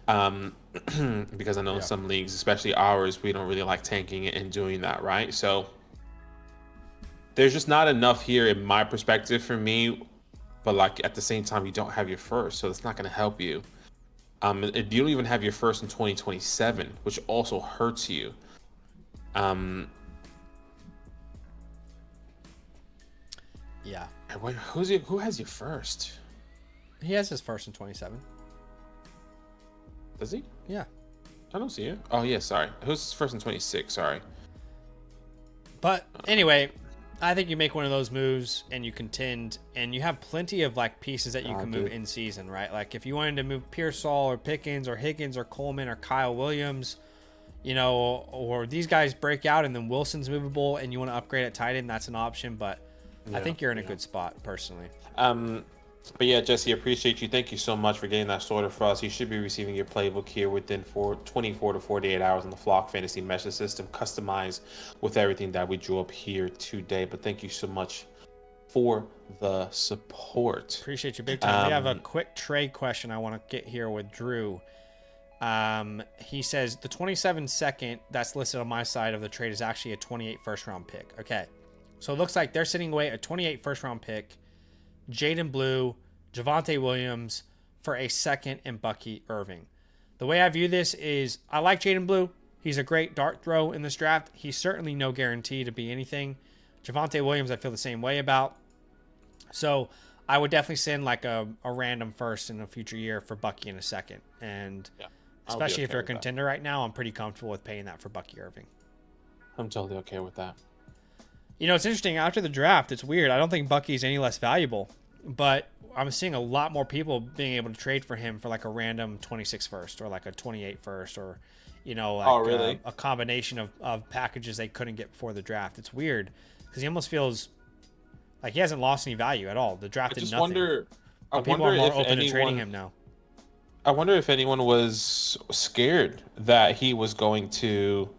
S2: because I know in some leagues, especially ours, we don't really like tanking and doing that, right? So there's just not enough here in my perspective for me, but like at the same time you don't have your first, so it's not going to help you. You don't even have your first in 2027, which also hurts you. Who has your first?
S1: He has his first in 27.
S2: Does he?
S1: Yeah.
S2: I don't see it. Oh, yeah, sorry. Who's first in 26? Sorry.
S1: But anyway, I think you make one of those moves and you contend, and you have plenty of like pieces that you can move in season, right? Like if you wanted to move Pearsall or Pickens or Higgins or Coleman or Kyle Williams, you know, or these guys break out and then Wilson's movable and you want to upgrade at tight end, that's an option. But I think you're in a good spot personally.
S2: But yeah, Jesse, appreciate you. Thank you so much for getting that sorted for us. You should be receiving your playbook here within 24 to 48 hours on the Flock Fantasy Measure System, customized with everything that we drew up here today. But thank you so much for the support.
S1: Appreciate you big time. We have a quick trade question I want to get here with Drew. He says the 27 second that's listed on my side of the trade is actually a 28 first round pick. Okay. So it looks like they're sitting away a 28 first round pick, Jaden Blue, Javonte Williams for a second, and Bucky Irving. The way I view this is I like Jaden Blue. He's a great dart throw in this draft. He's certainly no guarantee to be anything. Javonte Williams, I feel the same way about. So I would definitely send like a random first in a future year for Bucky in a second. And especially if you're a contender right now, I'm pretty comfortable with paying that for Bucky Irving.
S2: I'm totally okay with that.
S1: You know, it's interesting. After the draft, it's weird. I don't think Bucky's any less valuable, but I'm seeing a lot more people being able to trade for him for like a random 26 first or like a 28 first or, you know, like a combination of packages they couldn't get before the draft. It's weird because he almost feels like he hasn't lost any value at all. The draft did nothing.
S2: I
S1: people
S2: wonder
S1: are more
S2: if
S1: open to trading him now.
S2: I wonder if anyone was scared that he was going to.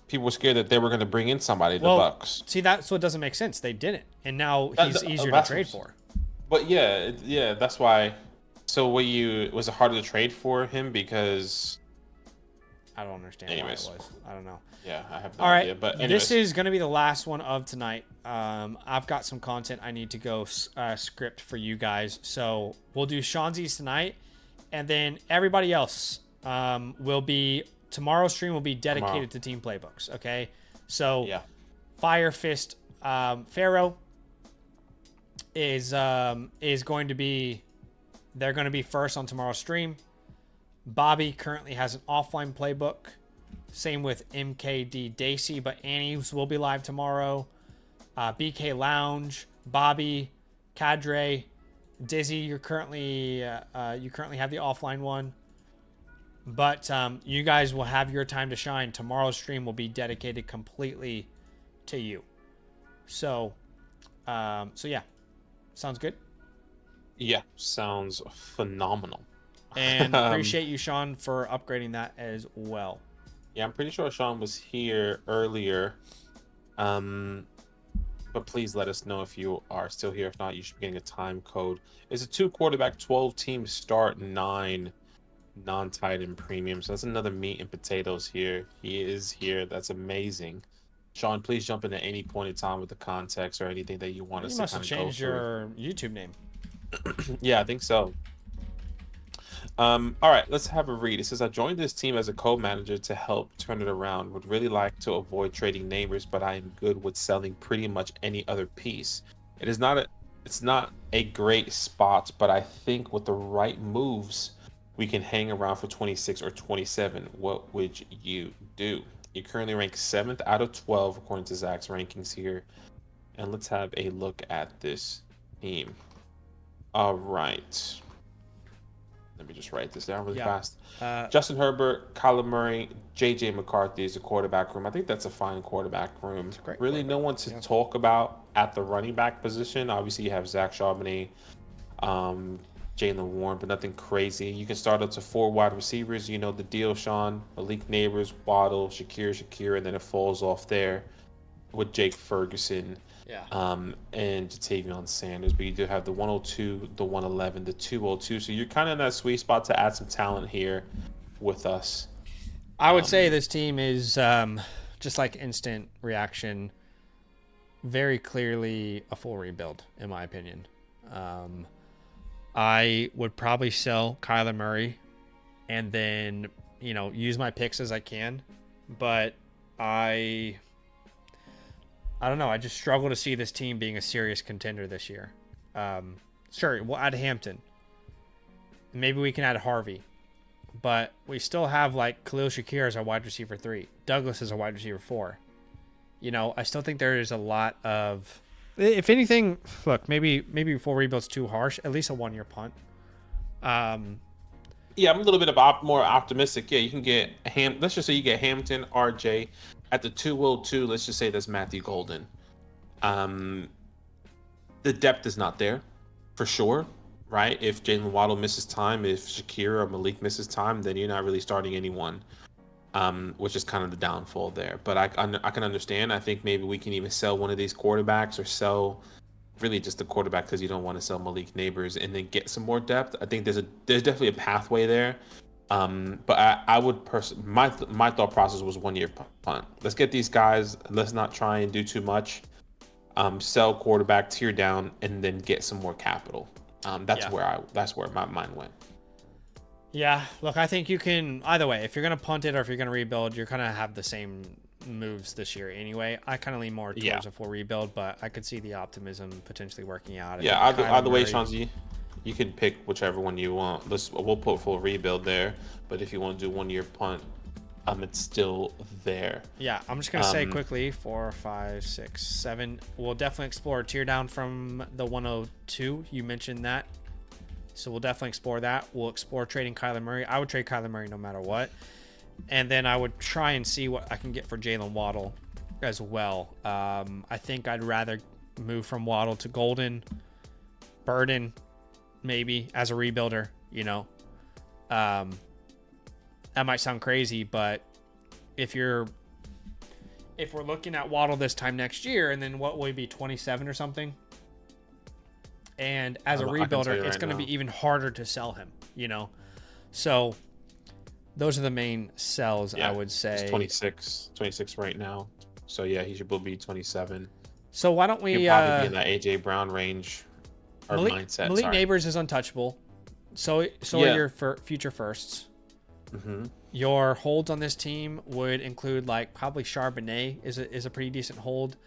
S2: People were scared that they were going to bring in somebody to the Bucks.
S1: See, that's what doesn't make sense. They didn't, and now he's easier to trade for.
S2: But yeah, that's why. So was it harder to trade for him because?
S1: I don't understand why it was. I don't know.
S2: Yeah, I have no idea. But anyways.
S1: This is going to be the last one of tonight. I've got some content I need to go script for you guys, so we'll do Shanzi's tonight, and then everybody else will be. Tomorrow's stream will be dedicated to team playbooks. Okay, so Fire Fist Pharaoh is going to be. They're going to be first on tomorrow's stream. Bobby currently has an offline playbook. Same with MKD Dacey, but Annie's will be live tomorrow. BK Lounge, Bobby, Cadre, Dizzy. You currently have the offline one. But you guys will have your time to shine. Tomorrow's stream will be dedicated completely to you. So, yeah, sounds good.
S2: Yeah, sounds phenomenal.
S1: And appreciate you, Sean, for upgrading that as well.
S2: Yeah, I'm pretty sure Sean was here earlier. But please let us know if you are still here. If not, you should be getting a time code. It's a 2-quarterback, 12-team start, 9 non-tight end premium. So that's another meat and potatoes here. He is here. That's amazing. Sean, please jump in at any point in time with the context or anything that you want us to kind of go through.
S1: You must have changed your YouTube name.
S2: Yeah, I think so. All right, let's have a read. It says, I joined this team as a co-manager to help turn it around. Would really like to avoid trading neighbors, but I am good with selling pretty much any other piece. It's not a great spot, but I think with the right moves, we can hang around for 26 or 27. What would you do? You currently rank 7th out of 12 according to Zach's rankings here. And let's have a look at this team. All right. Let me just write this down really fast. Justin Herbert, Kyler Murray, J.J. McCarthy is the quarterback room. I think that's a fine quarterback room. Really no one to talk about at the running back position. Obviously, you have Zach Charbonnet, Jaylen Warren, but nothing crazy. You can start up to 4 wide receivers. You know the deal, Sean. Malik Neighbors, Waddle, Shakir, and then it falls off there with Jake Ferguson. And Jatavion Sanders, but you do have the 102, the 111, the 202. So you're kind of in that sweet spot to add some talent here with us.
S1: I would say this team is just like instant reaction, very clearly a full rebuild, in my opinion. I would probably sell Kyler Murray and then, use my picks as I can. But I don't know. I just struggle to see this team being a serious contender this year. Sure, we'll add Hampton. Maybe we can add Harvey. But we still have Khalil Shakir as our wide receiver 3. Douglas as our wide receiver 4. I still think there is a lot of... If anything, look, maybe full rebuild's too harsh. At least a 1-year punt.
S2: Yeah, I'm a little bit more optimistic. Yeah, you can get let's just say you get Hampton, RJ. At the 202, let's just say that's Matthew Golden. The depth is not there, for sure, right? If Jalen Waddle misses time, if Shakir or Malik misses time, then you're not really starting anyone, which is kind of the downfall there. But I can understand. I think maybe we can even sell one of these quarterbacks or sell really just the quarterback because you don't want to sell Malik Neighbors and then get some more depth. I think there's definitely a pathway there. But I would my thought process was 1-year punt. Let's get these guys. Let's not try and do too much. Sell quarterback, tear down, and then get some more capital. That's where my mind went.
S1: Yeah, look, I think you can either way. If you're gonna punt it or if you're gonna rebuild, you're gonna have the same moves this year anyway. I kind of lean more towards a full rebuild, but I could see the optimism potentially working out.
S2: Either way, Shanzi. You can pick whichever one you want. We'll put full rebuild there, but if you want to do 1-year punt, it's still there.
S1: Yeah, I'm just gonna say quickly 4, 5, 6, 7. We'll definitely explore a tear down from the 102. You mentioned that, so we'll definitely explore that. We'll explore trading Kyler Murray. I would trade Kyler Murray no matter what, and then I would try and see what I can get for Jalen Waddle as well. I think I'd rather move from Waddle to Golden, Burden. Maybe as a rebuilder, that might sound crazy, but if we're looking at Waddle this time next year, and then what will he be, 27 or something? And as a rebuilder, it's going to be even harder to sell him, So those are the main sells, I would say.
S2: He's 26 right now. So yeah, he should be 27.
S1: So why don't we
S2: He'll probably be in that AJ Brown range.
S1: Malik Neighbors is untouchable. So are your future firsts.
S2: Mm-hmm.
S1: Your holds on this team would include probably Charbonnet is a pretty decent hold.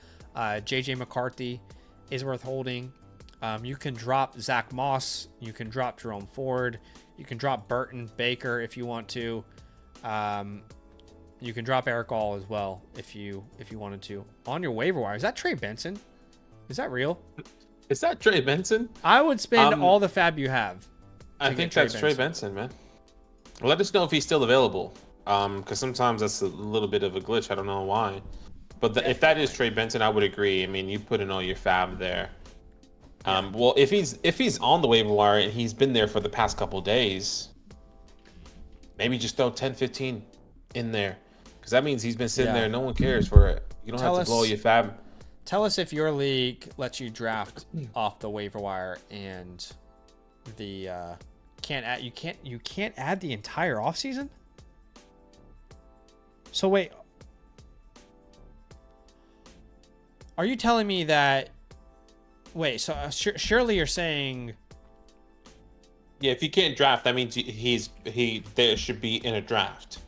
S1: J.J. McCarthy is worth holding. You can drop Zach Moss. You can drop Jerome Ford. You can drop Burton Baker if you want to. You can drop Eric All as well if you wanted to. On your waiver wire, is that Trey Benson? Is that real?
S2: Is that Trey Benson?
S1: I would spend all the fab you have.
S2: I think that's Trey Benson, man. Let us know if he's still available. Because sometimes that's a little bit of a glitch. I don't know why. But if that is Trey Benson, I would agree. I mean, you put in all your fab there. Well, if he's on the waiver wire and he's been there for the past couple days, maybe just throw 10, 15 in there, because that means he's been sitting there. No one cares for it. You don't have to blow your fab.
S1: Tell us if your league lets you draft off the waiver wire and the you can't add the entire offseason. So wait, are you telling me that? Wait, so surely you're saying?
S2: Yeah, if you can't draft, that means there should be in a draft.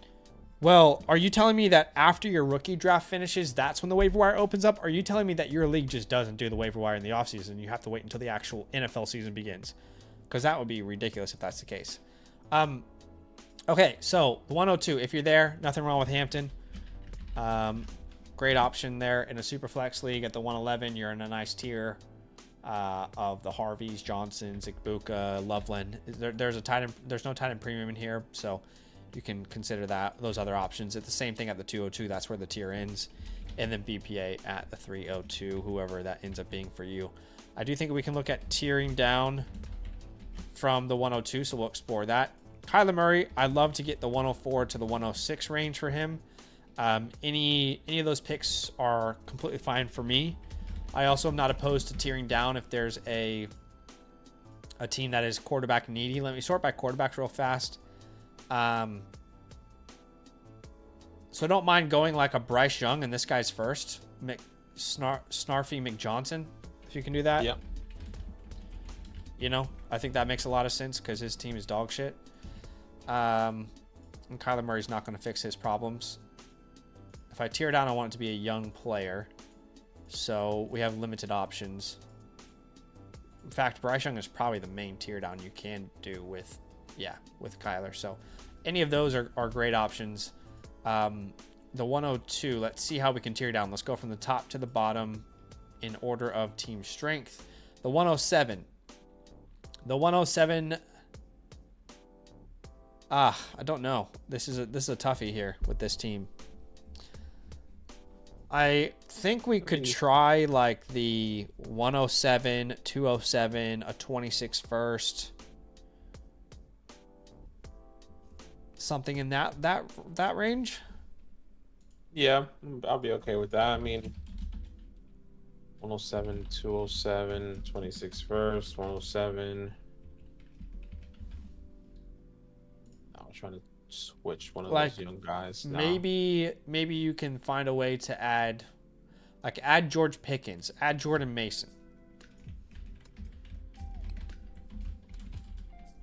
S1: Well, are you telling me that after your rookie draft finishes, that's when the waiver wire opens up? Or are you telling me that your league just doesn't do the waiver wire in the offseason? You have to wait until the actual NFL season begins, because that would be ridiculous if that's the case. Okay, so the 102, if you're there, nothing wrong with Hampton. Great option there in a super flex league. At the 111, you're in a nice tier of the Harveys, Johnsons, Igbuka, Loveland. There's no tight end premium in here, so you can consider those other options. It's the same thing at the 202. That's where the tier ends, and then BPA at the 302, whoever that ends up being for you. I do think we can look at tiering down from the 102, so we'll explore that. Kyler Murray, I'd love to get the 104 to the 106 range for him. Any of those picks are completely fine for me. I also am not opposed to tiering down if there's a team that is quarterback needy. Let me sort by quarterbacks real fast. So I don't mind going like a Bryce Young, and this guy's first. Snarfy McJohnson, if you can do that.
S2: Yep.
S1: I think that makes a lot of sense because his team is dog shit. And Kyler Murray's not going to fix his problems. If I tier down, I want it to be a young player. So we have limited options. In fact, Bryce Young is probably the main tier down you can do with Kyler. So any of those are great options. The 102, let's see how we can tier down. Let's go from the top to the bottom in order of team strength. The 107. The 107. I don't know. This is a toughie here with this team. I think we could try like the 107, 207, a 26 first. Something in that range.
S2: Yeah, I'll be okay with that. I mean, 107, 207, 26 first, 107. I was trying to switch one of those young guys.
S1: Maybe you can find a way to add George Pickens, add Jordan Mason.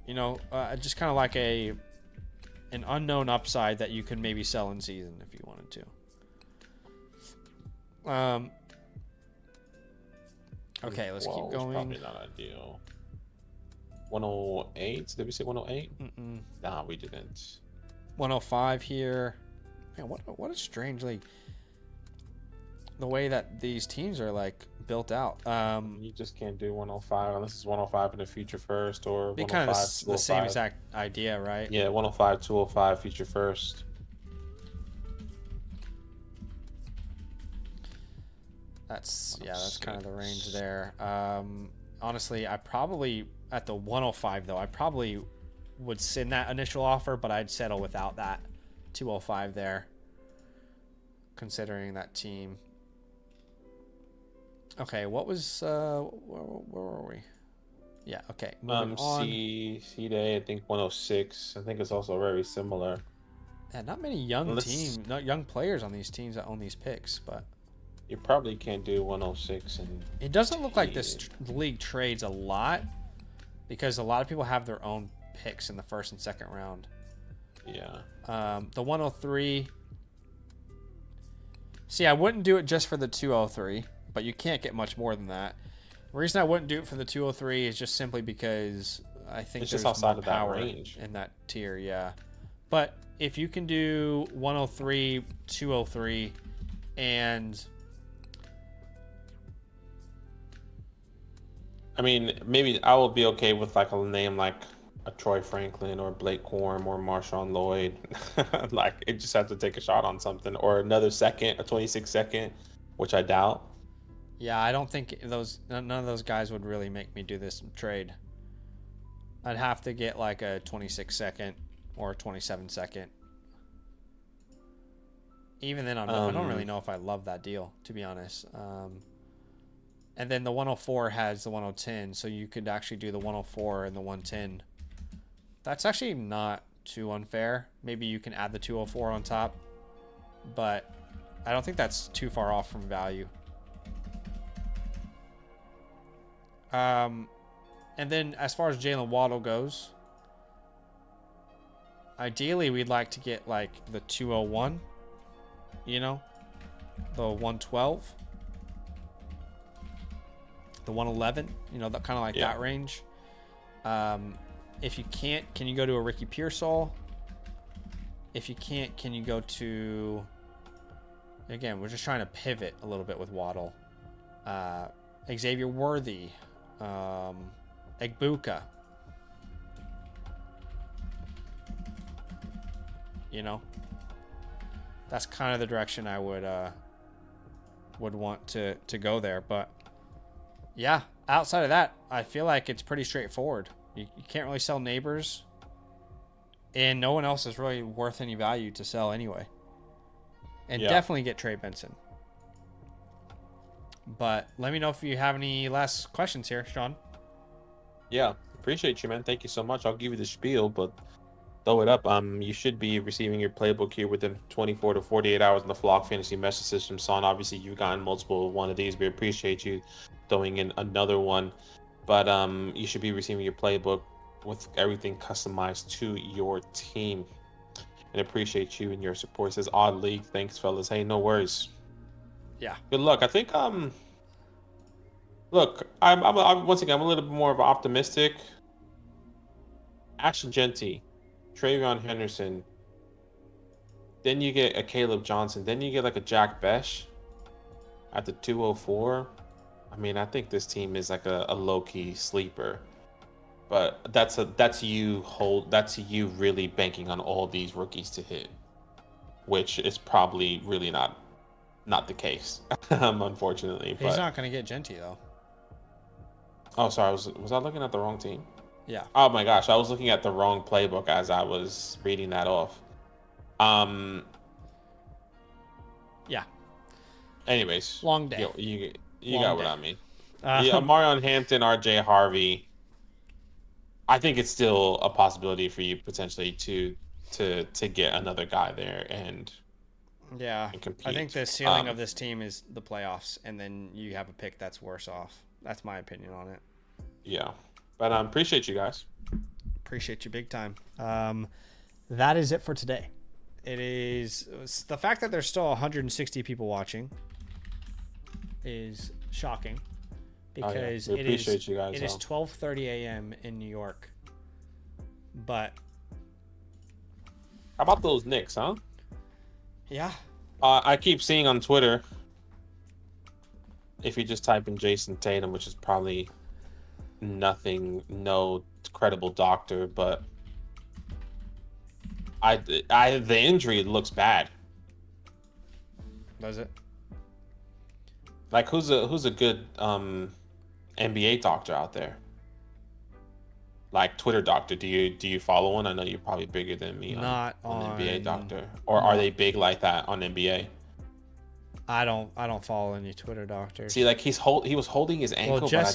S1: Just kind of like an unknown upside that you could maybe sell in season if you wanted to. Okay, let's keep going.
S2: Probably not ideal. 108? Did we say 108? Nah, we didn't.
S1: 105 here. Man, what a strangely the way that these teams are like built out.
S2: You just can't do 105 unless it's 105 in the future first or
S1: be kind of the same exact idea, right?
S2: Yeah, 105, 205 future first.
S1: That's kind of the range there. Honestly, I probably at the 105 though, I probably would send that initial offer, but I'd settle without that 205 there, considering that team. Okay, what was where were we? Yeah, okay. Moving on.
S2: C-Day, I think 106. I think it's also very similar.
S1: Yeah, not many young players on these teams that own these picks, but
S2: you probably can't do 106. And
S1: it doesn't look like this league trades a lot because a lot of people have their own picks in the first and second round.
S2: Yeah.
S1: The 103. See, I wouldn't do it just for the 203, but you can't get much more than that. The reason I wouldn't do it for the 203 is just simply because I think
S2: it's
S1: there's
S2: just outside
S1: more
S2: of
S1: power
S2: that range
S1: in that tier, yeah. But if you can do 103, 203, and
S2: I mean, maybe I will be okay with like a name like a Troy Franklin or Blake Corum or Marshawn Lloyd. Like, it just has to take a shot on something, or another second, a 26-second, which I doubt.
S1: Yeah, I don't think none of those guys would really make me do this trade. I'd have to get like a 26-second or a 27-second. Even then, I don't really know if I love that deal, to be honest. And then the 104 has the 110, so you could actually do the 104 and the 110. That's actually not too unfair. Maybe you can add the 204 on top, but I don't think that's too far off from value. And then as far as Jalen Waddle goes, ideally we'd like to get like the 201, you know, the 112, the 111, you know, that kind of like that range. If you can't, can you go to a Ricky Pearsall? If you can't, can you go to, again, we're just trying to pivot a little bit with Waddle. Xavier Worthy, Egbuka. You know, that's kind of the direction I would want to go there. But yeah, outside of that, I feel like it's pretty straightforward. You can't really sell Neighbors, and no one else is really worth any value to sell anyway. And definitely get Trey Benson. But let me know if you have any last questions here, Sean.
S2: Yeah, appreciate you, man. Thank you so much. I'll give you the spiel, but throw it up. You should be receiving your playbook here within 24 to 48 hours in the Flock Fantasy message system. Son, obviously you've gotten multiple one of these. We appreciate you throwing in another one. But you should be receiving your playbook with everything customized to your team. And appreciate you and your support. It says Odd League. Thanks, fellas. Hey, no worries.
S1: Yeah.
S2: Good luck. I think look, I'm once again, I'm a little bit more of optimistic. Ashton Genty, Travion Henderson. Then you get a Caleb Johnson. Then you get like a Jack Besh at the 204. I mean, I think this team is like a low-key sleeper. But that's you really banking on all these rookies to hit, which is probably really not the case, unfortunately.
S1: He's not going to get Genty though.
S2: Oh, sorry. Was I looking at the wrong team?
S1: Yeah.
S2: Oh my gosh, I was looking at the wrong playbook as I was reading that off.
S1: Yeah.
S2: Anyways,
S1: long day.
S2: You
S1: long
S2: got
S1: day.
S2: what I mean. Yeah, Marion Hampton, RJ Harvey. I think it's still a possibility for you potentially to get another guy there and compete.
S1: I think the ceiling of this team is the playoffs, and then you have a pick that's worse off. That's my opinion on it.
S2: Yeah, but appreciate you guys.
S1: Appreciate you big time. That is it for today. It is the fact that there's still 160 people watching is shocking because
S2: we appreciate you guys.
S1: It is 12:30 a.m. in New York. But
S2: how about those Knicks, huh?
S1: Yeah.
S2: I keep seeing on Twitter, if you just type in Jason Tatum, which is probably no credible doctor, but the injury looks bad.
S1: Does it?
S2: Like who's a good NBA doctor out there? Like Twitter doctor, do you follow one? I know you're probably bigger than me
S1: on
S2: NBA doctor, or are they big like that on NBA?
S1: I don't follow any Twitter doctors.
S2: See, like he was holding his ankle.
S1: Well,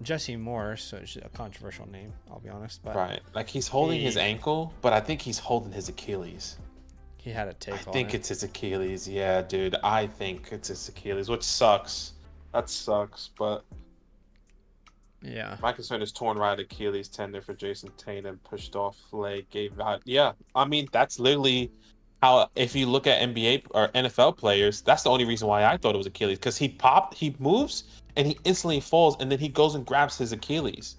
S1: Jesse Morris, so it's a controversial name, I'll be honest. But
S2: right, like he's holding his ankle, but I think he's holding his Achilles.
S1: He had a take.
S2: I think it's his Achilles. Yeah, dude, I think it's his Achilles, which sucks. That sucks, but.
S1: Yeah.
S2: My concern is torn right Achilles tendon for Jason Tatum, pushed off leg, gave out. Yeah, I mean that's literally how. If you look at NBA or NFL players, that's the only reason why I thought it was Achilles, because he moves and he instantly falls, and then he goes and grabs his Achilles.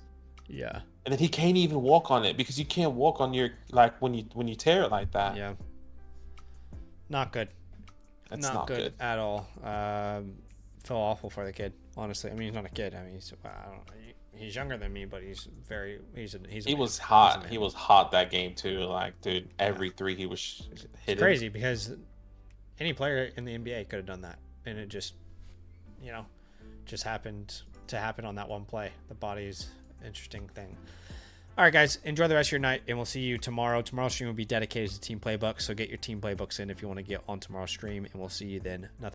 S1: Yeah.
S2: And then he can't even walk on it because you can't walk on your when you tear it like that.
S1: Yeah. Not good.
S2: That's not good
S1: at all. feel awful for the kid, honestly. I mean, he's not a kid. I mean, he's younger than me, but he
S2: was hot. He was hot that game too. Like, dude, every three he was hitting.
S1: It's crazy because any player in the NBA could have done that, and it just, just happened to happen on that one play. The body's interesting thing. All right, guys, enjoy the rest of your night, and we'll see you tomorrow. Tomorrow's stream will be dedicated to Team Playbook, so get your Team Playbooks in if you want to get on tomorrow's stream, and we'll see you then. Nothing.